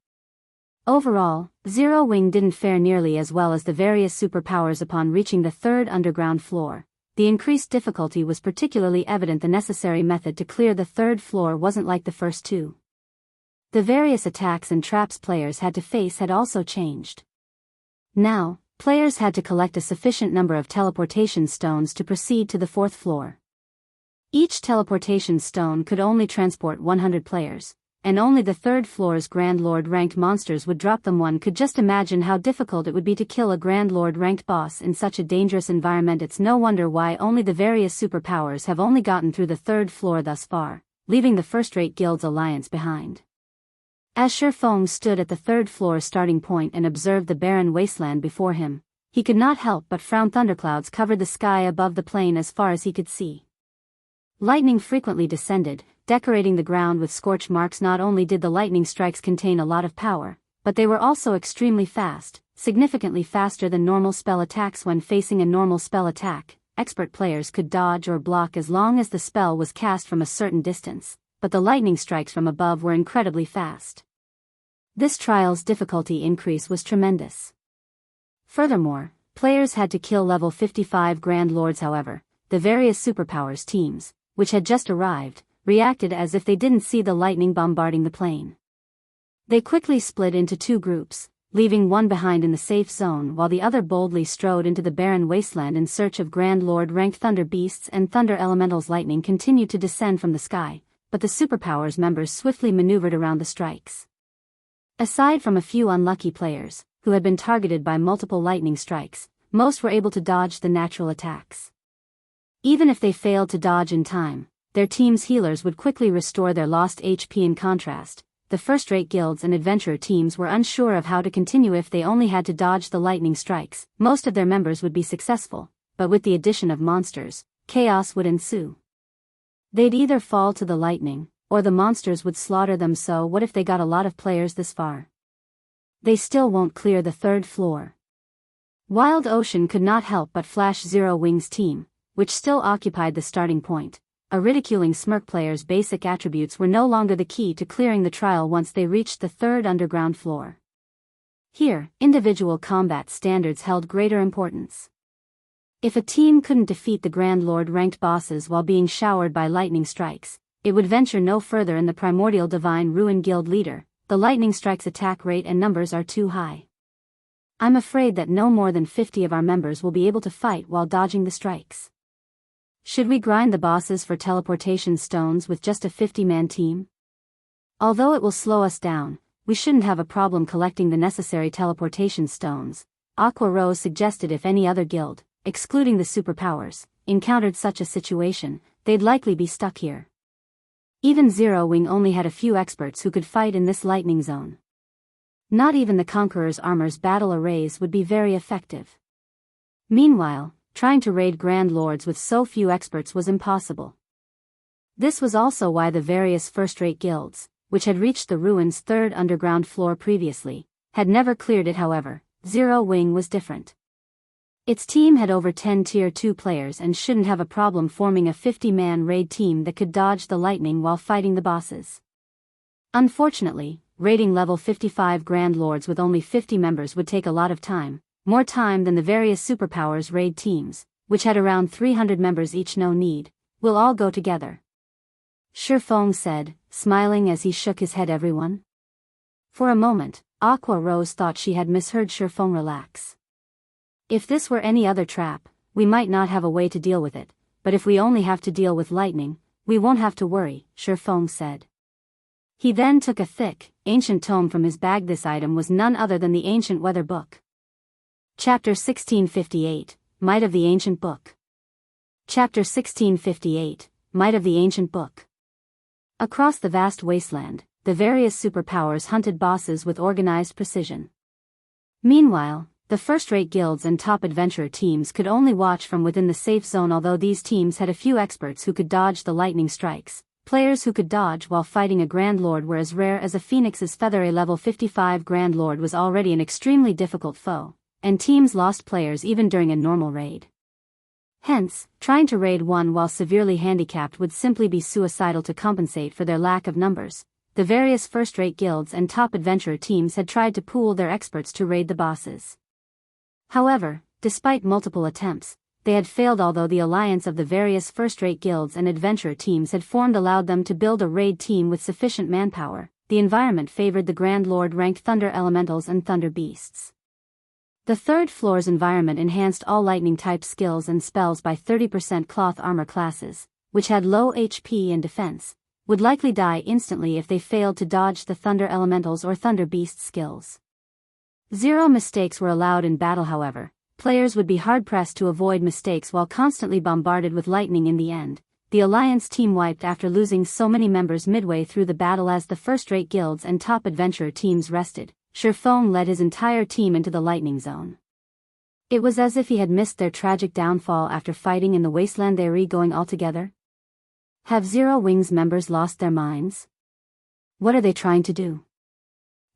Overall, Zero Wing didn't fare nearly as well as the various superpowers. Upon reaching the third underground floor, the increased difficulty was particularly evident. The necessary method to clear the third floor wasn't like the first two. The various attacks and traps players had to face had also changed. Now, players had to collect a sufficient number of teleportation stones to proceed to the fourth floor. Each teleportation stone could only transport 100 players, and only the third floor's Grand Lord ranked monsters would drop them. One could just imagine how difficult it would be to kill a Grand Lord ranked boss in such a dangerous environment. It's no wonder why only the various superpowers have only gotten through the third floor thus far, leaving the first-rate guild's alliance behind. As Feng stood at the third floor starting point and observed the barren wasteland before him, he could not help but frown. Thunderclouds covered the sky above the plain as far as he could see. Lightning frequently descended, decorating the ground with scorch marks. Not only did the lightning strikes contain a lot of power, but they were also extremely fast, significantly faster than normal spell attacks. When facing a normal spell attack, expert players could dodge or block as long as the spell was cast from a certain distance, but the lightning strikes from above were incredibly fast. This trial's difficulty increase was tremendous. Furthermore, players had to kill level 55 Grand Lords. However, the various superpowers teams, which had just arrived, reacted as if they didn't see the lightning bombarding the plane. They quickly split into 2 groups, leaving one behind in the safe zone while the other boldly strode into the barren wasteland in search of Grand Lord ranked thunder beasts and thunder elementals. Lightning continued to descend from the sky, but the superpowers members swiftly maneuvered around the strikes. Aside from a few unlucky players, who had been targeted by multiple lightning strikes, most were able to dodge the natural attacks. Even if they failed to dodge in time, their team's healers would quickly restore their lost HP. In contrast, the first-rate guilds and adventurer teams were unsure of how to continue. If they only had to dodge the lightning strikes, most of their members would be successful, but with the addition of monsters, chaos would ensue. They'd either fall to the lightning, or the monsters would slaughter them. So what if they got a lot of players this far? They still won't clear the third floor. Wild Ocean could not help but flash Zero Wing's team, which still occupied the starting point, a ridiculing smirk. Players' basic attributes were no longer the key to clearing the trial once they reached the third underground floor. Here, individual combat standards held greater importance. If a team couldn't defeat the Grand Lord ranked bosses while being showered by lightning strikes, it would venture no further. In the Primordial Divine Ruin Guild leader, the lightning strike's attack rate and numbers are too high. I'm afraid that no more than 50 of our members will be able to fight while dodging the strikes. Should we grind the bosses for teleportation stones with just a 50-man team? Although it will slow us down, we shouldn't have a problem collecting the necessary teleportation stones, Aqua Rose suggested. If any other guild, excluding the superpowers, encountered such a situation, they'd likely be stuck here. Even Zero Wing only had a few experts who could fight in this lightning zone. Not even the Conqueror's armor's battle arrays would be very effective. Meanwhile, trying to raid Grand Lords with so few experts was impossible. This was also why the various first-rate guilds, which had reached the ruin's third underground floor previously, had never cleared it. However, Zero Wing was different. Its team had over 10 Tier 2 players and shouldn't have a problem forming a 50-man raid team that could dodge the lightning while fighting the bosses. Unfortunately, raiding level 55 Grand Lords with only 50 members would take a lot of time, more time than the various superpowers raid teams, which had around 300 members each. No need, we'll all go together, Feng said, smiling as he shook his head. Everyone? For a moment, Aqua Rose thought she had misheard. Feng, relax. If this were any other trap, we might not have a way to deal with it, but if we only have to deal with lightning, we won't have to worry, Feng said. He then took a thick, ancient tome from his bag. This item was none other than the Ancient Weather Book. Chapter 1658, Might of the Ancient Book. Chapter 1658, Might of the Ancient Book. Across the vast wasteland, the various superpowers hunted bosses with organized precision. Meanwhile, the first-rate guilds and top adventurer teams could only watch from within the safe zone. Although these teams had a few experts who could dodge the lightning strikes, players who could dodge while fighting a Grand Lord were as rare as a phoenix's feather. A level 55 Grand Lord was already an extremely difficult foe, and teams lost players even during a normal raid. Hence, trying to raid one while severely handicapped would simply be suicidal. To compensate for their lack of numbers, the various first-rate guilds and top adventurer teams had tried to pool their experts to raid the bosses. However, despite multiple attempts, they had failed. Although the alliance of the various first-rate guilds and adventurer teams had formed allowed them to build a raid team with sufficient manpower, the environment favored the Grand Lord-ranked Thunder Elementals and Thunder Beasts. The third floor's environment enhanced all lightning-type skills and spells by 30%. Cloth armor classes, which had low HP and defense, would likely die instantly if they failed to dodge the Thunder Elementals or Thunder Beast skills. 0 mistakes were allowed in battle. However, players would be hard-pressed to avoid mistakes while constantly bombarded with lightning. In the end, the Alliance team wiped after losing so many members midway through the battle. As the first-rate guilds and top adventurer teams rested, Shifeng led his entire team into the lightning zone. It was as if he had missed their tragic downfall after fighting in the wasteland. They were going altogether. Have Zero Wings members lost their minds? What are they trying to do?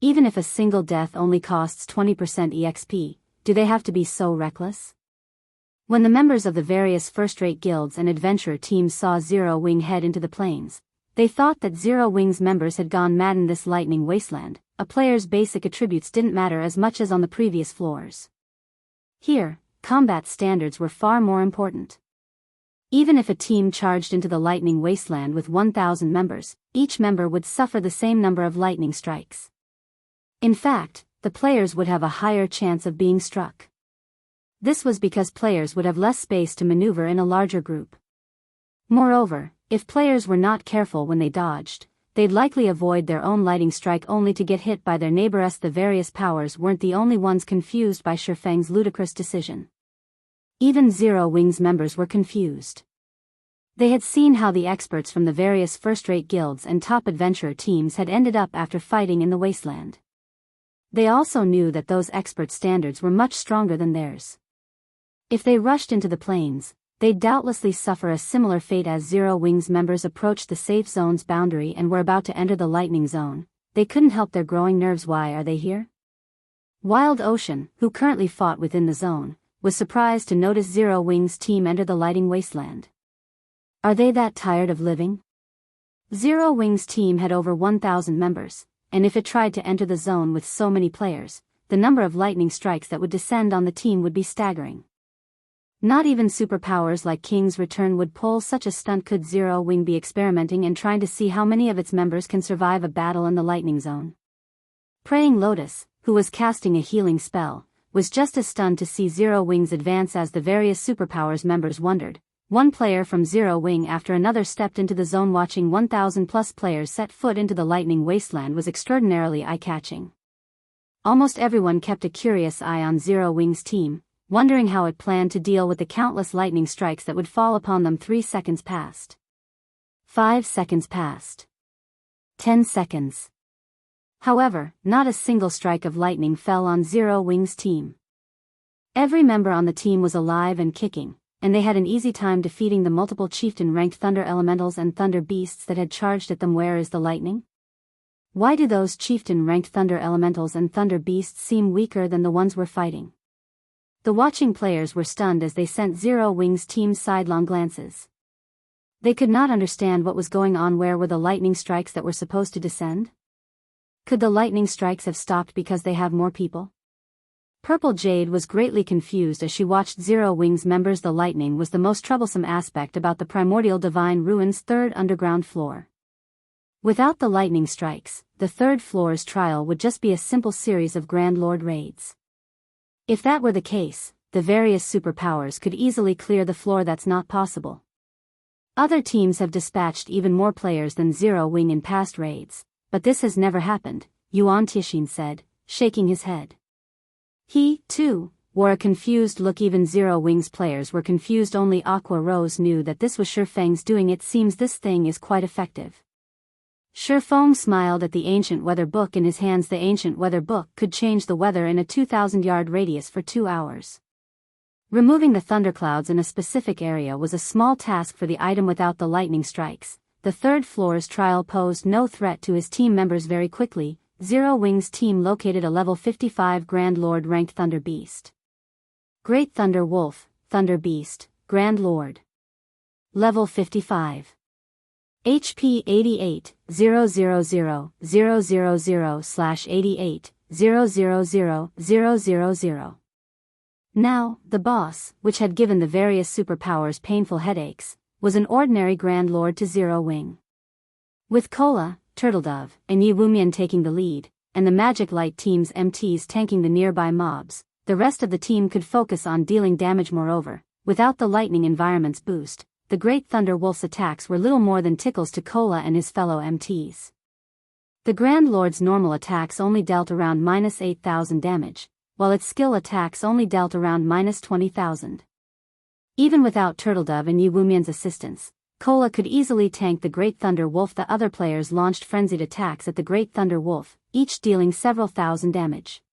Even if a single death only costs 20% EXP, do they have to be so reckless? When the members of the various first-rate guilds and adventurer teams saw Zero Wing head into the plains, they thought that Zero Wing's members had gone mad. In this lightning wasteland, a player's basic attributes didn't matter as much as on the previous floors. Here, combat standards were far more important. Even if a team charged into the lightning wasteland with 1,000 members, each member would suffer the same number of lightning strikes. In fact, the players would have a higher chance of being struck. This was because players would have less space to maneuver in a larger group. Moreover, if players were not careful when they dodged, they'd likely avoid their own lightning strike only to get hit by their neighbor. The various powers weren't the only ones confused by Shifeng's ludicrous decision. Even Zero Wings members were confused. They had seen how the experts from the various first-rate guilds and top adventurer teams had ended up after fighting in the wasteland. They also knew that those expert standards were much stronger than theirs. If they rushed into the plains, they'd doubtlessly suffer a similar fate. As Zero Wings members approached the safe zone's boundary and were about to enter the lightning zone, they couldn't help their growing nerves. Why are they here? Wild Ocean, who currently fought within the zone, was surprised to notice Zero Wings' team enter the lightning wasteland. Are they that tired of living? Zero Wings' team had over 1,000 members, and if it tried to enter the zone with so many players, the number of lightning strikes that would descend on the team would be staggering. Not even superpowers like King's Return would pull such a stunt. Could Zero Wing be experimenting and trying to see how many of its members can survive a battle in the lightning zone? Praying Lotus, who was casting a healing spell, was just as stunned to see Zero Wings advance as the various superpowers members wondered. One player from Zero Wing after another stepped into the zone. Watching 1,000+ players set foot into the lightning wasteland was extraordinarily eye-catching. Almost everyone kept a curious eye on Zero Wing's team, wondering how it planned to deal with the countless lightning strikes that would fall upon them. 3 seconds passed. 5 seconds passed. 10 seconds. However, not a single strike of lightning fell on Zero Wing's team. Every member on the team was alive and kicking, and they had an easy time defeating the multiple chieftain-ranked Thunder Elementals and Thunder Beasts that had charged at them. Where is the lightning? Why do those chieftain-ranked Thunder Elementals and Thunder Beasts seem weaker than the ones we're fighting? The watching players were stunned as they sent Zero Wings' team sidelong glances. They could not understand what was going on. Where were the lightning strikes that were supposed to descend? Could the lightning strikes have stopped because they have more people? Purple Jade was greatly confused as she watched Zero Wings members. The lightning was the most troublesome aspect about the Primordial Divine Ruins' third underground floor. Without the lightning strikes, the third floor's trial would just be a simple series of Grand Lord raids. If that were the case, the various superpowers could easily clear the floor. That's not possible. Other teams have dispatched even more players than Zero Wing in past raids, but this has never happened, Yuan Tixin said, shaking his head. He, too, wore a confused look. Even Zero Wings players were confused. Only Aqua Rose knew that this was Shifeng's doing. It seems this thing is quite effective. Shifeng smiled at the ancient weather book in his hands. The ancient weather book could change the weather in a 2,000-yard radius for 2 hours. Removing the thunderclouds in a specific area was a small task for the item without the lightning strikes. The third floor's trial posed no threat to his team members. Very quickly, Zero Wings team located a level 55 Grand Lord ranked Thunder Beast. Great Thunder Wolf, Thunder Beast, Grand Lord. Level 55. HP 88, 000/88, 000/000. Now, the boss, which had given the various superpowers painful headaches, was an ordinary Grand Lord to Zero Wing. With Cola, Turtledove, and Yi Wumian taking the lead, and the Magic Light team's MTs tanking the nearby mobs, the rest of the team could focus on dealing damage. Moreover, without the lightning environment's boost, the Great Thunder Wolf's attacks were little more than tickles to Cola and his fellow MTs. The Grand Lord's normal attacks only dealt around -8,000 damage, while its skill attacks only dealt around -20,000. Even without Turtledove and Yi Wumian's assistance, Cola could easily tank the Great Thunder Wolf. The other players launched frenzied attacks at the Great Thunder Wolf, each dealing several thousand damage.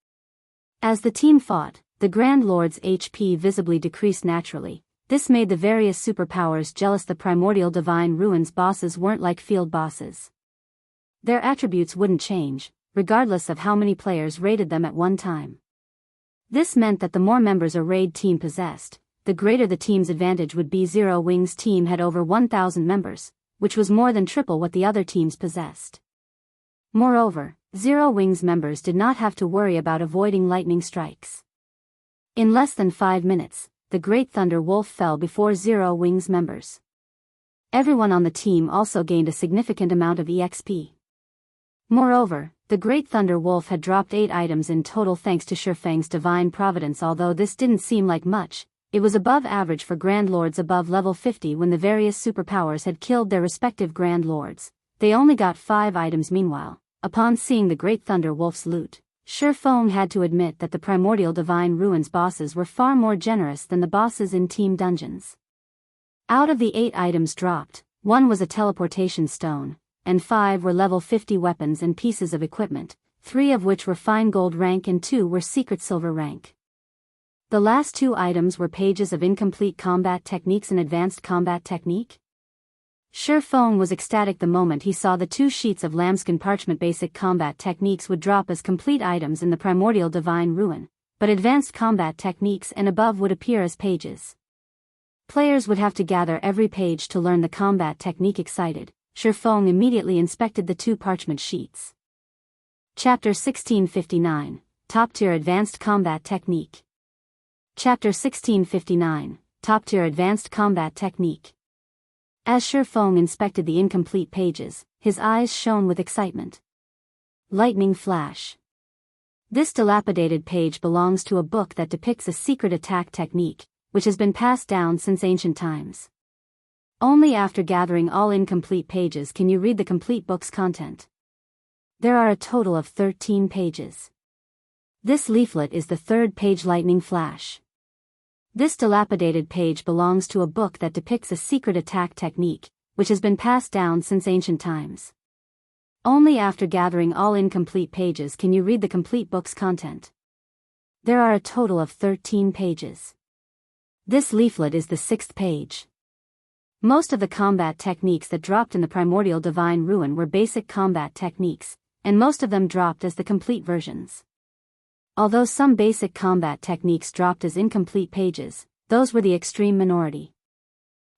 As the team fought, the Grand Lord's HP visibly decreased naturally. This made the various superpowers jealous. The Primordial Divine Ruins bosses weren't like field bosses. Their attributes wouldn't change, regardless of how many players raided them at one time. This meant that the more members a raid team possessed, the greater the team's advantage would be. Zero Wings team had over 1,000 members, which was more than triple what the other teams possessed. Moreover, Zero Wings members did not have to worry about avoiding lightning strikes. In less than 5 minutes, the Great Thunder Wolf fell before Zero Wings members. Everyone on the team also gained a significant amount of EXP. Moreover, the Great Thunder Wolf had dropped 8 items in total thanks to Shifeng's divine providence. Although this didn't seem like much, it was above average for Grand Lords above level 50. When the various superpowers had killed their respective Grand Lords, they only got 5 items. Meanwhile, upon seeing the Great Thunder Wolf's loot, Shifeng had to admit that the Primordial Divine Ruins bosses were far more generous than the bosses in Team Dungeons. Out of the 8 items dropped, 1 was a teleportation stone, and 5 were level 50 weapons and pieces of equipment, 3 of which were fine gold rank and 2 were secret silver rank. The last 2 items were pages of incomplete combat techniques and advanced combat technique. Shifeng was ecstatic the moment he saw the 2 sheets of lambskin parchment. Basic combat techniques would drop as complete items in the Primordial Divine Ruin, but advanced combat techniques and above would appear as pages. Players would have to gather every page to learn the combat technique. Excited, Shifeng immediately inspected the 2 parchment sheets. Chapter 1659, Top-Tier Advanced Combat Technique. Chapter 1659, Top-Tier Advanced Combat Technique. As Shifeng inspected the incomplete pages, his eyes shone with excitement. Lightning Flash. This dilapidated page belongs to a book that depicts a secret attack technique, which has been passed down since ancient times. Only after gathering all incomplete pages can you read the complete book's content. There are a total of 13 pages. This leaflet is the 3rd page. Lightning Flash. This dilapidated page belongs to a book that depicts a secret attack technique, which has been passed down since ancient times. Only after gathering all incomplete pages can you read the complete book's content. There are a total of 13 pages. This leaflet is the 6th page. Most of the combat techniques that dropped in the Primordial Divine Ruin were basic combat techniques, and most of them dropped as the complete versions. Although some basic combat techniques dropped as incomplete pages, those were the extreme minority.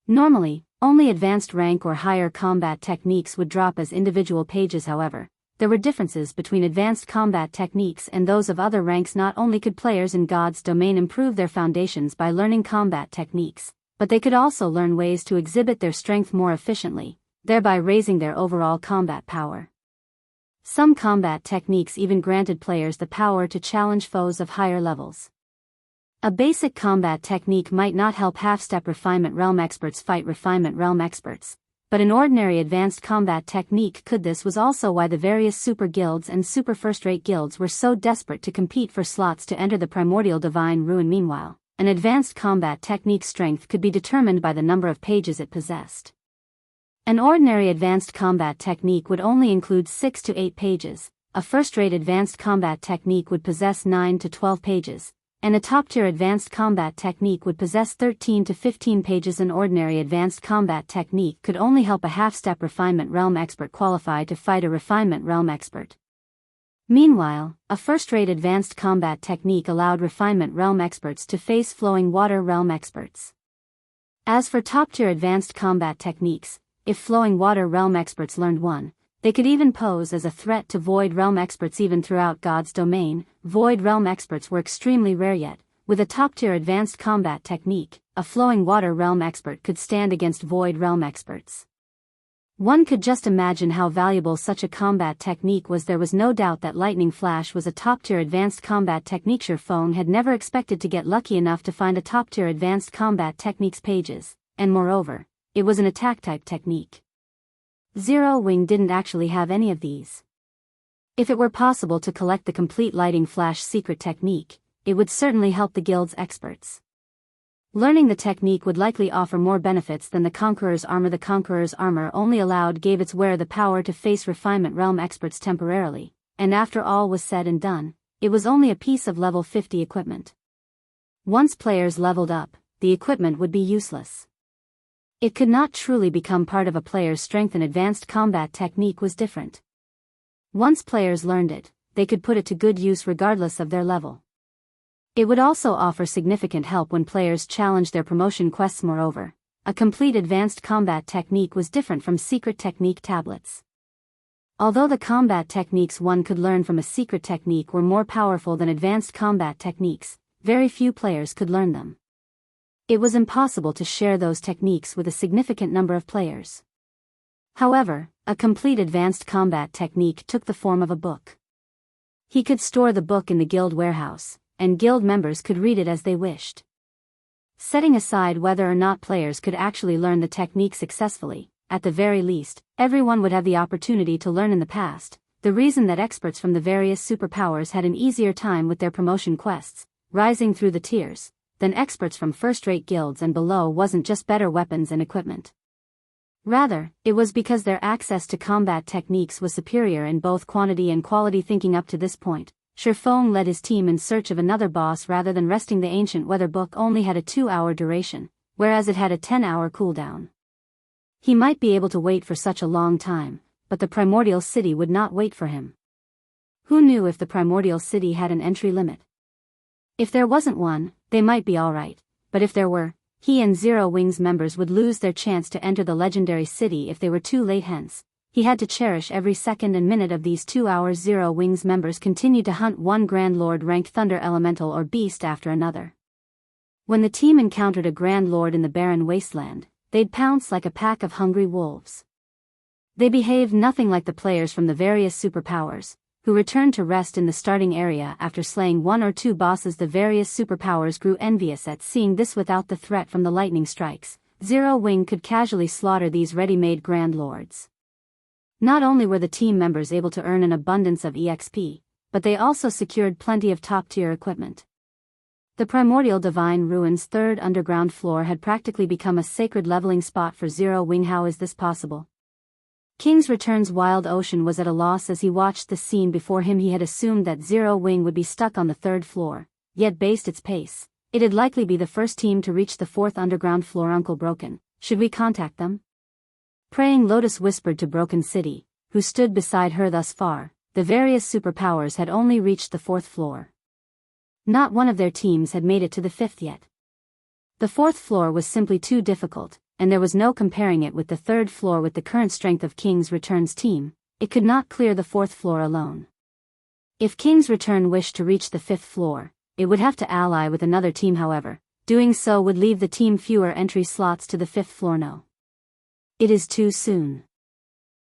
Normally, only advanced rank or higher combat techniques would drop as individual pages. However, there were differences between advanced combat techniques and those of other ranks. Not only could players in God's domain improve their foundations by learning combat techniques, but they could also learn ways to exhibit their strength more efficiently, thereby raising their overall combat power. Some combat techniques even granted players the power to challenge foes of higher levels. A basic combat technique might not help half-step refinement realm experts fight refinement realm experts, but an ordinary advanced combat technique could. This was also why the various super guilds and super first-rate guilds were so desperate to compete for slots to enter the Primordial Divine Ruin. Meanwhile, an advanced combat technique's strength could be determined by the number of pages it possessed. An ordinary advanced combat technique would only include 6 to 8 pages, a first-rate advanced combat technique would possess 9 to 12 pages, and a top-tier advanced combat technique would possess 13 to 15 pages. An ordinary advanced combat technique could only help a half-step refinement realm expert qualify to fight a refinement realm expert. Meanwhile, a first-rate advanced combat technique allowed refinement realm experts to face flowing water realm experts. As for top-tier advanced combat techniques, if flowing water realm experts learned one, they could even pose as a threat to void realm experts. Even throughout God's domain, void realm experts were extremely rare, yet with a top-tier advanced combat technique, a flowing water realm expert could stand against void realm experts. One could just imagine how valuable such a combat technique was. There was no doubt that Lightning Flash was a top-tier advanced combat technique. Phone had never expected to get lucky enough to find a top-tier advanced combat technique's pages, and moreover, it was an attack-type technique. Zero Wing didn't actually have any of these. If it were possible to collect the complete Lightning Flash secret technique, it would certainly help the guild's experts. Learning the technique would likely offer more benefits than the Conqueror's armor. The Conqueror's armor only gave its wearer the power to face refinement realm experts temporarily, and after all was said and done, it was only a piece of level 50 equipment. Once players leveled up, the equipment would be useless. It could not truly become part of a player's strength. An advanced combat technique was different. Once players learned it, they could put it to good use regardless of their level. It would also offer significant help when players challenged their promotion quests. Moreover, a complete advanced combat technique was different from secret technique tablets. Although the combat techniques one could learn from a secret technique were more powerful than advanced combat techniques, very few players could learn them. It was impossible to share those techniques with a significant number of players. However, a complete advanced combat technique took the form of a book. He could store the book in the guild warehouse, and guild members could read it as they wished. Setting aside whether or not players could actually learn the technique successfully, at the very least, everyone would have the opportunity to learn. In the past, the reason that experts from the various superpowers had an easier time with their promotion quests, rising through the tiers, than experts from first-rate guilds and below wasn't just better weapons and equipment. Rather, it was because their access to combat techniques was superior in both quantity and quality. Thinking up to this point, Shifeng led his team in search of another boss rather than resting. The ancient weather book only had a 2-hour duration, whereas it had a 10-hour cooldown. He might be able to wait for such a long time, but the Primordial City would not wait for him. Who knew if the Primordial City had an entry limit? If there wasn't one, they might be alright, but if there were, he and Zero Wing's members would lose their chance to enter the legendary city if they were too late. Hence, he had to cherish every second and minute of these 2 hours. Zero Wing's members continued to hunt one Grand Lord ranked Thunder Elemental or Beast after another. When the team encountered a Grand Lord in the barren wasteland, they'd pounce like a pack of hungry wolves. They behaved nothing like the players from the various superpowers, who returned to rest in the starting area after slaying 1 or 2 bosses. The various superpowers grew envious at seeing this. Without the threat from the lightning strikes, Zero Wing could casually slaughter these ready-made Grand Lords. Not only were the team members able to earn an abundance of EXP, but they also secured plenty of top-tier equipment. The Primordial Divine Ruin's 3rd underground floor had practically become a sacred leveling spot for Zero Wing. How is this possible? King's Return's Wild Ocean was at a loss as he watched the scene before him. He had assumed that Zero Wing would be stuck on the 3rd floor, yet based its pace, it'd likely be the first team to reach the 4th underground floor. Uncle Broken, should we contact them? Praying Lotus whispered to Broken City, who stood beside her. Thus far, the various superpowers had only reached the 4th floor. Not one of their teams had made it to the 5th yet. The 4th floor was simply too difficult, and there was no comparing it with the 3rd floor. With the current strength of King's Return's team, it could not clear the 4th floor alone. If King's Return wished to reach the 5th floor, it would have to ally with another team. However, doing so would leave the team fewer entry slots to the 5th floor. No. It is too soon.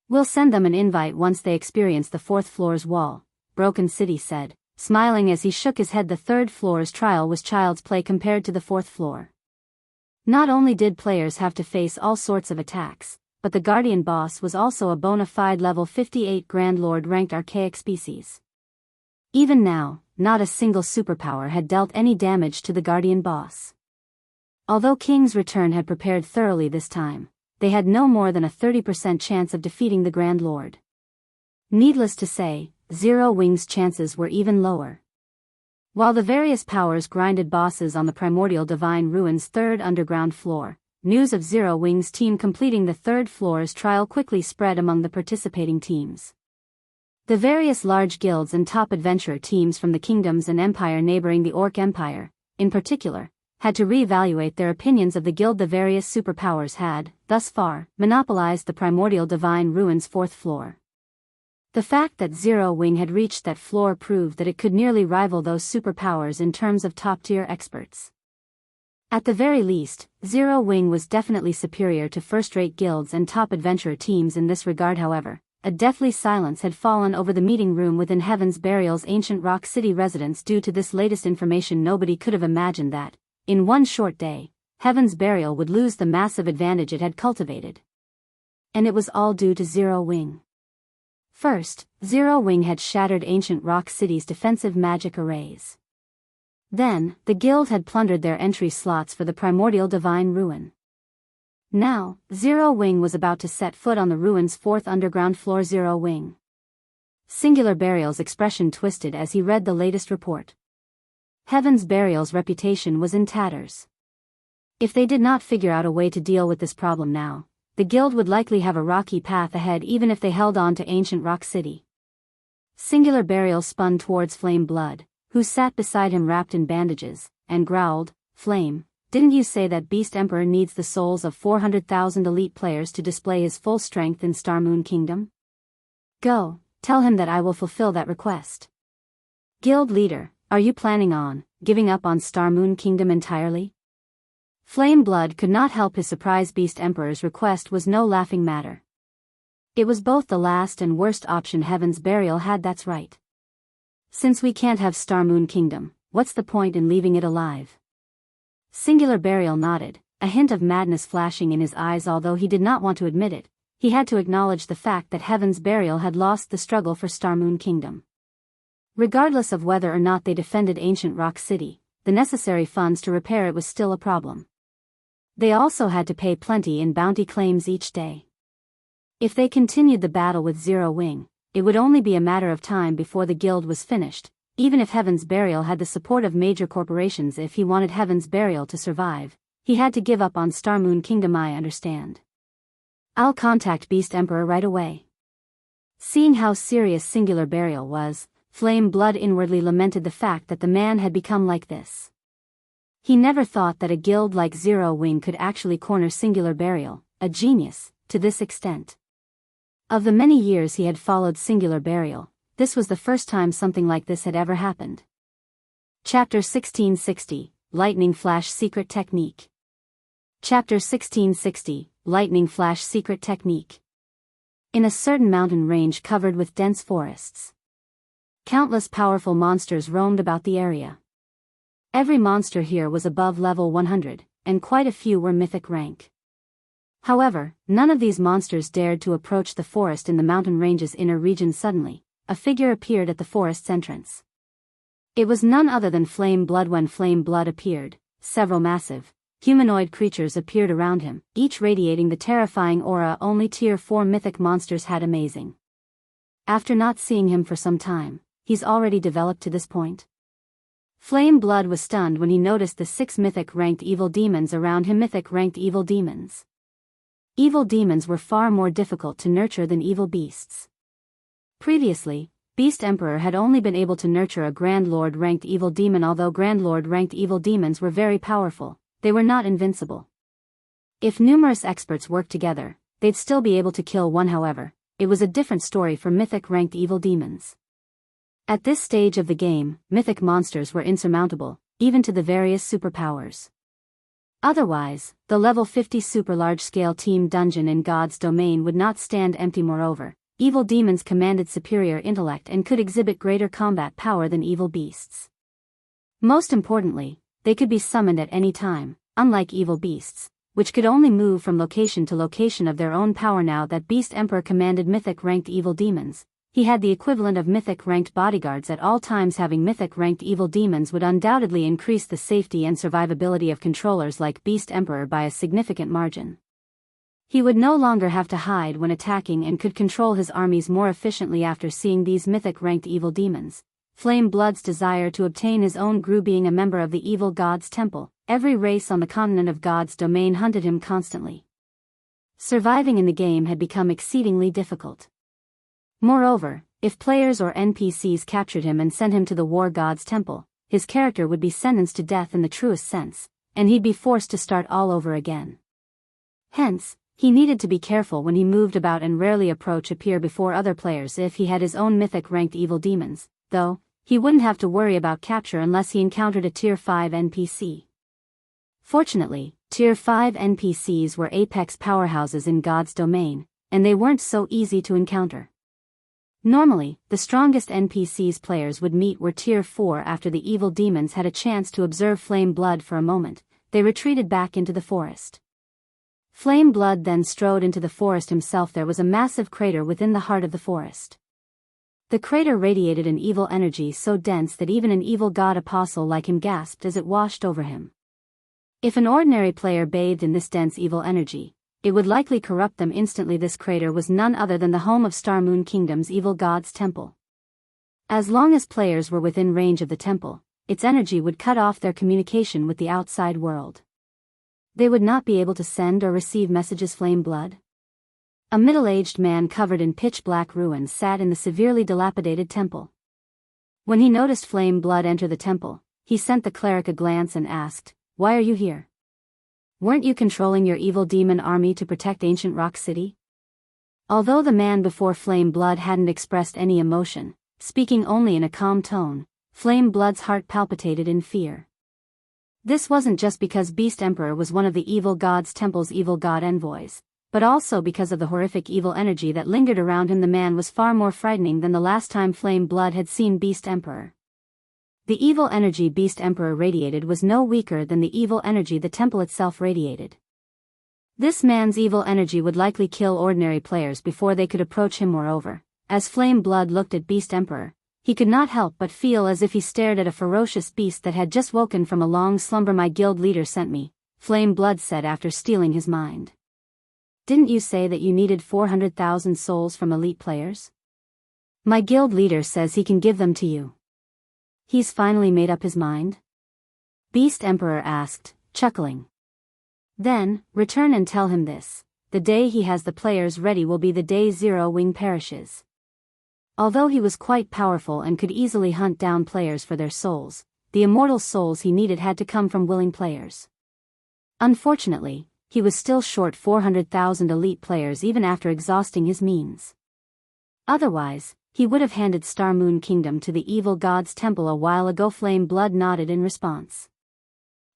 We'll send them an invite once they experience the 4th floor's wall, Broken City said, smiling as he shook his head. The 3rd floor's trial was child's play compared to the 4th floor. Not only did players have to face all sorts of attacks, but the Guardian boss was also a bona fide level 58 Grand Lord ranked archaic species. Even now, not a single superpower had dealt any damage to the Guardian boss. Although King's Return had prepared thoroughly this time, they had no more than a 30% chance of defeating the Grand Lord. Needless to say, Zero Wing's chances were even lower. While the various powers grinded bosses on the Primordial Divine Ruins' third underground floor, news of Zero Wing's team completing the third floor's trial quickly spread among the participating teams. The various large guilds and top adventurer teams from the kingdoms and empire neighboring the Orc Empire, in particular, had to re-evaluate their opinions of the guild. The various superpowers had, thus far, monopolized the Primordial Divine Ruins' fourth floor. The fact that Zero Wing had reached that floor proved that it could nearly rival those superpowers in terms of top-tier experts. At the very least, Zero Wing was definitely superior to first-rate guilds and top adventurer teams in this regard. However, a deathly silence had fallen over the meeting room within Heaven's Burial's ancient Rock City residence due to this latest information. Nobody could have imagined that, in one short day, Heaven's Burial would lose the massive advantage it had cultivated. And it was all due to Zero Wing. First, Zero Wing had shattered ancient Rock City's defensive magic arrays. Then, the guild had plundered their entry slots for the Primordial Divine Ruin. Now, Zero Wing was about to set foot on the ruin's fourth underground floor. Zero Wing. Singular Burial's expression twisted as he read the latest report. Heaven's Burial's reputation was in tatters. If they did not figure out a way to deal with this problem now, the guild would likely have a rocky path ahead even if they held on to ancient Rock City. Singular Burial spun towards Flame Blood, who sat beside him wrapped in bandages, and growled, "Flame, didn't you say that Beast Emperor needs the souls of 400,000 elite players to display his full strength in Star Moon Kingdom? Go, tell him that I will fulfill that request." Guild leader, are you planning on giving up on Star Moon Kingdom entirely? Flame Blood could not help his surprise. Beast Emperor's request was no laughing matter. It was both the last and worst option Heaven's Burial had. That's right. Since we can't have Star Moon Kingdom, what's the point in leaving it alive? Singular Burial nodded, a hint of madness flashing in his eyes. Although he did not want to admit it, he had to acknowledge the fact that Heaven's Burial had lost the struggle for Star Moon Kingdom. Regardless of whether or not they defended ancient Rock City, the necessary funds to repair it was still a problem. They also had to pay plenty in bounty claims each day. If they continued the battle with Zero Wing, it would only be a matter of time before the guild was finished, even if Heaven's Burial had the support of major corporations. If he wanted Heaven's Burial to survive, he had to give up on Star Moon Kingdom. I understand. I'll contact Beast Emperor right away. Seeing how serious Singular Burial was, Flame Blood inwardly lamented the fact that the man had become like this. He never thought that a guild like Zero Wing could actually corner Singular Burial, a genius, to this extent. Of the many years he had followed Singular Burial, this was the first time something like this had ever happened. Chapter 1660, Lightning Flash Secret Technique. Chapter 1660, Lightning Flash Secret Technique. In a certain mountain range covered with dense forests, countless powerful monsters roamed about the area. Every monster here was above level 100, and quite a few were mythic rank. However, none of these monsters dared to approach the forest in the mountain range's inner region. Suddenly, a figure appeared at the forest's entrance. It was none other than Flame Blood. When Flame Blood appeared, several massive, humanoid creatures appeared around him, each radiating the terrifying aura only Tier 4 mythic monsters had. Amazing. After not seeing him for some time, he's already developed to this point. Flame Blood was stunned when he noticed the 6 mythic-ranked evil demons around him. Mythic-ranked evil demons. Evil demons were far more difficult to nurture than evil beasts. Previously, Beast Emperor had only been able to nurture a Grand Lord-ranked evil demon. Although Grand Lord-ranked evil demons were very powerful, they were not invincible. If numerous experts worked together, they'd still be able to kill one. However, it was a different story for mythic-ranked evil demons. At this stage of the game, mythic monsters were insurmountable, even to the various superpowers. Otherwise, the level 50 super large-scale team dungeon in God's domain would not stand empty. Moreover, evil demons commanded superior intellect and could exhibit greater combat power than evil beasts. Most importantly, they could be summoned at any time. Unlike evil beasts, which could only move from location to location of their own power. Now that Beast Emperor commanded mythic-ranked evil demons, he had the equivalent of mythic-ranked bodyguards at all times. Having mythic-ranked evil demons would undoubtedly increase the safety and survivability of controllers like Beast Emperor by a significant margin. He would no longer have to hide when attacking and could control his armies more efficiently. After seeing these mythic-ranked evil demons, Flame Blood's desire to obtain his own grew. Being a member of the evil god's temple, every race on the continent of God's domain hunted him constantly. Surviving in the game had become exceedingly difficult. Moreover, if players or NPCs captured him and sent him to the war god's temple, his character would be sentenced to death in the truest sense, and he'd be forced to start all over again. Hence, he needed to be careful when he moved about and rarely appear before other players. If he had his own mythic-ranked evil demons, though, he wouldn't have to worry about capture unless he encountered a Tier 5 NPC. Fortunately, Tier 5 NPCs were apex powerhouses in God's domain, and they weren't so easy to encounter. Normally, the strongest NPCs players would meet were Tier 4. After the evil demons had a chance to observe Flame Blood for a moment, they retreated back into the forest. Flame Blood then strode into the forest himself. There was a massive crater within the heart of the forest. The crater radiated an evil energy so dense that even an evil god apostle like him gasped as it washed over him. If an ordinary player bathed in this dense evil energy, it would likely corrupt them instantly. This crater was none other than the home of Star Moon Kingdom's evil god's temple. As long as players were within range of the temple, its energy would cut off their communication with the outside world. They would not be able to send or receive messages. Flame Blood. A middle-aged man covered in pitch-black ruins sat in the severely dilapidated temple. When he noticed Flame Blood enter the temple, he sent the cleric a glance and asked, "Why are you here? Weren't you controlling your evil demon army to protect ancient Rock City?" Although the man before Flame Blood hadn't expressed any emotion, speaking only in a calm tone, Flame Blood's heart palpitated in fear. This wasn't just because Beast Emperor was one of the evil god's temple's evil god envoys, but also because of the horrific evil energy that lingered around him. The man was far more frightening than the last time Flame Blood had seen Beast Emperor. The evil energy Beast Emperor radiated was no weaker than the evil energy the temple itself radiated. This man's evil energy would likely kill ordinary players before they could approach him. Moreover, as Flame Blood looked at Beast Emperor, he could not help but feel as if he stared at a ferocious beast that had just woken from a long slumber. "My guild leader sent me," Flame Blood said after stealing his mind. "Didn't you say that you needed 400,000 souls from elite players? My guild leader says he can give them to you." "He's finally made up his mind?" Beast Emperor asked, chuckling. "Then, return and tell him this. The day he has the players ready will be the day Zero Wing perishes." Although he was quite powerful and could easily hunt down players for their souls, the immortal souls he needed had to come from willing players. Unfortunately, he was still short 400,000 elite players even after exhausting his means. Otherwise, he would have handed Star Moon Kingdom to the evil god's temple a while ago. Flame Blood nodded in response.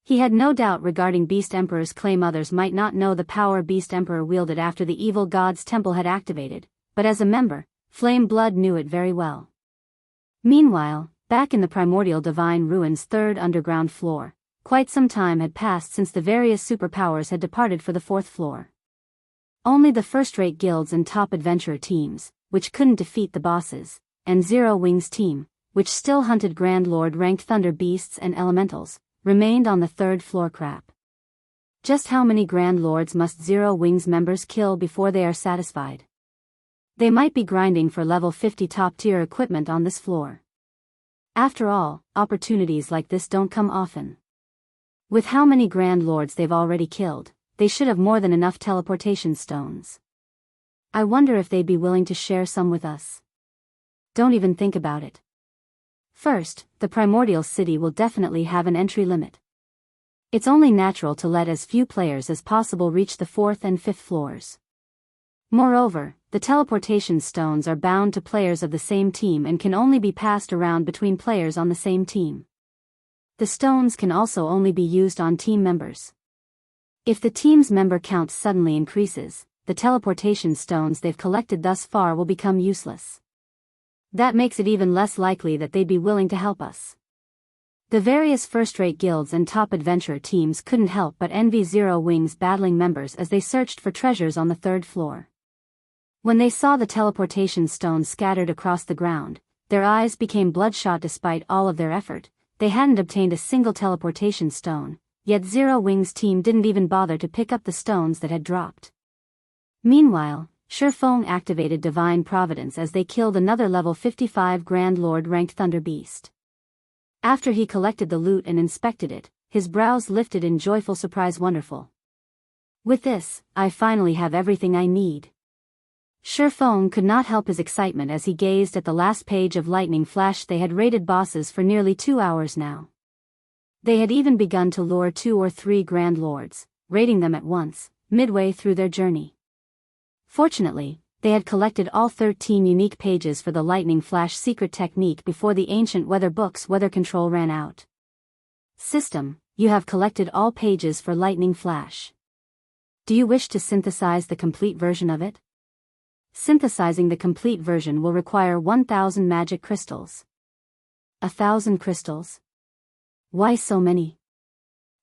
He had no doubt regarding Beast Emperor's claim. Others might not know the power Beast Emperor wielded after the evil god's temple had activated, but as a member, Flame Blood knew it very well. Meanwhile, back in the Primordial Divine Ruins' third underground floor, quite some time had passed since the various superpowers had departed for the fourth floor. Only the first-rate guilds and top adventurer teams, which couldn't defeat the bosses, and Zero Wing's team, which still hunted Grand Lord-ranked thunder beasts and elementals, remained on the third floor. Crap. Just how many Grand Lords must Zero Wing's members kill before they are satisfied? They might be grinding for level 50 top-tier equipment on this floor. After all, opportunities like this don't come often. With how many Grand Lords they've already killed, they should have more than enough teleportation stones. I wonder if they'd be willing to share some with us. Don't even think about it. First, the Primordial City will definitely have an entry limit. It's only natural to let as few players as possible reach the 4th and 5th floors. Moreover, the teleportation stones are bound to players of the same team and can only be passed around between players on the same team. The stones can also only be used on team members. If the team's member count suddenly increases, the teleportation stones they've collected thus far will become useless. That makes it even less likely that they'd be willing to help us. The various first-rate guilds and top adventurer teams couldn't help but envy Zero Wing's battling members as they searched for treasures on the third floor. When they saw the teleportation stones scattered across the ground, their eyes became bloodshot. Despite all of their effort, they hadn't obtained a single teleportation stone, yet Zero Wing's team didn't even bother to pick up the stones that had dropped. Meanwhile, Shifeng activated Divine Providence as they killed another level 55 Grand Lord ranked Thunder Beast. After he collected the loot and inspected it, his brows lifted in joyful surprise. Wonderful. With this, I finally have everything I need. Shifeng could not help his excitement as he gazed at the last page of Lightning Flash. They had raided bosses for nearly 2 hours now. They had even begun to lure 2 or 3 Grand Lords, raiding them at once, midway through their journey. Fortunately, they had collected all 13 unique pages for the Lightning Flash secret technique before the ancient weather book's weather control ran out. System, you have collected all pages for Lightning Flash. Do you wish to synthesize the complete version of it? Synthesizing the complete version will require 1,000 magic crystals. 1,000 crystals? Why so many?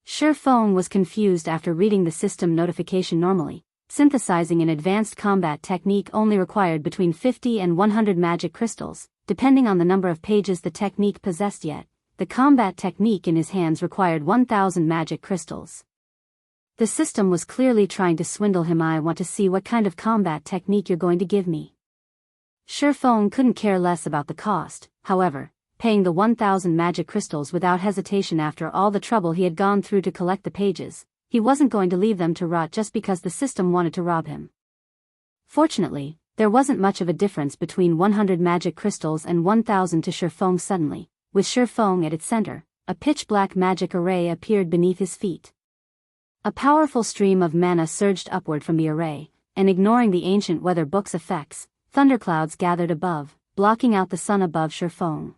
Shifeng was confused after reading the system notification. Normally, synthesizing an advanced combat technique only required between 50 and 100 magic crystals, depending on the number of pages the technique possessed. Yet, the combat technique in his hands required 1,000 magic crystals. The system was clearly trying to swindle him. I want to see what kind of combat technique you're going to give me. Shifeng couldn't care less about the cost, however, paying the 1,000 magic crystals without hesitation. After all the trouble he had gone through to collect the pages, he wasn't going to leave them to rot just because the system wanted to rob him. Fortunately, there wasn't much of a difference between 100 magic crystals and 1,000 to Shifeng. Suddenly, with Shifeng at its center, a pitch-black magic array appeared beneath his feet. A powerful stream of mana surged upward from the array, and ignoring the ancient weather book's effects, thunderclouds gathered above, blocking out the sun above Shifeng.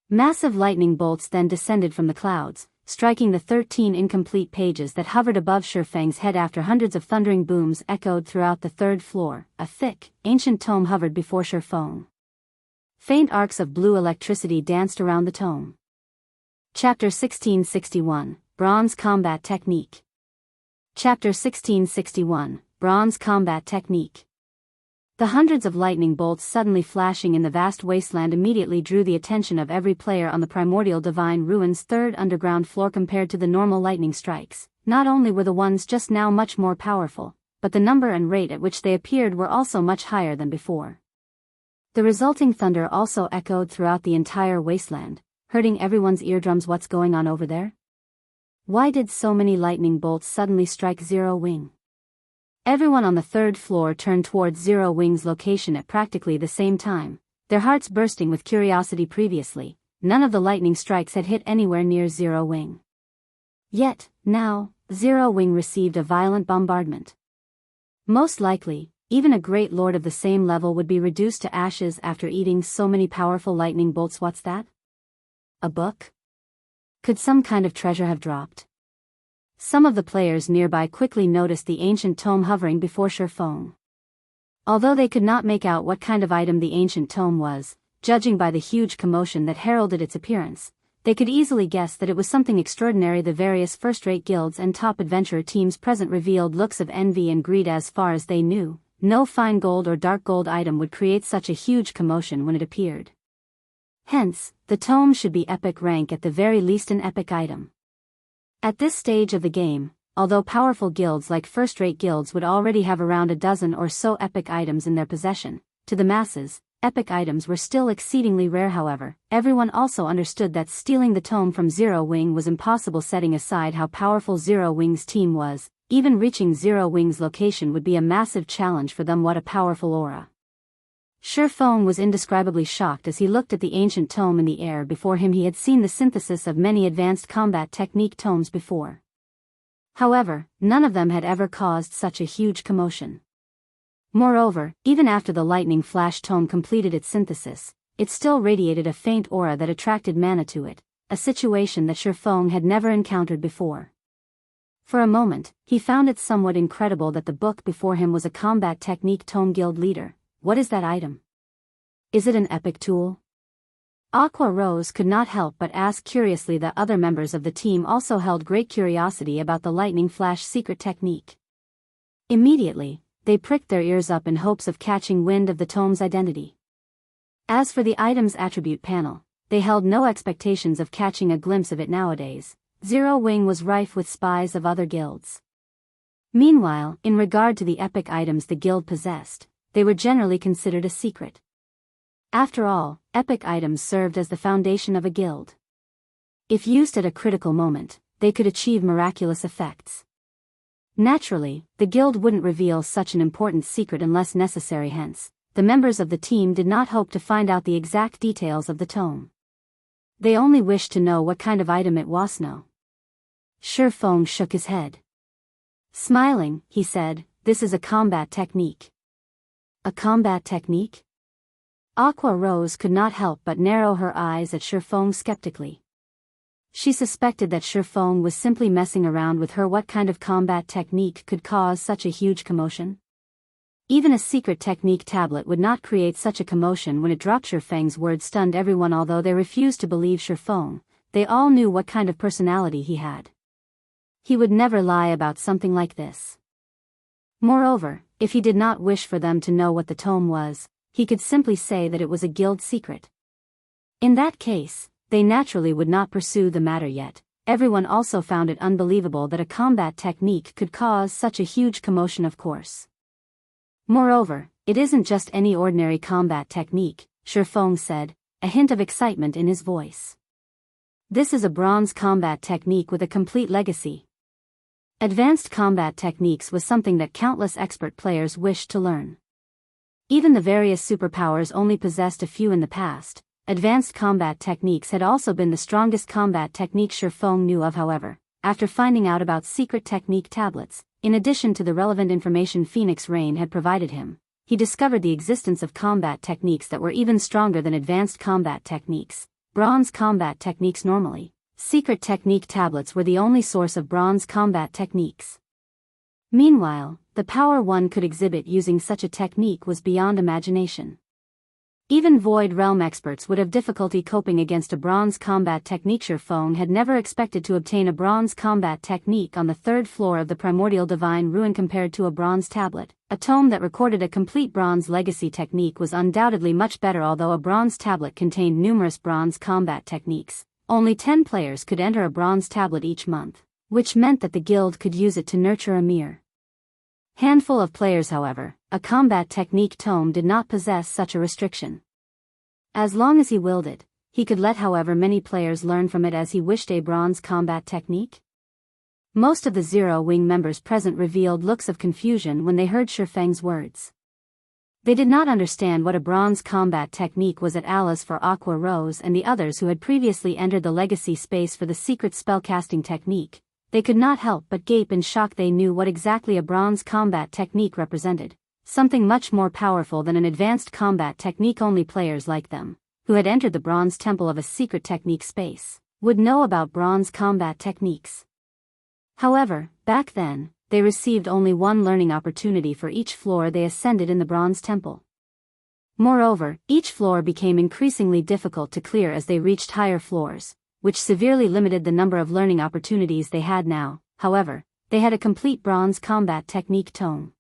Massive lightning bolts then descended from the clouds, striking the 13 incomplete pages that hovered above Shifeng's head. After hundreds of thundering booms echoed throughout the third floor, a thick, ancient tome hovered before Shifeng. Faint arcs of blue electricity danced around the tome. Chapter 1661, Bronze Combat Technique. Chapter 1661, Bronze Combat Technique. The hundreds of lightning bolts suddenly flashing in the vast wasteland immediately drew the attention of every player on the Primordial Divine Ruins' third underground floor. Compared to the normal lightning strikes, not only were the ones just now much more powerful, but the number and rate at which they appeared were also much higher than before. The resulting thunder also echoed throughout the entire wasteland, hurting everyone's eardrums. What's going on over there? Why did so many lightning bolts suddenly strike Zero Wing? Everyone on the third floor turned towards Zero Wing's location at practically the same time, their hearts bursting with curiosity. Previously, none of the lightning strikes had hit anywhere near Zero Wing. Yet, now, Zero Wing received a violent bombardment. Most likely, even a great lord of the same level would be reduced to ashes after eating so many powerful lightning bolts. What's that? A book? Could some kind of treasure have dropped? Some of the players nearby quickly noticed the ancient tome hovering before Shifeng. Although they could not make out what kind of item the ancient tome was, judging by the huge commotion that heralded its appearance, they could easily guess that it was something extraordinary. The various first-rate guilds and top adventurer teams present revealed looks of envy and greed. As far as they knew, no fine gold or dark gold item would create such a huge commotion when it appeared. Hence, the tome should be epic rank, at the very least an epic item. At this stage of the game, although powerful guilds like first-rate guilds would already have around a dozen or so epic items in their possession, to the masses, epic items were still exceedingly rare. However, everyone also understood that stealing the tome from Zero Wing was impossible. Setting aside how powerful Zero Wing's team was, even reaching Zero Wing's location would be a massive challenge for them. What a powerful aura! Shifeng was indescribably shocked as he looked at the ancient tome in the air before him. He had seen the synthesis of many advanced combat technique tomes before. However, none of them had ever caused such a huge commotion. Moreover, even after the lightning flash tome completed its synthesis, it still radiated a faint aura that attracted mana to it, a situation that Shifeng had never encountered before. For a moment, he found it somewhat incredible that the book before him was a combat technique tome guild leader. What is that item? Is it an epic tool? Aqua Rose could not help but ask curiously. The other members of the team also held great curiosity about the lightning flash secret technique. Immediately, they pricked their ears up in hopes of catching wind of the tome's identity. As for the item's attribute panel, they held no expectations of catching a glimpse of it nowadays. Zero Wing was rife with spies of other guilds. Meanwhile, in regard to the epic items the guild possessed, they were generally considered a secret. After all, epic items served as the foundation of a guild. If used at a critical moment, they could achieve miraculous effects. Naturally, the guild wouldn't reveal such an important secret unless necessary. Hence, the members of the team did not hope to find out the exact details of the tome. They only wished to know what kind of item it was. No. Shifeng shook his head. Smiling, he said, "This is a combat technique." A combat technique? Aqua Rose could not help but narrow her eyes at Shifeng skeptically. She suspected that Shifeng was simply messing around with her. What kind of combat technique could cause such a huge commotion? Even a secret technique tablet would not create such a commotion. When it dropped, Shifeng's words stunned everyone. Although they refused to believe Shifeng, they all knew what kind of personality he had. He would never lie about something like this. Moreover, if he did not wish for them to know what the tome was, he could simply say that it was a guild secret. In that case, they naturally would not pursue the matter. Yet, everyone also found it unbelievable that a combat technique could cause such a huge commotion. Of course. Moreover, it isn't just any ordinary combat technique, Shifeng said, a hint of excitement in his voice. This is a bronze combat technique with a complete legacy. Advanced combat techniques was something that countless expert players wished to learn. Even the various superpowers only possessed a few in the past. Advanced combat techniques had also been the strongest combat technique Shifeng knew of. However, after finding out about secret technique tablets, in addition to the relevant information Phoenix Rain had provided him, he discovered the existence of combat techniques that were even stronger than advanced combat techniques. Bronze combat techniques. Normally, secret technique tablets were the only source of bronze combat techniques. Meanwhile, the power one could exhibit using such a technique was beyond imagination. Even Void Realm experts would have difficulty coping against a bronze combat technique. Shifeng had never expected to obtain a bronze combat technique on the third floor of the Primordial Divine Ruin. Compared to a bronze tablet, a tome that recorded a complete bronze legacy technique was undoubtedly much better. Although a bronze tablet contained numerous bronze combat techniques, only 10 players could enter a bronze tablet each month, which meant that the guild could use it to nurture a mere handful of players. However, a combat technique tome did not possess such a restriction. As long as he willed it, he could let however many players learn from it as he wished. A bronze combat technique? Most of the Zero Wing members present revealed looks of confusion when they heard Shifeng's words. They did not understand what a bronze combat technique was. At Alice for Aqua Rose and the others who had previously entered the legacy space for the secret spellcasting technique, they could not help but gape in shock. They knew what exactly a bronze combat technique represented. Something much more powerful than an advanced combat technique. Only players like them, who had entered the bronze temple of a secret technique space, would know about bronze combat techniques. However, back then, they received only one learning opportunity for each floor they ascended in the bronze temple. Moreover, each floor became increasingly difficult to clear as they reached higher floors, which severely limited the number of learning opportunities they had now. However, they had a complete bronze combat technique tome.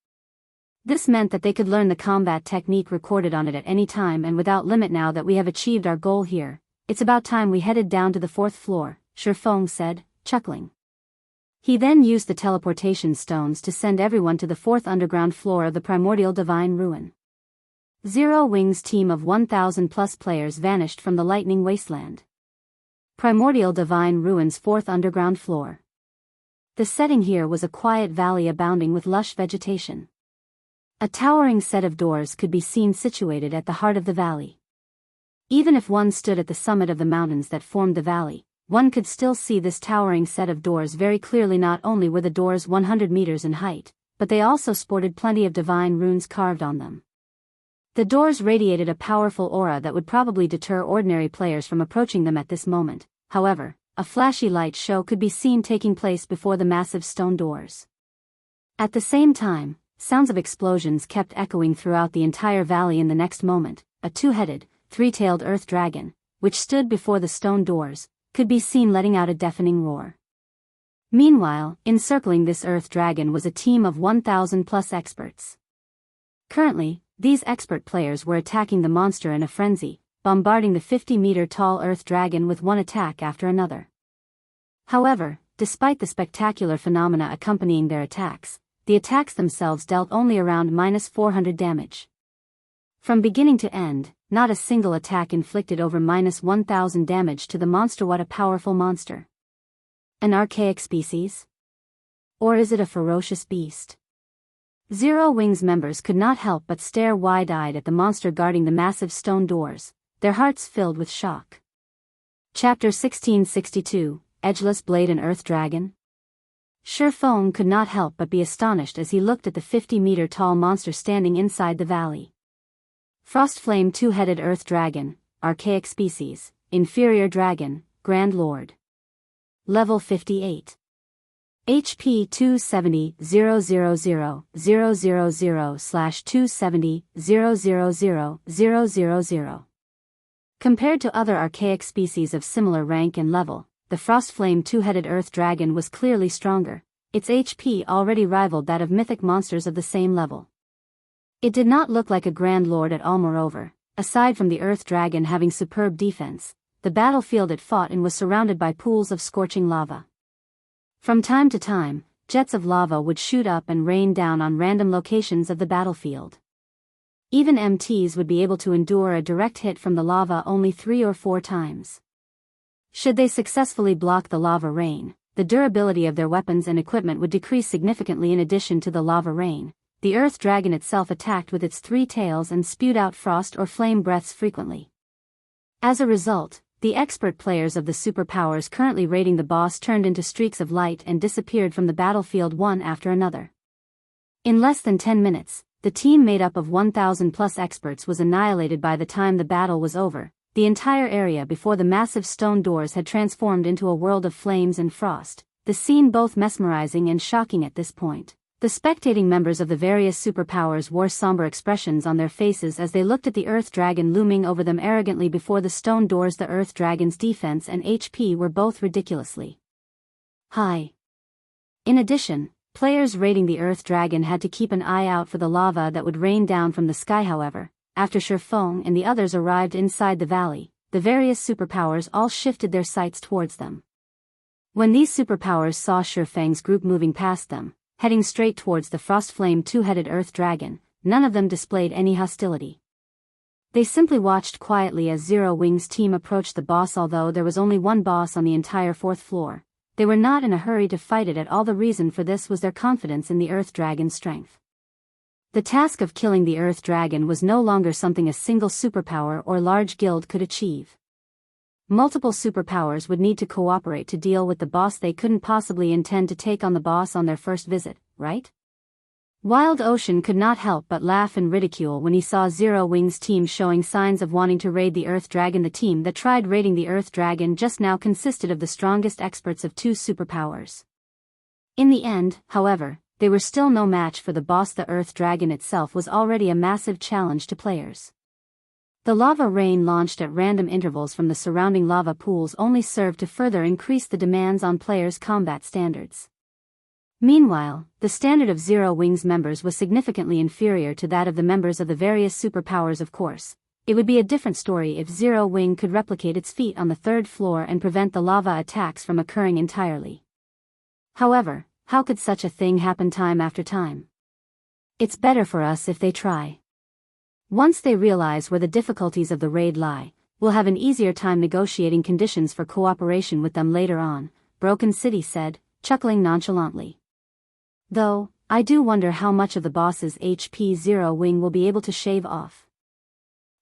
This meant that they could learn the combat technique recorded on it at any time and without limit. Now that we have achieved our goal here, it's about time we headed down to the 4th floor, Shifeng said, chuckling. He then used the teleportation stones to send everyone to the 4th underground floor of the Primordial Divine Ruin. Zero Wing's team of 1,000+ players vanished from the lightning wasteland. Primordial Divine Ruin's 4th underground floor. The setting here was a quiet valley abounding with lush vegetation. A towering set of doors could be seen situated at the heart of the valley. Even if one stood at the summit of the mountains that formed the valley, one could still see this towering set of doors very clearly. Not only were the doors 100 meters in height, but they also sported plenty of divine runes carved on them. The doors radiated a powerful aura that would probably deter ordinary players from approaching them at this moment. However, a flashy light show could be seen taking place before the massive stone doors. At the same time, sounds of explosions kept echoing throughout the entire valley. In the next moment, a two-headed, three-tailed earth dragon, which stood before the stone doors, could be seen letting out a deafening roar. Meanwhile, encircling this earth dragon was a team of 1,000+ experts. Currently, these expert players were attacking the monster in a frenzy, bombarding the 50-meter-tall earth dragon with one attack after another. However, despite the spectacular phenomena accompanying their attacks, the attacks themselves dealt only around -400 damage. From beginning to end, not a single attack inflicted over -1,000 damage to the monster. What a powerful monster! An archaic species? Or is it a ferocious beast? Zero Wings members could not help but stare wide-eyed at the monster guarding the massive stone doors, their hearts filled with shock. Chapter 1662, Edgeless Blade and Earth Dragon? Shifeng could not help but be astonished as he looked at the 50-meter-tall monster standing inside the valley. Frostflame Two-Headed Earth Dragon, Archaic Species, Inferior Dragon, Grand Lord. Level 58. HP 270,000/270,000,000. Compared to other archaic species of similar rank and level, the Frostflame Two-Headed Earth Dragon was clearly stronger. Its HP already rivaled that of mythic monsters of the same level. It did not look like a Grand Lord at all. Moreover, aside from the Earth Dragon having superb defense, the battlefield it fought in was surrounded by pools of scorching lava. From time to time, jets of lava would shoot up and rain down on random locations of the battlefield. Even MTs would be able to endure a direct hit from the lava only 3 or 4 times. Should they successfully block the lava rain, the durability of their weapons and equipment would decrease significantly. In addition to the lava rain, the Earth Dragon itself attacked with its 3 tails and spewed out frost or flame breaths frequently. As a result, the expert players of the superpowers currently raiding the boss turned into streaks of light and disappeared from the battlefield one after another. In less than 10 minutes, the team made up of 1,000+ experts was annihilated. By the time the battle was over, the entire area before the massive stone doors had transformed into a world of flames and frost, the scene both mesmerizing and shocking at this point. The spectating members of the various superpowers wore somber expressions on their faces as they looked at the Earth Dragon looming over them arrogantly before the stone doors. The Earth Dragon's defense and HP were both ridiculously high. In addition, players raiding the Earth Dragon had to keep an eye out for the lava that would rain down from the sky. However, after Shifeng and the others arrived inside the valley, the various superpowers all shifted their sights towards them. When these superpowers saw Shifeng's group moving past them, heading straight towards the Frostflame Two-Headed Earth Dragon, none of them displayed any hostility. They simply watched quietly as Zero Wings' team approached the boss. Although there was only one boss on the entire 4th floor, they were not in a hurry to fight it at all. The reason for this was their confidence in the Earth Dragon's strength. The task of killing the Earth Dragon was no longer something a single superpower or large guild could achieve. Multiple superpowers would need to cooperate to deal with the boss. They couldn't possibly intend to take on the boss on their first visit, right? Wild Ocean could not help but laugh and ridicule when he saw Zero Wings' team showing signs of wanting to raid the Earth Dragon. The team that tried raiding the Earth Dragon just now consisted of the strongest experts of 2 superpowers. In the end, however, they were still no match for the boss. The Earth Dragon itself was already a massive challenge to players. The lava rain launched at random intervals from the surrounding lava pools only served to further increase the demands on players' combat standards. Meanwhile, the standard of Zero Wings members was significantly inferior to that of the members of the various superpowers. Of course, it would be a different story if Zero Wing could replicate its feat on the 3rd floor and prevent the lava attacks from occurring entirely. However, how could such a thing happen time after time? It's better for us if they try. Once they realize where the difficulties of the raid lie, we'll have an easier time negotiating conditions for cooperation with them later on, Broken City said, chuckling nonchalantly. Though, I do wonder how much of the boss's HP Zero Wing will be able to shave off.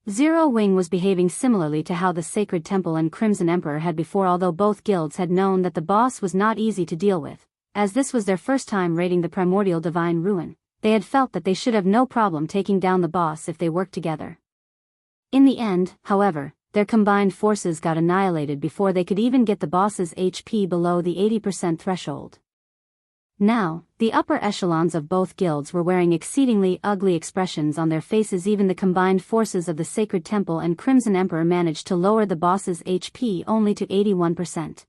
Zero Wing was behaving similarly to how the Sacred Temple and Crimson Emperor had before. Although both guilds had known that the boss was not easy to deal with, as this was their first time raiding the Primordial Divine Ruin, they had felt that they should have no problem taking down the boss if they worked together. In the end, however, their combined forces got annihilated before they could even get the boss's HP below the 80% threshold. Now, the upper echelons of both guilds were wearing exceedingly ugly expressions on their faces. Even the combined forces of the Sacred Temple and Crimson Emperor managed to lower the boss's HP only to 81%.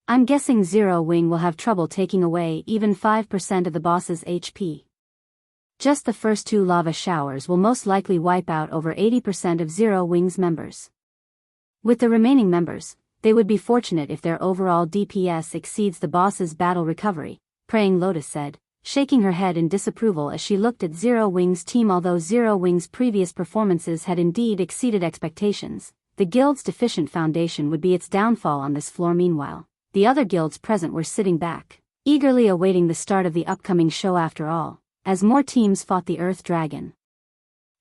I'm guessing Zero Wing will have trouble taking away even 5% of the boss's HP. Just the first 2 lava showers will most likely wipe out over 80% of Zero Wing's members. With the remaining members, they would be fortunate if their overall DPS exceeds the boss's battle recovery, Praying Lotus said, shaking her head in disapproval as she looked at Zero Wing's team. Although Zero Wing's previous performances had indeed exceeded expectations, the guild's deficient foundation would be its downfall on this floor. Meanwhile, the other guilds present were sitting back, eagerly awaiting the start of the upcoming show. After all, as more teams fought the Earth Dragon,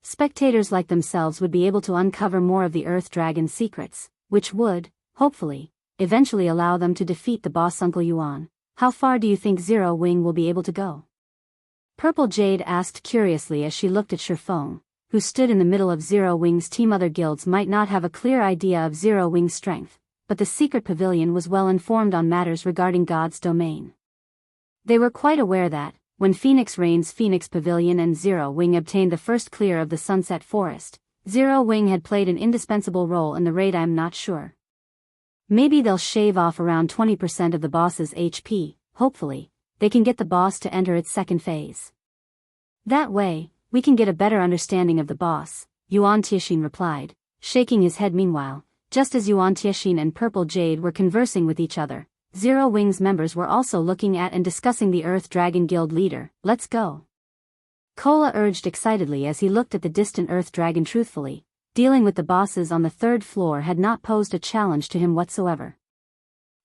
spectators like themselves would be able to uncover more of the Earth Dragon's secrets, which would, hopefully, eventually allow them to defeat the boss. Uncle Yuan, how far do you think Zero Wing will be able to go? Purple Jade asked curiously as she looked at Shifeng, who stood in the middle of Zero Wing's team. Other guilds might not have a clear idea of Zero Wing's strength, but the secret pavilion was well informed on matters regarding God's domain. They were quite aware that, when Phoenix Rain's Phoenix Pavilion and Zero Wing obtained the first clear of the Sunset Forest, Zero Wing had played an indispensable role in the raid. I'm not sure. Maybe they'll shave off around 20% of the boss's HP. Hopefully, they can get the boss to enter its second phase. That way, we can get a better understanding of the boss, Yuan Tianxin replied, shaking his head. Meanwhile, just as Yuan Tianxin and Purple Jade were conversing with each other, Zero Wing's members were also looking at and discussing the Earth Dragon Guild leader. Let's go, Kola urged excitedly as he looked at the distant Earth Dragon. Truthfully, dealing with the bosses on the 3rd floor had not posed a challenge to him whatsoever.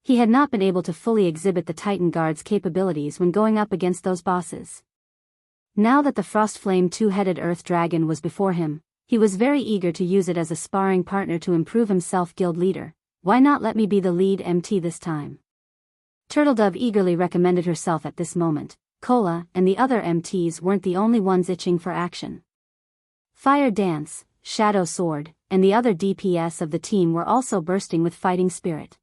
He had not been able to fully exhibit the Titan Guard's capabilities when going up against those bosses. Now that the Frostflame 2-headed Earth Dragon was before him, he was very eager to use it as a sparring partner to improve himself. Guild leader, why not let me be the lead MT this time? Turtledove eagerly recommended herself at this moment. Kola and the other MTs weren't the only ones itching for action. Fire Dance, Shadow Sword, and the other DPS of the team were also bursting with fighting spirit.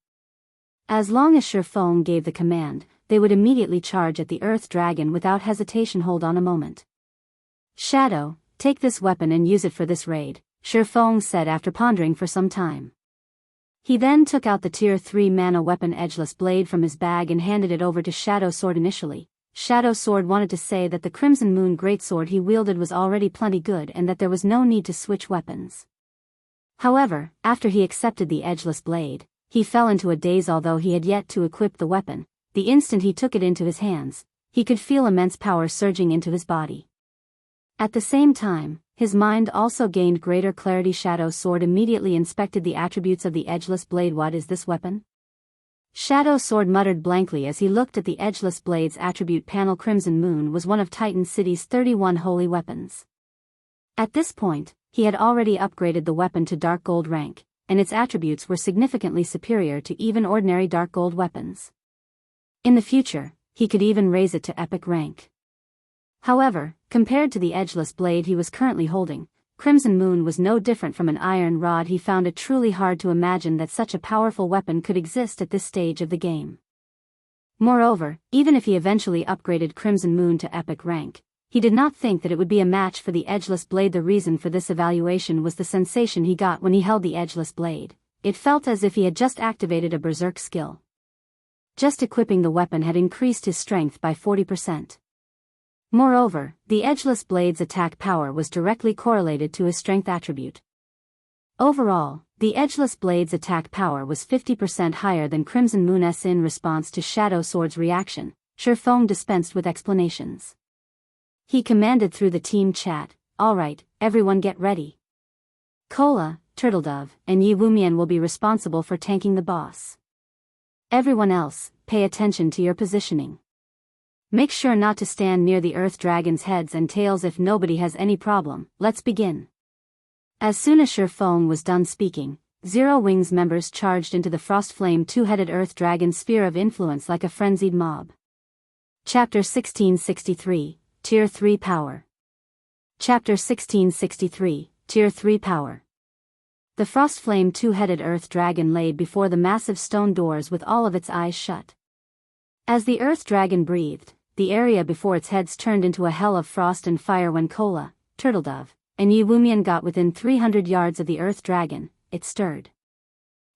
As long as Shifeng gave the command, they would immediately charge at the Earth Dragon without hesitation. Hold on a moment. Shadow, take this weapon and use it for this raid, Shifeng said after pondering for some time. He then took out the Tier 3 mana weapon Edgeless blade from his bag and handed it over to Shadow Sword. Initially, Shadow Sword wanted to say that the Crimson Moon greatsword he wielded was already plenty good and that there was no need to switch weapons. However, after he accepted the Edgeless blade, he fell into a daze. Although he had yet to equip the weapon, the instant he took it into his hands, he could feel immense power surging into his body. At the same time, his mind also gained greater clarity. Shadow Sword immediately inspected the attributes of the Edgeless blade. What is this weapon? Shadow Sword muttered blankly as he looked at the Edgeless blade's attribute panel. Crimson Moon was one of Titan City's 31 holy weapons. At this point, he had already upgraded the weapon to Dark Gold rank, and its attributes were significantly superior to even ordinary Dark Gold weapons. In the future, he could even raise it to Epic rank. However, compared to the Edgeless blade he was currently holding, Crimson Moon was no different from an iron rod. He found it truly hard to imagine that such a powerful weapon could exist at this stage of the game. Moreover, even if he eventually upgraded Crimson Moon to Epic rank, he did not think that it would be a match for the Edgeless blade. The reason for this evaluation was the sensation he got when he held the Edgeless blade. It felt as if he had just activated a berserk skill. Just equipping the weapon had increased his strength by 40%. Moreover, the Edgeless blade's attack power was directly correlated to his strength attribute. Overall, the Edgeless blade's attack power was 50% higher than Crimson Moon's. In response to Shadow Sword's reaction, Shifeng dispensed with explanations. He commanded through the team chat, "Alright, everyone get ready. Kola, Turtledove, and Yi Wumian will be responsible for tanking the boss. Everyone else, pay attention to your positioning. Make sure not to stand near the Earth Dragon's heads and tails if nobody has any problem. Let's begin." As soon as Shifeng was done speaking, Zero Wing's members charged into the Frostflame 2-headed Earth Dragon sphere of influence like a frenzied mob. Chapter 1663, Tier 3 Power. Chapter 1663, Tier 3 Power. The Frostflame 2-headed Earth Dragon lay before the massive stone doors with all of its eyes shut. As the Earth Dragon breathed, the area before its heads turned into a hell of frost and fire. When Kola, Turtledove, and Yi Wumian got within 300 yards of the Earth Dragon, it stirred.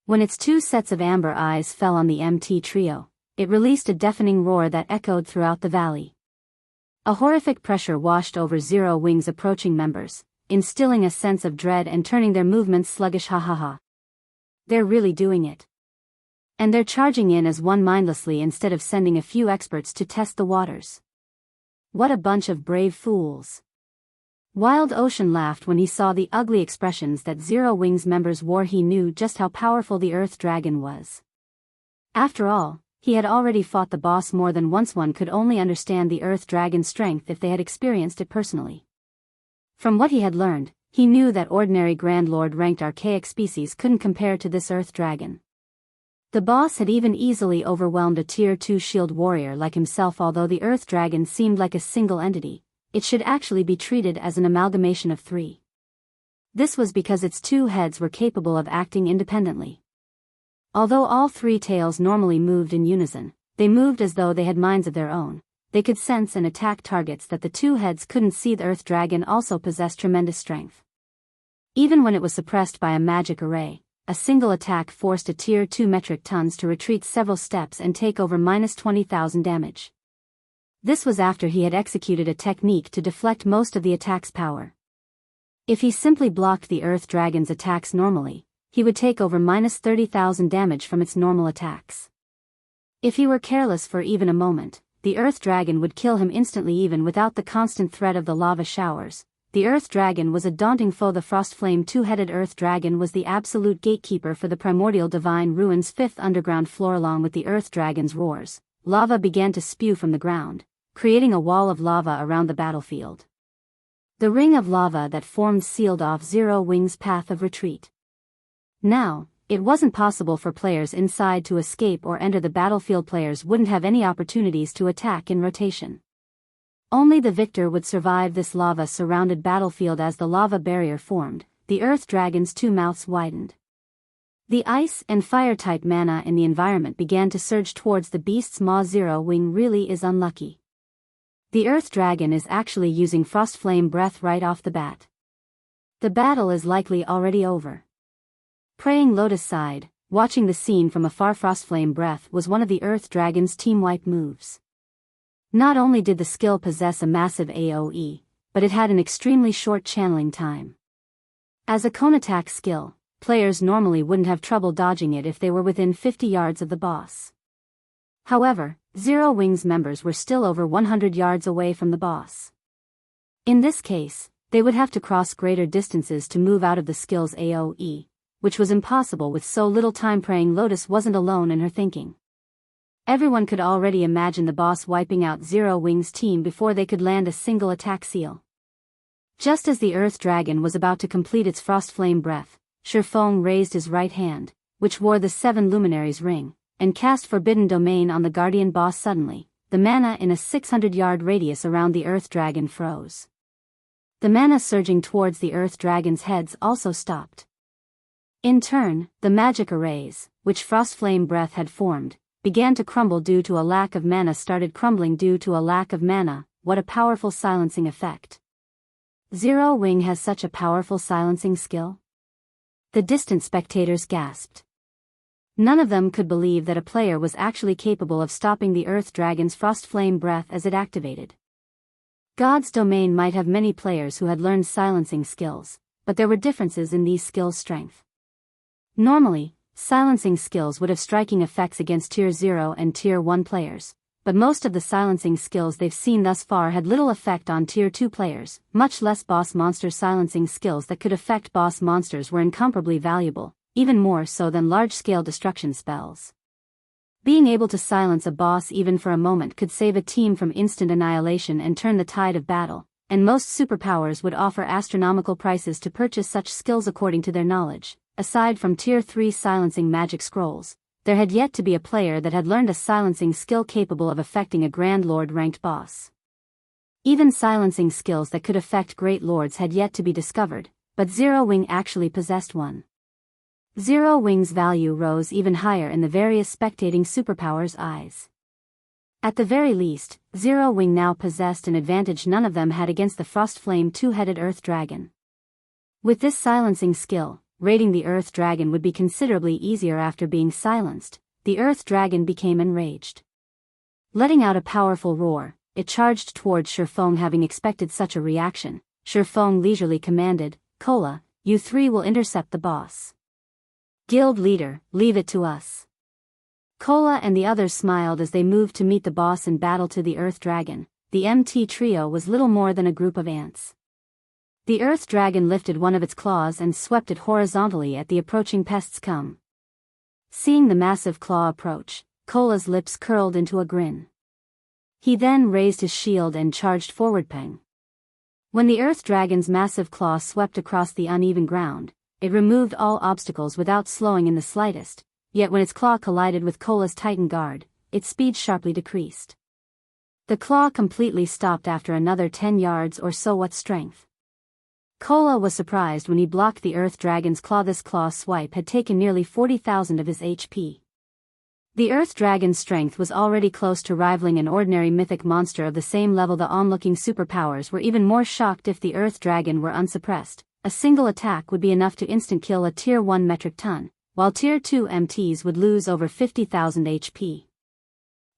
When its two sets of amber eyes fell on the MT trio, it released a deafening roar that echoed throughout the valley. A horrific pressure washed over Zero Wing's approaching members, instilling a sense of dread and turning their movements sluggish. Ha ha ha. They're really doing it. And they're charging in as one mindlessly instead of sending a few experts to test the waters. What a bunch of brave fools. Wild Ocean laughed when he saw the ugly expressions that Zero Wing's members wore. He knew just how powerful the Earth Dragon was. After all, he had already fought the boss more than once. One could only understand the Earth Dragon's strength if they had experienced it personally. From what he had learned, he knew that ordinary Grand Lord ranked archaic species couldn't compare to this Earth Dragon. The boss had even easily overwhelmed a Tier 2 shield warrior like himself. Although the Earth Dragon seemed like a single entity, it should actually be treated as an amalgamation of three. This was because its two heads were capable of acting independently. Although all three tails normally moved in unison, they moved as though they had minds of their own. They could sense and attack targets that the two heads couldn't see. The Earth Dragon also possessed tremendous strength. Even when it was suppressed by a magic array, a single attack forced a Tier 2 metric tons to retreat several steps and take over -20,000 damage. This was after he had executed a technique to deflect most of the attack's power. If he simply blocked the Earth Dragon's attacks normally, he would take over -30,000 damage from its normal attacks. If he were careless for even a moment, the Earth Dragon would kill him instantly. Even without the constant threat of the lava showers, the Earth Dragon was a daunting foe. The Frostflame two-headed Earth Dragon was the absolute gatekeeper for the Primordial Divine Ruins' fifth underground floor. Along with the Earth Dragon's roars, lava began to spew from the ground, creating a wall of lava around the battlefield. The ring of lava that formed sealed off Zero Wing's path of retreat. Now, it wasn't possible for players inside to escape or enter the battlefield. Players wouldn't have any opportunities to attack in rotation. Only the victor would survive this lava-surrounded battlefield. As the lava barrier formed, the Earth Dragon's two mouths widened. The ice and fire-type mana in the environment began to surge towards the beast's maw. Zero Wing really is unlucky. The Earth Dragon is actually using Frostflame breath right off the bat. The battle is likely already over. Praying Lotus sighed, watching the scene from afar. Frostflame breath was one of the Earth Dragon's team wipe moves. Not only did the skill possess a massive AoE, but it had an extremely short channeling time. As a cone attack skill, players normally wouldn't have trouble dodging it if they were within 50 yards of the boss. However, Zero Wing's members were still over 100 yards away from the boss. In this case, they would have to cross greater distances to move out of the skill's AoE, which was impossible with so little time. Praying Lotus wasn't alone in her thinking. Everyone could already imagine the boss wiping out Zero Wing's team before they could land a single attack seal. Just as the Earth Dragon was about to complete its Frostflame breath, Shifeng raised his right hand, which wore the 7 Luminaries ring, and cast Forbidden Domain on the Guardian boss. Suddenly, the mana in a 600-yard radius around the Earth Dragon froze. The mana surging towards the Earth Dragon's heads also stopped. In turn, the magic arrays, which Frostflame breath had formed, began to crumble due to a lack of mana. Started crumbling due to a lack of mana. What a powerful silencing effect. Zero Wing has such a powerful silencing skill? The distant spectators gasped. None of them could believe that a player was actually capable of stopping the Earth Dragon's Frostflame breath as it activated. God's Domain might have many players who had learned silencing skills, but there were differences in these skills' strength. Normally, silencing skills would have striking effects against Tier 0 and Tier 1 players, but most of the silencing skills they've seen thus far had little effect on Tier 2 players. Much less boss monster silencing skills that could affect boss monsters were incomparably valuable, even more so than large-scale destruction spells. Being able to silence a boss even for a moment could save a team from instant annihilation and turn the tide of battle, and most superpowers would offer astronomical prices to purchase such skills according to their knowledge. Aside from Tier 3 silencing magic scrolls, there had yet to be a player that had learned a silencing skill capable of affecting a Grand Lord-ranked boss. Even silencing skills that could affect Great Lords had yet to be discovered, but Zero Wing actually possessed one. Zero Wing's value rose even higher in the various spectating superpowers' eyes. At the very least, Zero Wing now possessed an advantage none of them had against the Frostflame two-headed Earth Dragon. With this silencing skill, raiding the Earth Dragon would be considerably easier. After being silenced, the Earth Dragon became enraged. Letting out a powerful roar, it charged towards Shifeng. Having expected such a reaction, Shifeng leisurely commanded, "Kola, you three will intercept the boss. Guild leader, leave it to us." Kola and the others smiled as they moved to meet the boss in battle. To the Earth Dragon, the MT trio was little more than a group of ants. The Earth Dragon lifted one of its claws and swept it horizontally at the approaching pests. Come. Seeing the massive claw approach, Kola's lips curled into a grin. He then raised his shield and charged forward. Peng. When the Earth Dragon's massive claw swept across the uneven ground, it removed all obstacles without slowing in the slightest. Yet when its claw collided with Kola's Titan guard, its speed sharply decreased. The claw completely stopped after another 10 yards or so. What strength! Kola was surprised when he blocked the Earth Dragon's claw. This claw swipe had taken nearly 40,000 of his HP. The Earth Dragon's strength was already close to rivaling an ordinary mythic monster of the same level. The onlooking superpowers were even more shocked. If the Earth Dragon were unsuppressed, a single attack would be enough to instant kill a Tier 1 metric ton, while Tier 2 MTs would lose over 50,000 HP.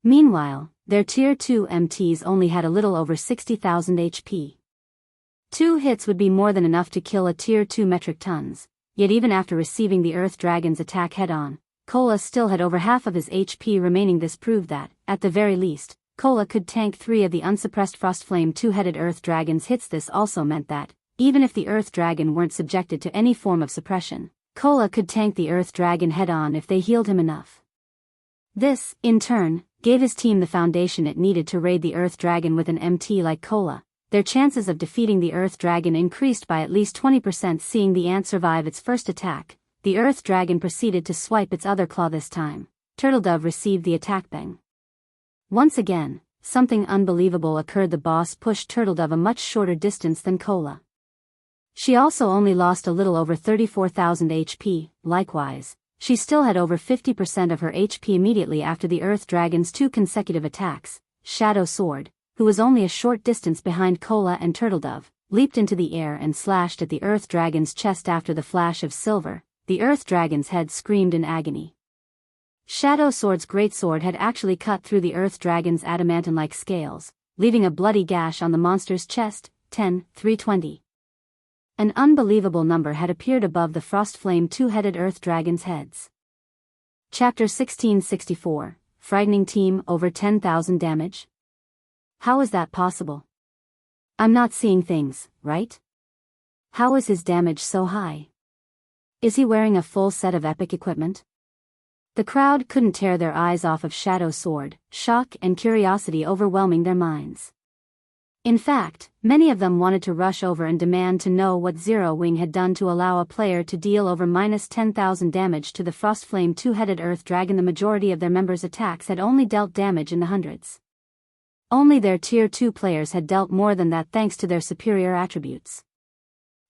Meanwhile, their Tier 2 MTs only had a little over 60,000 HP. 2 hits would be more than enough to kill a Tier 2 metric tons, yet even after receiving the Earth Dragon's attack head-on, Kola still had over half of his HP remaining. This proved that, at the very least, Kola could tank 3 of the unsuppressed Frostflame two-headed Earth Dragon's hits. This also meant that, even if the Earth Dragon weren't subjected to any form of suppression, Kola could tank the Earth Dragon head-on if they healed him enough. This, in turn, gave his team the foundation it needed to raid the Earth Dragon. With an MT like Kola, their chances of defeating the Earth Dragon increased by at least 20%. Seeing the ant survive its first attack, the Earth Dragon proceeded to swipe its other claw. This time, Turtledove received the attack. Bang. Once again, something unbelievable occurred. The boss pushed Turtledove a much shorter distance than Kola. She also only lost a little over 34,000 HP, likewise, she still had over 50% of her HP immediately after the Earth Dragon's 2 consecutive attacks. Shadow Sword, who was only a short distance behind Kola and Turtledove, leaped into the air and slashed at the Earth Dragon's chest. After the flash of silver, the Earth Dragon's head screamed in agony. Shadow Sword's greatsword had actually cut through the Earth Dragon's adamantine-like scales, leaving a bloody gash on the monster's chest. 10-320. An unbelievable number had appeared above the Frostflame two-headed Earth Dragon's heads. Chapter 1664, Frightening Team over 10,000 damage? How is that possible? I'm not seeing things, right? How is his damage so high? Is he wearing a full set of epic equipment? The crowd couldn't tear their eyes off of Shadow Sword, shock and curiosity overwhelming their minds. In fact, many of them wanted to rush over and demand to know what Zero Wing had done to allow a player to deal over -10,000 damage to the Frostflame two-headed Earth Dragon. The majority of their members' attacks had only dealt damage in the hundreds. Only their Tier 2 players had dealt more than that thanks to their superior attributes.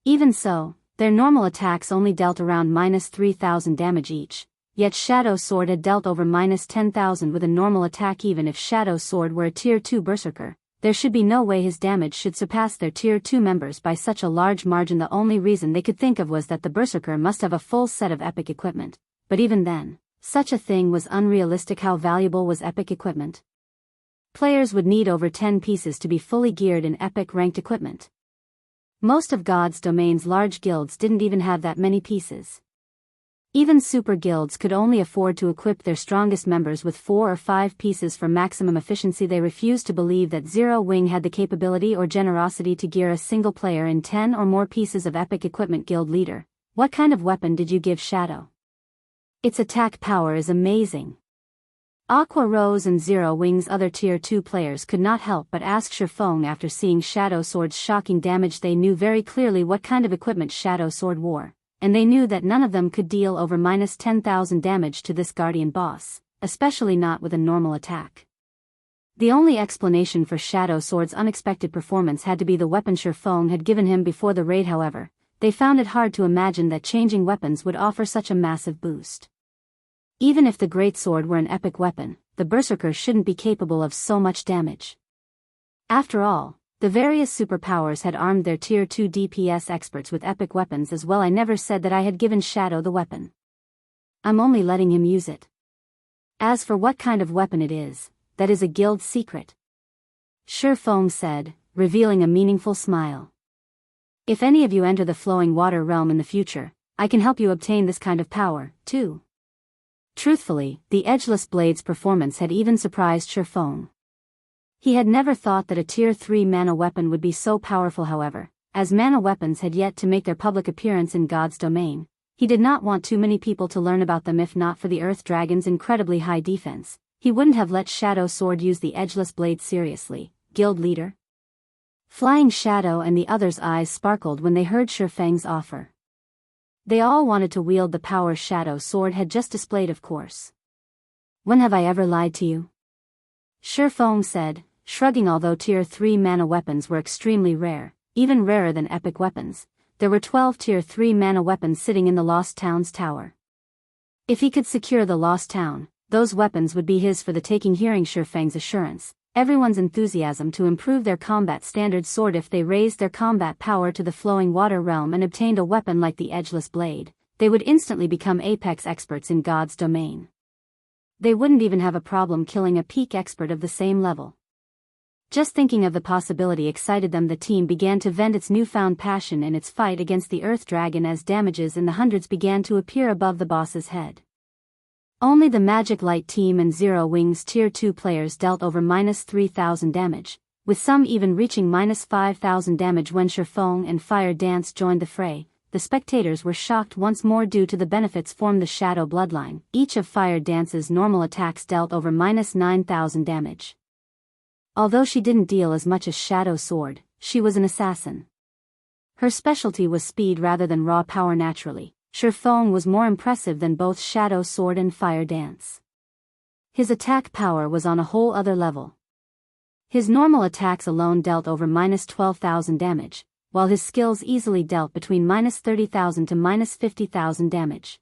Even so, their normal attacks only dealt around -3,000 damage each, yet Shadow Sword had dealt over -10,000 with a normal attack. Even if Shadow Sword were a Tier 2 Berserker, there should be no way his damage should surpass their Tier 2 members by such a large margin. The only reason they could think of was that the Berserker must have a full set of epic equipment, but even then, such a thing was unrealistic. How valuable was epic equipment? Players would need over 10 pieces to be fully geared in epic ranked equipment. Most of God's Domain's large guilds didn't even have that many pieces. Even super guilds could only afford to equip their strongest members with 4 or 5 pieces for maximum efficiency. They refused to believe that Zero Wing had the capability or generosity to gear a single player in 10 or more pieces of epic equipment. Guild leader, what kind of weapon did you give Shadow? Its attack power is amazing. Aqua Rose and Zero Wing's other Tier 2 players could not help but ask Shifeng. After seeing Shadow Sword's shocking damage, they knew very clearly what kind of equipment Shadow Sword wore, and they knew that none of them could deal over -10,000 damage to this Guardian boss, especially not with a normal attack. The only explanation for Shadow Sword's unexpected performance had to be the weapon Shifeng had given him before the raid. However, they found it hard to imagine that changing weapons would offer such a massive boost. Even if the greatsword were an epic weapon, the Berserker shouldn't be capable of so much damage. After all, the various superpowers had armed their Tier 2 DPS experts with epic weapons as well. I never said that I had given Shadow the weapon. I'm only letting him use it. As for what kind of weapon it is, that is a guild secret. Shifeng said, revealing a meaningful smile. If any of you enter the flowing water realm in the future, I can help you obtain this kind of power, too. Truthfully, the Edgeless blade's performance had even surprised Shifeng. He had never thought that a Tier 3 mana weapon would be so powerful. However, as mana weapons had yet to make their public appearance in God's domain, he did not want too many people to learn about them. If not for the Earth Dragon's incredibly high defense, he wouldn't have let Shadow Sword use the Edgeless blade seriously. Guild leader? Flying Shadow and the others' eyes sparkled when they heard Shifeng's offer. They all wanted to wield the power Shadow Sword had just displayed, of course. When have I ever lied to you? Shifeng said, shrugging. Although Tier 3 mana weapons were extremely rare, even rarer than epic weapons, there were 12 Tier 3 mana weapons sitting in the Lost Town's tower. If he could secure the Lost Town, those weapons would be his for the taking. Hearing Shifeng's assurance, everyone's enthusiasm to improve their combat standards soared. If they raised their combat power to the flowing water realm and obtained a weapon like the Edgeless blade, they would instantly become apex experts in God's domain. They wouldn't even have a problem killing a peak expert of the same level. Just thinking of the possibility excited them. The team began to vent its newfound passion in its fight against the Earth Dragon as damages in the hundreds began to appear above the boss's head. Only the Magic Light team and Zero Wings Tier 2 players dealt over -3,000 damage, with some even reaching -5,000 damage. When Shifeng and Fire Dance joined the fray, the spectators were shocked once more due to the benefits from the Shadow bloodline. Each of Fire Dance's normal attacks dealt over -9,000 damage. Although she didn't deal as much as Shadow Sword, she was an assassin. Her specialty was speed rather than raw power. Naturally, Shifeng was more impressive than both Shadow Sword and Fire Dance. His attack power was on a whole other level. His normal attacks alone dealt over -12,000 damage, while his skills easily dealt between -30,000 to -50,000 damage.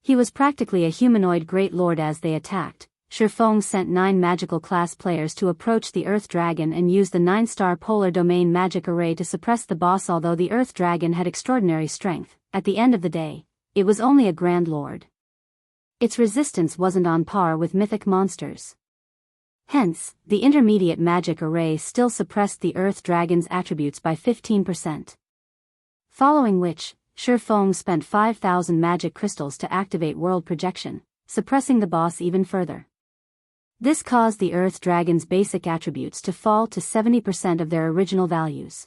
He was practically a humanoid great lord. As they attacked, Shifeng sent 9 magical class players to approach the Earth Dragon and used the 9-star Polar Domain magic array to suppress the boss. Although the Earth Dragon had extraordinary strength, at the end of the day, it was only a Grand Lord. Its resistance wasn't on par with mythic monsters. Hence, the intermediate magic array still suppressed the Earth Dragon's attributes by 15%. Following which, Shifeng spent 5,000 magic crystals to activate World Projection, suppressing the boss even further. This caused the Earth Dragon's basic attributes to fall to 70% of their original values.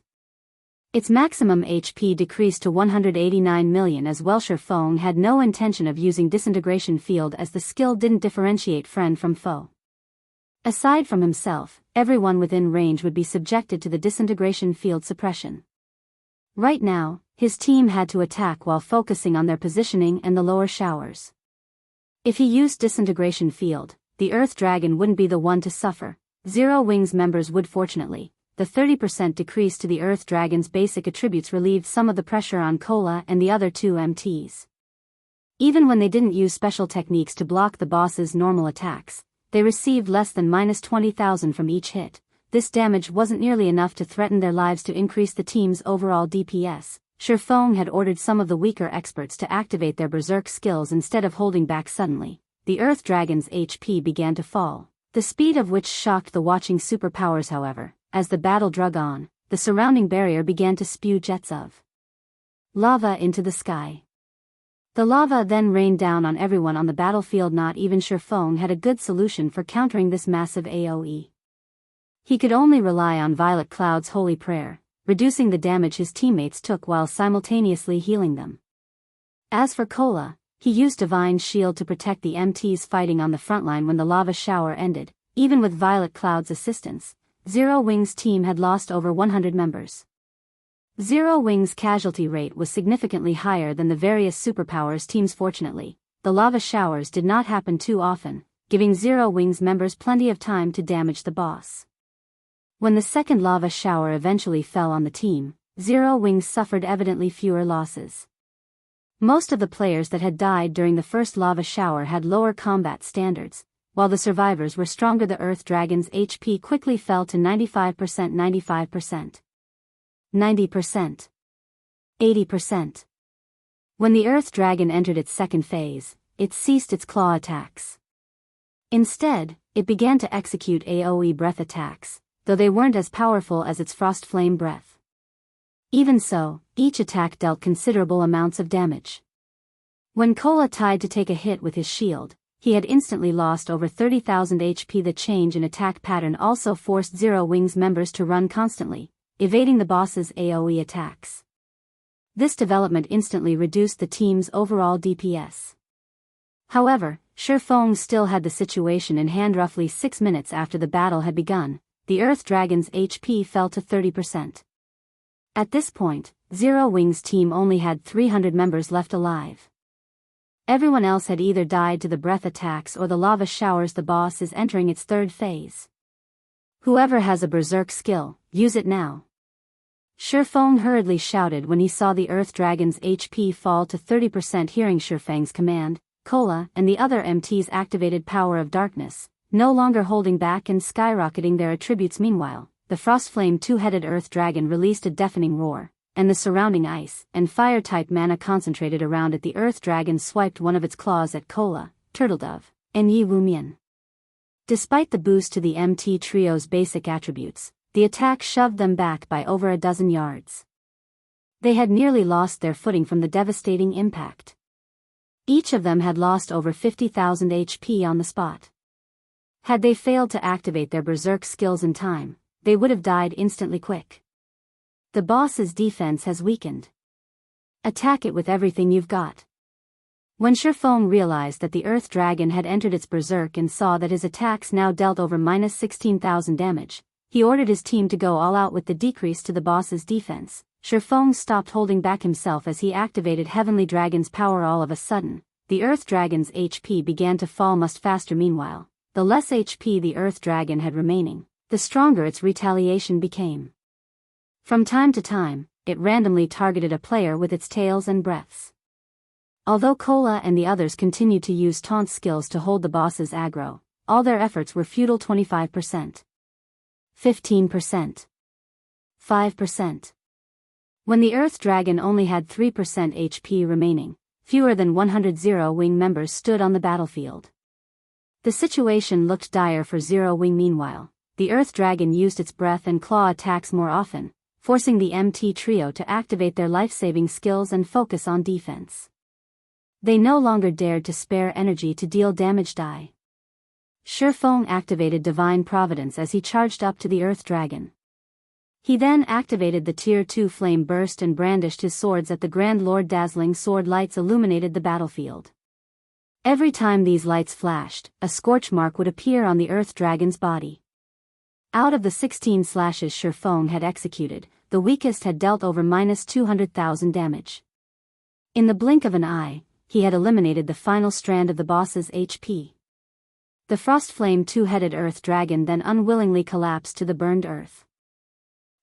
Its maximum HP decreased to 189 million as well. Shifeng had no intention of using Disintegration Field as the skill didn't differentiate friend from foe. Aside from himself, everyone within range would be subjected to the Disintegration Field suppression. Right now, his team had to attack while focusing on their positioning and the lower showers. If he used Disintegration Field, the Earth Dragon wouldn't be the one to suffer. Zero Wings members would. Fortunately, the 30% decrease to the Earth Dragon's basic attributes relieved some of the pressure on Cola and the other 2 MTs. Even when they didn't use special techniques to block the boss's normal attacks, they received less than -20,000 from each hit. This damage wasn't nearly enough to threaten their lives. To increase the team's overall DPS, Shifeng had ordered some of the weaker experts to activate their berserk skills instead of holding back. Suddenly, the Earth Dragon's HP began to fall, the speed of which shocked the watching superpowers. However, as the battle drug on, the surrounding barrier began to spew jets of lava into the sky. The lava then rained down on everyone on the battlefield. Not even Shifeng had a good solution for countering this massive AoE. He could only rely on Violet Cloud's holy prayer, reducing the damage his teammates took while simultaneously healing them. As for Cola, he used Divine Shield to protect the MTs fighting on the frontline. When the lava shower ended, even with Violet Cloud's assistance, Zero Wings' team had lost over 100 members. Zero Wings' casualty rate was significantly higher than the various superpowers teams. Fortunately, the lava showers did not happen too often, giving Zero Wings members plenty of time to damage the boss. When the second lava shower eventually fell on the team, Zero Wings suffered evidently fewer losses. Most of the players that had died during the first lava shower had lower combat standards, while the survivors were stronger. The Earth Dragon's HP quickly fell to 95%, 95%, 90%, 80%. When the Earth Dragon entered its second phase, it ceased its claw attacks. Instead, it began to execute AoE breath attacks, though they weren't as powerful as its frost flame breath. Even so, each attack dealt considerable amounts of damage. When Kola tried to take a hit with his shield, he had instantly lost over 30,000 HP. The change in attack pattern also forced Zero Wing's members to run constantly, evading the boss's AoE attacks. This development instantly reduced the team's overall DPS. However, Shifeng still had the situation in hand. Roughly 6 minutes after the battle had begun, the Earth Dragon's HP fell to 30%. At this point, Zero Wing's team only had 300 members left alive. Everyone else had either died to the breath attacks or the lava showers. The boss is entering its third phase. Whoever has a berserk skill, use it now. Shifeng hurriedly shouted when he saw the Earth Dragon's HP fall to 30%. Hearing Shifeng's command, Kola and the other MTs activated Power of Darkness, no longer holding back and skyrocketing their attributes. Meanwhile, the Frostflame two-headed Earth Dragon released a deafening roar, and the surrounding ice and fire-type mana concentrated around it. The Earth Dragon swiped one of its claws at Kola, Turtledove, and Yi Wumian. Despite the boost to the MT trio's basic attributes, the attack shoved them back by over a dozen yards. They had nearly lost their footing from the devastating impact. Each of them had lost over 50,000 HP on the spot. Had they failed to activate their berserk skills in time, they would have died instantly. Quick. The boss's defense has weakened. Attack it with everything you've got. When Shifeng realized that the Earth Dragon had entered its berserk and saw that his attacks now dealt over minus 16,000 damage, he ordered his team to go all out with the decrease to the boss's defense. Shifeng stopped holding back himself as he activated Heavenly Dragon's power. All of a sudden, the Earth Dragon's HP began to fall much faster. Meanwhile, the less HP the Earth Dragon had remaining, the stronger its retaliation became. From time to time, it randomly targeted a player with its tails and breaths. Although Kola and the others continued to use taunt skills to hold the boss's aggro, all their efforts were futile. 25%. 15%. 5%. When the Earth Dragon only had 3% HP remaining, fewer than 100 Zero Wing members stood on the battlefield. The situation looked dire for Zero Wing. Meanwhile, the Earth Dragon used its breath and claw attacks more often, forcing the MT trio to activate their life-saving skills and focus on defense. They no longer dared to spare energy to deal damage. Shifeng activated Divine Providence as he charged up to the Earth Dragon. He then activated the Tier 2 Flame Burst and brandished his swords at the Grand Lord. Dazzling sword lights illuminated the battlefield. Every time these lights flashed, a scorch mark would appear on the Earth Dragon's body. Out of the 16 slashes Shifeng had executed, the weakest had dealt over minus 200,000 damage. In the blink of an eye, he had eliminated the final strand of the boss's HP. The Frostflame two-headed Earth Dragon then unwillingly collapsed to the burned earth.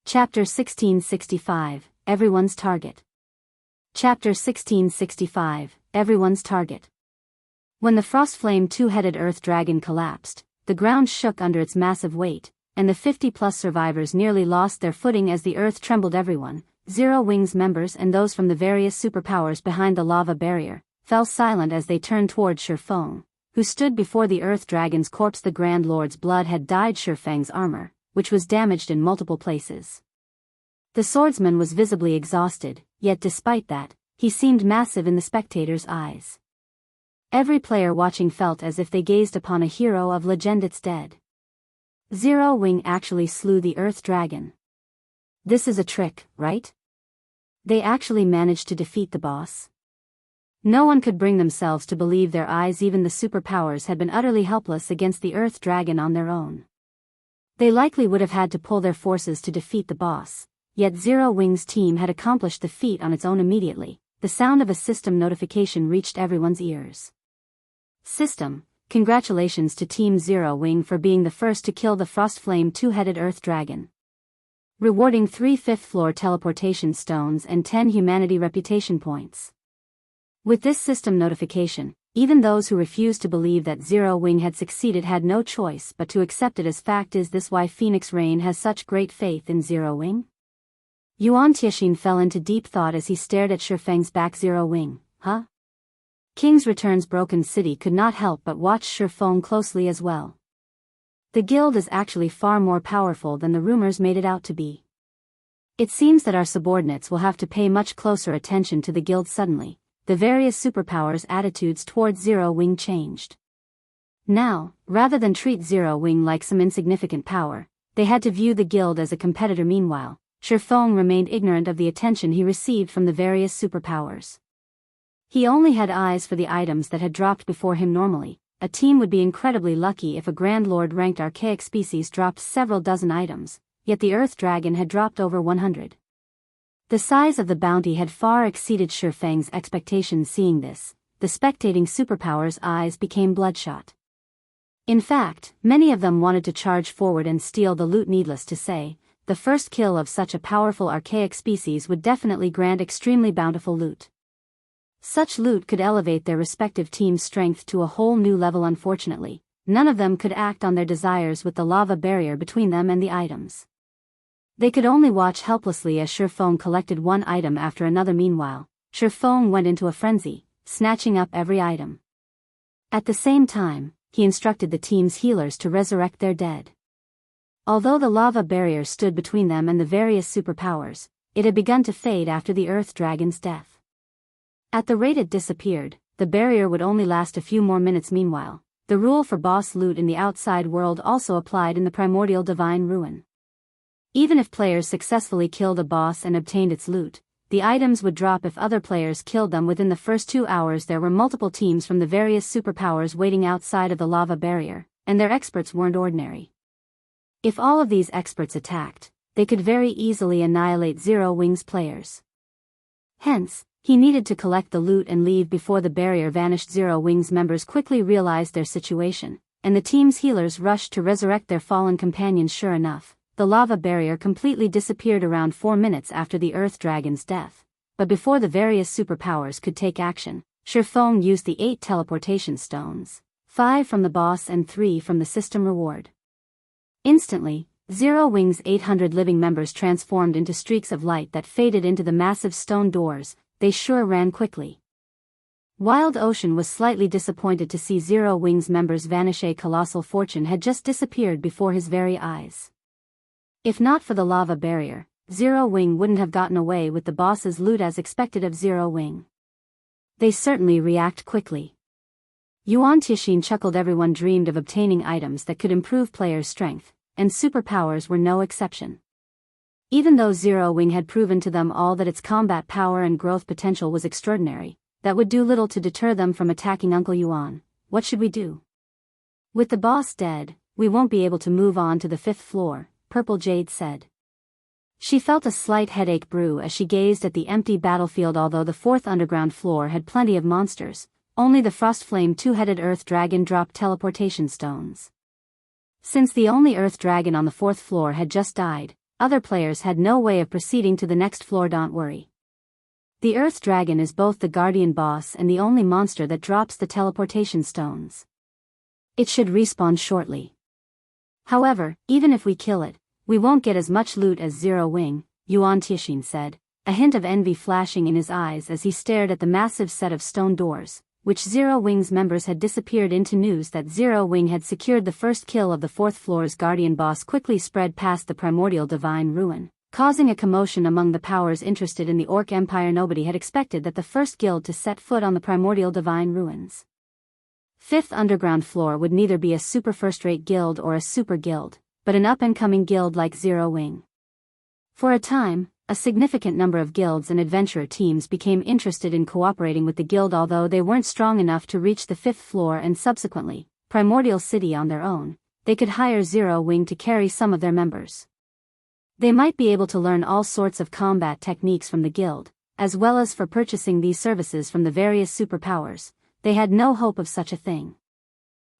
Chapter 1665, Everyone's Target. Chapter 1665, Everyone's Target. When the Frostflame two-headed Earth Dragon collapsed, the ground shook under its massive weight, and the 50-plus survivors nearly lost their footing as the earth trembled. Everyone, Zero Wing's members and those from the various superpowers behind the lava barrier, fell silent as they turned toward Shifeng, who stood before the Earth Dragon's corpse. The Grand Lord's blood had dyed Shifeng's armor, which was damaged in multiple places. The swordsman was visibly exhausted, yet despite that, he seemed massive in the spectators' eyes. Every player watching felt as if they gazed upon a hero of legend. It's dead. Zero Wing actually slew the Earth Dragon. This is a trick, right? They actually managed to defeat the boss. No one could bring themselves to believe their eyes. Even the superpowers had been utterly helpless against the Earth Dragon on their own. They likely would have had to pull their forces to defeat the boss, yet Zero Wing's team had accomplished the feat on its own. Immediately, the sound of a system notification reached everyone's ears. System, congratulations to Team Zero Wing for being the first to kill the Frostflame two-headed Earth Dragon. Rewarding 3 fifth-floor teleportation stones and 10 humanity reputation points. With this system notification, Even those who refused to believe that Zero Wing had succeeded had no choice but to accept it as fact. Is this why Phoenix Rain has such great faith in Zero Wing? Yuan Tixin fell into deep thought as he stared at Shifeng's back. Zero Wing, huh? King's Return's Broken City could not help but watch Shifeng closely as well. The guild is actually far more powerful than the rumors made it out to be. It seems that our subordinates will have to pay much closer attention to the guild. Suddenly, the various superpowers' attitudes towards Zero Wing changed. Now, rather than treat Zero Wing like some insignificant power, they had to view the guild as a competitor. Meanwhile, Shifeng remained ignorant of the attention he received from the various superpowers. He only had eyes for the items that had dropped before him. Normally, a team would be incredibly lucky if a Grand Lord ranked archaic species dropped several dozen items, yet the Earth Dragon had dropped over 100. The size of the bounty had far exceeded Shifeng's expectations. Seeing this, the spectating superpowers' eyes became bloodshot. In fact, many of them wanted to charge forward and steal the loot. Needless to say, the first kill of such a powerful archaic species would definitely grant extremely bountiful loot. Such loot could elevate their respective team's strength to a whole new level. Unfortunately, none of them could act on their desires with the lava barrier between them and the items. They could only watch helplessly as Shifeng collected one item after another. Meanwhile, Shifeng went into a frenzy, snatching up every item. At the same time, he instructed the team's healers to resurrect their dead. Although the lava barrier stood between them and the various superpowers, it had begun to fade after the Earth Dragon's death. At the rate it disappeared, the barrier would only last a few more minutes. Meanwhile, the rule for boss loot in the outside world also applied in the Primordial Divine Ruin. Even if players successfully killed a boss and obtained its loot, the items would drop if other players killed them within the first 2 hours. There were multiple teams from the various superpowers waiting outside of the lava barrier, and their experts weren't ordinary. If all of these experts attacked, they could very easily annihilate Zero Wing's players. Hence, he needed to collect the loot and leave before the barrier vanished. Zero Wing's members quickly realized their situation, and the team's healers rushed to resurrect their fallen companions. Sure enough, the lava barrier completely disappeared around 4 minutes after the Earth Dragon's death. But before the various superpowers could take action, Shifeng used the 8 teleportation stones, 5 from the boss and 3 from the system reward. Instantly, Zero Wing's 800 living members transformed into streaks of light that faded into the massive stone doors. They sure ran quickly. Wild Ocean was slightly disappointed to see Zero Wing's members vanish. A colossal fortune had just disappeared before his very eyes. If not for the lava barrier, Zero Wing wouldn't have gotten away with the boss's loot as expected of Zero Wing. They certainly react quickly. Yuan Tixin chuckled. Everyone dreamed of obtaining items that could improve players' strength, and superpowers were no exception. Even though Zero Wing had proven to them all that its combat power and growth potential was extraordinary, that would do little to deter them from attacking Uncle Yuan. What should we do? With the boss dead, we won't be able to move on to the 5th floor, Purple Jade said. She felt a slight headache brew as she gazed at the empty battlefield. Although the 4th underground floor had plenty of monsters, only the Frostflame 2-headed Earth Dragon dropped teleportation stones. Since the only Earth Dragon on the 4th floor had just died, other players had no way of proceeding to the next floor. Don't worry. The Earth Dragon is both the guardian boss and the only monster that drops the teleportation stones. It should respawn shortly. However, even if we kill it, we won't get as much loot as Zero Wing, Yuan Tixin said, a hint of envy flashing in his eyes as he stared at the massive set of stone doors, which Zero Wing's members had disappeared into. News that Zero Wing had secured the first kill of the 4th floor's guardian boss quickly spread past the Primordial Divine Ruin, causing a commotion among the powers interested in the Orc Empire. Nobody had expected that the first guild to set foot on the Primordial Divine Ruins. 5th underground floor would neither be a super first-rate guild or a super guild, but an up-and-coming guild like Zero Wing. For a time, a significant number of guilds and adventurer teams became interested in cooperating with the guild. Although they weren't strong enough to reach the 5th floor and subsequently, Primordial City on their own, they could hire Zero Wing to carry some of their members. They might be able to learn all sorts of combat techniques from the guild, as well as for purchasing these services from the various superpowers. They had no hope of such a thing.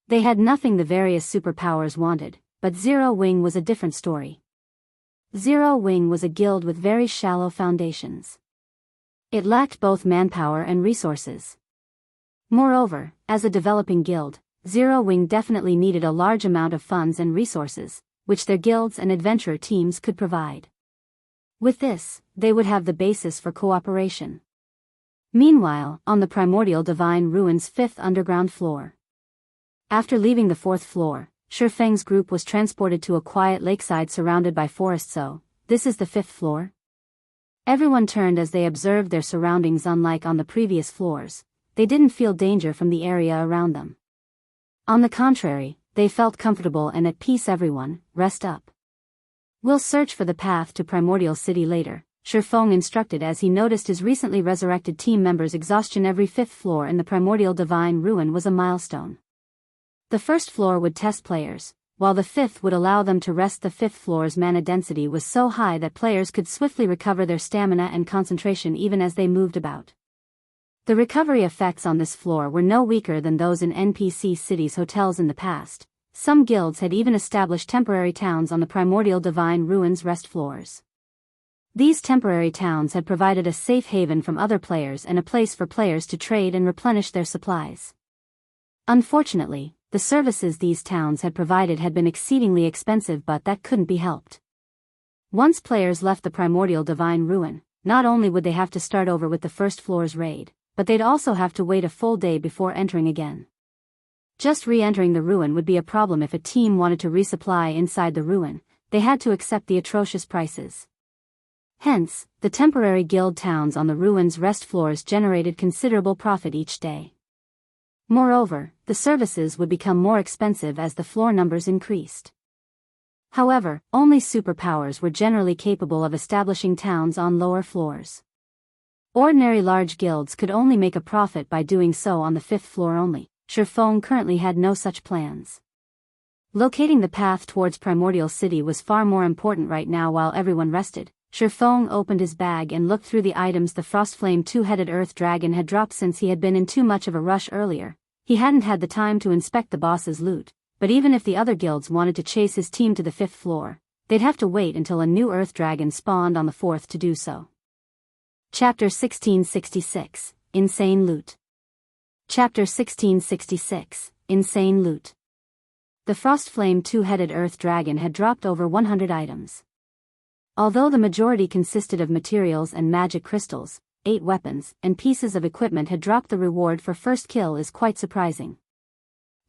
They had nothing the various superpowers wanted, but Zero Wing was a different story. Zero Wing was a guild with very shallow foundations. It lacked both manpower and resources. Moreover, as a developing guild, Zero Wing definitely needed a large amount of funds and resources, which their guilds and adventurer teams could provide. With this, they would have the basis for cooperation. Meanwhile, on the Primordial Divine Ruins' 5th underground floor. After leaving the 4th floor, Shifeng's group was transported to a quiet lakeside surrounded by forests. So, this is the 5th floor? Everyone turned as they observed their surroundings. Unlike on the previous floors, they didn't feel danger from the area around them. On the contrary, they felt comfortable and at peace. Everyone, rest up. We'll search for the path to Primordial City later, Shifeng instructed as he noticed his recently resurrected team members' exhaustion. Every 5th floor in the Primordial Divine Ruin was a milestone. The 1st floor would test players, while the 5th would allow them to rest. The 5th floor's mana density was so high that players could swiftly recover their stamina and concentration even as they moved about. The recovery effects on this floor were no weaker than those in NPC cities' hotels in the past. Some guilds had even established temporary towns on the Primordial Divine Ruins' rest floors. These temporary towns had provided a safe haven from other players and a place for players to trade and replenish their supplies. Unfortunately, the services these towns had provided had been exceedingly expensive, but that couldn't be helped. Once players left the Primordial Divine Ruin, not only would they have to start over with the 1st floor's raid, but they'd also have to wait a full day before entering again. Just re-entering the ruin would be a problem. If a team wanted to resupply inside the ruin, they had to accept the atrocious prices. Hence, the temporary guild towns on the ruin's rest floors generated considerable profit each day. Moreover, the services would become more expensive as the floor numbers increased. However, only superpowers were generally capable of establishing towns on lower floors. Ordinary large guilds could only make a profit by doing so on the 5th floor only. Shifeng currently had no such plans. Locating the path towards Primordial City was far more important right now. While everyone rested, Shifeng opened his bag and looked through the items the Frostflame 2-headed Earth Dragon had dropped. Since he had been in too much of a rush earlier, he hadn't had the time to inspect the boss's loot, but even if the other guilds wanted to chase his team to the 5th floor, they'd have to wait until a new Earth Dragon spawned on the 4th to do so. Chapter 1666, Insane Loot. Chapter 1666, Insane Loot. The Frostflame 2-headed Earth Dragon had dropped over 100 items. Although the majority consisted of materials and magic crystals, 8 weapons and pieces of equipment had dropped. The reward for first kill is quite surprising.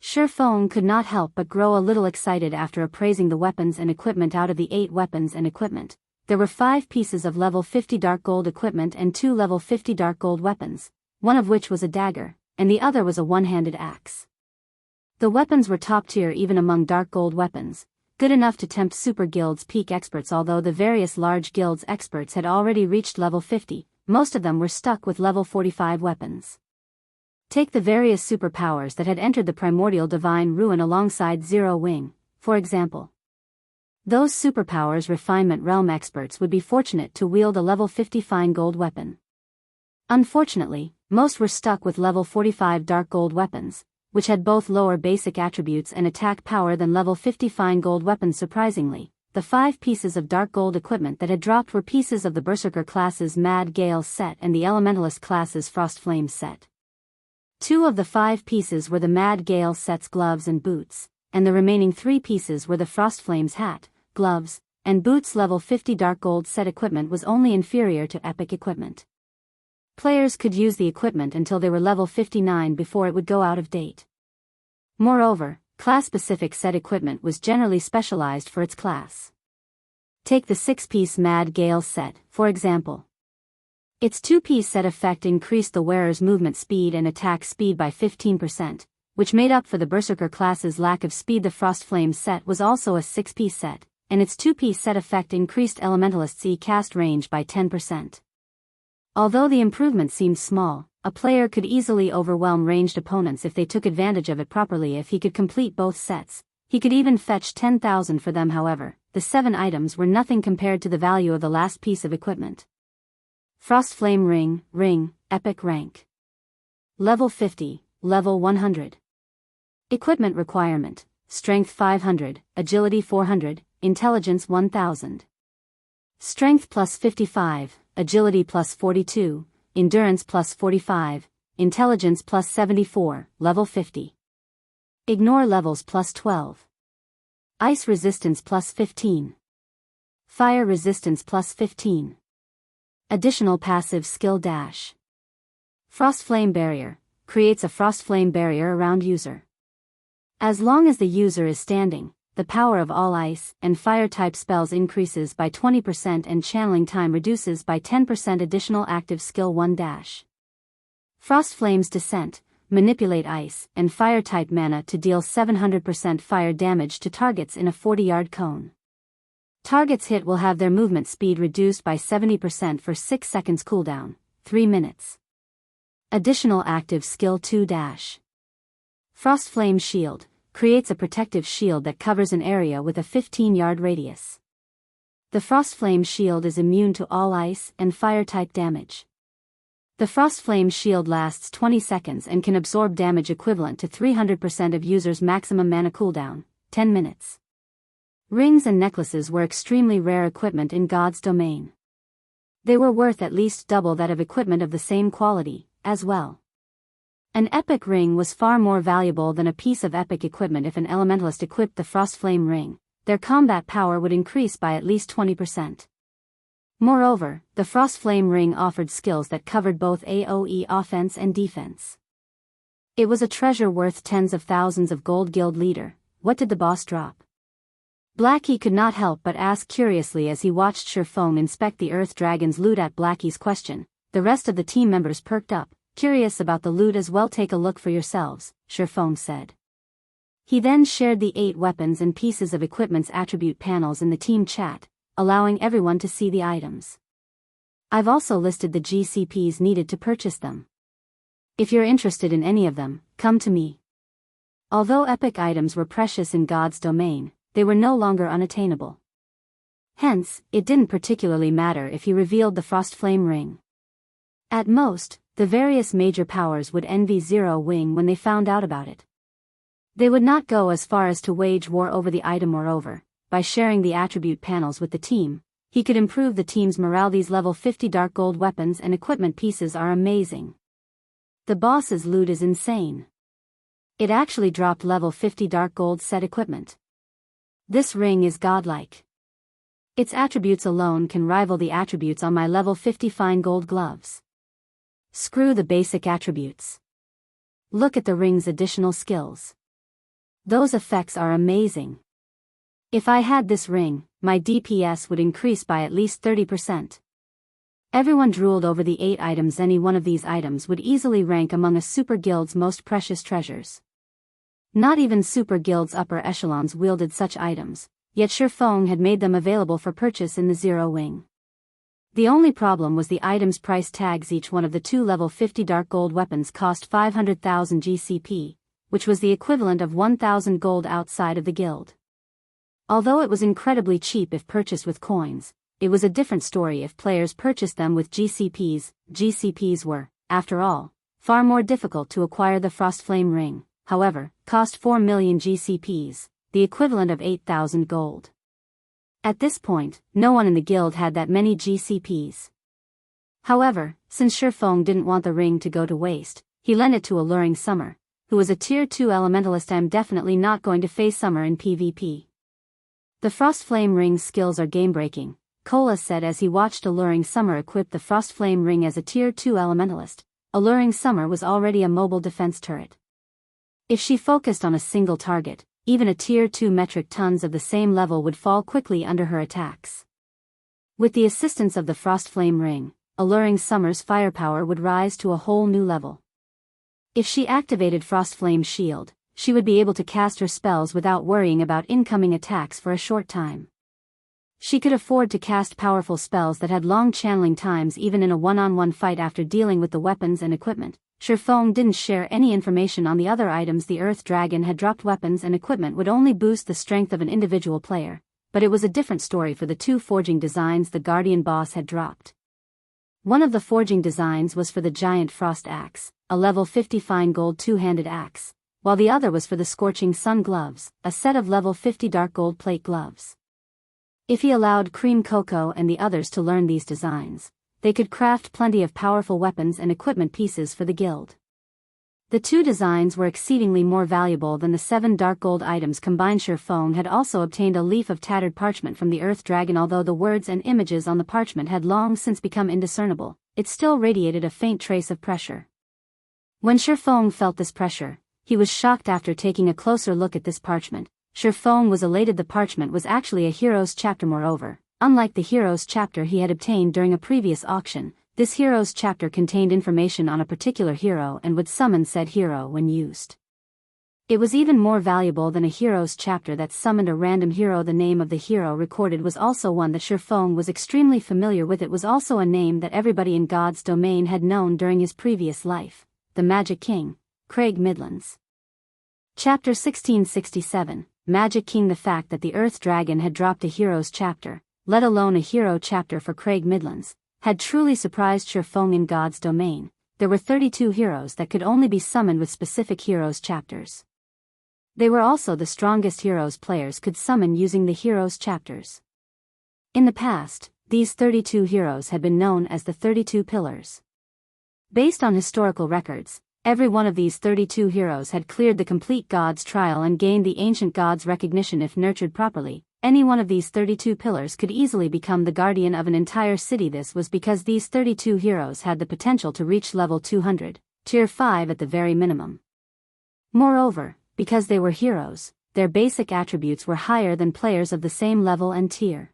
Shifeng could not help but grow a little excited after appraising the weapons and equipment. Out of the 8 weapons and equipment, there were 5 pieces of level 50 dark gold equipment and 2 level 50 dark gold weapons, one of which was a dagger, and the other was a one-handed axe. The weapons were top tier even among dark gold weapons, good enough to tempt super guilds' peak experts. Although the various large guilds' experts had already reached level 50, most of them were stuck with level 45 weapons. Take the various superpowers that had entered the Primordial Divine Ruin alongside Zero Wing, for example. Those superpowers refinement realm experts would be fortunate to wield a level 50 fine gold weapon. Unfortunately, most were stuck with level 45 dark gold weapons, which had both lower basic attributes and attack power than level 50 fine gold weapons. Surprisingly, the 5 pieces of dark gold equipment that had dropped were pieces of the Berserker class's Mad Gale set and the Elementalist class's Frostflame set. 2 of the 5 pieces were the Mad Gale set's gloves and boots, and the remaining 3 pieces were the Frostflame's hat, gloves, and boots. Level 50 dark gold set equipment was only inferior to epic equipment. Players could use the equipment until they were level 59 before it would go out of date. Moreover, class-specific set equipment was generally specialized for its class. Take the 6-piece Mad Gale set, for example. Its 2-piece set effect increased the wearer's movement speed and attack speed by 15%, which made up for the Berserker class's lack of speed. The Frostflame set was also a 6-piece set, and its 2-piece set effect increased Elementalist's E-cast range by 10%. Although the improvement seemed small, a player could easily overwhelm ranged opponents if they took advantage of it properly. If he could complete both sets, he could even fetch 10,000 for them. However, the 7 items were nothing compared to the value of the last piece of equipment. Frostflame Ring, Epic Rank. Level 50, Level 100. Equipment requirement, Strength 500, Agility 400, Intelligence 1000. Strength plus 55, Agility plus 42, Endurance plus 45, Intelligence plus 74, level 50. Ignore levels plus 12. Ice resistance plus 15. Fire resistance plus 15. Additional passive skill dash. Frost Flame Barrier, creates a frost flame barrier around user. As long as the user is standing, the power of all ice and fire type spells increases by 20% and channeling time reduces by 10%. Additional active skill 1 dash. Frost Flame's Descent, manipulate ice and fire type mana to deal 700% fire damage to targets in a 40-yard cone. Targets hit will have their movement speed reduced by 70% for 6 seconds cooldown, 3 minutes. Additional active skill 2 dash. Frost Flame Shield, creates a protective shield that covers an area with a 15-yard radius. The Frost Flame Shield is immune to all ice and fire type damage. The Frost Flame Shield lasts 20 seconds and can absorb damage equivalent to 300% of user's maximum mana cooldown, 10 minutes. Rings and necklaces were extremely rare equipment in God's domain. They were worth at least double that of equipment of the same quality, as well. An epic ring was far more valuable than a piece of epic equipment. If an elementalist equipped the Frost Flame ring, their combat power would increase by at least 20%. Moreover, the Frost Flame ring offered skills that covered both AoE offense and defense. It was a treasure worth tens of thousands of gold. Guild leader, what did the boss drop? Blackie could not help but ask curiously as he watched Shifeng inspect the Earth Dragon's loot. At Blackie's question, the rest of the team members perked up, curious about the loot as well. Take a look for yourselves, Shifeng said. He then shared the 8 weapons and pieces of equipment's attribute panels in the team chat, allowing everyone to see the items. I've also listed the GCPs needed to purchase them. If you're interested in any of them, come to me. Although epic items were precious in God's domain, they were no longer unattainable. Hence, it didn't particularly matter if he revealed the Frost Flame ring. At most, the various major powers would envy Zero Wing when they found out about it. They would not go as far as to wage war over the item. Moreover, by sharing the attribute panels with the team, he could improve the team's morale. These level 50 dark gold weapons and equipment pieces are amazing. The boss's loot is insane. It actually dropped level 50 dark gold set equipment. This ring is godlike. Its attributes alone can rival the attributes on my level 50 fine gold gloves. Screw the basic attributes. Look at the ring's additional skills. Those effects are amazing. If I had this ring, my DPS would increase by at least 30%. Everyone drooled over the 8 items. Any one of these items would easily rank among a super guild's most precious treasures. Not even super guild's upper echelons wielded such items, yet Shifeng had made them available for purchase in the Zero Wing. The only problem was the item's price tags. Each one of the 2 level 50 dark gold weapons cost 500,000 GCP, which was the equivalent of 1,000 gold outside of the guild. Although it was incredibly cheap if purchased with coins, it was a different story if players purchased them with GCPs. GCPs were, after all, far more difficult to acquire. The Frost Flame ring, however, cost 4 million GCPs, the equivalent of 8,000 gold. At this point, no one in the guild had that many GCPs. However, since Shifeng didn't want the ring to go to waste, he lent it to Alluring Summer, who was a tier 2 elementalist. I'm definitely not going to face Summer in PvP. The Frost Flame ring's skills are game-breaking, Cola said as he watched Alluring Summer equip the Frost Flame ring. As a tier 2 elementalist, Alluring Summer was already a mobile defense turret. If she focused on a single target, even a tier 2 metric tons of the same level would fall quickly under her attacks. With the assistance of the Frost Flame ring, Alluring Summer's firepower would rise to a whole new level. If she activated Frost Flame Shield, she would be able to cast her spells without worrying about incoming attacks for a short time. She could afford to cast powerful spells that had long channeling times even in a one-on-one fight. After dealing with the weapons and equipment, Shifeng didn't share any information on the other items. The Earth Dragon had dropped weapons and equipment would only boost the strength of an individual player, but it was a different story for the 2 forging designs the Guardian boss had dropped. One of the forging designs was for the Giant Frost Axe, a level 50 fine gold 2-handed axe, while the other was for the Scorching Sun Gloves, a set of level 50 dark gold plate gloves. If he allowed Cream Cocoa and the others to learn these designs, they could craft plenty of powerful weapons and equipment pieces for the guild. The two designs were exceedingly more valuable than the 7 dark gold items combined. Shifeng had also obtained a leaf of tattered parchment from the Earth Dragon. Although the words and images on the parchment had long since become indiscernible, it still radiated a faint trace of pressure. When Shifeng felt this pressure, he was shocked. After taking a closer look at this parchment, Shifeng was elated. The parchment was actually a hero's chapter. Moreover, unlike the hero's chapter he had obtained during a previous auction, this hero's chapter contained information on a particular hero and would summon said hero when used. It was even more valuable than a hero's chapter that summoned a random hero. The name of the hero recorded was also one that Shifeng was extremely familiar with. It was also a name that everybody in God's domain had known during his previous life: the Magic King, Craig Midlands. Chapter 1667, Magic King. The fact that the Earth Dragon had dropped a hero's chapter, let alone a hero chapter for Craig Midlands, had truly surprised Shifeng. In God's domain, there were 32 heroes that could only be summoned with specific heroes chapters. They were also the strongest heroes players could summon using the heroes chapters. In the past, these 32 heroes had been known as the 32 Pillars. Based on historical records, every one of these 32 heroes had cleared the complete God's trial and gained the ancient God's recognition. If nurtured properly, any one of these 32 pillars could easily become the guardian of an entire city. This was because these 32 heroes had the potential to reach level 200, tier 5 at the very minimum. Moreover, because they were heroes, their basic attributes were higher than players of the same level and tier.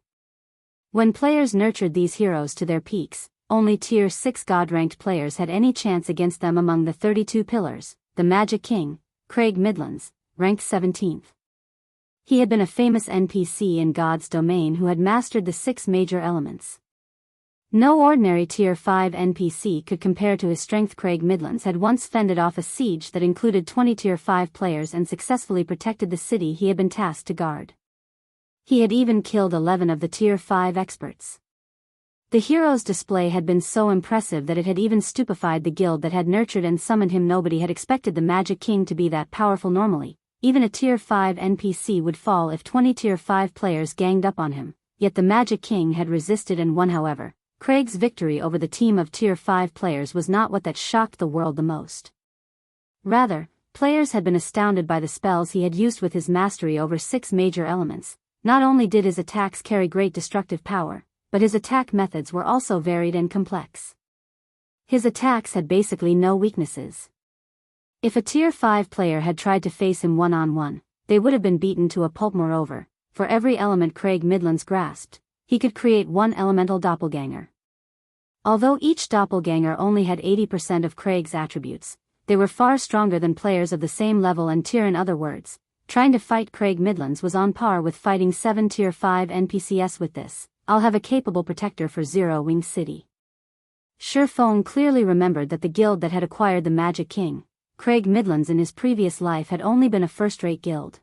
When players nurtured these heroes to their peaks, only tier 6 god-ranked players had any chance against them. Among the 32 pillars, the Magic King, Craig Midlands, ranked 17th. He had been a famous NPC in God's domain who had mastered the 6 major elements. No ordinary tier 5 NPC could compare to his strength. Craig Midlands had once fended off a siege that included 20 tier 5 players and successfully protected the city he had been tasked to guard. He had even killed 11 of the tier 5 experts. The hero's display had been so impressive that it had even stupefied the guild that had nurtured and summoned him. Nobody had expected the Magic King to be that powerful. Normally, even a tier 5 NPC would fall if 20 tier 5 players ganged up on him, yet the Magic King had resisted and won. However, Craig's victory over the team of tier 5 players was not what that shocked the world the most. Rather, players had been astounded by the spells he had used with his mastery over 6 major elements. Not only did his attacks carry great destructive power, but his attack methods were also varied and complex. His attacks had basically no weaknesses. If a tier 5 player had tried to face him one-on-one, they would have been beaten to a pulp. Moreover, for every element Craig Midlands grasped, he could create one elemental doppelganger. Although each doppelganger only had 80% of Craig's attributes, they were far stronger than players of the same level and tier. In other words, trying to fight Craig Midlands was on par with fighting 7 tier 5 NPCs. With this, I'll have a capable protector for Zero Wing City. Shifeng clearly remembered that the guild that had acquired the Magic King, Craig Midlands, in his previous life had only been a first-rate guild.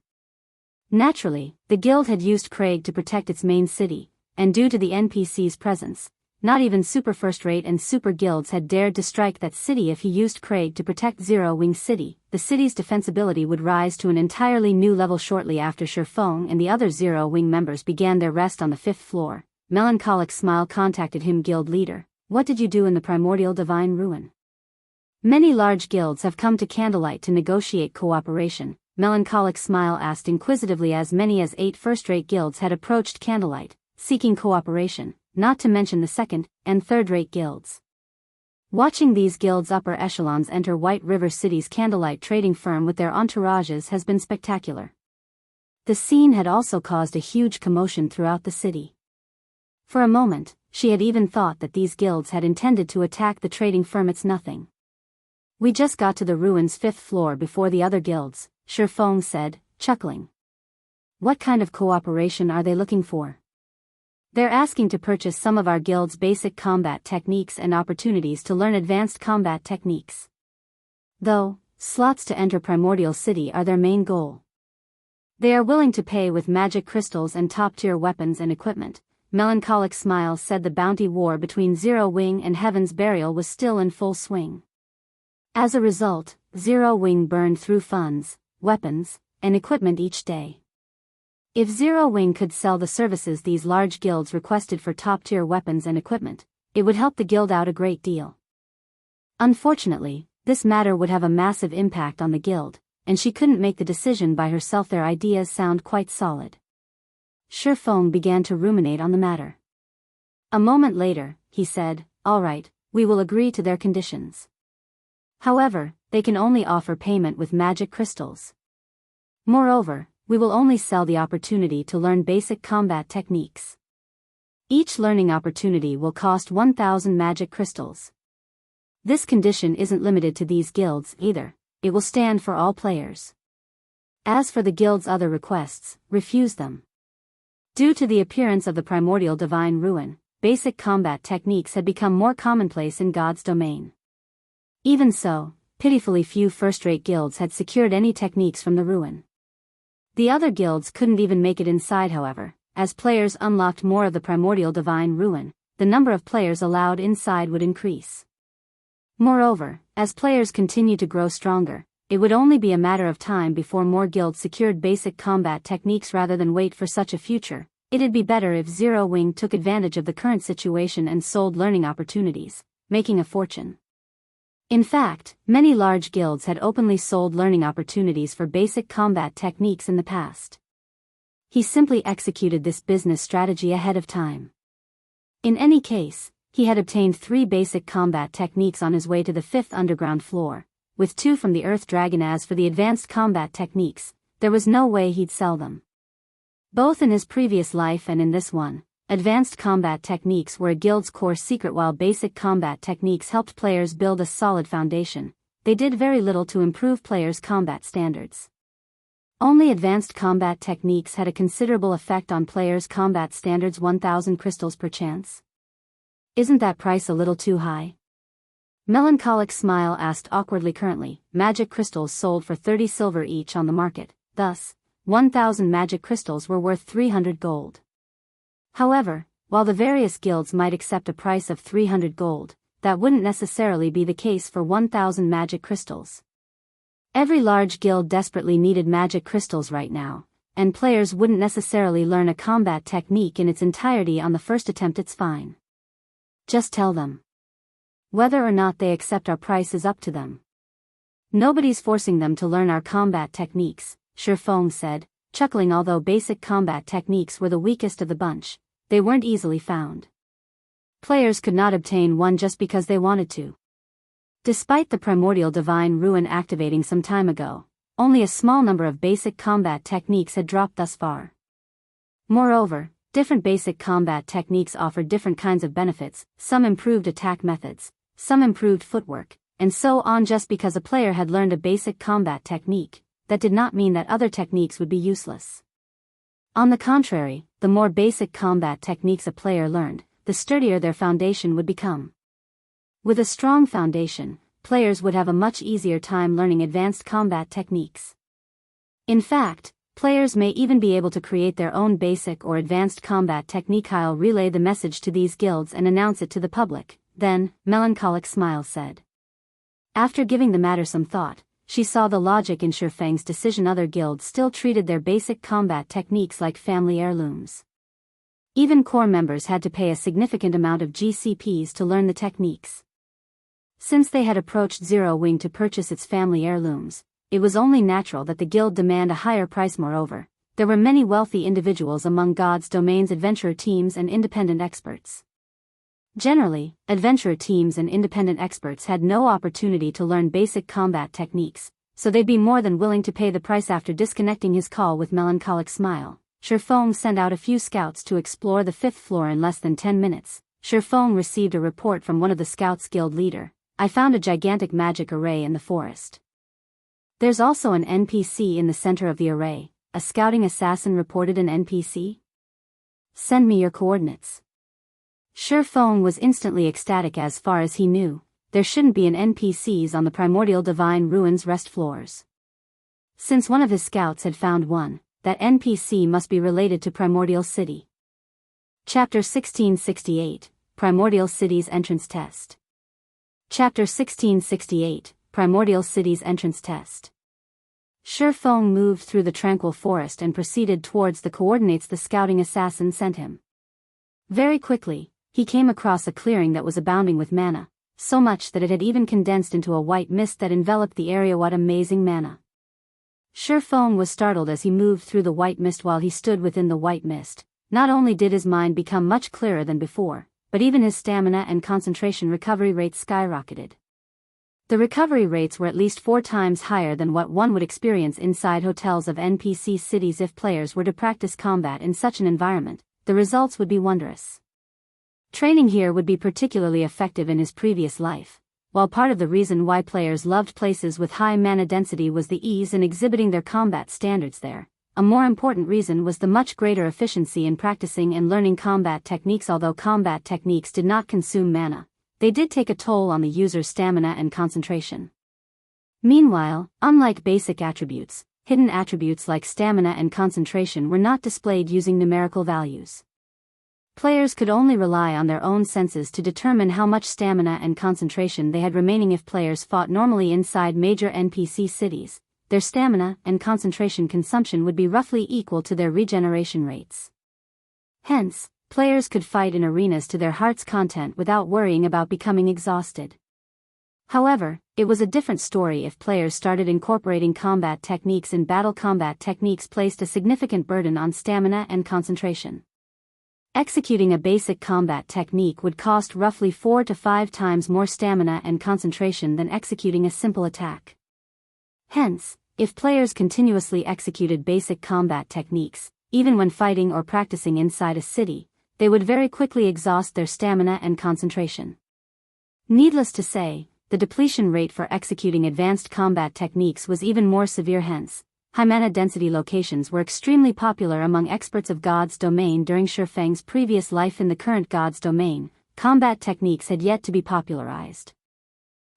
Naturally, the guild had used Craig to protect its main city, and due to the NPC's presence, not even super first-rate and super guilds had dared to strike that city. If he used Craig to protect Zero Wing City, the city's defensibility would rise to an entirely new level. Shortly after Shifeng and the other Zero Wing members began their rest on the 5th floor, Melancholic Smile contacted him. Guild leader, what did you do in the Primordial Divine Ruin? Many large guilds have come to Candlelight to negotiate cooperation, Melancholic Smile asked inquisitively. As many as 8 first-rate guilds had approached Candlelight, seeking cooperation, not to mention the second- and third-rate guilds. Watching these guilds' upper echelons enter White River City's Candlelight trading firm with their entourages has been spectacular. The scene had also caused a huge commotion throughout the city. For a moment, she had even thought that these guilds had intended to attack the trading firm. It's nothing. We just got to the ruins 5th floor before the other guilds, Shifeng said, chuckling. What kind of cooperation are they looking for? They're asking to purchase some of our guild's basic combat techniques and opportunities to learn advanced combat techniques. Though, slots to enter Primordial City are their main goal. They are willing to pay with magic crystals and top-tier weapons and equipment, Melancholic Smile said. The bounty war between Zero Wing and Heaven's Burial was still in full swing. As a result, Zero Wing burned through funds, weapons, and equipment each day. If Zero Wing could sell the services these large guilds requested for top-tier weapons and equipment, it would help the guild out a great deal. Unfortunately, this matter would have a massive impact on the guild, and she couldn't make the decision by herself. Their ideas sound quite solid. Shi Feng began to ruminate on the matter. A moment later, he said, "All right, we will agree to their conditions. However, they can only offer payment with magic crystals. Moreover, we will only sell the opportunity to learn basic combat techniques. Each learning opportunity will cost 1,000 magic crystals. This condition isn't limited to these guilds either, it will stand for all players. As for the guild's other requests, refuse them." Due to the appearance of the primordial divine ruin, basic combat techniques had become more commonplace in God's domain. Even so, pitifully few first-rate guilds had secured any techniques from the ruin. The other guilds couldn't even make it inside. However, as players unlocked more of the primordial divine ruin, the number of players allowed inside would increase. Moreover, as players continued to grow stronger, it would only be a matter of time before more guilds secured basic combat techniques. Rather than wait for such a future, it'd be better if Zero Wing took advantage of the current situation and sold learning opportunities, making a fortune. In fact, many large guilds had openly sold learning opportunities for basic combat techniques in the past. He simply executed this business strategy ahead of time. In any case, he had obtained 3 basic combat techniques on his way to the 5th underground floor, with 2 from the Earth Dragon. As for the advanced combat techniques, there was no way he'd sell them. Both in his previous life and in this one, advanced combat techniques were a guild's core secret. While basic combat techniques helped players build a solid foundation, they did very little to improve players' combat standards. Only advanced combat techniques had a considerable effect on players' combat standards. 1,000 crystals per chance? Isn't that price a little too high? Melancholic Smile asked awkwardly. Currently, magic crystals sold for 30 silver each on the market, thus, 1,000 magic crystals were worth 300 gold. However, while the various guilds might accept a price of 300 gold, that wouldn't necessarily be the case for 1,000 magic crystals. Every large guild desperately needed magic crystals right now, and players wouldn't necessarily learn a combat technique in its entirety on the first attempt. It's fine. Just tell them. Whether or not they accept our price is up to them. Nobody's forcing them to learn our combat techniques, Shi Feng said, chuckling. Although basic combat techniques were the weakest of the bunch, they weren't easily found. Players could not obtain one just because they wanted to. Despite the primordial divine ruin activating some time ago, only a small number of basic combat techniques had dropped thus far. Moreover, different basic combat techniques offered different kinds of benefits, some improved attack methods, some improved footwork, and so on. Just because a player had learned a basic combat technique, that did not mean that other techniques would be useless. On the contrary, the more basic combat techniques a player learned, the sturdier their foundation would become. With a strong foundation, players would have a much easier time learning advanced combat techniques. In fact, players may even be able to create their own basic or advanced combat technique. I'll relay the message to these guilds and announce it to the public, then, Melancholic Smile said. After giving the matter some thought, she saw the logic in Shi Feng's decision. Other guilds still treated their basic combat techniques like family heirlooms. Even core members had to pay a significant amount of GCPs to learn the techniques. Since they had approached Zero Wing to purchase its family heirlooms, it was only natural that the guild demand a higher price. Moreover, there were many wealthy individuals among God's domain's adventurer teams and independent experts. Generally, adventurer teams and independent experts had no opportunity to learn basic combat techniques, so they'd be more than willing to pay the price. After disconnecting his call with Melancholic Smile, Shi Feng sent out a few scouts to explore the 5th floor. In less than 10 minutes, Shi Feng received a report from one of the scouts' guild leader. I found a gigantic magic array in the forest. There's also an NPC in the center of the array. A scouting assassin reported. An NPC? Send me your coordinates. Shi Feng was instantly ecstatic. As far as he knew, there shouldn't be an NPCs on the primordial divine ruins rest floors. Since one of his scouts had found one, that NPC must be related to Primordial City. Chapter 1668, Primordial City's Entrance Test. Chapter 1668, Primordial City's Entrance Test. Shi Feng moved through the tranquil forest and proceeded towards the coordinates the scouting assassin sent him. Very quickly, he came across a clearing that was abounding with mana, so much that it had even condensed into a white mist that enveloped the area. What amazing mana! Shifeng was startled as he moved through the white mist. While he stood within the white mist, not only did his mind become much clearer than before, but even his stamina and concentration recovery rates skyrocketed. The recovery rates were at least 4 times higher than what one would experience inside hotels of NPC cities. If players were to practice combat in such an environment, the results would be wondrous. Training here would be particularly effective in his previous life. While part of the reason why players loved places with high mana density was the ease in exhibiting their combat standards there, a more important reason was the much greater efficiency in practicing and learning combat techniques. Although combat techniques did not consume mana, they did take a toll on the user's stamina and concentration. Meanwhile, unlike basic attributes, hidden attributes like stamina and concentration were not displayed using numerical values. Players could only rely on their own senses to determine how much stamina and concentration they had remaining. If players fought normally inside major NPC cities, their stamina and concentration consumption would be roughly equal to their regeneration rates. Hence, players could fight in arenas to their heart's content without worrying about becoming exhausted. However, it was a different story if players started incorporating combat techniques in battle. Combat techniques placed a significant burden on stamina and concentration. Executing a basic combat technique would cost roughly 4 to 5 times more stamina and concentration than executing a simple attack. Hence, if players continuously executed basic combat techniques, even when fighting or practicing inside a city, they would very quickly exhaust their stamina and concentration. Needless to say, the depletion rate for executing advanced combat techniques was even more severe. Hence, high mana density locations were extremely popular among experts of God's Domain. During Shifeng's previous life in the current God's Domain, combat techniques had yet to be popularized.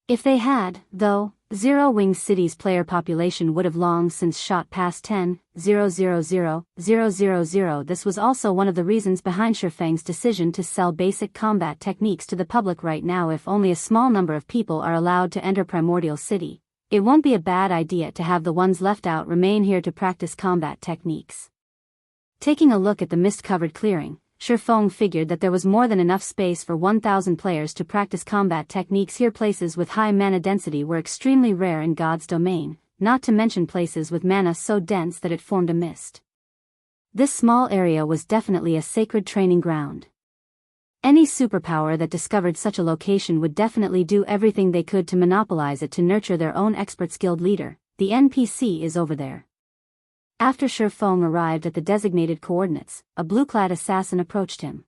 If they had, though, Zero Wing City's player population would have long since shot past 10,000,000. This was also one of the reasons behind Shifeng's decision to sell basic combat techniques to the public right now. If only a small number of people are allowed to enter Primordial City, it won't be a bad idea to have the ones left out remain here to practice combat techniques. Taking a look at the mist-covered clearing, Shifeng figured that there was more than enough space for 1,000 players to practice combat techniques here. Places with high mana density were extremely rare in God's Domain, not to mention places with mana so dense that it formed a mist. This small area was definitely a sacred training ground. Any superpower that discovered such a location would definitely do everything they could to monopolize it to nurture their own expert skilled leader. The NPC is over there. After Shifeng arrived at the designated coordinates, a blue-clad assassin approached him.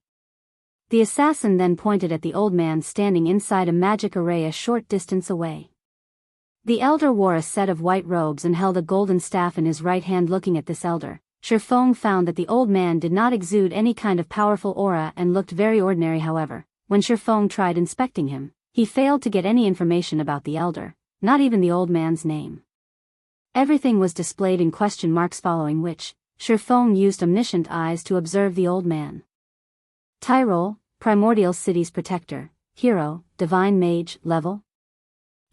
The assassin then pointed at the old man standing inside a magic array a short distance away. The elder wore a set of white robes and held a golden staff in his right hand. Looking at this elder, Shifeng found that the old man did not exude any kind of powerful aura and looked very ordinary. However, when Shifeng tried inspecting him, he failed to get any information about the elder, not even the old man's name. Everything was displayed in question marks, following which, Shifeng used omniscient eyes to observe the old man. Tyrol, Primordial City's protector, hero, divine mage, level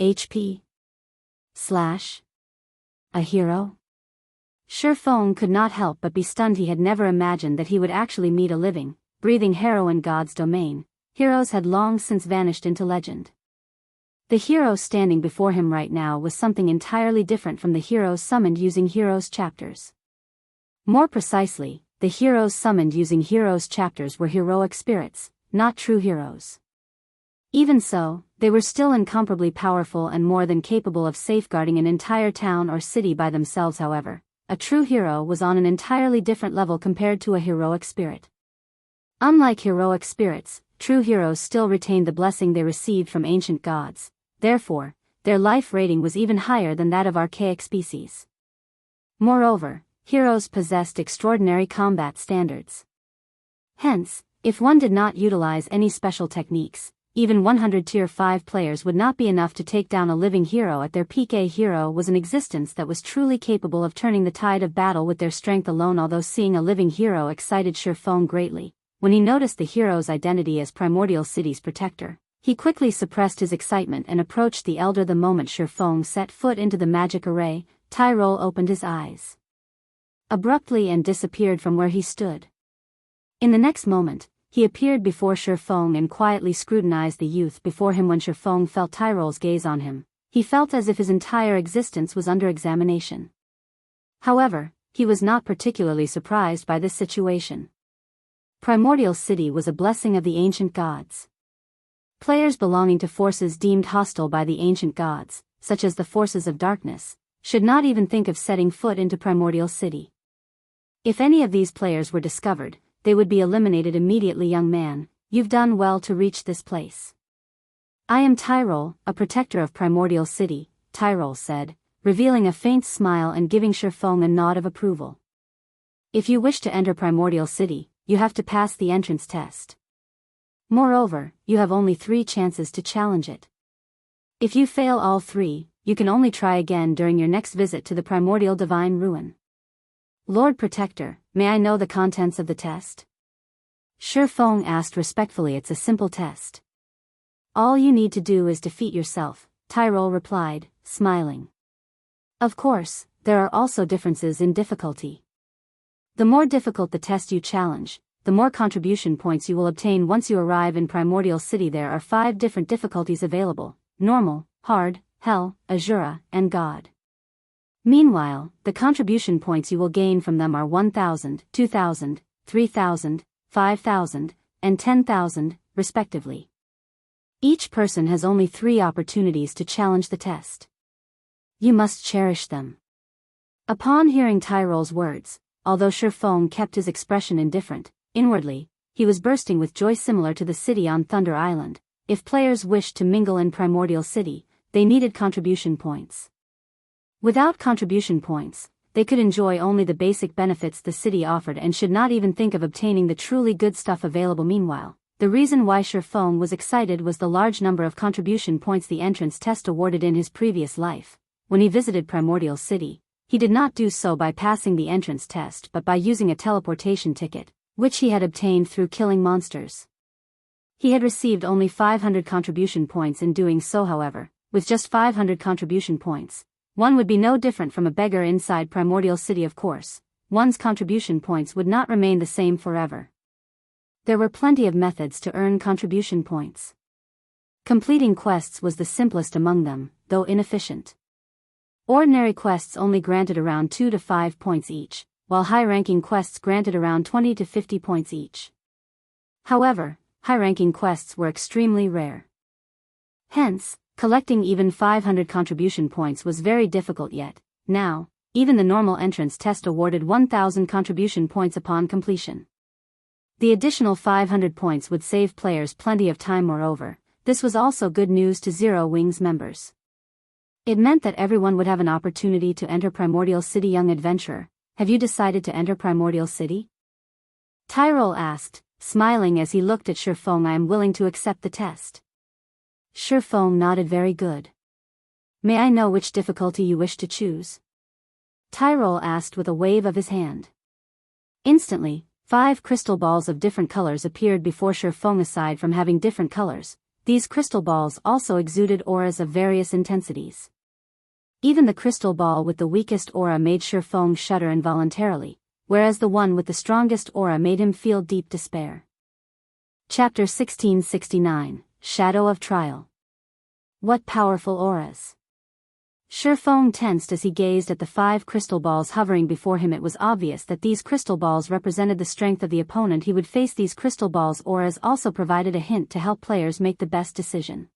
HP / a hero? Shifeng could not help but be stunned. He had never imagined that he would actually meet a living, breathing hero in God's Domain. Heroes had long since vanished into legend. The hero standing before him right now was something entirely different from the heroes summoned using heroes chapters. More precisely, the heroes summoned using heroes chapters were heroic spirits, not true heroes. Even so, they were still incomparably powerful and more than capable of safeguarding an entire town or city by themselves. However, a true hero was on an entirely different level compared to a heroic spirit. Unlike heroic spirits, true heroes still retained the blessing they received from ancient gods. Therefore, their life rating was even higher than that of archaic species. Moreover, heroes possessed extraordinary combat standards. Hence, if one did not utilize any special techniques, even 100 Tier 5 players would not be enough to take down a living hero at their peak. A hero was an existence that was truly capable of turning the tide of battle with their strength alone. Although seeing a living hero excited Shifeng greatly, when he noticed the hero's identity as Primordial City's protector, he quickly suppressed his excitement and approached the elder. The moment Shifeng set foot into the magic array, Tyrol opened his eyes abruptly and disappeared from where he stood. In the next moment, he appeared before Shifeng and quietly scrutinized the youth before him. When Shifeng felt Tyrol's gaze on him, he felt as if his entire existence was under examination. However, he was not particularly surprised by this situation. Primordial City was a blessing of the ancient gods. Players belonging to forces deemed hostile by the ancient gods, such as the forces of darkness, should not even think of setting foot into Primordial City. If any of these players were discovered, they would be eliminated immediately. Young man, you've done well to reach this place. I am Tyrol, a protector of Primordial City, Tyrol said, revealing a faint smile and giving Shifeng a nod of approval. If you wish to enter Primordial City, you have to pass the entrance test. Moreover, you have only 3 chances to challenge it. If you fail all 3, you can only try again during your next visit to the Primordial Divine Ruin. Lord Protector, may I know the contents of the test? Shifeng asked respectfully. It's a simple test. All you need to do is defeat yourself, Tyrol replied, smiling. Of course, there are also differences in difficulty. The more difficult the test you challenge, the more contribution points you will obtain once you arrive in Primordial City. There are 5 different difficulties available: normal, hard, hell, Azura, and God. Meanwhile, the contribution points you will gain from them are 1,000, 2,000, 3,000, 5,000, and 10,000, respectively. Each person has only 3 opportunities to challenge the test. You must cherish them. Upon hearing Tyrol's words, although Shifeng kept his expression indifferent, inwardly, he was bursting with joy. Similar to the city on Thunder Island, if players wished to mingle in Primordial City, they needed contribution points. Without contribution points, they could enjoy only the basic benefits the city offered and should not even think of obtaining the truly good stuff available. Meanwhile, the reason why Shifeng was excited was the large number of contribution points the entrance test awarded. In his previous life, when he visited Primordial City, he did not do so by passing the entrance test but by using a teleportation ticket, which he had obtained through killing monsters. He had received only 500 contribution points in doing so. However, with just 500 contribution points, one would be no different from a beggar inside Primordial City. Of course, one's contribution points would not remain the same forever. There were plenty of methods to earn contribution points. Completing quests was the simplest among them, though inefficient. Ordinary quests only granted around 2 to 5 points each, while high-ranking quests granted around 20 to 50 points each. However, high-ranking quests were extremely rare. Hence, collecting even 500 contribution points was very difficult. Yet, now, even the normal entrance test awarded 1,000 contribution points upon completion. The additional 500 points would save players plenty of time. Moreover, this was also good news to Zero Wings members. It meant that everyone would have an opportunity to enter Primordial City. Young adventurer, have you decided to enter Primordial City? Tyrol asked, smiling as he looked at Shifeng. I am willing to accept the test. Shifeng nodded. Very good. May I know which difficulty you wish to choose? Tyrol asked with a wave of his hand. Instantly, 5 crystal balls of different colors appeared before Shifeng. Aside from having different colors, these crystal balls also exuded auras of various intensities. Even the crystal ball with the weakest aura made Shifeng shudder involuntarily, whereas the one with the strongest aura made him feel deep despair. Chapter 1669, Shadow of Trial. What powerful auras! Shifeng tensed as he gazed at the 5 crystal balls hovering before him. It was obvious that these crystal balls represented the strength of the opponent he would face. These crystal balls' auras also provided a hint to help players make the best decision.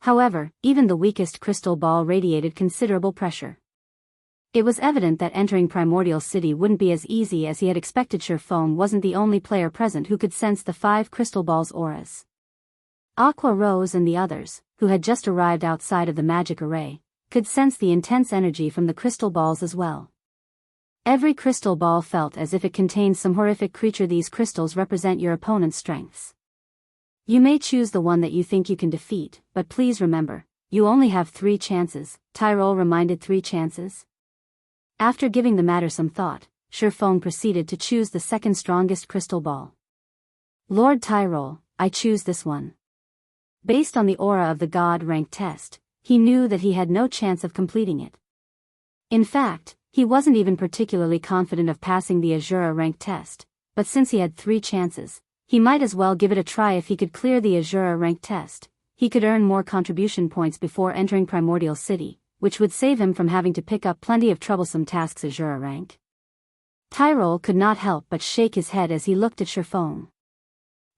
However, even the weakest crystal ball radiated considerable pressure. It was evident that entering Primordial City wouldn't be as easy as he had expected. Shifeng wasn't the only player present who could sense the 5 crystal balls' auras. Aqua Rose and the others, who had just arrived outside of the magic array, could sense the intense energy from the crystal balls as well. Every crystal ball felt as if it contained some horrific creature. These crystals represent your opponent's strengths. You may choose the one that you think you can defeat, but please remember, you only have 3 chances, Tyrol reminded. 3 chances? After giving the matter some thought, Shifeng proceeded to choose the second strongest crystal ball. Lord Tyrol, I choose this one. Based on the aura of the God rank test, he knew that he had no chance of completing it. In fact, he wasn't even particularly confident of passing the Azura rank test, but since he had 3 chances, He might as well give it a try. If he could clear the Azura rank test, he could earn more contribution points before entering Primordial City, which would save him from having to pick up plenty of troublesome tasks. Azura rank. Tyrol could not help but shake his head as he looked at Shifeng.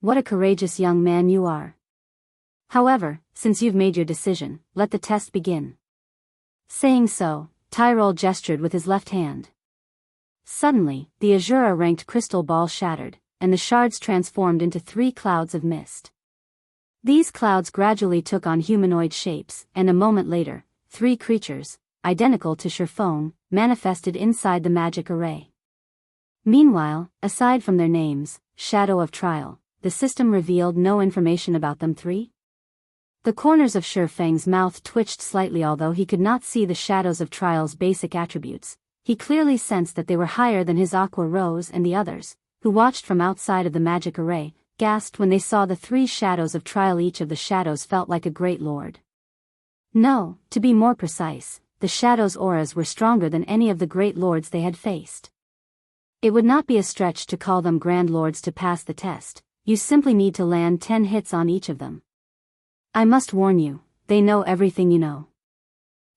What a courageous young man you are. However, since you've made your decision, let the test begin. Saying so, Tyrol gestured with his left hand. Suddenly, the Azura-ranked crystal ball shattered, and the shards transformed into 3 clouds of mist. These clouds gradually took on humanoid shapes, and a moment later, 3 creatures, identical to Shifeng, manifested inside the magic array. Meanwhile, aside from their names, Shadow of Trial, the system revealed no information about them. 3. The corners of Shifeng's mouth twitched slightly. Although he could not see the Shadows of Trial's basic attributes, he clearly sensed that they were higher than his Aqua Rose, and the others, who watched from outside of the magic array, gasped when they saw the 3 Shadows of Trial. Each of the shadows felt like a great lord. No, to be more precise, the shadows' auras were stronger than any of the great lords they had faced. It would not be a stretch to call them grand lords to pass the test. You simply need to land 10 hits on each of them. I must warn you, they know everything you know.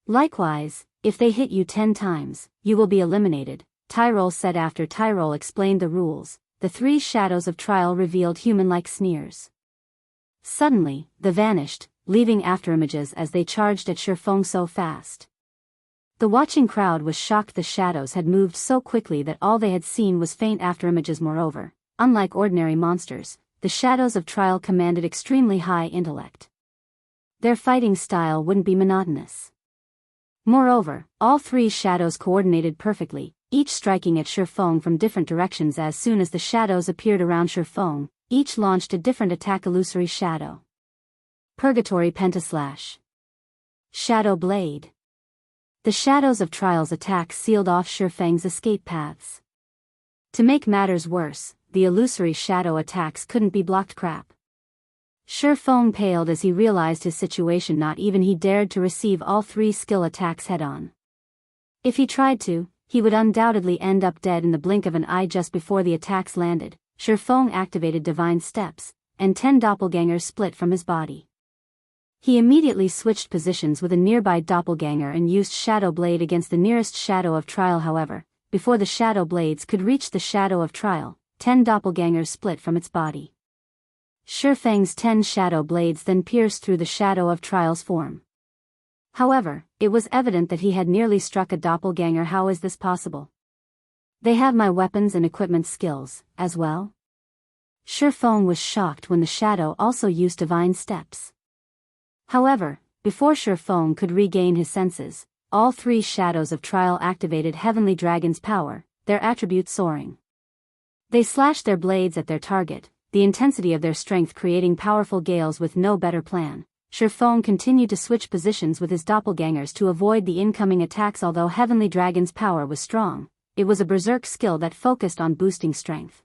Likewise, if they hit you 10 times, you will be eliminated, Tyrol said. After Tyrol explained the rules, the 3 Shadows of Trial revealed human-like sneers. Suddenly, they vanished, leaving afterimages as they charged at Shifeng so fast. The watching crowd was shocked. The shadows had moved so quickly that all they had seen was faint afterimages. Moreover, unlike ordinary monsters, the Shadows of Trial commanded extremely high intellect. Their fighting style wouldn't be monotonous. Moreover, all 3 shadows coordinated perfectly, each striking at Shifeng from different directions. As soon as the shadows appeared around Shifeng, each launched a different attack. Illusory Shadow, Purgatory Pentaslash, Shadow Blade. The Shadows of Trial's attacks sealed off Shifeng's escape paths. To make matters worse, the illusory shadow attacks couldn't be blocked. Crap. Shifeng paled as he realized his situation. Not even he dared to receive all 3 skill attacks head-on. If he tried to, he would undoubtedly end up dead in the blink of an eye. Just before the attacks landed, Shifeng activated Divine Steps, and 10 doppelgangers split from his body. He immediately switched positions with a nearby doppelganger and used Shadow Blade against the nearest Shadow of Trial. However, before the Shadow Blades could reach the Shadow of Trial, 10 doppelgangers split from its body. Shifeng's 10 Shadow Blades then pierced through the Shadow of Trial's form. However, it was evident that he had nearly struck a doppelganger. How is this possible? They have my weapons and equipment skills, as well? Shifeng was shocked when the Shadow also used Divine Steps. However, before Shifeng could regain his senses, all 3 Shadows of Trial activated Heavenly Dragon's power, their attribute soaring. They slashed their blades at their target, the intensity of their strength creating powerful gales. With no better plan, Shifeng continued to switch positions with his doppelgangers to avoid the incoming attacks. Although Heavenly Dragon's power was strong, it was a berserk skill that focused on boosting strength.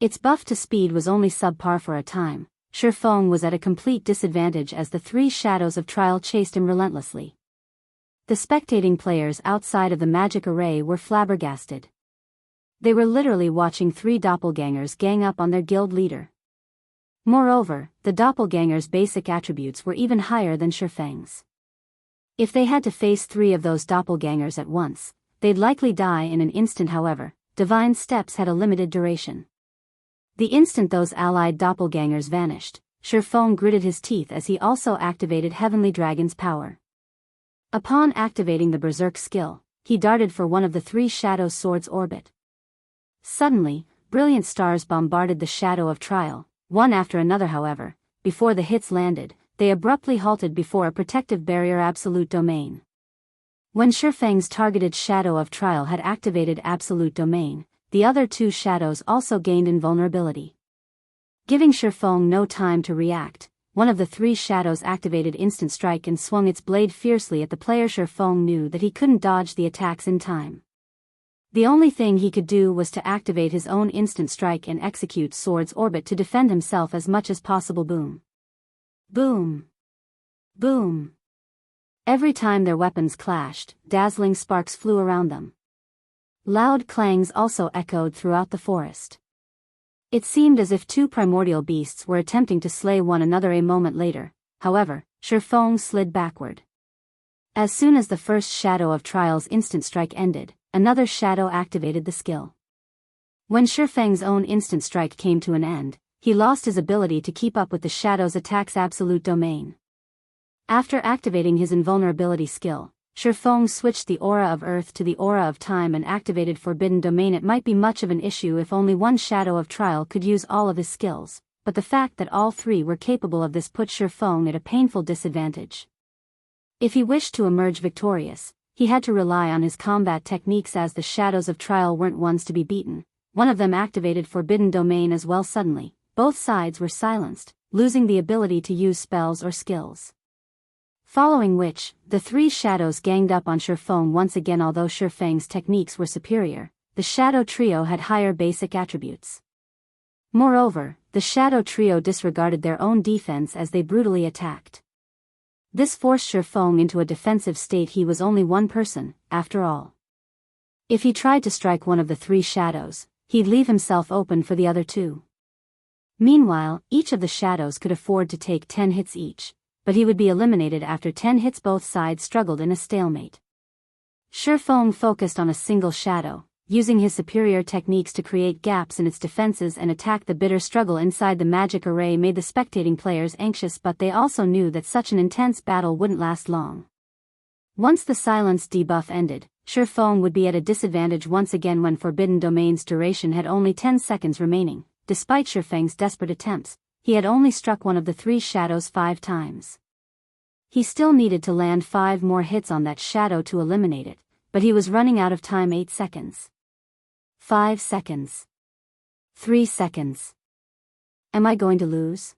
Its buff to speed was only subpar. For a time, Shifeng was at a complete disadvantage as the 3 Shadows of Trial chased him relentlessly. The spectating players outside of the magic array were flabbergasted. They were literally watching 3 doppelgangers gang up on their guild leader. Moreover, the doppelgangers' basic attributes were even higher than Shifeng's. If they had to face 3 of those doppelgangers at once, they'd likely die in an instant. However, Divine Steps had a limited duration. The instant those allied doppelgangers vanished, Shifeng gritted his teeth as he also activated Heavenly Dragon's power. Upon activating the berserk skill, he darted for one of the 3 Shadow Swords' orbit. Suddenly, brilliant stars bombarded the Shadow of Trial, one after another. However, before the hits landed, they abruptly halted before a protective barrier. Absolute Domain. When Shifeng's targeted Shadow of Trial had activated Absolute Domain, the other 2 shadows also gained invulnerability. Giving Shifeng no time to react, one of the 3 shadows activated Instant Strike and swung its blade fiercely at the player. Shifeng knew that he couldn't dodge the attacks in time. The only thing he could do was to activate his own Instant Strike and execute Sword's Orbit to defend himself as much as possible. Boom. Boom. Boom. Every time their weapons clashed, dazzling sparks flew around them. Loud clangs also echoed throughout the forest. It seemed as if two primordial beasts were attempting to slay one another. A moment later, however, Shifeng slid backward. As soon as the first shadow of Trial's instant strike ended, another shadow activated the skill. When Shifeng's own instant strike came to an end, he lost his ability to keep up with the shadow's attack's absolute domain. After activating his invulnerability skill, Shifeng switched the aura of Earth to the aura of Time and activated Forbidden Domain. It might be much of an issue if only one shadow of Trial could use all of his skills, but the fact that all three were capable of this put Shifeng at a painful disadvantage. If he wished to emerge victorious, he had to rely on his combat techniques, as the shadows of Trial weren't ones to be beaten. One of them activated Forbidden Domain as well. Suddenly, both sides were silenced, losing the ability to use spells or skills. Following which, the three shadows ganged up on Shifeng once again. Although Shifeng's techniques were superior, the shadow trio had higher basic attributes. Moreover, the shadow trio disregarded their own defense as they brutally attacked. This forced Shifeng into a defensive state. He was only one person, after all. If he tried to strike one of the three shadows, he'd leave himself open for the other two. Meanwhile, each of the shadows could afford to take 10 hits each, but he would be eliminated after 10 hits. Both sides struggled in a stalemate. Shifeng focused on a single shadow, using his superior techniques to create gaps in its defenses and attack. The bitter struggle inside the magic array made the spectating players anxious, but they also knew that such an intense battle wouldn't last long. Once the silence debuff ended, Shifeng would be at a disadvantage once again. When Forbidden Domain's duration had only 10 seconds remaining, despite Shifeng's desperate attempts, he had only struck one of the three shadows 5 times. He still needed to land 5 more hits on that shadow to eliminate it, but he was running out of time. 8 seconds. 5 seconds. 3 seconds. Am I going to lose?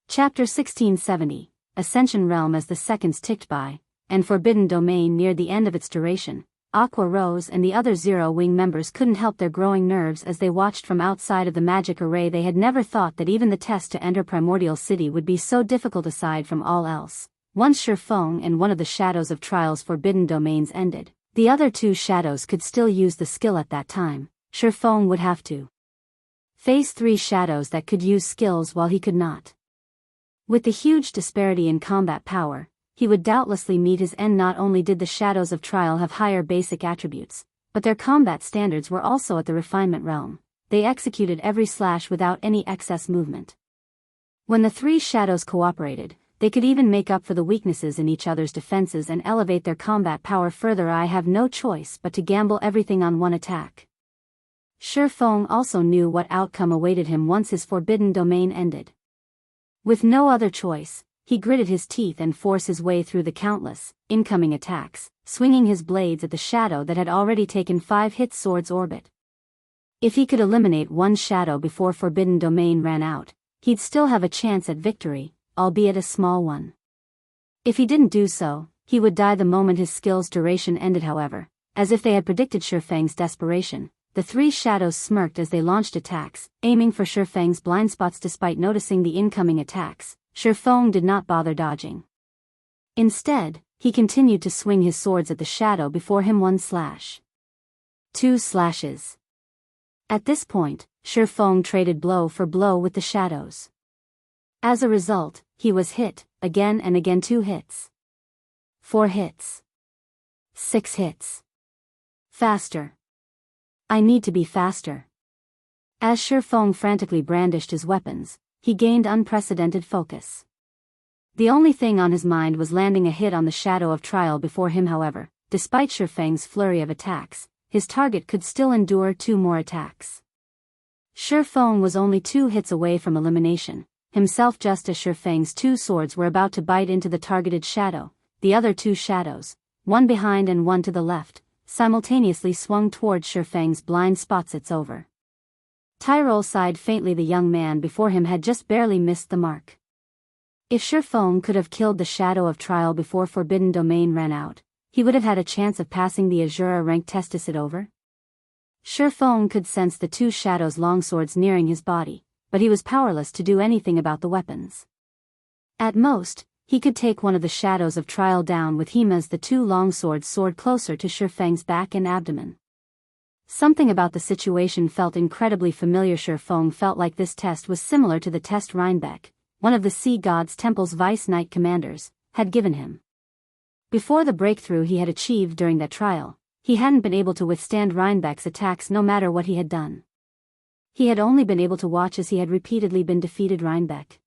Chapter 1670, Ascension Realm. As the seconds ticked by, and Forbidden Domain neared the end of its duration, Aqua Rose and the other Zero Wing members couldn't help their growing nerves as they watched from outside of the magic array. They had never thought that even the test to enter Primordial City would be so difficult. Aside from all else, once Shifeng and one of the shadows of Trial's Forbidden Domains ended, the other two shadows could still use the skill. At that time, Shifeng would have to face 3 shadows that could use skills while he could not. With the huge disparity in combat power, he would doubtlessly meet his end. Not only did the shadows of Trial have higher basic attributes, but their combat standards were also at the refinement realm. They executed every slash without any excess movement. When the 3 shadows cooperated, they could even make up for the weaknesses in each other's defenses and elevate their combat power further. I have no choice but to gamble everything on one attack. Shifeng also knew what outcome awaited him once his Forbidden Domain ended. With no other choice, he gritted his teeth and forced his way through the countless incoming attacks, swinging his blades at the shadow that had already taken 5 hits. Sword's orbit. If he could eliminate one shadow before Forbidden Domain ran out, he'd still have a chance at victory, albeit a small one. If he didn't do so, he would die the moment his skill's duration ended. However, as if they had predicted Shifeng's desperation, the 3 shadows smirked as they launched attacks, aiming for Shifeng's blind spots. Despite noticing the incoming attacks, Shifeng did not bother dodging. Instead, he continued to swing his swords at the shadow before him. 1 slash. 2 slashes. At this point, Shifeng traded blow for blow with the shadows. As a result, he was hit, again and again. 2 hits. 4 hits. 6 hits. Faster. I need to be faster. As Shifeng frantically brandished his weapons, he gained unprecedented focus. The only thing on his mind was landing a hit on the shadow of Trial before him. However, despite Shifeng's flurry of attacks, his target could still endure 2 more attacks. Shifeng was only 2 hits away from elimination himself. Just as Shifeng's 2 swords were about to bite into the targeted shadow, the other 2 shadows, one behind and one to the left, simultaneously swung towards Shifeng's blind spots. It's over. Tyrol sighed faintly. The young man before him had just barely missed the mark. If Shifeng could have killed the shadow of Trial before Forbidden Domain ran out, he would have had a chance of passing the Azura rank test. Is it over? Shifeng could sense the 2 shadows' longswords nearing his body, but he was powerless to do anything about the weapons. At most, he could take one of the shadows of Trial down with him as the 2 longswords soared closer to Shifeng's back and abdomen. Something about the situation felt incredibly familiar. Shifeng felt like this test was similar to the test Rhinebeck, one of the Sea God's Temple's Vice Knight commanders, had given him. Before the breakthrough he had achieved during that trial, he hadn't been able to withstand Rhinebeck's attacks no matter what he had done. He had only been able to watch as he had repeatedly been defeated Rhinebeck.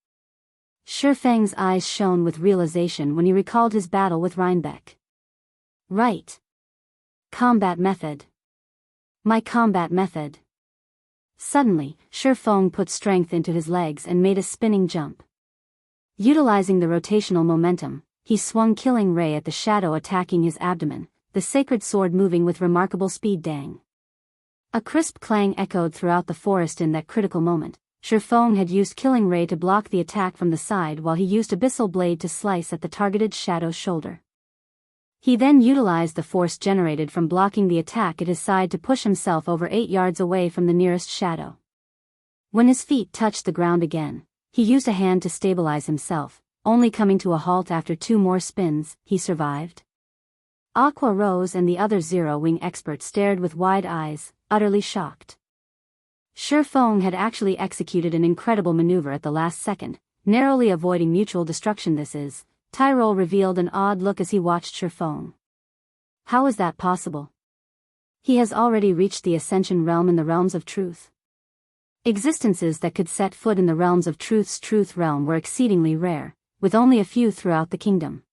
Shifeng's eyes shone with realization when he recalled his battle with Rhinebeck. Right. Combat method. My combat method. Suddenly, Shifeng put strength into his legs and made a spinning jump. Utilizing the rotational momentum, he swung Killing Ray at the shadow attacking his abdomen, the sacred sword moving with remarkable speed. Dang. A crisp clang echoed throughout the forest in that critical moment. Shifeng had used Killing Ray to block the attack from the side while he used Abyssal Blade to slice at the targeted shadow's shoulder. He then utilized the force generated from blocking the attack at his side to push himself over 8 yards away from the nearest shadow. When his feet touched the ground again, he used a hand to stabilize himself, only coming to a halt after 2 more spins. He survived. Aqua Rose and the other Zero-Wing experts stared with wide eyes, utterly shocked. Shifeng had actually executed an incredible maneuver at the last second, narrowly avoiding mutual destruction. This is, Tyrol revealed an odd look as he watched Shifeng. How is that possible? He has already reached the Ascension realm in the realms of truth. Existences that could set foot in the realms of truth's truth realm were exceedingly rare, with only a few throughout the kingdom.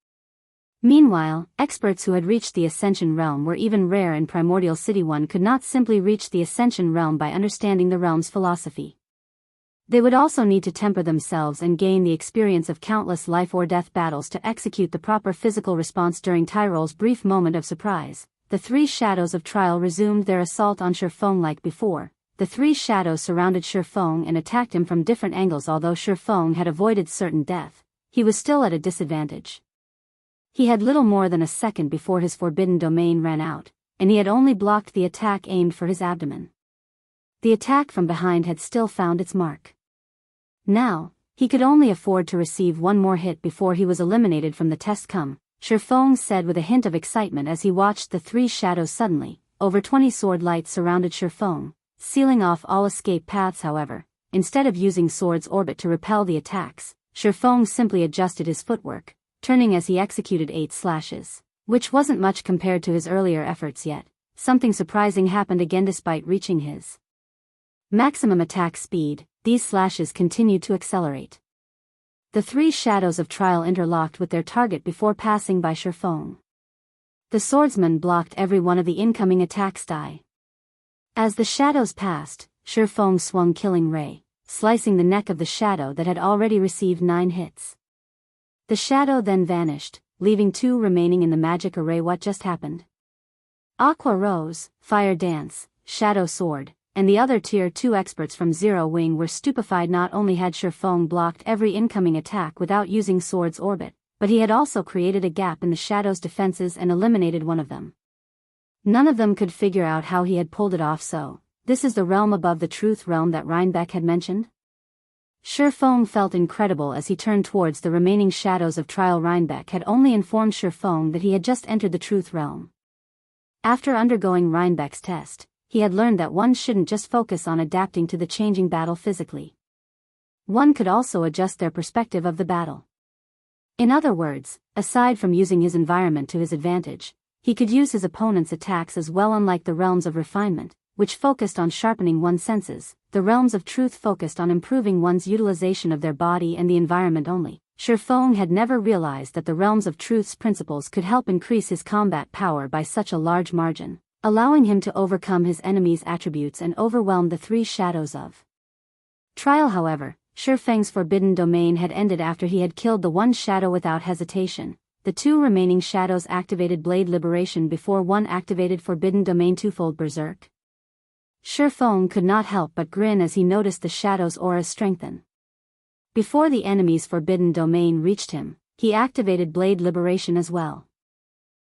Meanwhile, experts who had reached the Ascension realm were even rare in Primordial City. One could not simply reach the Ascension realm by understanding the realm's philosophy. They would also need to temper themselves and gain the experience of countless life-or-death battles to execute the proper physical response. During Tyrol's brief moment of surprise, the 3 shadows of trial resumed their assault on Shifeng like before. The 3 shadows surrounded Shifeng and attacked him from different angles. Although Shifeng had avoided certain death, he was still at a disadvantage. He had little more than a second before his forbidden domain ran out, and he had only blocked the attack aimed for his abdomen. The attack from behind had still found its mark. Now, he could only afford to receive 1 more hit before he was eliminated from the test. Come, Shifeng said with a hint of excitement as he watched the 3 shadows. Suddenly, over 20 sword lights surrounded Shifeng, sealing off all escape paths. However, instead of using Sword's orbit to repel the attacks, Shifeng simply adjusted his footwork, turning as he executed 8 slashes, which wasn't much compared to his earlier efforts. Yet something surprising happened again. Despite reaching his maximum attack speed, these slashes continued to accelerate. The 3 shadows of trial interlocked with their target before passing by Shifeng. The swordsman blocked every one of the incoming attacks. As the shadows passed, Shifeng swung Killing Ray, slicing the neck of the shadow that had already received 9 hits. The shadow then vanished, leaving 2 remaining in the magic array. What just happened? Aqua Rose, Fire Dance, Shadow Sword, and the other Tier 2 experts from Zero-Wing were stupefied. Not only had Shifeng blocked every incoming attack without using Sword's orbit, but he had also created a gap in the shadow's defenses and eliminated one of them. None of them could figure out how he had pulled it off. So, this is the realm above the truth realm that Rhinebeck had mentioned? Shifeng felt incredible as he turned towards the remaining shadows of trial. Rhinebeck had only informed Shifeng that he had just entered the truth realm. After undergoing Rhinebeck's test, he had learned that one shouldn't just focus on adapting to the changing battle physically. One could also adjust their perspective of the battle. In other words, aside from using his environment to his advantage, he could use his opponent's attacks as well. Unlike the realms of refinement, which focused on sharpening one's senses, the realms of truth focused on improving one's utilization of their body and the environment only. Shifeng had never realized that the realms of truth's principles could help increase his combat power by such a large margin, allowing him to overcome his enemy's attributes and overwhelm the 3 shadows of trial. However, Shifeng's forbidden domain had ended after he had killed the 1 shadow without hesitation. The 2 remaining shadows activated Blade Liberation before one activated forbidden domain twofold Berserk. Shifeng could not help but grin as he noticed the shadow's aura strengthen. Before the enemy's forbidden domain reached him, he activated Blade Liberation as well.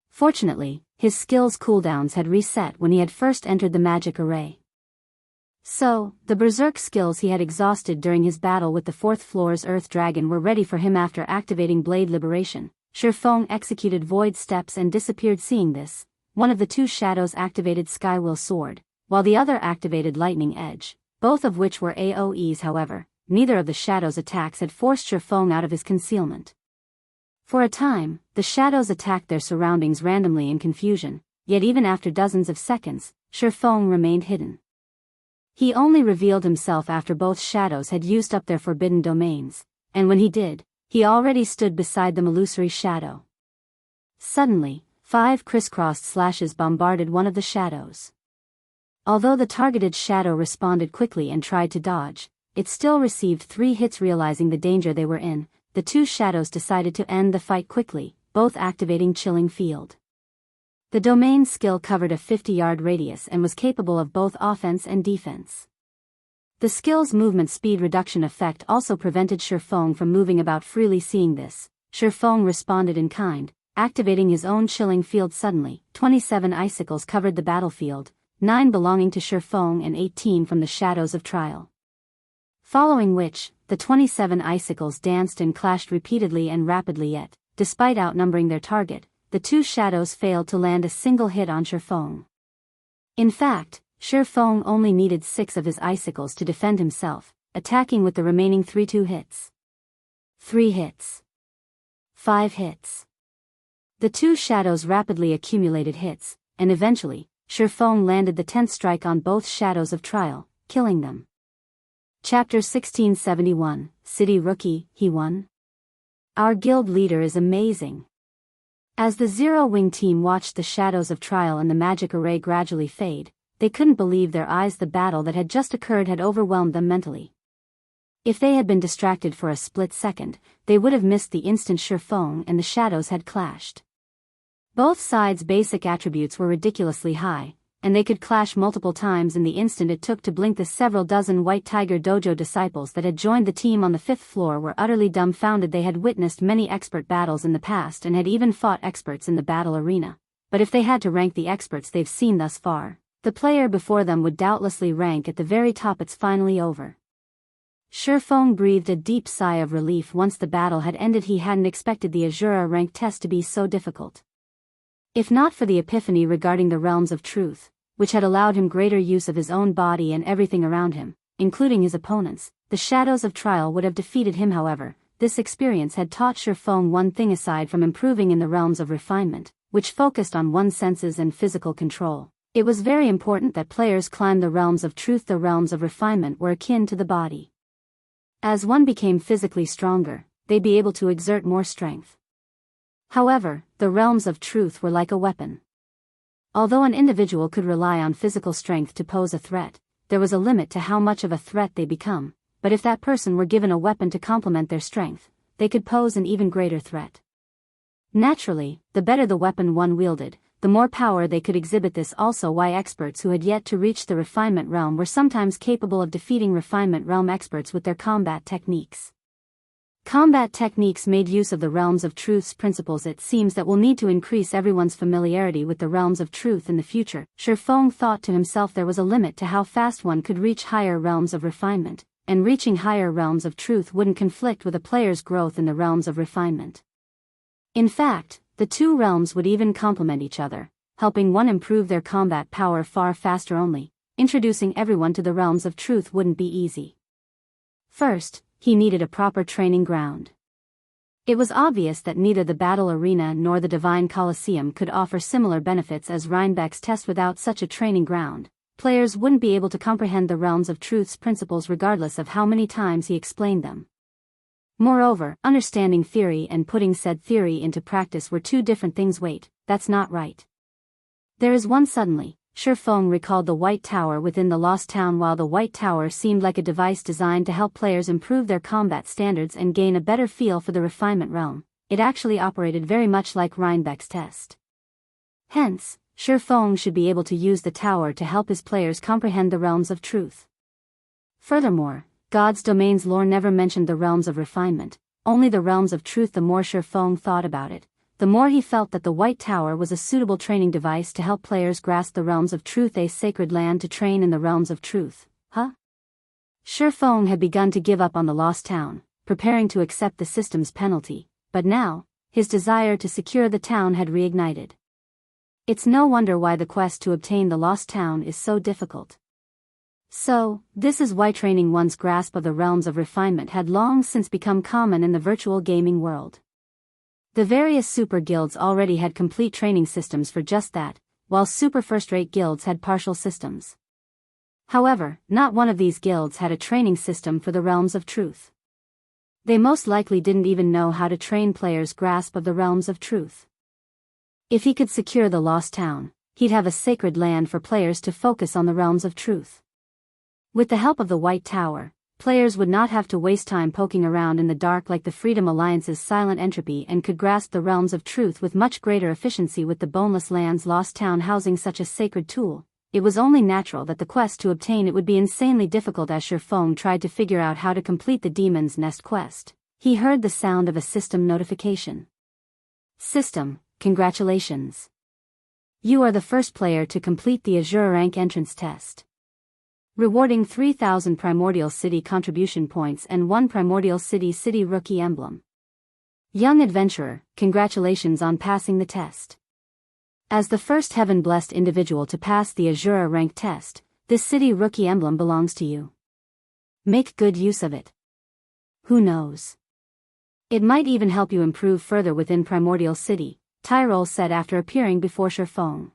Fortunately, his skill's cooldowns had reset when he had first entered the magic array. So, the Berserk skills he had exhausted during his battle with the 4th floor's Earth Dragon were ready for him. After activating Blade Liberation, Shifeng executed Void Steps and disappeared. Seeing this, one of the 2 shadows activated Skywill Sword, while the other activated Lightning Edge, both of which were AoEs. However, neither of the Shadow's attacks had forced Shifeng out of his concealment. For a time, the Shadows attacked their surroundings randomly in confusion, yet even after dozens of seconds, Shifeng remained hidden. He only revealed himself after both Shadows had used up their forbidden domains, and when he did, he already stood beside the illusory Shadow. Suddenly, 5 crisscrossed slashes bombarded one of the Shadows. Although the targeted Shadow responded quickly and tried to dodge, it still received 3 hits. Realizing the danger they were in, the 2 Shadows decided to end the fight quickly, both activating Chilling Field. The domain skill covered a 50-yard radius and was capable of both offense and defense. The skill's movement speed reduction effect also prevented Shifeng from moving about freely. Seeing this, Shifeng responded in kind, activating his own Chilling Field. Suddenly, 27 icicles covered the battlefield, 9 belonging to Shifeng and 18 from the Shadows of Trial. Following which, the 27 icicles danced and clashed repeatedly and rapidly. Yet, despite outnumbering their target, the 2 Shadows failed to land a single hit on Shifeng. In fact, Shifeng only needed 6 of his icicles to defend himself, attacking with the remaining 2 hits. 3 hits. 5 hits. The 2 Shadows rapidly accumulated hits, and eventually, Shifeng landed the 10th strike on both Shadows of Trial, killing them. Chapter 1671, City Rookie, he won? Our guild leader is amazing. As the Zero-Wing team watched the Shadows of Trial and the magic array gradually fade, they couldn't believe their eyes. The battle that had just occurred had overwhelmed them mentally. If they had been distracted for a split second, they would have missed the instant Shifeng and the Shadows had clashed. Both sides' basic attributes were ridiculously high, and they could clash multiple times in the instant it took to blink. The several dozen White Tiger Dojo disciples that had joined the team on the 5th floor were utterly dumbfounded. They had witnessed many expert battles in the past and had even fought experts in the battle arena, but if they had to rank the experts they've seen thus far, the player before them would doubtlessly rank at the very top. It's finally over. Shifeng breathed a deep sigh of relief once the battle had ended. He hadn't expected the Azura rank test to be so difficult. If not for the epiphany regarding the realms of truth, which had allowed him greater use of his own body and everything around him, including his opponents, the Shadows of Trial would have defeated him. However, this experience had taught Shifeng one thing. Aside from improving in the realms of refinement, which focused on one's senses and physical control, it was very important that players climb the realms of truth. The realms of refinement were akin to the body. As one became physically stronger, they'd be able to exert more strength. However, the realms of truth were like a weapon. Although an individual could rely on physical strength to pose a threat, there was a limit to how much of a threat they become, but if that person were given a weapon to complement their strength, they could pose an even greater threat. Naturally, the better the weapon one wielded, the more power they could exhibit. This also why experts who had yet to reach the refinement realm were sometimes capable of defeating refinement realm experts with their combat techniques. Combat techniques made use of the realms of truth's principles. It seems that will need to increase everyone's familiarity with the realms of truth in the future. Shifeng thought to himself there was a limit to how fast one could reach higher realms of refinement, and reaching higher realms of truth wouldn't conflict with a player's growth in the realms of refinement. In fact, the 2 realms would even complement each other, helping one improve their combat power far faster. Only, introducing everyone to the realms of truth wouldn't be easy. First, he needed a proper training ground. It was obvious that neither the battle arena nor the Divine Colosseum could offer similar benefits as Rhinebeck's test. Without such a training ground, players wouldn't be able to comprehend the realms of truth's principles regardless of how many times he explained them. Moreover, understanding theory and putting said theory into practice were 2 different things. Wait, that's not right. There is one. Suddenly, Shifeng recalled the White Tower within the Lost Town. While the White Tower seemed like a device designed to help players improve their combat standards and gain a better feel for the refinement realm, it actually operated very much like Rhinebeck's test. Hence, Shifeng should be able to use the tower to help his players comprehend the realms of truth. Furthermore, God's domain's lore never mentioned the realms of refinement, only the realms of truth. The more Shifeng thought about it, the more he felt that the White Tower was a suitable training device to help players grasp the realms of truth. A sacred land to train in the realms of truth, huh? Shifeng had begun to give up on the Lost Town, preparing to accept the system's penalty, but now, his desire to secure the town had reignited. It's no wonder why the quest to obtain the Lost Town is so difficult. So, this is why training one's grasp of the realms of refinement had long since become common in the virtual gaming world. The various super guilds already had complete training systems for just that, while super first-rate guilds had partial systems. However, not one of these guilds had a training system for the realms of truth. They most likely didn't even know how to train players' grasp of the realms of truth. If he could secure the Lost Town, he'd have a sacred land for players to focus on the realms of truth. With the help of the White Tower, players would not have to waste time poking around in the dark like the Freedom Alliance's Silent Entropy and could grasp the realms of truth with much greater efficiency. With the Boneless Land's Lost Town housing such a sacred tool, it was only natural that the quest to obtain it would be insanely difficult. As Shifeng tried to figure out how to complete the Demon's Nest quest, he heard the sound of a system notification. System, congratulations. You are the first player to complete the Azure rank entrance test. Rewarding 3,000 Primordial City contribution points and 1 Primordial City rookie emblem. Young adventurer, congratulations on passing the test. As the first heaven-blessed individual to pass the Azure rank test, this city rookie emblem belongs to you. Make good use of it. Who knows? It might even help you improve further within Primordial City, Tyrol said after appearing before Shifeng.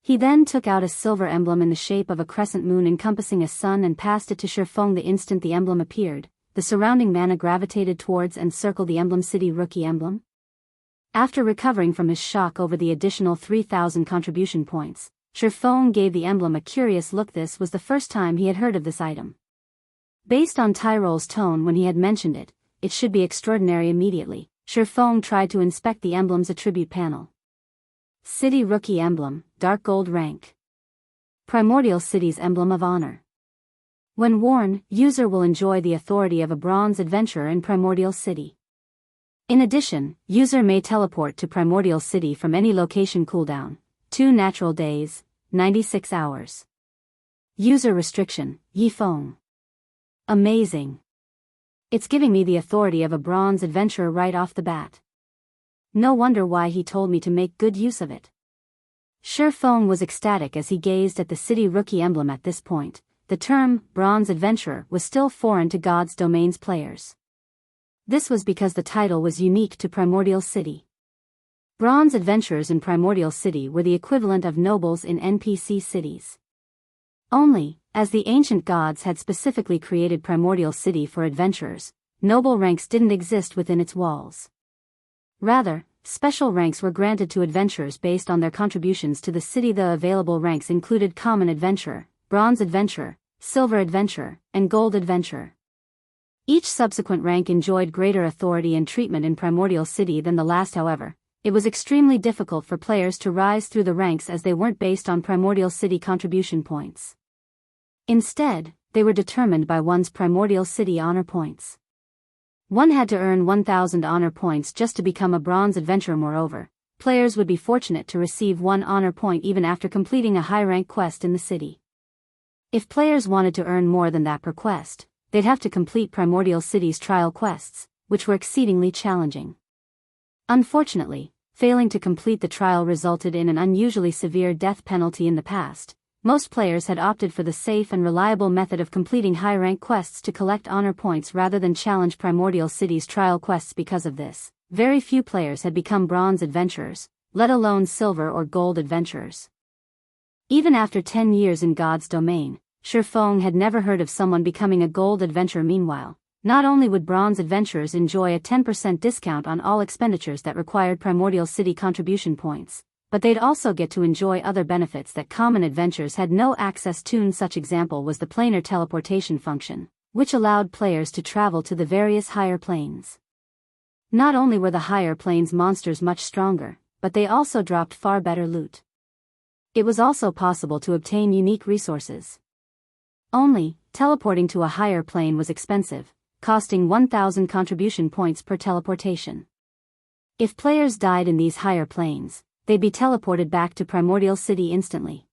He then took out a silver emblem in the shape of a crescent moon encompassing a sun and passed it to Shifeng. The instant the emblem appeared, the surrounding mana gravitated towards and circled the emblem. City rookie emblem. After recovering from his shock over the additional 3,000 contribution points, Shifeng gave the emblem a curious look. This was the first time he had heard of this item. Based on Tyrol's tone when he had mentioned it, it should be extraordinary. Immediately, Shifeng tried to inspect the emblem's attribute panel. City Rookie Emblem, Dark Gold Rank. Primordial City's Emblem of Honor. When worn, user will enjoy the authority of a bronze adventurer in Primordial City. In addition, user may teleport to Primordial City from any location. Cooldown, 2 natural days, 96 hours. User restriction, Yifeng. Amazing. It's giving me the authority of a bronze adventurer right off the bat. No wonder why he told me to make good use of it. Shifeng was ecstatic as he gazed at the city rookie emblem. At this point, the term bronze adventurer was still foreign to God's Domain's players. This was because the title was unique to Primordial City. Bronze adventurers in Primordial City were the equivalent of nobles in NPC cities. Only, as the ancient gods had specifically created Primordial City for adventurers, noble ranks didn't exist within its walls. Rather, special ranks were granted to adventurers based on their contributions to the city. The available ranks included Common Adventurer, Bronze Adventurer, Silver Adventurer, and Gold Adventurer. Each subsequent rank enjoyed greater authority and treatment in Primordial City than the last. However, it was extremely difficult for players to rise through the ranks as they weren't based on Primordial City contribution points. Instead, they were determined by one's Primordial City honor points. One had to earn 1,000 honor points just to become a bronze adventurer. Moreover, players would be fortunate to receive 1 honor point even after completing a high-rank quest in the city. If players wanted to earn more than that per quest, they'd have to complete Primordial City's trial quests, which were exceedingly challenging. Unfortunately, failing to complete the trial resulted in an unusually severe death penalty. In the past, most players had opted for the safe and reliable method of completing high-rank quests to collect honor points rather than challenge Primordial City's trial quests. Because of this, very few players had become bronze adventurers, let alone silver or gold adventurers. Even after 10 years in God's Domain, Shifeng had never heard of someone becoming a gold adventurer. Meanwhile, not only would bronze adventurers enjoy a 10% discount on all expenditures that required Primordial City contribution points, but they'd also get to enjoy other benefits that common adventurers had no access to. Such example was the planar teleportation function, which allowed players to travel to the various higher planes. Not only were the higher planes monsters much stronger, but they also dropped far better loot. It was also possible to obtain unique resources. Only, teleporting to a higher plane was expensive, costing 1,000 contribution points per teleportation. If players died in these higher planes, they'd be teleported back to Primordial City instantly.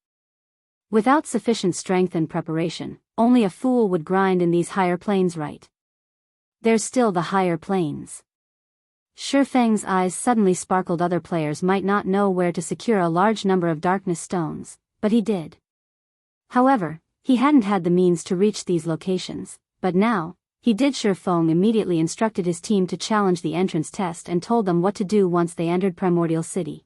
Without sufficient strength and preparation, only a fool would grind in these higher planes. Right? There's still the higher planes. Shifeng's eyes suddenly sparkled. Other players might not know where to secure a large number of darkness stones, but he did. However, he hadn't had the means to reach these locations, but now, he did. Shifeng immediately instructed his team to challenge the entrance test and told them what to do once they entered Primordial City.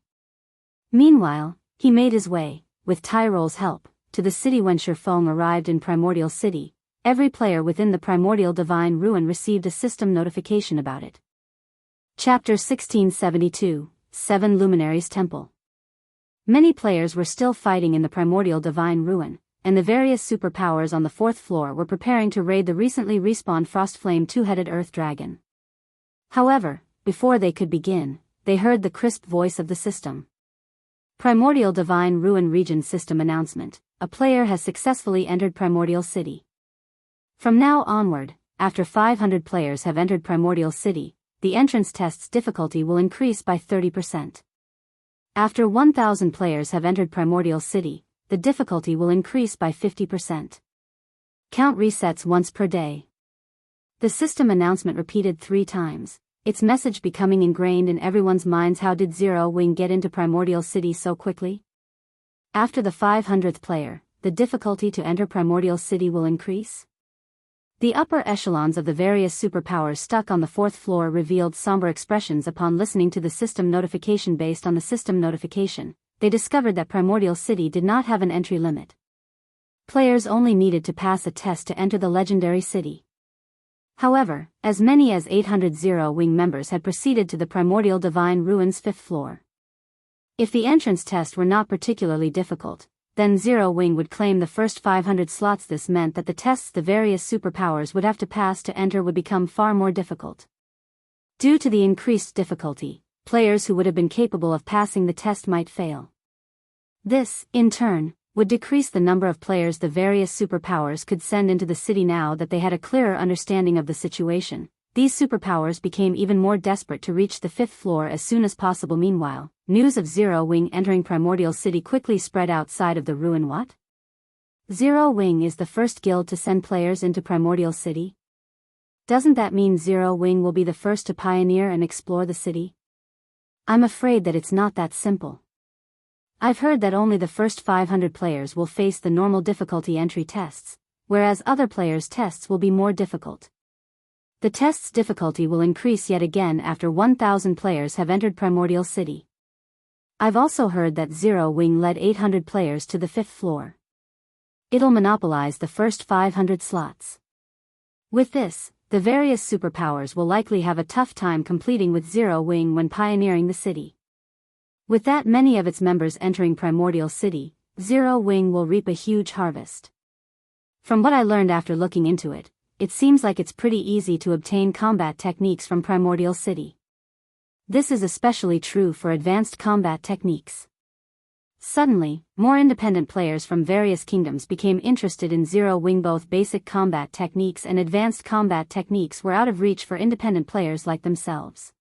Meanwhile, he made his way, with Tyrol's help, to the city. When Shifeng arrived in Primordial City, every player within the Primordial Divine Ruin received a system notification about it. Chapter 1672, 7 Luminaries Temple. Many players were still fighting in the Primordial Divine Ruin, and the various superpowers on the 4th floor were preparing to raid the recently respawned Frostflame two-headed Earth Dragon. However, before they could begin, they heard the crisp voice of the system. Primordial Divine Ruin Region System Announcement: a player has successfully entered Primordial City. From now onward, after 500 players have entered Primordial City, the entrance test's difficulty will increase by 30%. After 1,000 players have entered Primordial City, the difficulty will increase by 50%. Count resets once per day. The system announcement repeated 3 times, its message becoming ingrained in everyone's minds. How did Zero Wing get into Primordial City so quickly? After the 500th player, the difficulty to enter Primordial City will increase. The upper echelons of the various superpowers stuck on the 4th floor revealed somber expressions upon listening to the system notification. Based on the system notification, they discovered that Primordial City did not have an entry limit. Players only needed to pass a test to enter the legendary city. However, as many as 800 Zero Wing members had proceeded to the Primordial Divine Ruins 5th floor. If the entrance test were not particularly difficult, then Zero Wing would claim the first 500 slots. This meant that the tests the various superpowers would have to pass to enter would become far more difficult. Due to the increased difficulty, players who would have been capable of passing the test might fail. This, in turn, would decrease the number of players the various superpowers could send into the city. Now that they had a clearer understanding of the situation, these superpowers became even more desperate to reach the 5th floor as soon as possible. Meanwhile, news of Zero Wing entering Primordial City quickly spread outside of the ruin. What? Zero Wing is the first guild to send players into Primordial City? Doesn't that mean Zero Wing will be the first to pioneer and explore the city? I'm afraid that it's not that simple. I've heard that only the first 500 players will face the normal difficulty entry tests, whereas other players' tests will be more difficult. The test's difficulty will increase yet again after 1,000 players have entered Primordial City. I've also heard that Zero Wing led 800 players to the 5th floor. It'll monopolize the first 500 slots. With this, the various superpowers will likely have a tough time completing with Zero Wing when pioneering the city. With that many of its members entering Primordial City, Zero Wing will reap a huge harvest. From what I learned after looking into it, it seems like it's pretty easy to obtain combat techniques from Primordial City. This is especially true for advanced combat techniques. Suddenly, more independent players from various kingdoms became interested in Zero Wing. Both basic combat techniques and advanced combat techniques were out of reach for independent players like themselves.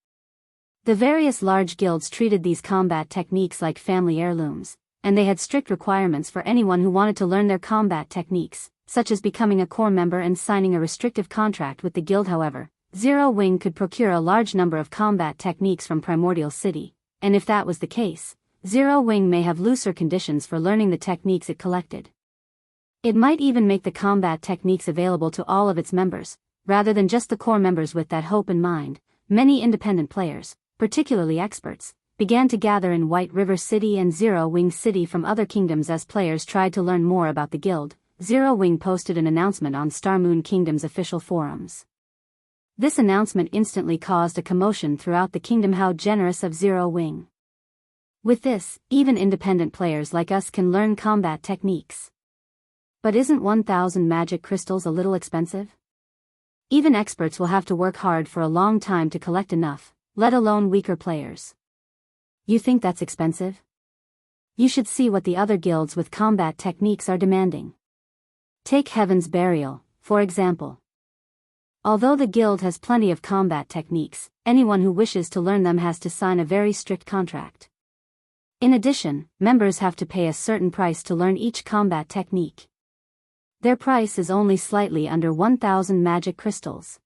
The various large guilds treated these combat techniques like family heirlooms, and they had strict requirements for anyone who wanted to learn their combat techniques, such as becoming a core member and signing a restrictive contract with the guild. However, Zero Wing could procure a large number of combat techniques from Primordial City, and if that was the case, Zero Wing may have looser conditions for learning the techniques it collected. It might even make the combat techniques available to all of its members, rather than just the core members. With that hope in mind, many independent players, particularly experts, began to gather in White River City and Zero Wing City from other kingdoms. As players tried to learn more about the guild, Zero Wing posted an announcement on Star Moon Kingdom's official forums. This announcement instantly caused a commotion throughout the kingdom. How generous of Zero Wing. With this, even independent players like us can learn combat techniques. But isn't 1,000 magic crystals a little expensive? Even experts will have to work hard for a long time to collect enough, let alone weaker players. You think that's expensive? You should see what the other guilds with combat techniques are demanding. Take Heaven's Burial, for example. Although the guild has plenty of combat techniques, anyone who wishes to learn them has to sign a very strict contract. In addition, members have to pay a certain price to learn each combat technique. Their price is only slightly under 1,000 magic crystals.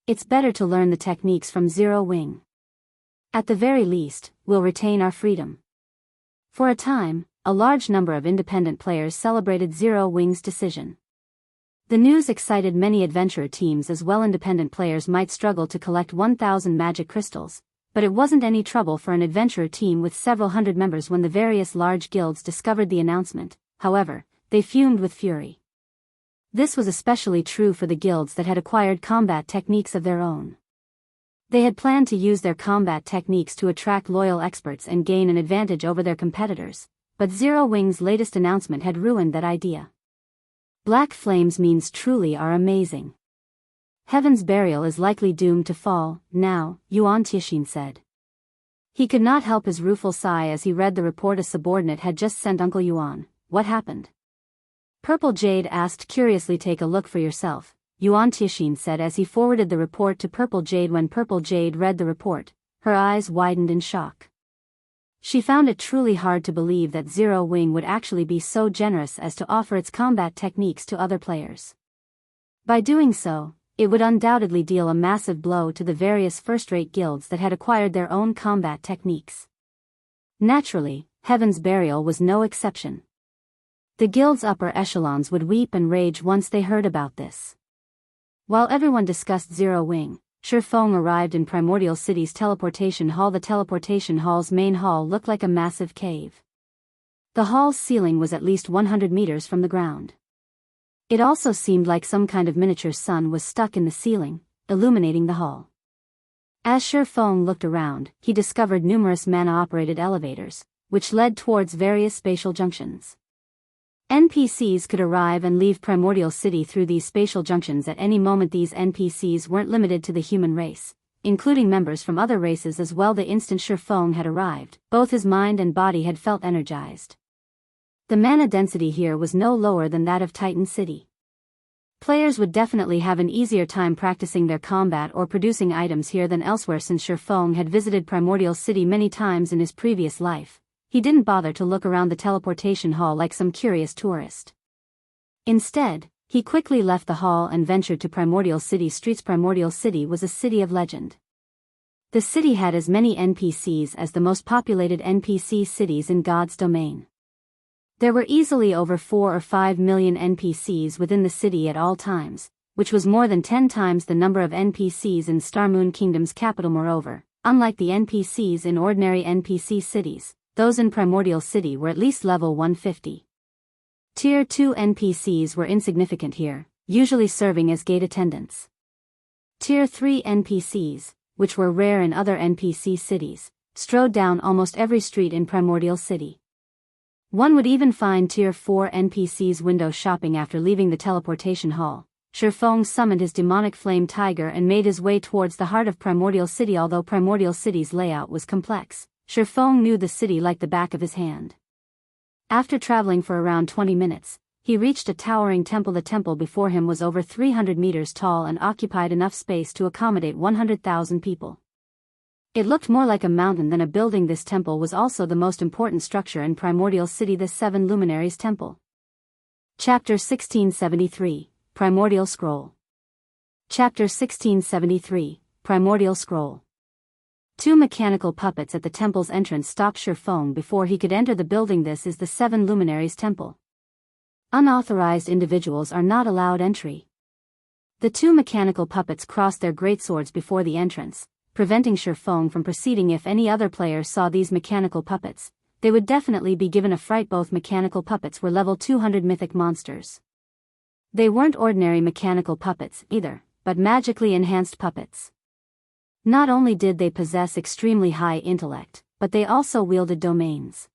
It's better to learn the techniques from Zero Wing. At the very least, we'll retain our freedom. For a time, a large number of independent players celebrated Zero Wing's decision. The news excited many adventurer teams as well. Independent players might struggle to collect 1,000 magic crystals, but it wasn't any trouble for an adventurer team with several hundred members when the various large guilds discovered the announcement. However, they fumed with fury. This was especially true for the guilds that had acquired combat techniques of their own. They had planned to use their combat techniques to attract loyal experts and gain an advantage over their competitors, but Zero Wing's latest announcement had ruined that idea. Black flames means truly are amazing. Heaven's burial is likely doomed to fall, now, Xianxia said. He could not help his rueful sigh as he read the report a subordinate had just sent Uncle Yuan. What happened? Purple Jade asked curiously. Take a look for yourself, Xianxia said as he forwarded the report to Purple Jade. When Purple Jade read the report, her eyes widened in shock. She found it truly hard to believe that Zero Wing would actually be so generous as to offer its combat techniques to other players. By doing so, it would undoubtedly deal a massive blow to the various first-rate guilds that had acquired their own combat techniques. Naturally, Heaven's Burial was no exception. The guild's upper echelons would weep and rage once they heard about this. While everyone discussed Zero Wing, Shifeng arrived in Primordial City's teleportation hall. The teleportation hall's main hall looked like a massive cave. The hall's ceiling was at least 100 meters from the ground. It also seemed like some kind of miniature sun was stuck in the ceiling, illuminating the hall. As Shifeng looked around, he discovered numerous mana-operated elevators, which led towards various spatial junctions. NPCs could arrive and leave Primordial City through these spatial junctions at any moment. These NPCs weren't limited to the human race, including members from other races as well. The instant Shifeng had arrived, both his mind and body had felt energized. The mana density here was no lower than that of Titan City. Players would definitely have an easier time practicing their combat or producing items here than elsewhere. Since Shifeng had visited Primordial City many times in his previous life, he didn't bother to look around the teleportation hall like some curious tourist. Instead, he quickly left the hall and ventured to Primordial City streets. Primordial City was a city of legend. The city had as many NPCs as the most populated NPC cities in God's domain. There were easily over 4 or 5 million NPCs within the city at all times, which was more than 10 times the number of NPCs in Starmoon Kingdom's capital. Moreover, unlike the NPCs in ordinary NPC cities, those in Primordial City were at least level 150. Tier 2 NPCs were insignificant here, usually serving as gate attendants. Tier 3 NPCs, which were rare in other NPC cities, strode down almost every street in Primordial City. One would even find Tier 4 NPCs window shopping. After leaving the teleportation hall, Shifeng summoned his demonic flame tiger and made his way towards the heart of Primordial City. Although Primordial City's layout was complex, Shifeng knew the city like the back of his hand. After traveling for around 20 minutes, he reached a towering temple. The temple before him was over 300 meters tall and occupied enough space to accommodate 100,000 people. It looked more like a mountain than a building. This temple was also the most important structure in Primordial City, the 7 Luminaries Temple. Chapter 1673, Primordial Scroll. Chapter 1673, Primordial Scroll. 2 mechanical puppets at the temple's entrance stopped Shifeng before he could enter the building. This is the 7 Luminaries Temple. Unauthorized individuals are not allowed entry. The 2 mechanical puppets crossed their greatswords before the entrance, preventing Shifeng from proceeding. If any other players saw these mechanical puppets, they would definitely be given a fright. Both mechanical puppets were level 200 mythic monsters. They weren't ordinary mechanical puppets either, but magically enhanced puppets. Not only did they possess extremely high intellect, but they also wielded domains.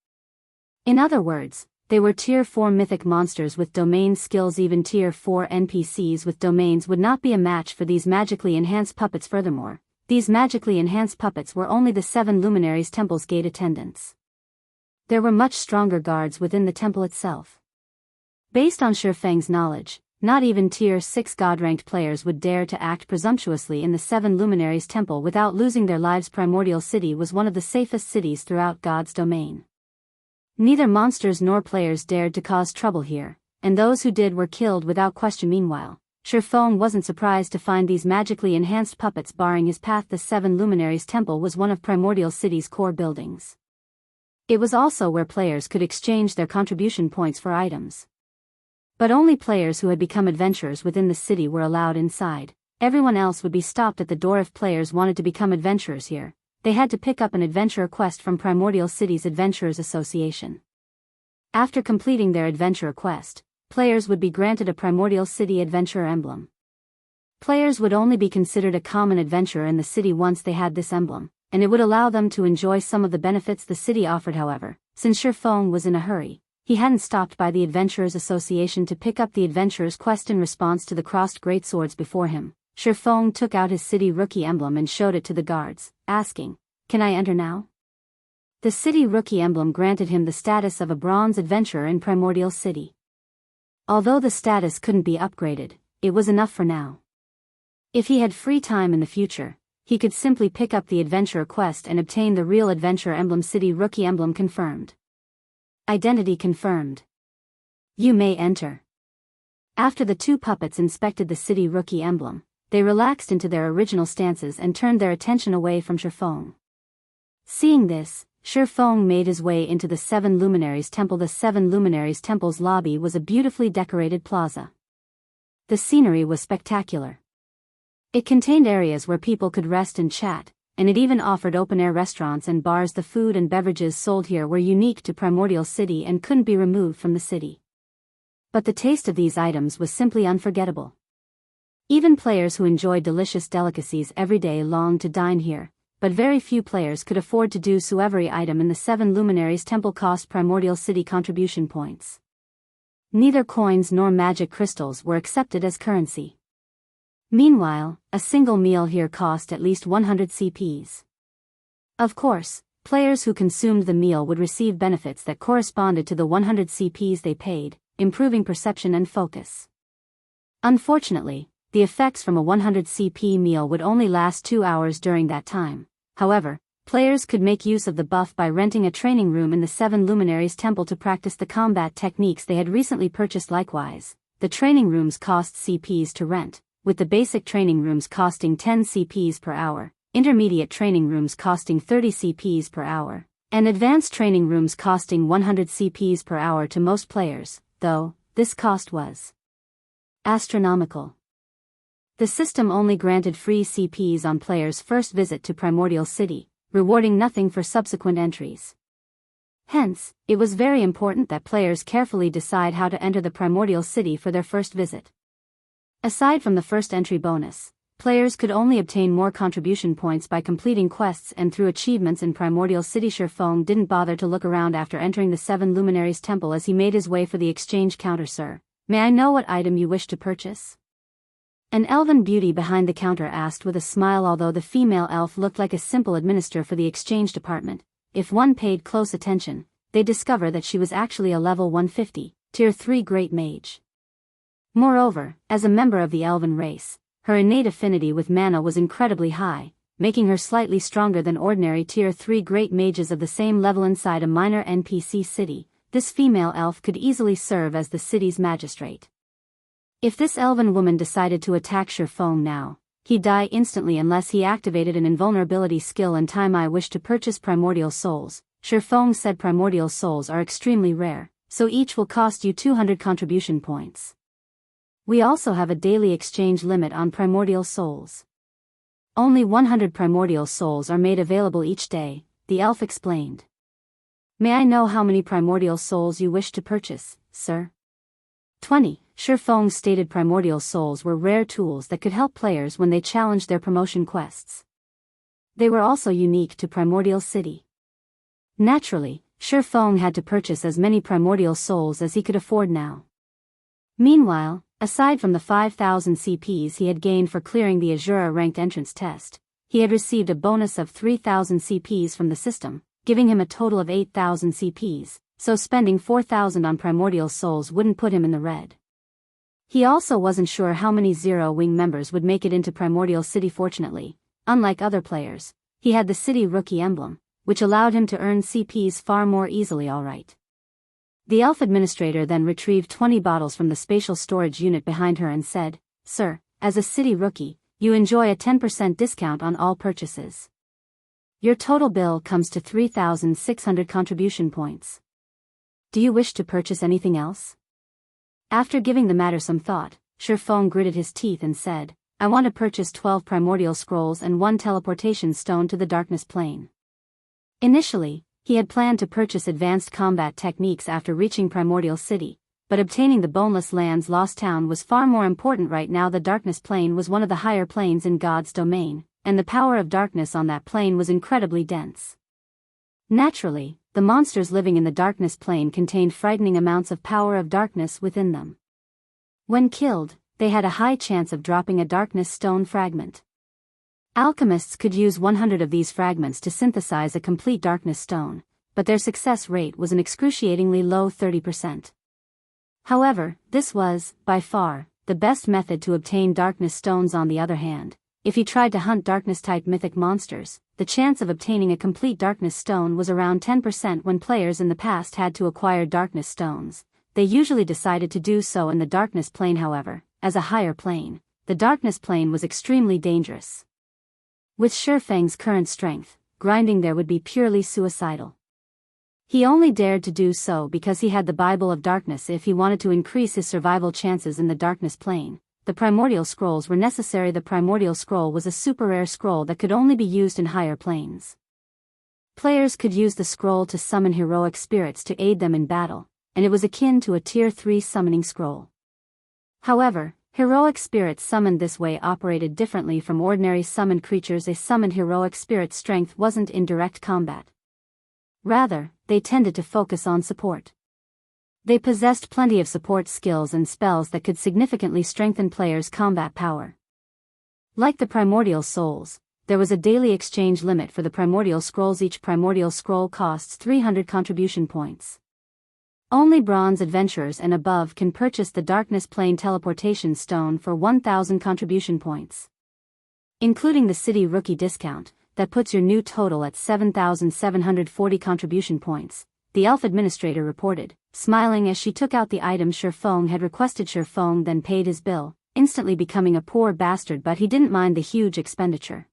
In other words, they were Tier 4 mythic monsters with domain skills. Even Tier 4 NPCs with domains would not be a match for these magically enhanced puppets. Furthermore, these magically enhanced puppets were only the 7 Luminaries Temple's gate attendants. There were much stronger guards within the temple itself. Based on Shifeng's knowledge, not even Tier 6 God-ranked players would dare to act presumptuously in the 7 Luminaries Temple without losing their lives. Primordial City was one of the safest cities throughout God's domain. Neither monsters nor players dared to cause trouble here, and those who did were killed without question. Meanwhile, Shifeng wasn't surprised to find these magically enhanced puppets barring his path. The 7 Luminaries Temple was one of Primordial City's core buildings. It was also where players could exchange their contribution points for items. But only players who had become adventurers within the city were allowed inside. Everyone else would be stopped at the door. If players wanted to become adventurers here, they had to pick up an adventurer quest from Primordial City's Adventurers Association. After completing their adventurer quest, players would be granted a Primordial City Adventurer emblem. Players would only be considered a common adventurer in the city once they had this emblem, and it would allow them to enjoy some of the benefits the city offered. However, since Shifeng was in a hurry, he hadn't stopped by the Adventurers Association to pick up the adventurer's quest. In response to the crossed greatswords before him, Shifeng took out his city rookie emblem and showed it to the guards, asking, "Can I enter now?" The city rookie emblem granted him the status of a bronze adventurer in Primordial City. Although the status couldn't be upgraded, it was enough for now. If he had free time in the future, he could simply pick up the adventurer quest and obtain the real adventurer emblem. City rookie emblem confirmed. Identity confirmed. You may enter. After the 2 puppets inspected the city rookie emblem, they relaxed into their original stances and turned their attention away from Shifeng. Seeing this, Shifeng made his way into the 7 Luminaries Temple. The 7 Luminaries Temple's lobby was a beautifully decorated plaza. The scenery was spectacular. It contained areas where people could rest and chat, and it even offered open-air restaurants and bars. The food and beverages sold here were unique to Primordial City and couldn't be removed from the city. But the taste of these items was simply unforgettable. Even players who enjoyed delicious delicacies every day longed to dine here, but very few players could afford to do so. Every item in the 7 Luminaries Temple cost Primordial City contribution points. Neither coins nor magic crystals were accepted as currency. Meanwhile, a single meal here cost at least 100 CPs. Of course, players who consumed the meal would receive benefits that corresponded to the 100 CPs they paid, improving perception and focus. Unfortunately, the effects from a 100 CP meal would only last 2 hours during that time. However, players could make use of the buff by renting a training room in the 7 Luminaries Temple to practice the combat techniques they had recently purchased. Likewise, the training rooms cost CPs to rent, with the basic training rooms costing 10 CPs per hour, intermediate training rooms costing 30 CPs per hour, and advanced training rooms costing 100 CPs per hour to most players, though this cost was astronomical. The system only granted free CPs on players' first visit to Primordial City, rewarding nothing for subsequent entries. Hence, it was very important that players carefully decide how to enter the Primordial City for their first visit. Aside from the first entry bonus, players could only obtain more contribution points by completing quests and through achievements in Primordial City. Shifeng didn't bother to look around after entering the 7 Luminaries Temple as he made his way for the exchange counter. "Sir, may I know what item you wish to purchase?" An elven beauty behind the counter asked with a smile. Although the female elf looked like a simple administrator for the exchange department, if one paid close attention, they'd discover that she was actually a level 150, tier 3 great mage. Moreover, as a member of the elven race, her innate affinity with mana was incredibly high, making her slightly stronger than ordinary tier 3 great mages of the same level. Inside a minor NPC city, this female elf could easily serve as the city's magistrate. If this elven woman decided to attack Shifeng now, he'd die instantly unless he activated an invulnerability skill in time. "I wish to purchase primordial souls," Shifeng said. "Primordial souls are extremely rare, so each will cost you 200 contribution points. We also have a daily exchange limit on primordial souls. Only 100 primordial souls are made available each day," the elf explained. "May I know how many primordial souls you wish to purchase, sir?" 20. Shifeng stated primordial souls were rare tools that could help players when they challenged their promotion quests. They were also unique to Primordial City. Naturally, Shifeng had to purchase as many primordial souls as he could afford now. Meanwhile, aside from the 5,000 CPs he had gained for clearing the Azura ranked entrance test, he had received a bonus of 3,000 CPs from the system, giving him a total of 8,000 CPs, so spending 4,000 on primordial souls wouldn't put him in the red. He also wasn't sure how many Zero Wing members would make it into Primordial City. Fortunately, unlike other players, he had the city rookie emblem, which allowed him to earn CPs far more easily. Alright. The elf administrator then retrieved 20 bottles from the spatial storage unit behind her and said, Sir, as a city rookie, you enjoy a 10% discount on all purchases. Your total bill comes to 3,600 contribution points. Do you wish to purchase anything else? After giving the matter some thought, Shifeng gritted his teeth and said, I want to purchase 12 primordial scrolls and 1 teleportation stone to the darkness plane. Initially, he had planned to purchase advanced combat techniques after reaching Primordial City, but obtaining the boneless land's lost town was far more important right now. The darkness plane was one of the higher planes in God's domain, and the power of darkness on that plane was incredibly dense. Naturally, the monsters living in the darkness plane contained frightening amounts of power of darkness within them. When killed, they had a high chance of dropping a darkness stone fragment. Alchemists could use 100 of these fragments to synthesize a complete darkness stone, but their success rate was an excruciatingly low 30%. However, this was, by far, the best method to obtain darkness stones. On the other hand, if he tried to hunt darkness-type mythic monsters, the chance of obtaining a complete darkness stone was around 10%. When players in the past had to acquire darkness stones, they usually decided to do so in the darkness plane. However, as a higher plane, the darkness plane was extremely dangerous. With Shifeng's current strength, grinding there would be purely suicidal. He only dared to do so because he had the Bible of Darkness. If he wanted to increase his survival chances in the darkness plane, the primordial scrolls were necessary. The primordial scroll was a super rare scroll that could only be used in higher planes. Players could use the scroll to summon heroic spirits to aid them in battle, and it was akin to a Tier 3 summoning scroll. However, heroic spirits summoned this way operated differently from ordinary summoned creatures. A summoned heroic spirit's strength wasn't in direct combat. Rather, they tended to focus on support. They possessed plenty of support skills and spells that could significantly strengthen players' combat power. Like the primordial souls, there was a daily exchange limit for the primordial scrolls. Each primordial scroll costs 300 contribution points. Only bronze adventurers and above can purchase the darkness plane teleportation stone for 1,000 contribution points. Including the city rookie discount, that puts your new total at 7,740 contribution points, the elf administrator reported, smiling as she took out the item Shifeng had requested. Shifeng then paid his bill, instantly becoming a poor bastard, but he didn't mind the huge expenditure.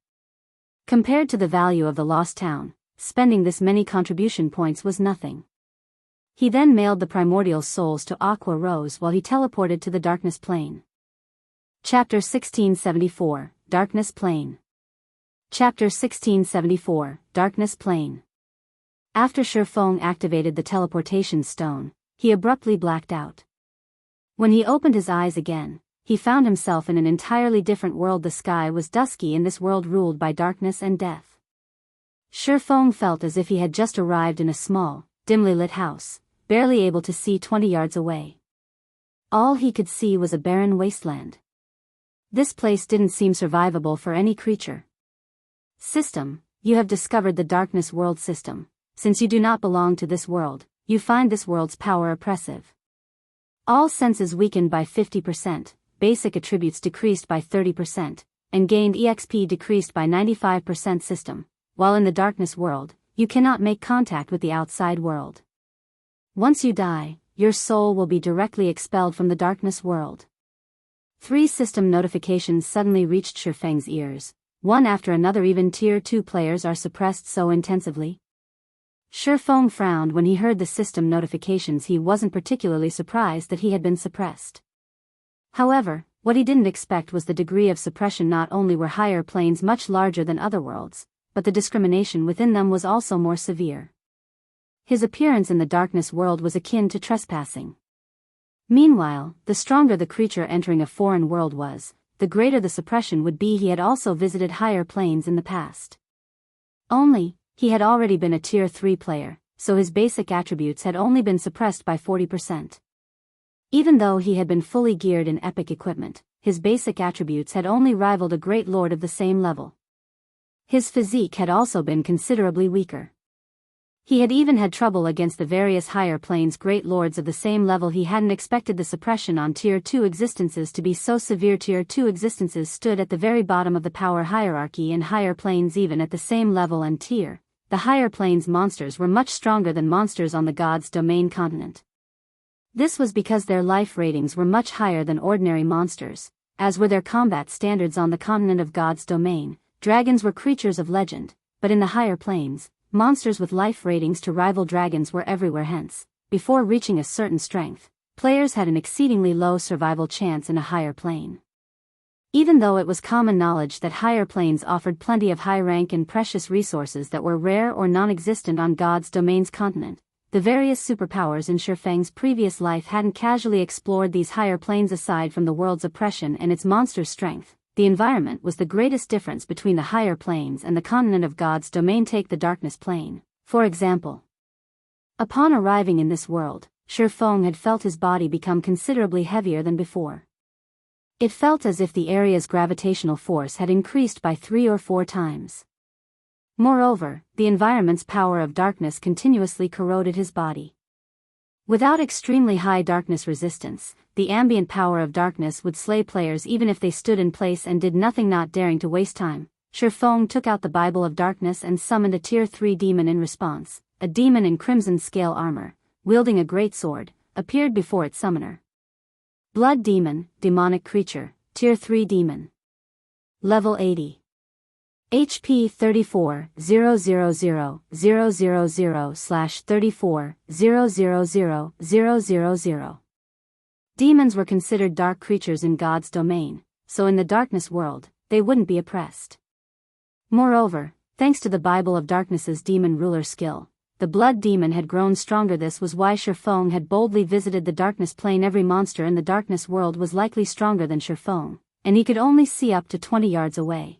Compared to the value of the lost town, spending this many contribution points was nothing. He then mailed the primordial souls to Aqua Rose while he teleported to the darkness plane. Chapter 1674, Darkness Plane. Chapter 1674, Darkness Plane. After Shifeng activated the teleportation stone, he abruptly blacked out. When he opened his eyes again, he found himself in an entirely different world. The sky was dusky in this world ruled by darkness and death. Shifeng felt as if he had just arrived in a small, dimly lit house, barely able to see 20 yards away. All he could see was a barren wasteland. This place didn't seem survivable for any creature. System, you have discovered the darkness world system. Since you do not belong to this world, you find this world's power oppressive. All senses weakened by 50%, basic attributes decreased by 30%, and gained EXP decreased by 95%. System, while in the darkness world, you cannot make contact with the outside world. Once you die, your soul will be directly expelled from the darkness world. 3 system notifications suddenly reached Shifeng's ears, one after another. Even Tier 2 players are suppressed so intensively. Shifeng frowned when he heard the system notifications. He wasn't particularly surprised that he had been suppressed. However, what he didn't expect was the degree of suppression. Not only were higher planes much larger than other worlds, but the discrimination within them was also more severe. His appearance in the darkness world was akin to trespassing. Meanwhile, the stronger the creature entering a foreign world was, the greater the suppression would be. He had also visited higher planes in the past. Only, he had already been a Tier 3 player, so his basic attributes had only been suppressed by 40%. Even though he had been fully geared in epic equipment, his basic attributes had only rivaled a great lord of the same level. His physique had also been considerably weaker. He had even had trouble against the various higher planes great lords of the same level. He hadn't expected the suppression on Tier 2 existences to be so severe. Tier 2 existences stood at the very bottom of the power hierarchy in higher planes. Even at the same level and tier, the higher planes monsters were much stronger than monsters on the God's Domain continent. This was because their life ratings were much higher than ordinary monsters, as were their combat standards on the continent of God's domain. Dragons were creatures of legend, but in the higher planes, monsters with life ratings to rival dragons were everywhere. Hence, before reaching a certain strength, players had an exceedingly low survival chance in a higher plane. Even though it was common knowledge that higher planes offered plenty of high rank and precious resources that were rare or non-existent on God's domain's continent, the various superpowers in Shifeng's previous life hadn't casually explored these higher planes. Aside from the world's oppression and its monster strength, the environment was the greatest difference between the higher planes and the continent of God's domain. Take the darkness plane, for example. Upon arriving in this world, Shifeng had felt his body become considerably heavier than before. It felt as if the area's gravitational force had increased by 3 or 4 times. Moreover, the environment's power of darkness continuously corroded his body. Without extremely high darkness resistance, the ambient power of darkness would slay players even if they stood in place and did nothing. Not daring to waste time, Shifeng took out the Bible of Darkness and summoned a Tier 3 demon in response. A demon in crimson scale armor, wielding a great sword, appeared before its summoner. Blood demon, demonic creature, Tier 3 demon. Level 80. HP 34,000/34,000,000. Demons were considered dark creatures in God's domain, so in the darkness world, they wouldn't be oppressed. Moreover, thanks to the Bible of Darkness's demon ruler skill, the blood demon had grown stronger. This was why Shifeng had boldly visited the darkness plane. Every monster in the darkness world was likely stronger than Shifeng, and he could only see up to 20 yards away.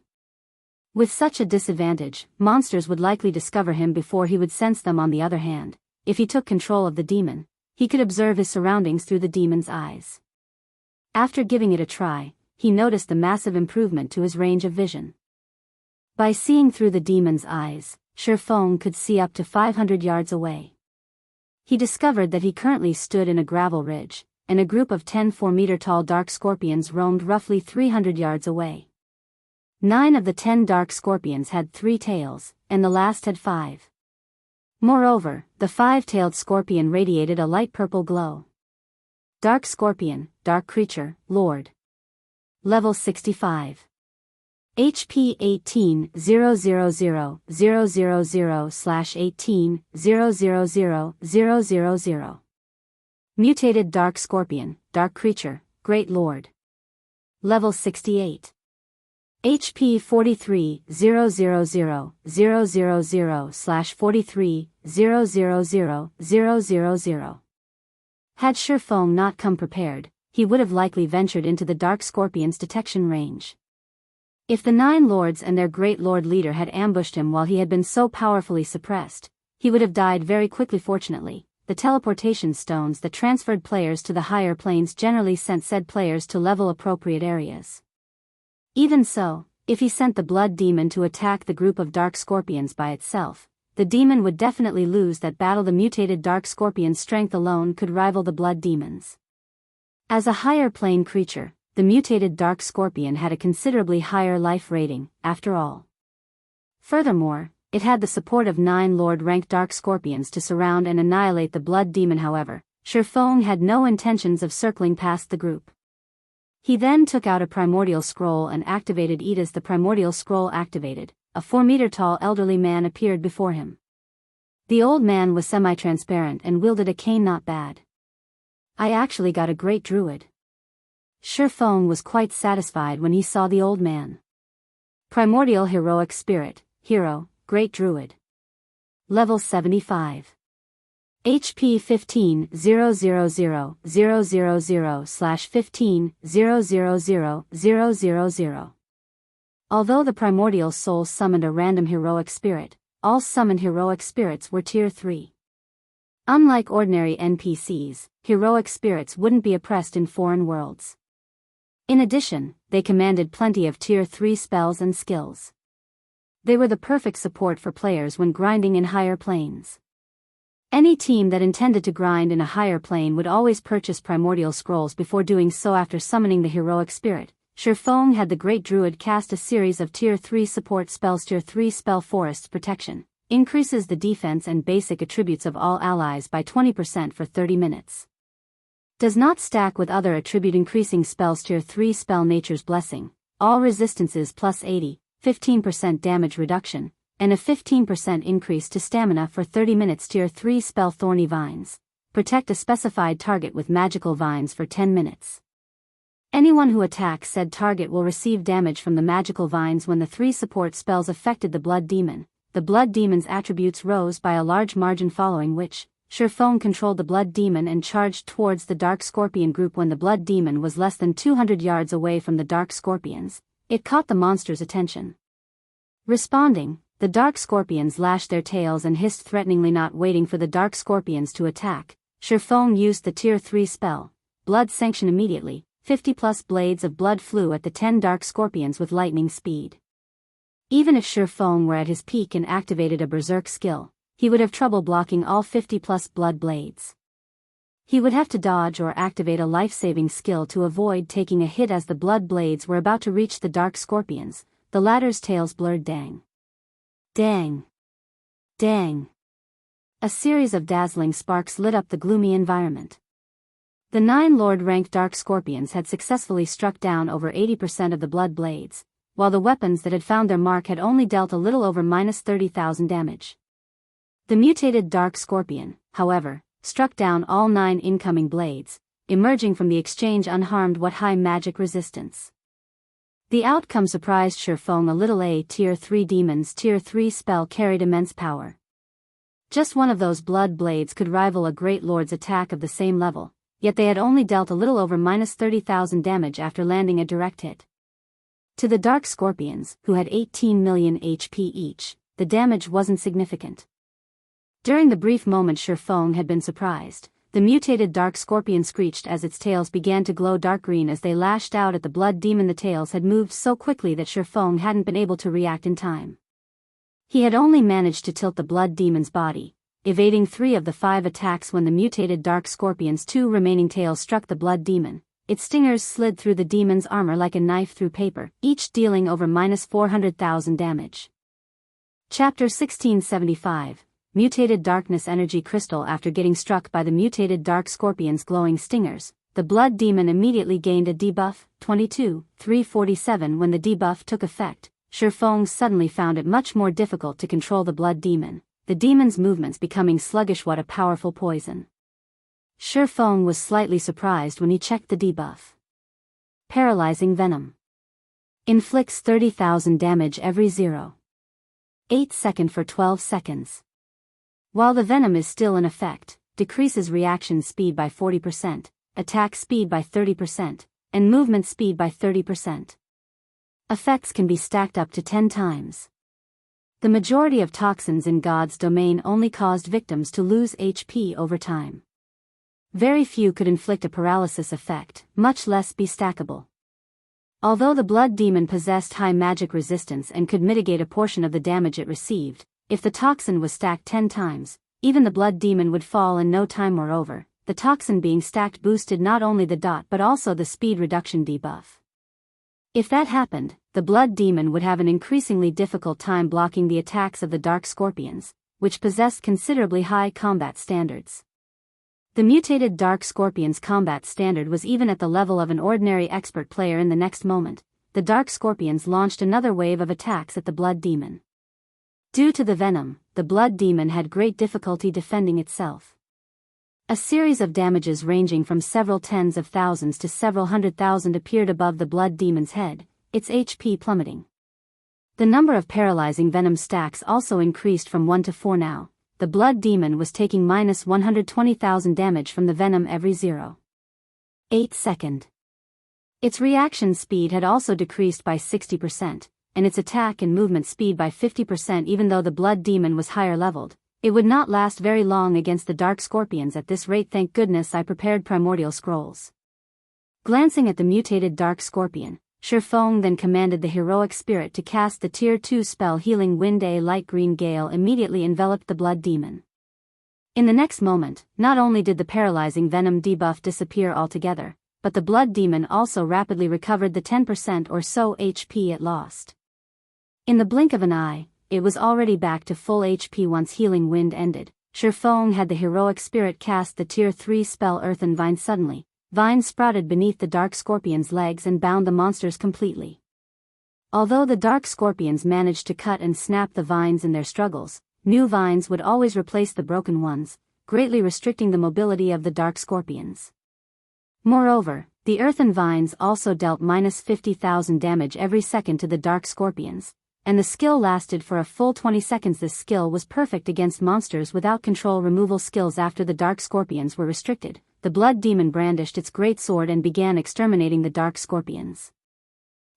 With such a disadvantage, monsters would likely discover him before he would sense them. On the other hand, if he took control of the demon, he could observe his surroundings through the demon's eyes. After giving it a try, he noticed the massive improvement to his range of vision. By seeing through the demon's eyes, Shifeng could see up to 500 yards away. He discovered that he currently stood in a gravel ridge, and a group of 10 4-meter-tall dark scorpions roamed roughly 300 yards away. 9 of the 10 dark scorpions had 3 tails, and the last had 5. Moreover, the 5-tailed scorpion radiated a light purple glow. Dark scorpion, dark creature, Lord. Level 65. HP 18,000,000/18,000,000. Mutated dark scorpion, dark creature, Great Lord. Level 68. HP 43,000,000/43,000,000. Had Shifeng not come prepared, he would have likely ventured into the dark scorpion's detection range. If the 9 lords and their great lord leader had ambushed him while he had been so powerfully suppressed, he would have died very quickly. Fortunately, the teleportation stones that transferred players to the higher planes generally sent said players to level-appropriate areas. Even so, if he sent the blood demon to attack the group of dark scorpions by itself, the demon would definitely lose that battle. The mutated dark scorpion's strength alone could rival the blood demon's. As a higher plane creature, the mutated dark scorpion had a considerably higher life rating, after all. Furthermore, it had the support of 9 Lord-ranked dark scorpions to surround and annihilate the blood demon. However, Shifeng had no intentions of circling past the group. He then took out a primordial scroll and activated it. As the primordial scroll activated, a 4-meter-tall elderly man appeared before him. The old man was semi-transparent and wielded a cane. Not bad. I actually got a great druid. Shifeng was quite satisfied when he saw the old man. Primordial heroic spirit, hero, great druid. Level 75. HP 15,000,000/15,000,000. Although the primordial soul summoned a random heroic spirit, all summoned heroic spirits were Tier 3. Unlike ordinary NPCs, heroic spirits wouldn't be oppressed in foreign worlds. In addition, they commanded plenty of Tier 3 spells and skills. They were the perfect support for players when grinding in higher planes. Any team that intended to grind in a higher plane would always purchase primordial scrolls before doing so. After summoning the heroic spirit, Shifeng had the great druid cast a series of Tier 3 support spells. Tier 3 spell Forest Protection increases the defense and basic attributes of all allies by 20% for 30 minutes. Does not stack with other attribute increasing spells. Tier 3 spell Nature's Blessing. All resistances plus 80, 15% damage reduction, and a 15% increase to stamina for 30 minutes. Tier 3 spell Thorny Vines. Protect a specified target with magical vines for 10 minutes. Anyone who attacks said target will receive damage from the magical vines. When the 3 support spells affected the Blood Demon, the Blood Demon's attributes rose by a large margin, following which, Shifeng controlled the Blood Demon and charged towards the Dark Scorpion group. When the Blood Demon was less than 200 yards away from the Dark Scorpions, it caught the monster's attention. Responding, the Dark Scorpions lashed their tails and hissed threateningly. Not waiting for the Dark Scorpions to attack, Shifeng used the Tier 3 spell, Blood Sanction. Immediately, 50+ blades of blood flew at the 10 Dark Scorpions with lightning speed. Even if Shifeng were at his peak and activated a Berserk skill, he would have trouble blocking all 50+ blood blades. He would have to dodge or activate a life-saving skill to avoid taking a hit. As the blood blades were about to reach the Dark Scorpions, the latter's tails blurred. Dang. Dang. Dang. A series of dazzling sparks lit up the gloomy environment. The 9 Lord-ranked Dark Scorpions had successfully struck down over 80% of the blood blades, while the weapons that had found their mark had only dealt a little over -30,000 damage. The mutated Dark Scorpion, however, struck down all 9 incoming blades, emerging from the exchange unharmed. What high magic resistance! The outcome surprised Shifeng a little. A Tier 3 Demon's Tier 3 spell carried immense power. Just one of those blood blades could rival a Great Lord's attack of the same level, yet they had only dealt a little over -30,000 damage after landing a direct hit. To the Dark Scorpions, who had 18 million HP each, the damage wasn't significant. During the brief moment Shifeng had been surprised, the mutated Dark Scorpion screeched as its tails began to glow dark green as they lashed out at the Blood Demon. The tails had moved so quickly that Shifeng hadn't been able to react in time. He had only managed to tilt the Blood Demon's body, evading 3 of the 5 attacks. When the mutated Dark Scorpion's 2 remaining tails struck the Blood Demon, its stingers slid through the demon's armor like a knife through paper, each dealing over -400,000 damage. Chapter 1675. Mutated Darkness Energy Crystal. After getting struck by the mutated Dark Scorpion's glowing stingers, the Blood Demon immediately gained a debuff, 22,347. When the debuff took effect, Shifeng suddenly found it much more difficult to control the Blood Demon, the demon's movements becoming sluggish. What a powerful poison! Shifeng was slightly surprised when he checked the debuff. Paralyzing Venom. Inflicts 30,000 damage every 0.8 second for 12 seconds. While the venom is still in effect, decreases reaction speed by 40%, attack speed by 30%, and movement speed by 30%. Effects can be stacked up to 10 times. The majority of toxins in God's domain only caused victims to lose HP over time. Very few could inflict a paralysis effect, much less be stackable. Although the Blood Demon possessed high magic resistance and could mitigate a portion of the damage it received, if the toxin was stacked 10 times, even the Blood Demon would fall in no time. Moreover, the toxin being stacked boosted not only the dot but also the speed reduction debuff. If that happened, the Blood Demon would have an increasingly difficult time blocking the attacks of the Dark Scorpions, which possessed considerably high combat standards. The mutated Dark Scorpion's combat standard was even at the level of an ordinary expert player. In the next moment, the Dark Scorpions launched another wave of attacks at the Blood Demon. Due to the venom, the Blood Demon had great difficulty defending itself. A series of damages ranging from several tens of thousands to several 100,000 appeared above the Blood Demon's head, its HP plummeting. The number of paralyzing venom stacks also increased from 1 to 4 now. The Blood Demon was taking -120,000 damage from the venom every 0.8 second. Its reaction speed had also decreased by 60%, and its attack and movement speed by 50%. Even though the Blood Demon was higher leveled, it would not last very long against the Dark Scorpions at this rate. Thank goodness I prepared Primordial Scrolls. Glancing at the mutated Dark Scorpion, Shifeng then commanded the heroic spirit to cast the Tier 2 spell Healing Wind. A light green gale immediately enveloped the Blood Demon. In the next moment, not only did the paralyzing venom debuff disappear altogether, but the Blood Demon also rapidly recovered the 10% or so HP it lost. In the blink of an eye, it was already back to full HP. Once Healing Wind ended, Shifeng had the heroic spirit cast the Tier 3 spell Earthen Vine. Suddenly, vines sprouted beneath the dark scorpion's legs and bound the monsters completely. Although the dark scorpions managed to cut and snap the vines in their struggles, new vines would always replace the broken ones, greatly restricting the mobility of the dark scorpions. Moreover, the earthen vines also dealt -50,000 damage every second to the dark scorpions, and the skill lasted for a full 20 seconds. This skill was perfect against monsters without control removal skills. After the dark scorpions were restricted, the blood demon brandished its great sword and began exterminating the dark scorpions.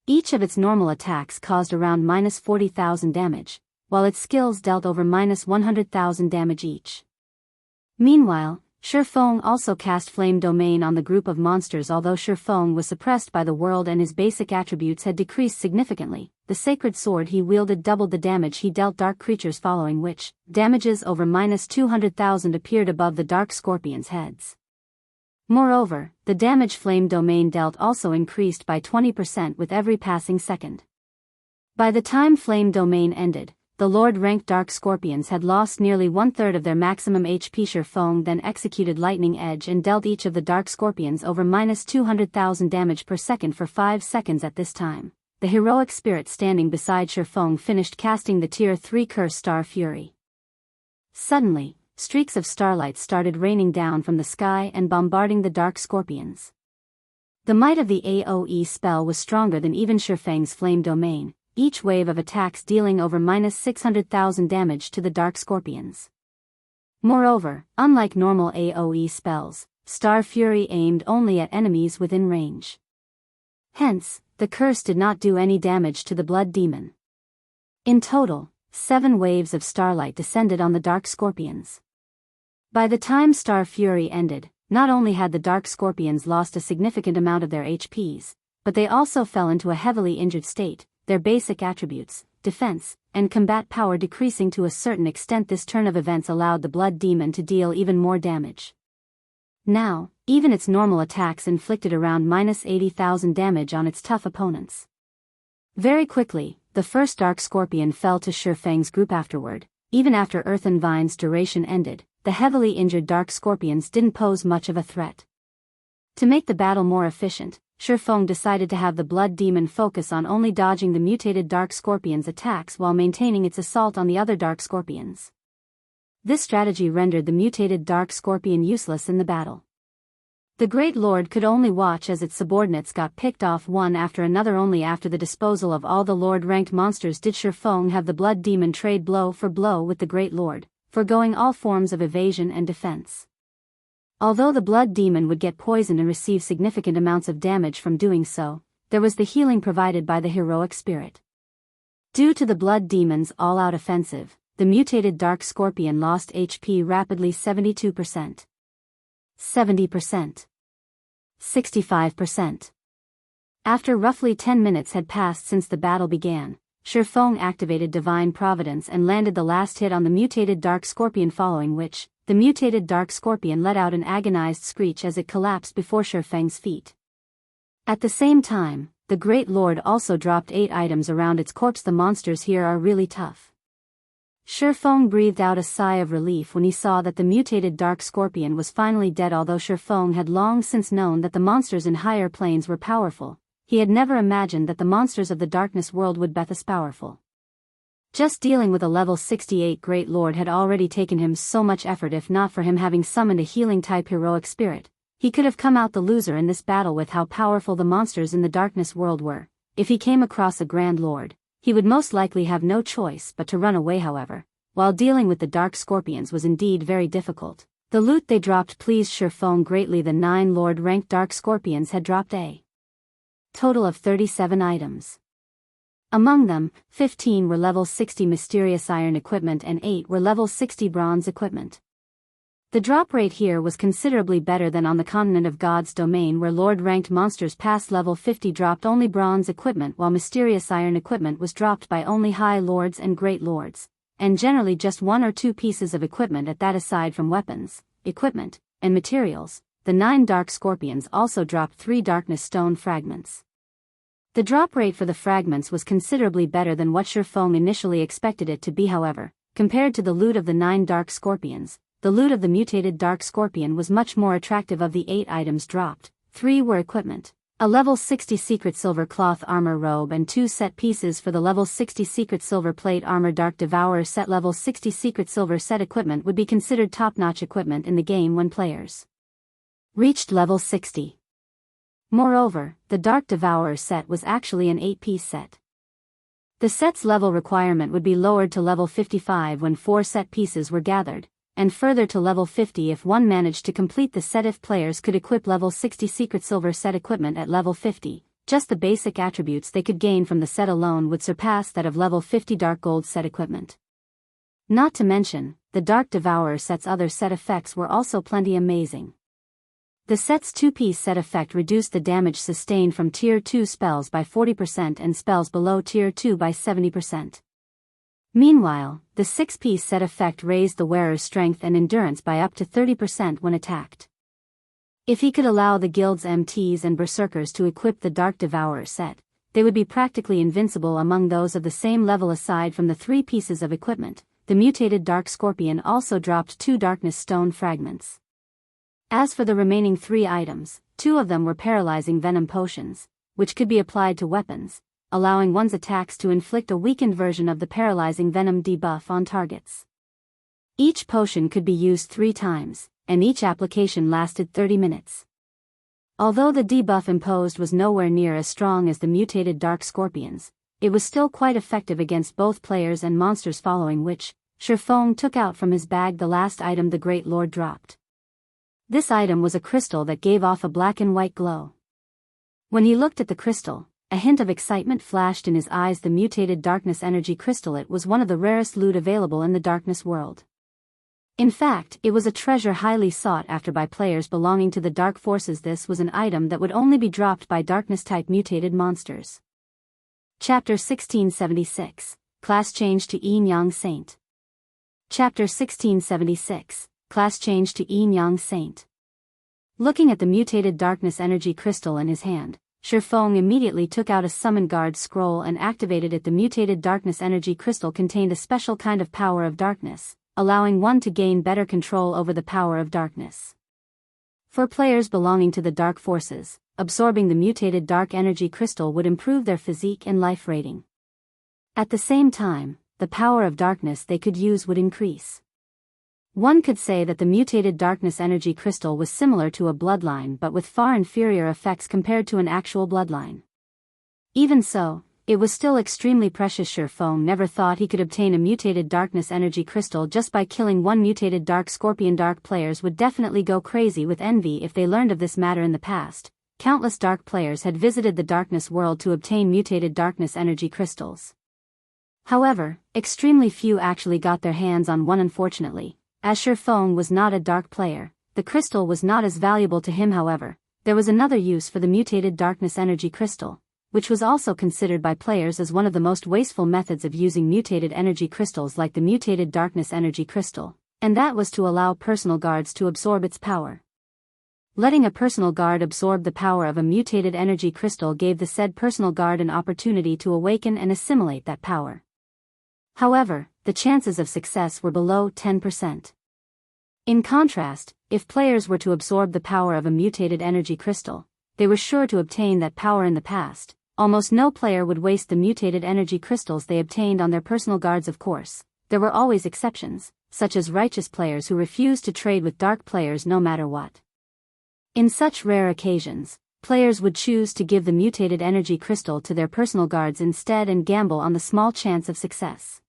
Each of its normal attacks caused around -40,000 damage, while its skills dealt over -100,000 damage each. Meanwhile, Shifeng also cast Flame Domain on the group of monsters. Although Shifeng was suppressed by the world and his basic attributes had decreased significantly, the sacred sword he wielded doubled the damage he dealt dark creatures, following which, damages over -200,000 appeared above the dark scorpions' heads. Moreover, the damage Flame Domain dealt also increased by 20% with every passing second. By the time Flame Domain ended, the Lord-ranked Dark Scorpions had lost nearly 1/3 of their maximum HP. Shifeng then executed Lightning Edge and dealt each of the Dark Scorpions over -200,000 damage per second for 5 seconds. At this time, the heroic spirit standing beside Shifeng finished casting the Tier 3 Curse Star Fury. Suddenly, streaks of starlight started raining down from the sky and bombarding the Dark Scorpions. The might of the AoE spell was stronger than even Shifeng's Flame Domain, each wave of attacks dealing over -600,000 damage to the Dark Scorpions. Moreover, unlike normal AoE spells, Star Fury aimed only at enemies within range. Hence, the curse did not do any damage to the Blood Demon. In total, 7 waves of starlight descended on the Dark Scorpions. By the time Star Fury ended, not only had the Dark Scorpions lost a significant amount of their HPs, but they also fell into a heavily injured state, their basic attributes, defense, and combat power decreasing to a certain extent. This turn of events allowed the Blood Demon to deal even more damage. Now, even its normal attacks inflicted around -80,000 damage on its tough opponents. Very quickly, the first Dark Scorpion fell to Shifeng's group. Afterward, even after Earthen Vine's duration ended, the heavily injured Dark Scorpions didn't pose much of a threat. To make the battle more efficient, Shifeng decided to have the Blood Demon focus on only dodging the mutated Dark Scorpion's attacks while maintaining its assault on the other Dark Scorpions. This strategy rendered the mutated Dark Scorpion useless in the battle. The Great Lord could only watch as its subordinates got picked off one after another. Only after the disposal of all the Lord-ranked monsters did Shifeng have the Blood Demon trade blow for blow with the Great Lord, foregoing all forms of evasion and defense. Although the Blood Demon would get poisoned and receive significant amounts of damage from doing so, there was the healing provided by the heroic spirit. Due to the Blood Demon's all-out offensive, the mutated Dark Scorpion lost HP rapidly: 72%, 70%, 65%. After roughly 10 minutes had passed since the battle began, Shifeng activated Divine Providence and landed the last hit on the mutated Dark Scorpion, following which, the mutated Dark Scorpion let out an agonized screech as it collapsed before Shifeng's feet. At the same time, the Great Lord also dropped 8 items around its corpse. The monsters here are really tough. Shifeng breathed out a sigh of relief when he saw that the mutated Dark Scorpion was finally dead. Although Shifeng had long since known that the monsters in higher planes were powerful, he had never imagined that the monsters of the darkness world would be this powerful. Just dealing with a level 68 Great Lord had already taken him so much effort. If not for him having summoned a healing-type heroic spirit, he could have come out the loser in this battle. With how powerful the monsters in the darkness world were, if he came across a Grand Lord, he would most likely have no choice but to run away. However, while dealing with the Dark Scorpions was indeed very difficult, the loot they dropped pleased Shifeng greatly. The 9 Lord-ranked Dark Scorpions had dropped a total of 37 items. Among them, 15 were level 60 mysterious iron equipment and 8 were level 60 bronze equipment. The drop rate here was considerably better than on the continent of God's domain, where Lord-ranked monsters past level 50 dropped only bronze equipment, while mysterious iron equipment was dropped by only High Lords and Great Lords, and generally just 1 or 2 pieces of equipment at that. Aside from weapons, equipment, and materials, the 9 Dark Scorpions also dropped 3 Darkness Stone fragments. The drop rate for the fragments was considerably better than what Shifeng initially expected it to be. However, compared to the loot of the 9 Dark Scorpions, the loot of the mutated Dark Scorpion was much more attractive. Of the 8 items dropped, 3 were equipment. A level 60 secret silver cloth armor robe and 2 set pieces for the level 60 secret silver plate armor. Dark Devourer set. Level 60 secret silver set equipment would be considered top-notch equipment in the game when players reached level 60. Moreover, the Dark Devourer set was actually an 8-piece set. The set's level requirement would be lowered to level 55 when 4 set pieces were gathered, and further to level 50 if one managed to complete the set. If players could equip level 60 secret silver set equipment at level 50, just the basic attributes they could gain from the set alone would surpass that of level 50 dark gold set equipment. Not to mention, the Dark Devourer set's other set effects were also plenty amazing. The set's 2-piece set effect reduced the damage sustained from Tier 2 spells by 40% and spells below Tier 2 by 70%. Meanwhile, the 6-piece set effect raised the wearer's strength and endurance by up to 30% when attacked. If he could allow the guild's MTs and berserkers to equip the Dark Devourer set, they would be practically invincible among those of the same level. Aside from the 3 pieces of equipment, the mutated Dark Scorpion also dropped 2 Darkness Stone fragments. As for the remaining 3 items, 2 of them were paralyzing venom potions, which could be applied to weapons, allowing one's attacks to inflict a weakened version of the paralyzing venom debuff on targets. Each potion could be used 3 times, and each application lasted 30 minutes. Although the debuff imposed was nowhere near as strong as the mutated Dark Scorpions, it was still quite effective against both players and monsters, following which, Shifeng took out from his bag the last item the Great Lord dropped. This item was a crystal that gave off a black and white glow. When he looked at the crystal, a hint of excitement flashed in his eyes. The mutated darkness energy crystal. It was one of the rarest loot available in the darkness world. In fact, it was a treasure highly sought after by players belonging to the dark forces. This was an item that would only be dropped by darkness-type mutated monsters. Chapter 1676, Class Change to Yin Yang Saint. Chapter 1676, Class Change to Yin Yang Saint. Looking at the mutated darkness energy crystal in his hand, Shifeng immediately took out a Summon Guard scroll and activated it. The mutated darkness energy crystal contained a special kind of power of darkness, allowing one to gain better control over the power of darkness. For players belonging to the dark forces, absorbing the mutated dark energy crystal would improve their physique and life rating. At the same time, the power of darkness they could use would increase. One could say that the mutated darkness energy crystal was similar to a bloodline, but with far inferior effects compared to an actual bloodline. Even so, it was still extremely precious. Shifeng never thought he could obtain a mutated darkness energy crystal just by killing one mutated dark scorpion. Dark players would definitely go crazy with envy if they learned of this matter. In the past, countless dark players had visited the darkness world to obtain mutated darkness energy crystals. However, extremely few actually got their hands on one. Unfortunately, as Shifeng was not a dark player, the crystal was not as valuable to him. However, there was another use for the mutated darkness energy crystal, which was also considered by players as one of the most wasteful methods of using mutated energy crystals like the mutated darkness energy crystal, and that was to allow personal guards to absorb its power. Letting a personal guard absorb the power of a mutated energy crystal gave the said personal guard an opportunity to awaken and assimilate that power. However, the chances of success were below 10%. In contrast, if players were to absorb the power of a mutated energy crystal, they were sure to obtain that power. In the past, almost no player would waste the mutated energy crystals they obtained on their personal guards. Of course, there were always exceptions, such as righteous players who refused to trade with dark players no matter what. In such rare occasions, players would choose to give the mutated energy crystal to their personal guards instead and gamble on the small chance of success.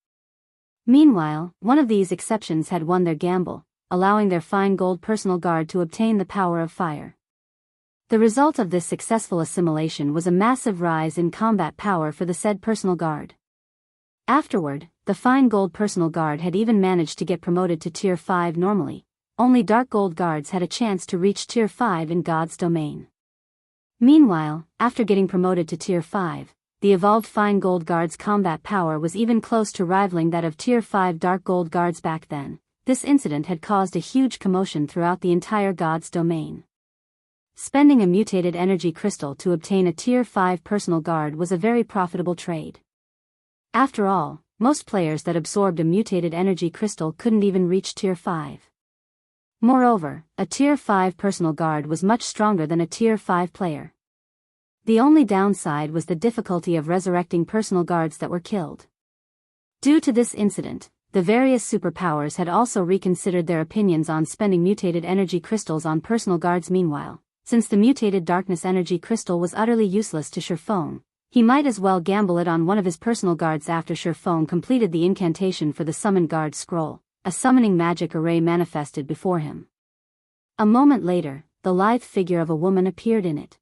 Meanwhile, one of these exceptions had won their gamble, allowing their fine gold personal guard to obtain the power of fire. The result of this successful assimilation was a massive rise in combat power for the said personal guard. Afterward, the fine gold personal guard had even managed to get promoted to Tier 5. Normally, only dark gold guards had a chance to reach Tier 5 in God's domain. Meanwhile, after getting promoted to Tier 5, the evolved fine gold guard's combat power was even close to rivaling that of Tier 5 dark gold guards. Back then, this incident had caused a huge commotion throughout the entire God's domain. Spending a mutated energy crystal to obtain a Tier 5 personal guard was a very profitable trade. After all, most players that absorbed a mutated energy crystal couldn't even reach Tier 5. Moreover, a Tier 5 personal guard was much stronger than a Tier 5 player. The only downside was the difficulty of resurrecting personal guards that were killed. Due to this incident, the various superpowers had also reconsidered their opinions on spending mutated energy crystals on personal guards. Meanwhile, since the mutated darkness energy crystal was utterly useless to Shifeng, he might as well gamble it on one of his personal guards. After Shifeng completed the incantation for the summoned guard scroll, a summoning magic array manifested before him. A moment later, the lithe figure of a woman appeared in it.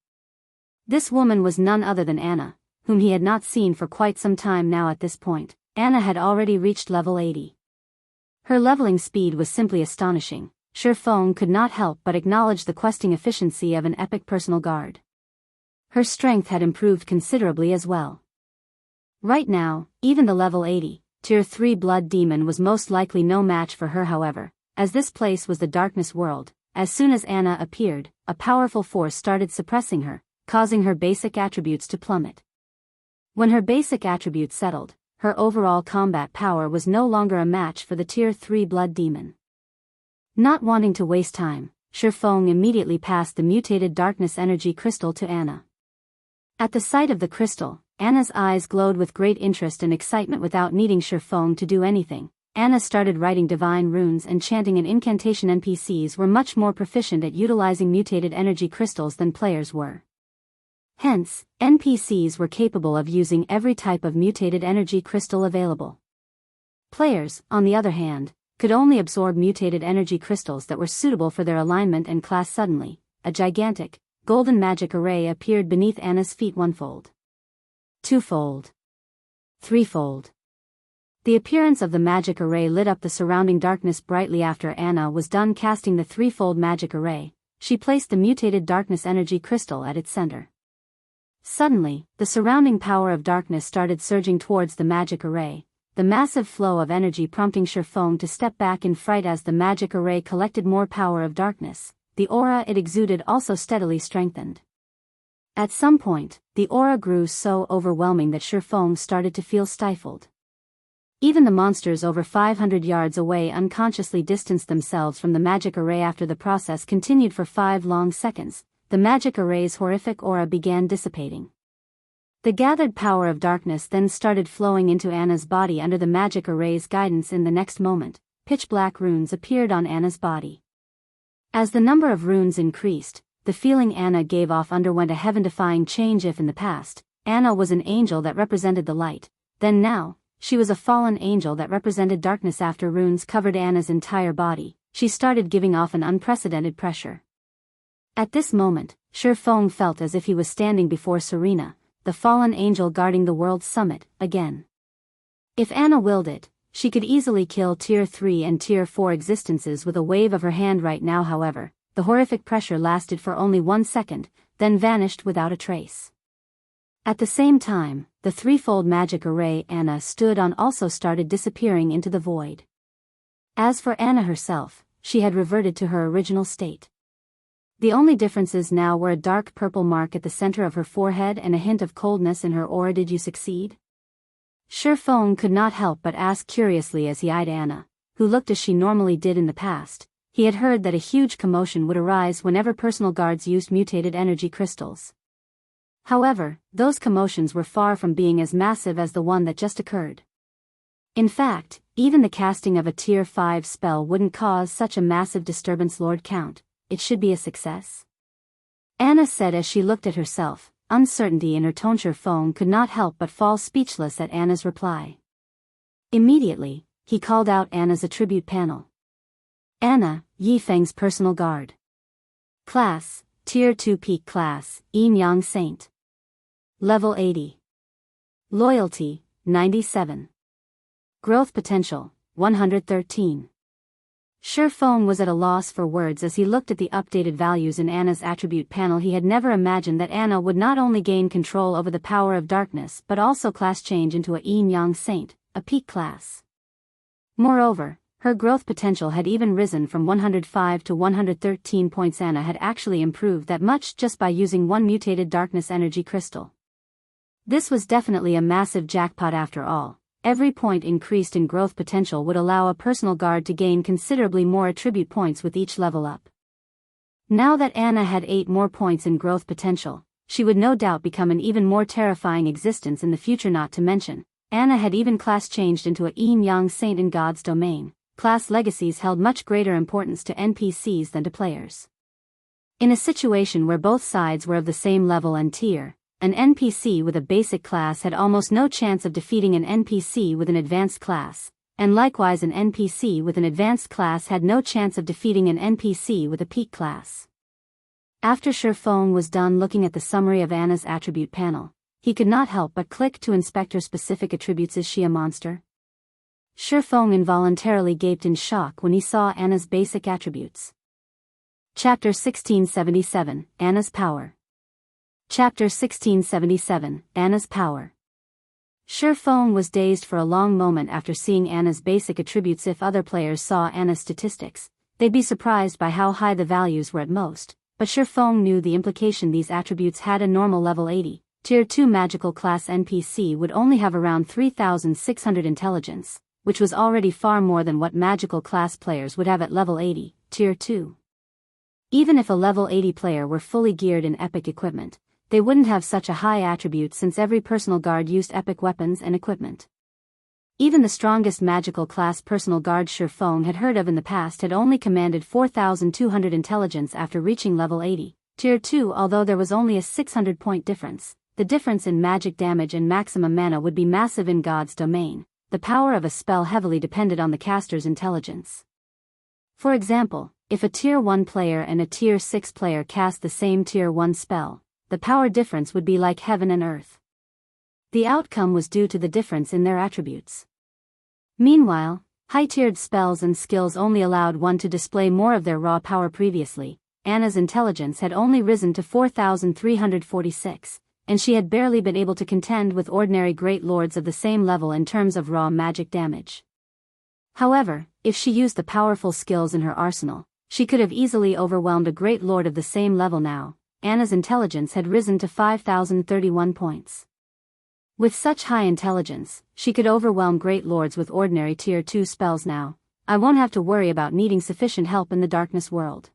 This woman was none other than Anna, whom he had not seen for quite some time now. At this point, Anna had already reached level 80. Her leveling speed was simply astonishing. Shifeng could not help but acknowledge the questing efficiency of an epic personal guard. Her strength had improved considerably as well. Right now, even the level 80, Tier 3 blood demon was most likely no match for her. However, as this place was the darkness world, as soon as Anna appeared, a powerful force started suppressing her, causing her basic attributes to plummet. When her basic attributes settled, her overall combat power was no longer a match for the Tier 3 blood demon. Not wanting to waste time, Shifeng immediately passed the mutated darkness energy crystal to Anna. At the sight of the crystal, Anna's eyes glowed with great interest and excitement. Without needing Shifeng to do anything, Anna started writing divine runes and chanting an incantation. NPCs were much more proficient at utilizing mutated energy crystals than players were. Hence, NPCs were capable of using every type of mutated energy crystal available. Players, on the other hand, could only absorb mutated energy crystals that were suitable for their alignment and class. Suddenly, a gigantic, golden magic array appeared beneath Anna's feet. One-fold, two-fold, three-fold. The appearance of the magic array lit up the surrounding darkness brightly. After Anna was done casting the threefold magic array, she placed the mutated darkness energy crystal at its center. Suddenly, the surrounding power of darkness started surging towards the magic array, the massive flow of energy prompting Shifeng to step back in fright. As the magic array collected more power of darkness, the aura it exuded also steadily strengthened. At some point, the aura grew so overwhelming that Shifeng started to feel stifled. Even the monsters over 500 yards away unconsciously distanced themselves from the magic array. After the process continued for 5 long seconds, the magic array's horrific aura began dissipating. The gathered power of darkness then started flowing into Anna's body under the magic array's guidance. In the next moment, pitch-black runes appeared on Anna's body. As the number of runes increased, the feeling Anna gave off underwent a heaven-defying change. If in the past, Anna was an angel that represented the light, then now, she was a fallen angel that represented darkness. After runes covered Anna's entire body, she started giving off an unprecedented pressure. At this moment, Shifeng felt as if he was standing before Serena, the fallen angel guarding the world's summit, again. If Anna willed it, she could easily kill Tier 3 and Tier 4 existences with a wave of her hand. Right now, however, the horrific pressure lasted for only 1 second, then vanished without a trace. At the same time, the threefold magic array Anna stood on also started disappearing into the void. As for Anna herself, she had reverted to her original state. The only differences now were a dark purple mark at the center of her forehead and a hint of coldness in her aura. Did you succeed? Shifeng could not help but ask curiously as he eyed Anna, who looked as she normally did in the past. He had heard that a huge commotion would arise whenever personal guards used mutated energy crystals. However, those commotions were far from being as massive as the one that just occurred. In fact, even the casting of a Tier 5 spell wouldn't cause such a massive disturbance. Lord Count, it should be a success? Anna said as she looked at herself, uncertainty in her tone. Shifeng could not help but fall speechless at Anna's reply. Immediately, he called out Anna's attribute panel. Anna, Yifeng's personal guard. Class, Tier 2 peak class, Yin Yang Saint. Level 80. Loyalty, 97. Growth potential, 113. Shifeng was at a loss for words as he looked at the updated values in Anna's attribute panel. He had never imagined that Anna would not only gain control over the power of darkness but also class change into a Yin Yang Saint, a peak class. Moreover, her growth potential had even risen from 105 to 113 points. Anna had actually improved that much just by using one mutated darkness energy crystal. This was definitely a massive jackpot after all, every point increased in growth potential would allow a personal guard to gain considerably more attribute points with each level up. Now that Anna had 8 more points in growth potential, she would no doubt become an even more terrifying existence in the future. Not to mention, Anna had even class changed into a yin-yang saint in God's domain. Class legacies held much greater importance to NPCs than to players. In a situation where both sides were of the same level and tier, an NPC with a basic class had almost no chance of defeating an NPC with an advanced class, and likewise an NPC with an advanced class had no chance of defeating an NPC with a peak class. After Shifeng was done looking at the summary of Anna's attribute panel, he could not help but click to inspect her specific attributes. Is she a monster? Shifeng involuntarily gaped in shock when he saw Anna's basic attributes. Chapter 1677, Anna's Power. Chapter 1677, Anna's Power. Shifeng was dazed for a long moment after seeing Anna's basic attributes. If other players saw Anna's statistics, they'd be surprised by how high the values were at most, but Shifeng knew the implication these attributes had. A normal level 80, Tier 2 magical class NPC would only have around 3,600 intelligence, which was already far more than what magical class players would have at level 80, Tier 2. Even if a level 80 player were fully geared in epic equipment, they wouldn't have such a high attribute since every personal guard used epic weapons and equipment. Even the strongest magical class personal guard Shifeng had heard of in the past had only commanded 4,200 intelligence after reaching level 80, Tier 2. Although there was only a 600-point difference, the difference in magic damage and maximum mana would be massive in God's domain. The power of a spell heavily depended on the caster's intelligence. For example, if a Tier 1 player and a Tier 6 player cast the same Tier 1 spell, the power difference would be like heaven and earth. The outcome was due to the difference in their attributes. Meanwhile, high-tiered spells and skills only allowed one to display more of their raw power. Previously, Anna's intelligence had only risen to 4,346, and she had barely been able to contend with ordinary great lords of the same level in terms of raw magic damage. However, if she used the powerful skills in her arsenal, she could have easily overwhelmed a great lord of the same level. Now, Anna's intelligence had risen to 5,031 points. With such high intelligence, she could overwhelm great lords with ordinary Tier 2 spells. Now, I won't have to worry about needing sufficient help in the darkness world.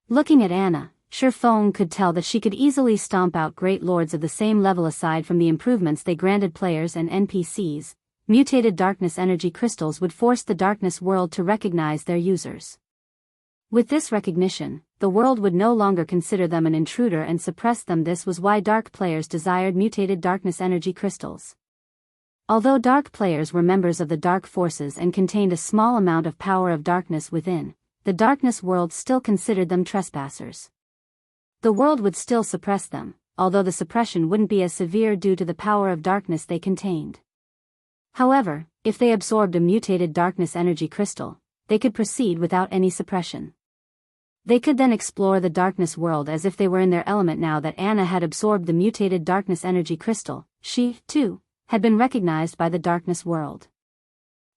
Looking at Anna, Shifeng could tell that she could easily stomp out great lords of the same level. Aside from the improvements they granted players and NPCs, mutated darkness energy crystals would force the darkness world to recognize their users. With this recognition, the world would no longer consider them an intruder and suppress them. This was why dark players desired mutated darkness energy crystals. Although dark players were members of the dark forces and contained a small amount of power of darkness within, the darkness world still considered them trespassers. The world would still suppress them, although the suppression wouldn't be as severe due to the power of darkness they contained. However, if they absorbed a mutated darkness energy crystal, they could proceed without any suppression. They could then explore the darkness world as if they were in their element. Now that Anna had absorbed the mutated darkness energy crystal, she, too, had been recognized by the darkness world.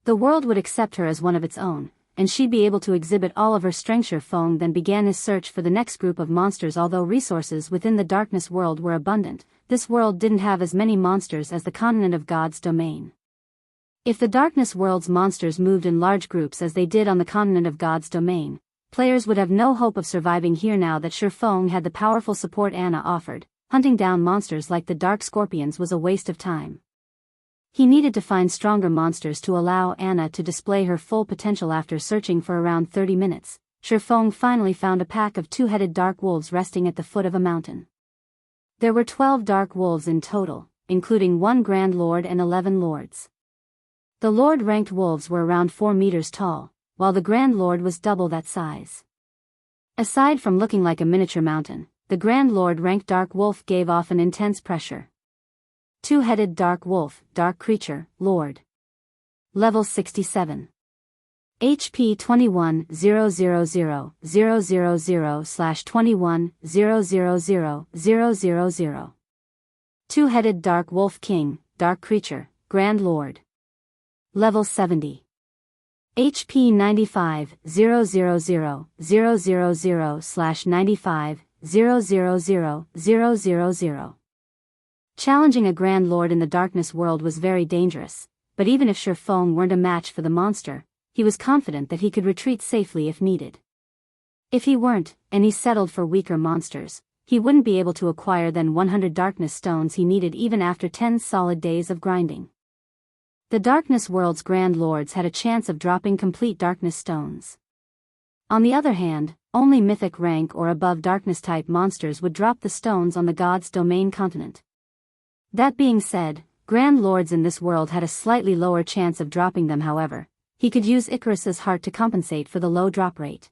The world would accept her as one of its own, and she'd be able to exhibit all of her strength. Shifeng then began his search for the next group of monsters. Although resources within the darkness world were abundant, this world didn't have as many monsters as the continent of God's domain. If the darkness world's monsters moved in large groups as they did on the continent of God's domain, players would have no hope of surviving here. Now that Shifeng had the powerful support Anna offered, hunting down monsters like the dark scorpions was a waste of time. He needed to find stronger monsters to allow Anna to display her full potential. After searching for around 30 minutes, Shifeng finally found a pack of 2-headed dark wolves resting at the foot of a mountain. There were 12 dark wolves in total, including 1 Grand Lord and 11 lords. The Lord-ranked wolves were around 4 meters tall, while the Grand Lord was double that size. Aside from looking like a miniature mountain, the Grand Lord-ranked dark wolf gave off an intense pressure. 2-headed dark wolf, dark creature, Lord. Level 67. HP 21,000/21,000,000. 2-headed dark wolf king, dark creature, Grand Lord. Level 70. HP 95,000/95,000,000. Challenging a Grand Lord in the darkness world was very dangerous, but even if Shi Feng weren't a match for the monster, he was confident that he could retreat safely if needed. If he weren't, and he settled for weaker monsters, he wouldn't be able to acquire the 100 darkness stones he needed even after 10 solid days of grinding. The Darkness World's Grand Lords had a chance of dropping complete darkness stones. On the other hand, only mythic rank or above darkness-type monsters would drop the stones on the God's Domain continent. That being said, Grand Lords in this world had a slightly lower chance of dropping them. However, he could use Icarus's heart to compensate for the low drop rate.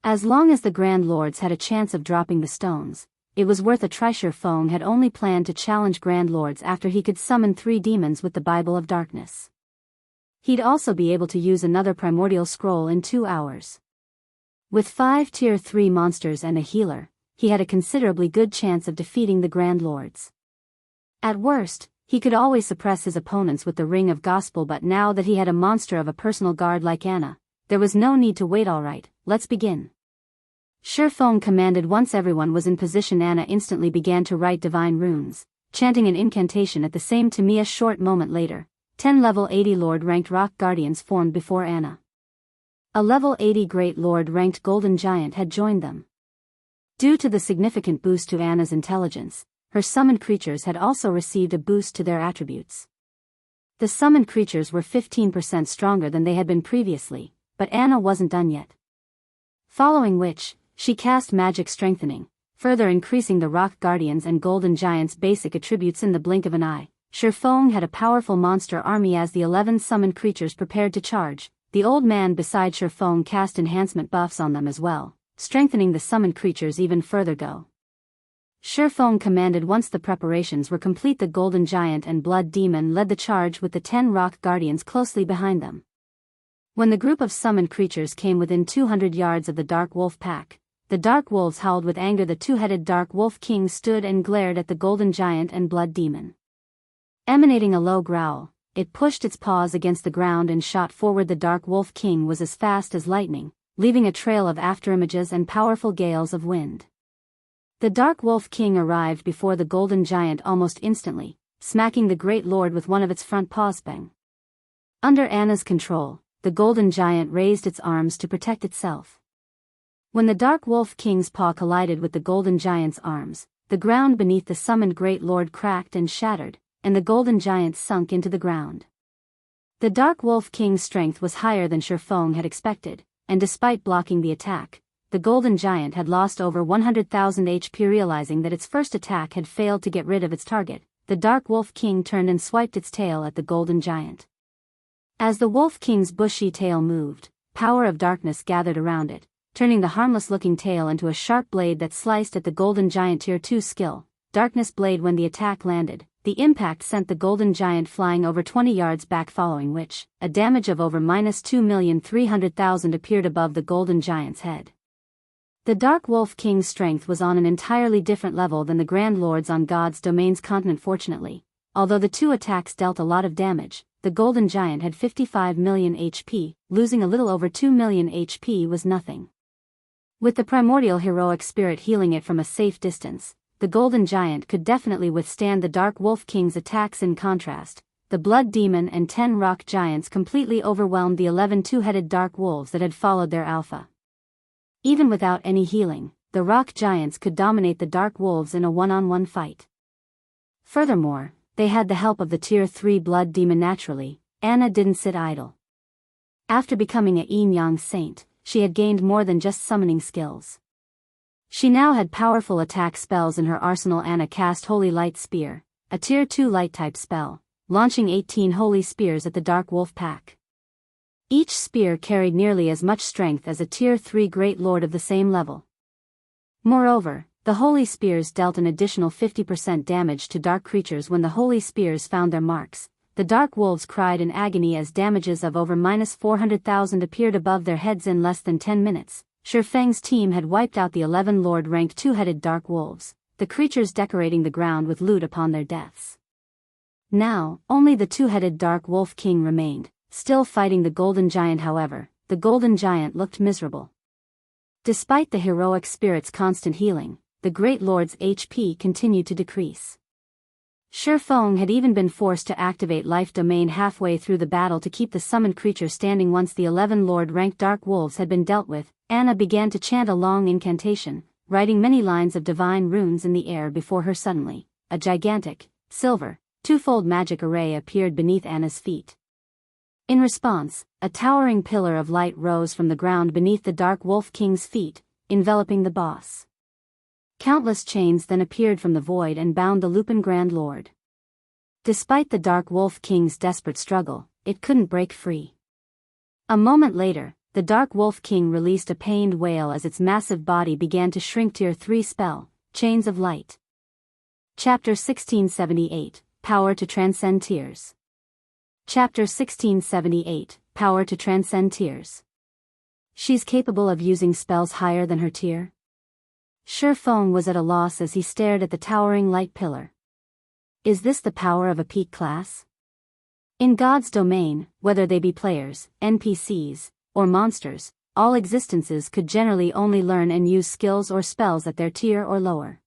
As long as the Grand Lords had a chance of dropping the stones, it was worth a try. Shi Feng had only planned to challenge Grand Lords after he could summon 3 demons with the Bible of Darkness. He'd also be able to use another Primordial scroll in 2 hours. With 5 Tier 3 monsters and a healer, he had a considerably good chance of defeating the Grand Lords. At worst, he could always suppress his opponents with the Ring of Gospel, but now that he had a monster of a personal guard like Anna, there was no need to wait. Alright, let's begin. Shi Feng commanded. Once everyone was in position, Anna instantly began to write divine runes, chanting an incantation at the same time. A short moment later, 10 level 80 Lord-ranked rock guardians formed before Anna. A level 80 Great Lord-ranked golden giant had joined them. Due to the significant boost to Anna's intelligence, her summoned creatures had also received a boost to their attributes. The summoned creatures were 15% stronger than they had been previously, but Anna wasn't done yet. Following which, she cast Magic Strengthening, further increasing the Rock Guardians and Golden Giants' basic attributes in the blink of an eye. Shi Feng had a powerful monster army as the 11 summoned creatures prepared to charge. The old man beside Shi Feng cast enhancement buffs on them as well, strengthening the summoned creatures even further. Go! Shi Feng commanded. Once the preparations were complete, the Golden Giant and Blood Demon led the charge with the 10 Rock Guardians closely behind them. When the group of summoned creatures came within 200 yards of the Dark Wolf pack, the Dark Wolves howled with anger. The 2-headed Dark Wolf King stood and glared at the Golden Giant and Blood Demon. Emanating a low growl, it pushed its paws against the ground and shot forward. The Dark Wolf King was as fast as lightning, leaving a trail of afterimages and powerful gales of wind. The Dark Wolf King arrived before the Golden Giant almost instantly, smacking the Great Lord with one of its front paws. Bang! Under Anna's control, the Golden Giant raised its arms to protect itself. When the Dark Wolf King's paw collided with the Golden Giant's arms, the ground beneath the summoned Great Lord cracked and shattered, and the Golden Giant sunk into the ground. The Dark Wolf King's strength was higher than Shi Feng had expected, and despite blocking the attack, the Golden Giant had lost over 100,000 HP. Realizing that its first attack had failed to get rid of its target, the Dark Wolf King turned and swiped its tail at the Golden Giant. As the Wolf King's bushy tail moved, power of darkness gathered around it, turning the harmless-looking tail into a sharp blade that sliced at the Golden Giant. Tier 2 skill, Darkness Blade. When the attack landed, the impact sent the Golden Giant flying over 20 yards back, following which, a damage of over -2,300,000 appeared above the Golden Giant's head. The Dark Wolf King's strength was on an entirely different level than the Grand Lords on God's Domain's continent. Fortunately, although the 2 attacks dealt a lot of damage, the Golden Giant had 55 million HP, losing a little over 2 million HP was nothing. With the Primordial Heroic Spirit healing it from a safe distance, the Golden Giant could definitely withstand the Dark Wolf King's attacks. In contrast, the Blood Demon and 10 Rock Giants completely overwhelmed the 11 2-headed Dark Wolves that had followed their alpha. Even without any healing, the Rock Giants could dominate the Dark Wolves in a one-on-one fight. Furthermore, they had the help of the Tier 3 Blood Demon. Naturally, Anna didn't sit idle. After becoming a Yin-Yang Saint, she had gained more than just summoning skills. She now had powerful attack spells in her arsenal. Anna cast Holy Light Spear, a Tier 2 Light-type spell, launching 18 Holy Spears at the Dark Wolf pack. Each spear carried nearly as much strength as a Tier 3 Great Lord of the same level. Moreover, the Holy Spears dealt an additional 50% damage to dark creatures. When the Holy Spears found their marks, the Dark Wolves cried in agony as damages of over -400,000 appeared above their heads. In less than 10 minutes, Shi Feng's team had wiped out the 11 Lord-ranked 2-headed Dark Wolves, the creatures decorating the ground with loot upon their deaths. Now, only the 2-headed Dark Wolf King remained, still fighting the Golden Giant. However, the Golden Giant looked miserable. Despite the Heroic Spirit's constant healing, the Great Lord's HP continued to decrease. Shifeng had even been forced to activate Life Domain halfway through the battle to keep the summoned creature standing. Once the 11 Lord-ranked Dark Wolves had been dealt with, Anna began to chant a long incantation, writing many lines of divine runes in the air before her. Suddenly, a gigantic, silver, twofold magic array appeared beneath Anna's feet. In response, a towering pillar of light rose from the ground beneath the Dark Wolf King's feet, enveloping the boss. Countless chains then appeared from the void and bound the Lupin Grand Lord. Despite the Dark Wolf King's desperate struggle, it couldn't break free. A moment later, the Dark Wolf King released a pained wail as its massive body began to shrink. Tier 3 spell, Chains of Light. Chapter 1678, Power to Transcend Tears. Chapter 1678, Power to Transcend Tears. She's capable of using spells higher than her tier? Shifeng was at a loss as he stared at the towering light pillar. Is this the power of a peak class? In God's domain, whether they be players, NPCs, or monsters, all existences could generally only learn and use skills or spells at their tier or lower.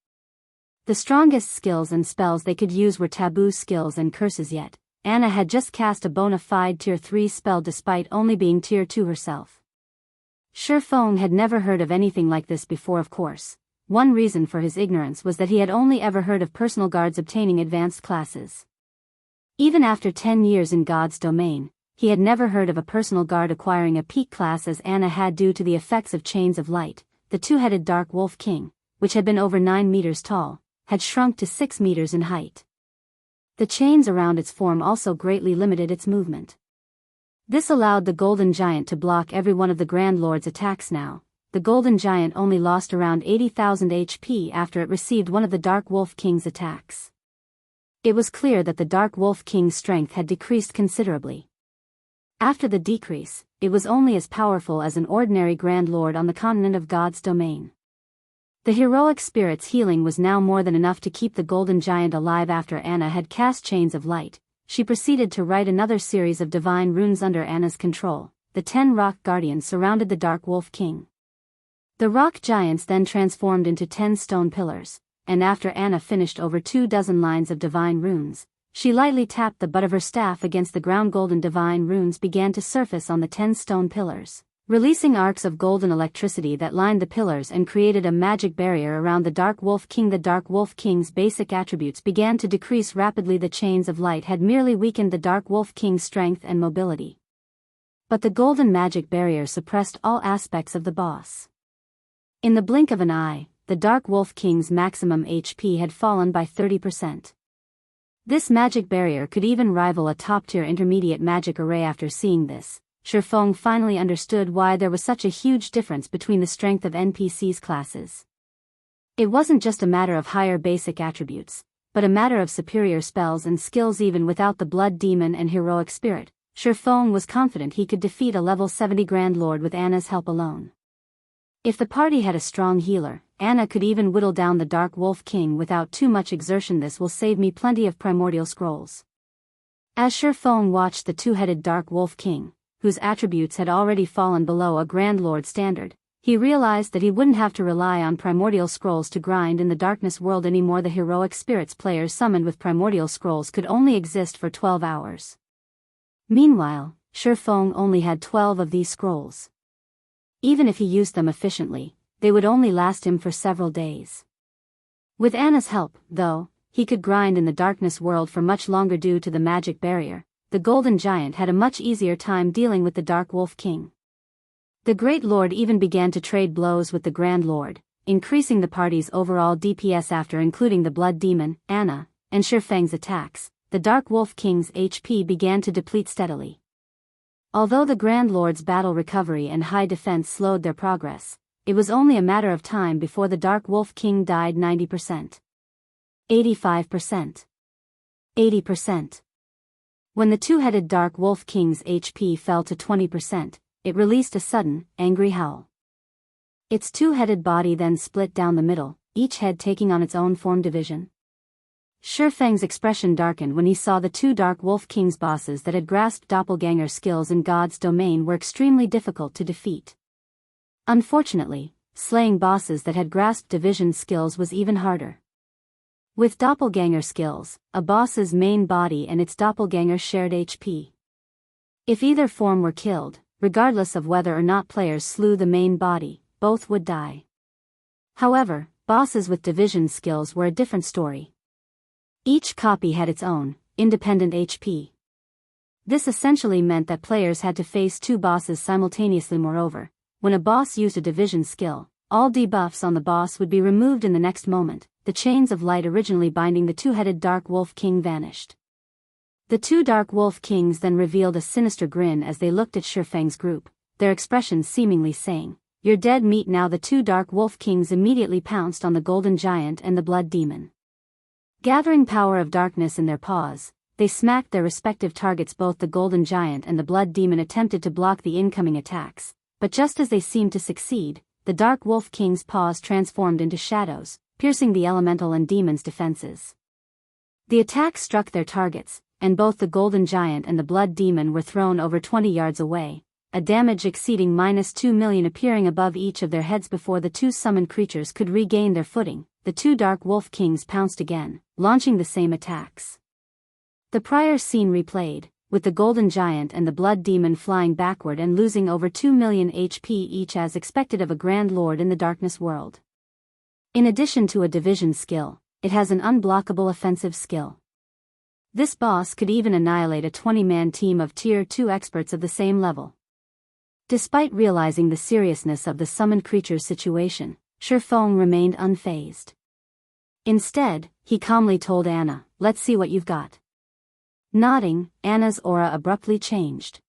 The strongest skills and spells they could use were taboo skills and curses, yet Anna had just cast a bona fide tier 3 spell despite only being tier 2 herself. Shifeng had never heard of anything like this before. Of course, one reason for his ignorance was that he had only ever heard of personal guards obtaining advanced classes. Even after 10 years in God's domain, he had never heard of a personal guard acquiring a peak class as Anna had due to the effects of Chains of Light. The two-headed Dark Wolf King, which had been over 9 meters tall, had shrunk to 6 meters in height. The chains around its form also greatly limited its movement. This allowed the Golden Giant to block every one of the Grand Lord's attacks. Now, the Golden Giant only lost around 80,000 HP after it received one of the Dark Wolf King's attacks. It was clear that the Dark Wolf King's strength had decreased considerably. After the decrease, it was only as powerful as an ordinary Grand Lord on the continent of God's domain. The heroic spirit's healing was now more than enough to keep the Golden Giant alive. After Anna had cast Chains of Light, she proceeded to write another series of divine runes under Anna's control. The 10 rock guardians surrounded the Dark Wolf King. The rock giants then transformed into 10 stone pillars, and after Anna finished over 24 lines of divine runes, she lightly tapped the butt of her staff against the ground. Golden divine runes began to surface on the 10 stone pillars, releasing arcs of golden electricity that lined the pillars and created a magic barrier around the Dark Wolf King. The Dark Wolf King's basic attributes began to decrease rapidly. The Chains of Light had merely weakened the Dark Wolf King's strength and mobility. But the golden magic barrier suppressed all aspects of the boss. In the blink of an eye, the Dark Wolf King's maximum HP had fallen by 30%. This magic barrier could even rival a top-tier intermediate magic array. After seeing this, Shifeng finally understood why there was such a huge difference between the strength of NPC's classes. It wasn't just a matter of higher basic attributes, but a matter of superior spells and skills. Even without the Blood Demon and Heroic Spirit, Shifeng was confident he could defeat a level 70 Grand Lord with Anna's help alone. If the party had a strong healer, Anna could even whittle down the Dark Wolf King without too much exertion. This will save me plenty of primordial scrolls. As Shifeng watched the two-headed Dark Wolf King, whose attributes had already fallen below a Grand Lord standard, he realized that he wouldn't have to rely on primordial scrolls to grind in the darkness world anymore. The heroic spirits players summoned with primordial scrolls could only exist for 12 hours. Meanwhile, Shifeng only had 12 of these scrolls. Even if he used them efficiently, they would only last him for several days. With Anna's help, though, he could grind in the darkness world for much longer. Due to the magic barrier, the Golden Giant had a much easier time dealing with the Dark Wolf King. The Great Lord even began to trade blows with the Grand Lord, increasing the party's overall DPS. After including the Blood Demon, Anna, and Shifeng's attacks, the Dark Wolf King's HP began to deplete steadily. Although the Grand Lord's battle recovery and high defense slowed their progress, it was only a matter of time before the Dark Wolf King died. 90%. 85%. 80%. When the two-headed Dark Wolf King's HP fell to 20%, it released a sudden, angry howl. Its two-headed body then split down the middle, each head taking on its own form division. Shifeng's expression darkened when he saw the two Dark Wolf King's bosses that had grasped doppelganger skills in God's domain were extremely difficult to defeat. Unfortunately, slaying bosses that had grasped division skills was even harder. With doppelganger skills, a boss's main body and its doppelganger shared HP. If either form were killed, regardless of whether or not players slew the main body, both would die. However, bosses with division skills were a different story. Each copy had its own, independent HP. This essentially meant that players had to face two bosses simultaneously. Moreover, when a boss used a division skill, all debuffs on the boss would be removed in the next moment. The chains of light originally binding the two-headed Dark Wolf King vanished. The two Dark Wolf Kings then revealed a sinister grin as they looked at Shifeng's group, their expressions seemingly saying, "You're dead meat now." The two Dark Wolf Kings immediately pounced on the Golden Giant and the Blood Demon. Gathering power of darkness in their paws, they smacked their respective targets. Both the Golden Giant and the Blood Demon attempted to block the incoming attacks, but just as they seemed to succeed, the Dark Wolf King's paws transformed into shadows, piercing the elemental and demon's defenses. The attack struck their targets, and both the Golden Giant and the Blood Demon were thrown over 20 yards away, a damage exceeding -2 million appearing above each of their heads. Before the two summoned creatures could regain their footing, the two Dark Wolf Kings pounced again, launching the same attacks. The prior scene replayed, with the Golden Giant and the Blood Demon flying backward and losing over 2 million HP each, as expected of a Grand Lord in the Darkness world. In addition to a division skill, it has an unblockable offensive skill. This boss could even annihilate a 20-man team of Tier 2 experts of the same level. Despite realizing the seriousness of the summoned creature's situation, Shifeng remained unfazed. Instead, he calmly told Anna, "Let's see what you've got." Nodding, Anna's aura abruptly changed.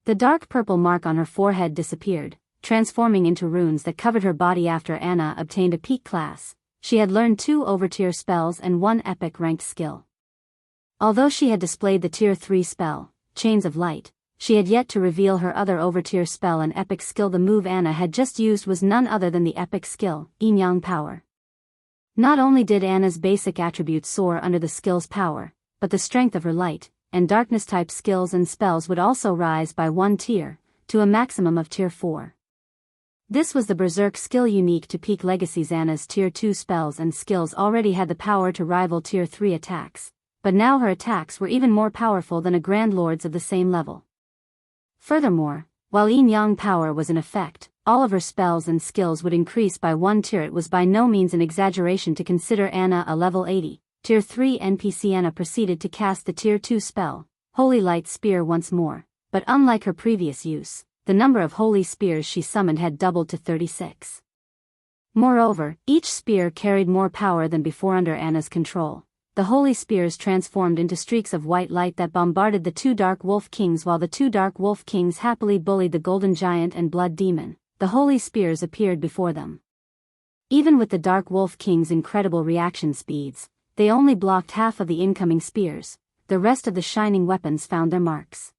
The dark purple mark on her forehead disappeared, transforming into runes that covered her body. After Anna obtained a peak class, she had learned 2 overtier spells and 1 epic ranked skill. Although she had displayed the Tier 3 spell, Chains of Light, she had yet to reveal her other overtier spell and epic skill. The move Anna had just used was none other than the epic skill, Yin Yang Power. Not only did Anna's basic attributes soar under the skill's power, but the strength of her light and darkness type skills and spells would also rise by 1 tier, to a maximum of Tier 4. This was the Berserk skill unique to Peak Legacies. Anna's Tier 2 spells and skills already had the power to rival Tier 3 attacks, but now her attacks were even more powerful than a Grand Lord's of the same level. Furthermore, while Yin Yang Power was in effect, all of her spells and skills would increase by 1 tier. It was by no means an exaggeration to consider Anna a level 80, Tier 3 NPC. Anna proceeded to cast the Tier 2 spell, Holy Light Spear, once more, but unlike her previous use, the number of holy spears she summoned had doubled to 36. Moreover, each spear carried more power than before. Under Anna's control, the holy spears transformed into streaks of white light that bombarded the two Dark Wolf Kings. While the two Dark Wolf Kings happily bullied the Golden Giant and Blood Demon, the holy spears appeared before them. Even with the Dark Wolf Kings' incredible reaction speeds, they only blocked half of the incoming spears. The rest of the shining weapons found their marks.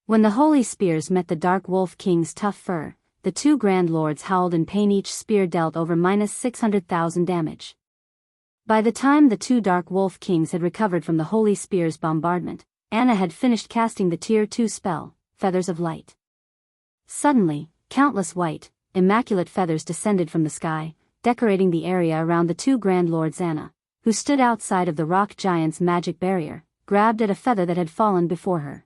When the holy spears met the Dark Wolf King's tough fur, the two Grand Lords howled in pain. Each spear dealt over -600,000 damage. By the time the two Dark Wolf Kings had recovered from the holy spear's bombardment, Anna had finished casting the Tier 2 spell, Feathers of Light. Suddenly, countless white, immaculate feathers descended from the sky, decorating the area around the two Grand Lords. Anna, who stood outside of the rock giant's magic barrier, grabbed at a feather that had fallen before her.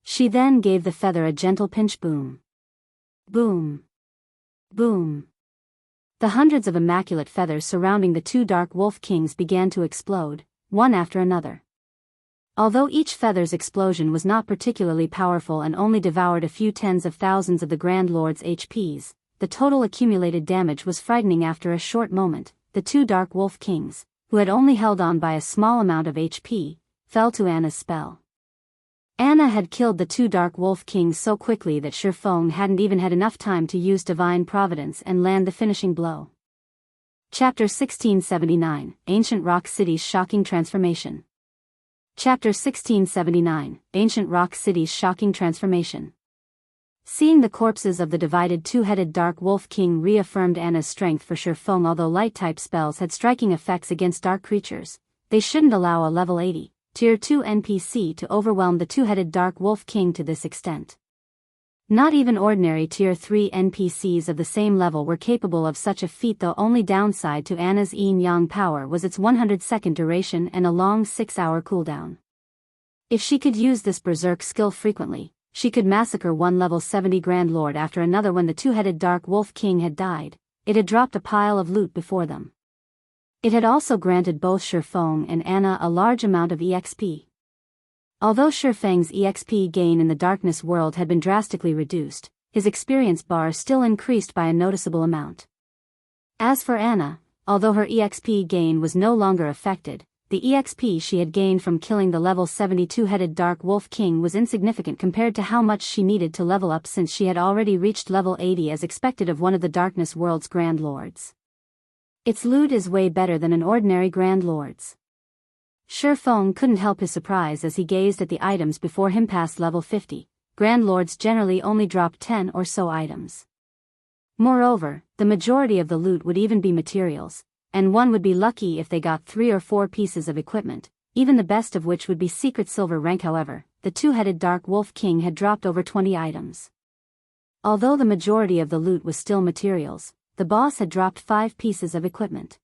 She then gave the feather a gentle pinch. Boom. Boom. Boom. The hundreds of immaculate feathers surrounding the two Dark Wolf Kings began to explode, one after another. Although each feather's explosion was not particularly powerful and only devoured a few tens of thousands of the Grand Lord's HPs, the total accumulated damage was frightening. After a short moment, the two Dark Wolf Kings, who had only held on by a small amount of HP, fell to Anna's spell. Anna had killed the two Dark Wolf Kings so quickly that Shifeng hadn't even had enough time to use Divine Providence and land the finishing blow. Chapter 1679, Ancient Rock City's Shocking Transformation. Chapter 1679, Ancient Rock City's Shocking Transformation. Seeing the corpses of the divided two-headed Dark Wolf King reaffirmed Anna's strength for Shifeng. Although light-type spells had striking effects against dark creatures, they shouldn't allow a level 80, Tier 2 NPC to overwhelm the two-headed Dark Wolf King to this extent. Not even ordinary Tier 3 NPCs of the same level were capable of such a feat. The only downside to Anna's yin-yang power was its 100-second duration and a long 6-hour cooldown. If she could use this berserk skill frequently, she could massacre one level 70 Grand Lord after another. When the two-headed Dark Wolf King had died, it had dropped a pile of loot before them. It had also granted both Shifeng and Anna a large amount of EXP. Although Shifeng's EXP gain in the darkness world had been drastically reduced, his experience bar still increased by a noticeable amount. As for Anna, although her EXP gain was no longer affected, the EXP she had gained from killing the level 72-headed Dark Wolf King was insignificant compared to how much she needed to level up, since she had already reached level 80 as expected of one of the darkness world's Grand Lords. Its loot is way better than an ordinary Grand Lord's. Shifeng couldn't help his surprise as he gazed at the items before him. Past level 50, Grand Lords generally only drop 10 or so items. Moreover, the majority of the loot would even be materials, and one would be lucky if they got 3 or 4 pieces of equipment, even the best of which would be secret silver rank. However, the two-headed Dark Wolf King had dropped over 20 items. Although the majority of the loot was still materials, the boss had dropped 5 pieces of equipment.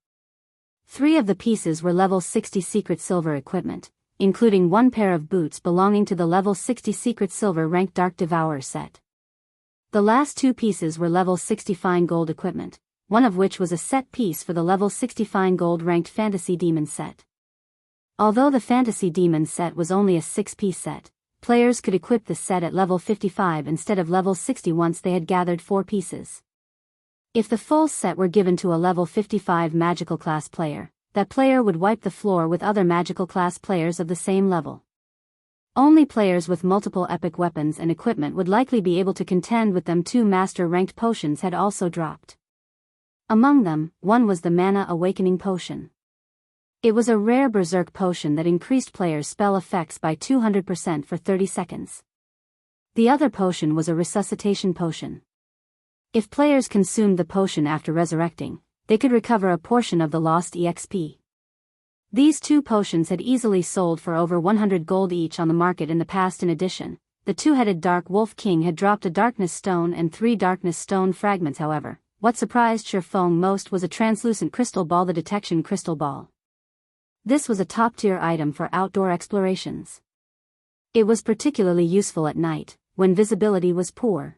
3 of the pieces were level 60 secret silver equipment, including 1 pair of boots belonging to the level 60 secret silver rank Dark Devourer set. The last 2 pieces were level 60 fine gold equipment, one of which was a set piece for the level 60 fine gold ranked Fantasy Demon set. Although the Fantasy Demon set was only a 6-piece set, players could equip the set at level 55 instead of level 60 once they had gathered 4 pieces. If the full set were given to a level 55 magical class player, that player would wipe the floor with other magical class players of the same level. Only players with multiple epic weapons and equipment would likely be able to contend with them. 2 master-ranked potions had also dropped. Among them, one was the Mana Awakening Potion. It was a rare berserk potion that increased players' spell effects by 200% for 30 seconds. The other potion was a Resuscitation Potion. If players consumed the potion after resurrecting, they could recover a portion of the lost EXP. These 2 potions had easily sold for over 100 gold each on the market in the past. In addition, the two-headed Dark Wolf King had dropped a Darkness Stone and 3 Darkness Stone fragments. However, what surprised Shifeng most was a translucent crystal ball, the Detection Crystal Ball. This was a top-tier item for outdoor explorations. It was particularly useful at night, when visibility was poor.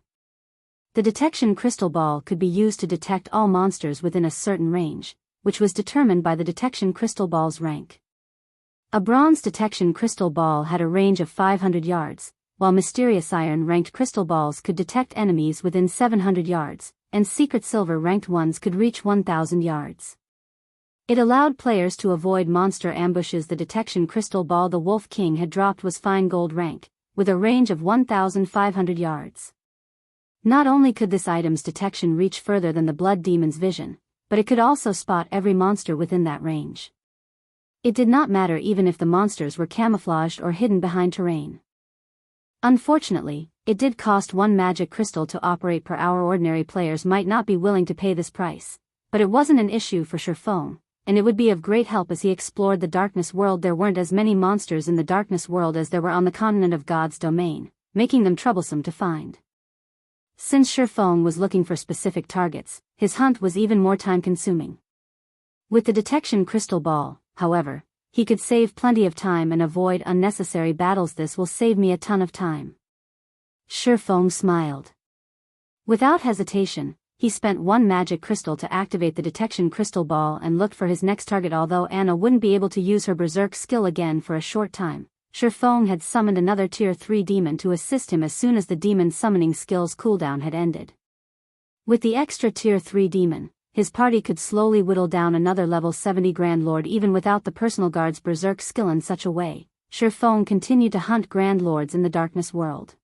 The Detection Crystal Ball could be used to detect all monsters within a certain range, which was determined by the Detection Crystal Ball's rank. A Bronze Detection Crystal Ball had a range of 500 yards, while Mysterious Iron-ranked crystal balls could detect enemies within 700 yards, and Secret Silver-ranked ones could reach 1,000 yards. It allowed players to avoid monster ambushes. The Detection Crystal Ball the Wolf King had dropped was Fine Gold rank, with a range of 1,500 yards. Not only could this item's detection reach further than the Blood Demon's vision, but it could also spot every monster within that range. It did not matter even if the monsters were camouflaged or hidden behind terrain. Unfortunately, it did cost 1 magic crystal to operate per hour. Ordinary players might not be willing to pay this price, but it wasn't an issue for Shifeng, and it would be of great help as he explored the darkness world. There weren't as many monsters in the darkness world as there were on the continent of God's domain, making them troublesome to find. Since Shifeng was looking for specific targets, his hunt was even more time-consuming. With the Detection Crystal Ball, however, he could save plenty of time and avoid unnecessary battles. This will save me a ton of time. Shifeng smiled. Without hesitation, he spent 1 magic crystal to activate the Detection Crystal Ball and looked for his next target. Although Anna wouldn't be able to use her berserk skill again for a short time, Shifeng had summoned another Tier 3 demon to assist him as soon as the demon summoning skill's cooldown had ended. With the extra Tier 3 demon, his party could slowly whittle down another level 70 Grand Lord even without the personal guard's berserk skill. In such a way, Shifeng continued to hunt Grand Lords in the darkness world.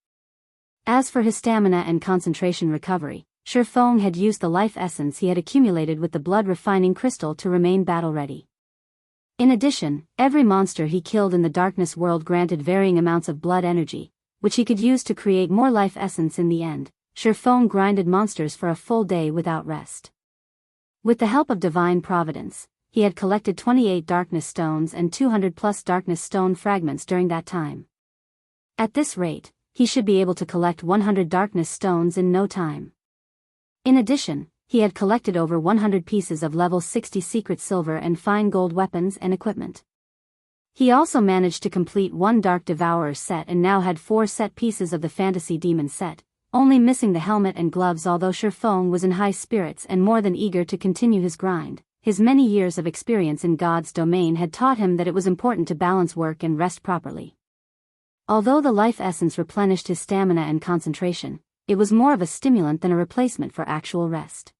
As for his stamina and concentration recovery, Shifeng had used the life essence he had accumulated with the blood refining crystal to remain battle-ready. In addition, every monster he killed in the darkness world granted varying amounts of blood energy, which he could use to create more life essence. In the end, Shifeng grinded monsters for a full day without rest. With the help of divine providence, he had collected 28 darkness stones and 200+ darkness stone fragments during that time. At this rate, he should be able to collect 100 darkness stones in no time. In addition, he had collected over 100 pieces of level 60 secret silver and fine gold weapons and equipment. He also managed to complete 1 Dark Devourer's set and now had 4 set pieces of the Fantasy Demon set, only missing the helmet and gloves. Although Shifeng was in high spirits and more than eager to continue his grind, his many years of experience in God's domain had taught him that it was important to balance work and rest properly. Although the life essence replenished his stamina and concentration, it was more of a stimulant than a replacement for actual rest.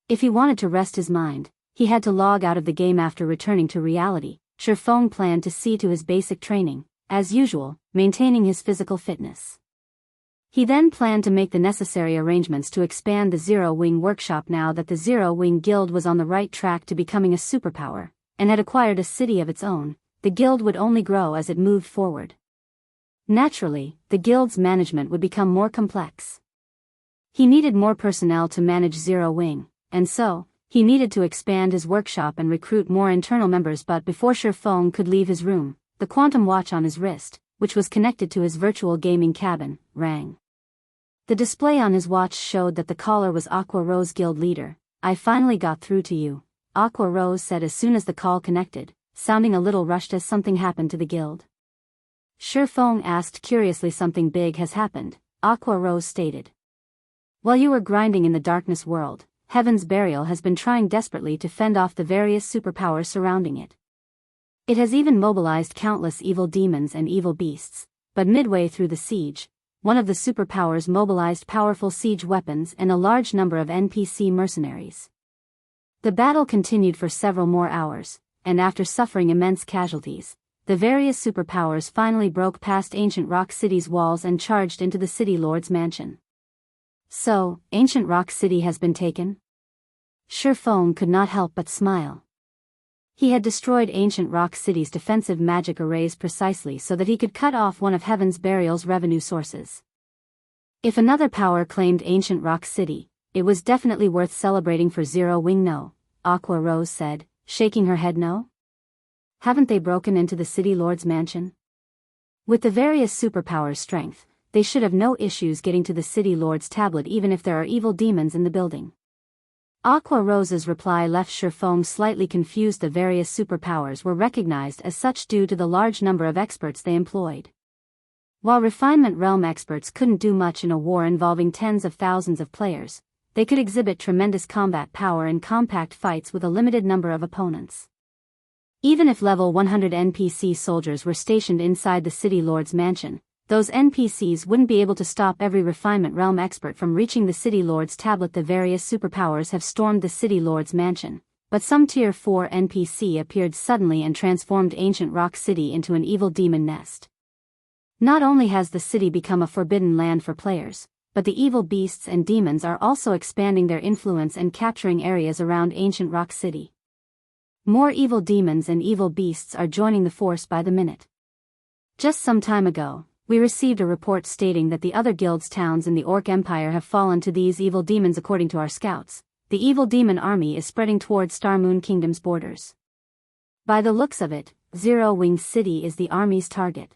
If he wanted to rest his mind, he had to log out of the game after returning to reality. Shifeng planned to see to his basic training, as usual, maintaining his physical fitness. He then planned to make the necessary arrangements to expand the Zero Wing workshop now that the Zero Wing Guild was on the right track to becoming a superpower, and had acquired a city of its own. The guild would only grow as it moved forward. Naturally, the guild's management would become more complex. He needed more personnel to manage Zero Wing, and so, he needed to expand his workshop and recruit more internal members. But before Shifeng could leave his room, the quantum watch on his wrist, which was connected to his virtual gaming cabin, rang. The display on his watch showed that the caller was Aqua Rose Guild leader. "I finally got through to you," Aqua Rose said as soon as the call connected, sounding a little rushed as something happened to the guild. Shifeng asked curiously. "Something big has happened," Aqua Rose stated. "While you were grinding in the darkness world, Heaven's Burial has been trying desperately to fend off the various superpowers surrounding it. It has even mobilized countless evil demons and evil beasts, but midway through the siege, one of the superpowers mobilized powerful siege weapons and a large number of NPC mercenaries. The battle continued for several more hours, and after suffering immense casualties, the various superpowers finally broke past Ancient Rock City's walls and charged into the City Lord's mansion." "So, Ancient Rock City has been taken?" Shifeng could not help but smile. He had destroyed Ancient Rock City's defensive magic arrays precisely so that he could cut off one of Heaven's Burial's revenue sources. If another power claimed Ancient Rock City, it was definitely worth celebrating for Zero Wing. "No," Aqua Rose said, shaking her head. "No? Haven't they broken into the City Lord's mansion? With the various superpowers' strength, they should have no issues getting to the City Lord's tablet even if there are evil demons in the building." Aqua Rose's reply left Shifeng slightly confused. The various superpowers were recognized as such due to the large number of experts they employed. While Refinement Realm experts couldn't do much in a war involving tens of thousands of players, they could exhibit tremendous combat power in compact fights with a limited number of opponents. Even if level 100 NPC soldiers were stationed inside the City Lord's mansion, those NPCs wouldn't be able to stop every Refinement Realm expert from reaching the City Lord's tablet. The various superpowers have stormed the City Lord's mansion, but some Tier 4 NPC appeared suddenly and transformed Ancient Rock City into an evil demon nest. Not only has the city become a forbidden land for players, but the evil beasts and demons are also expanding their influence and capturing areas around Ancient Rock City. More evil demons and evil beasts are joining the force by the minute. Just some time ago, we received a report stating that the other guilds' towns in the Orc Empire have fallen to these evil demons. According to our scouts, the evil demon army is spreading towards Star Moon Kingdom's borders. By the looks of it, Zero Wing City is the army's target.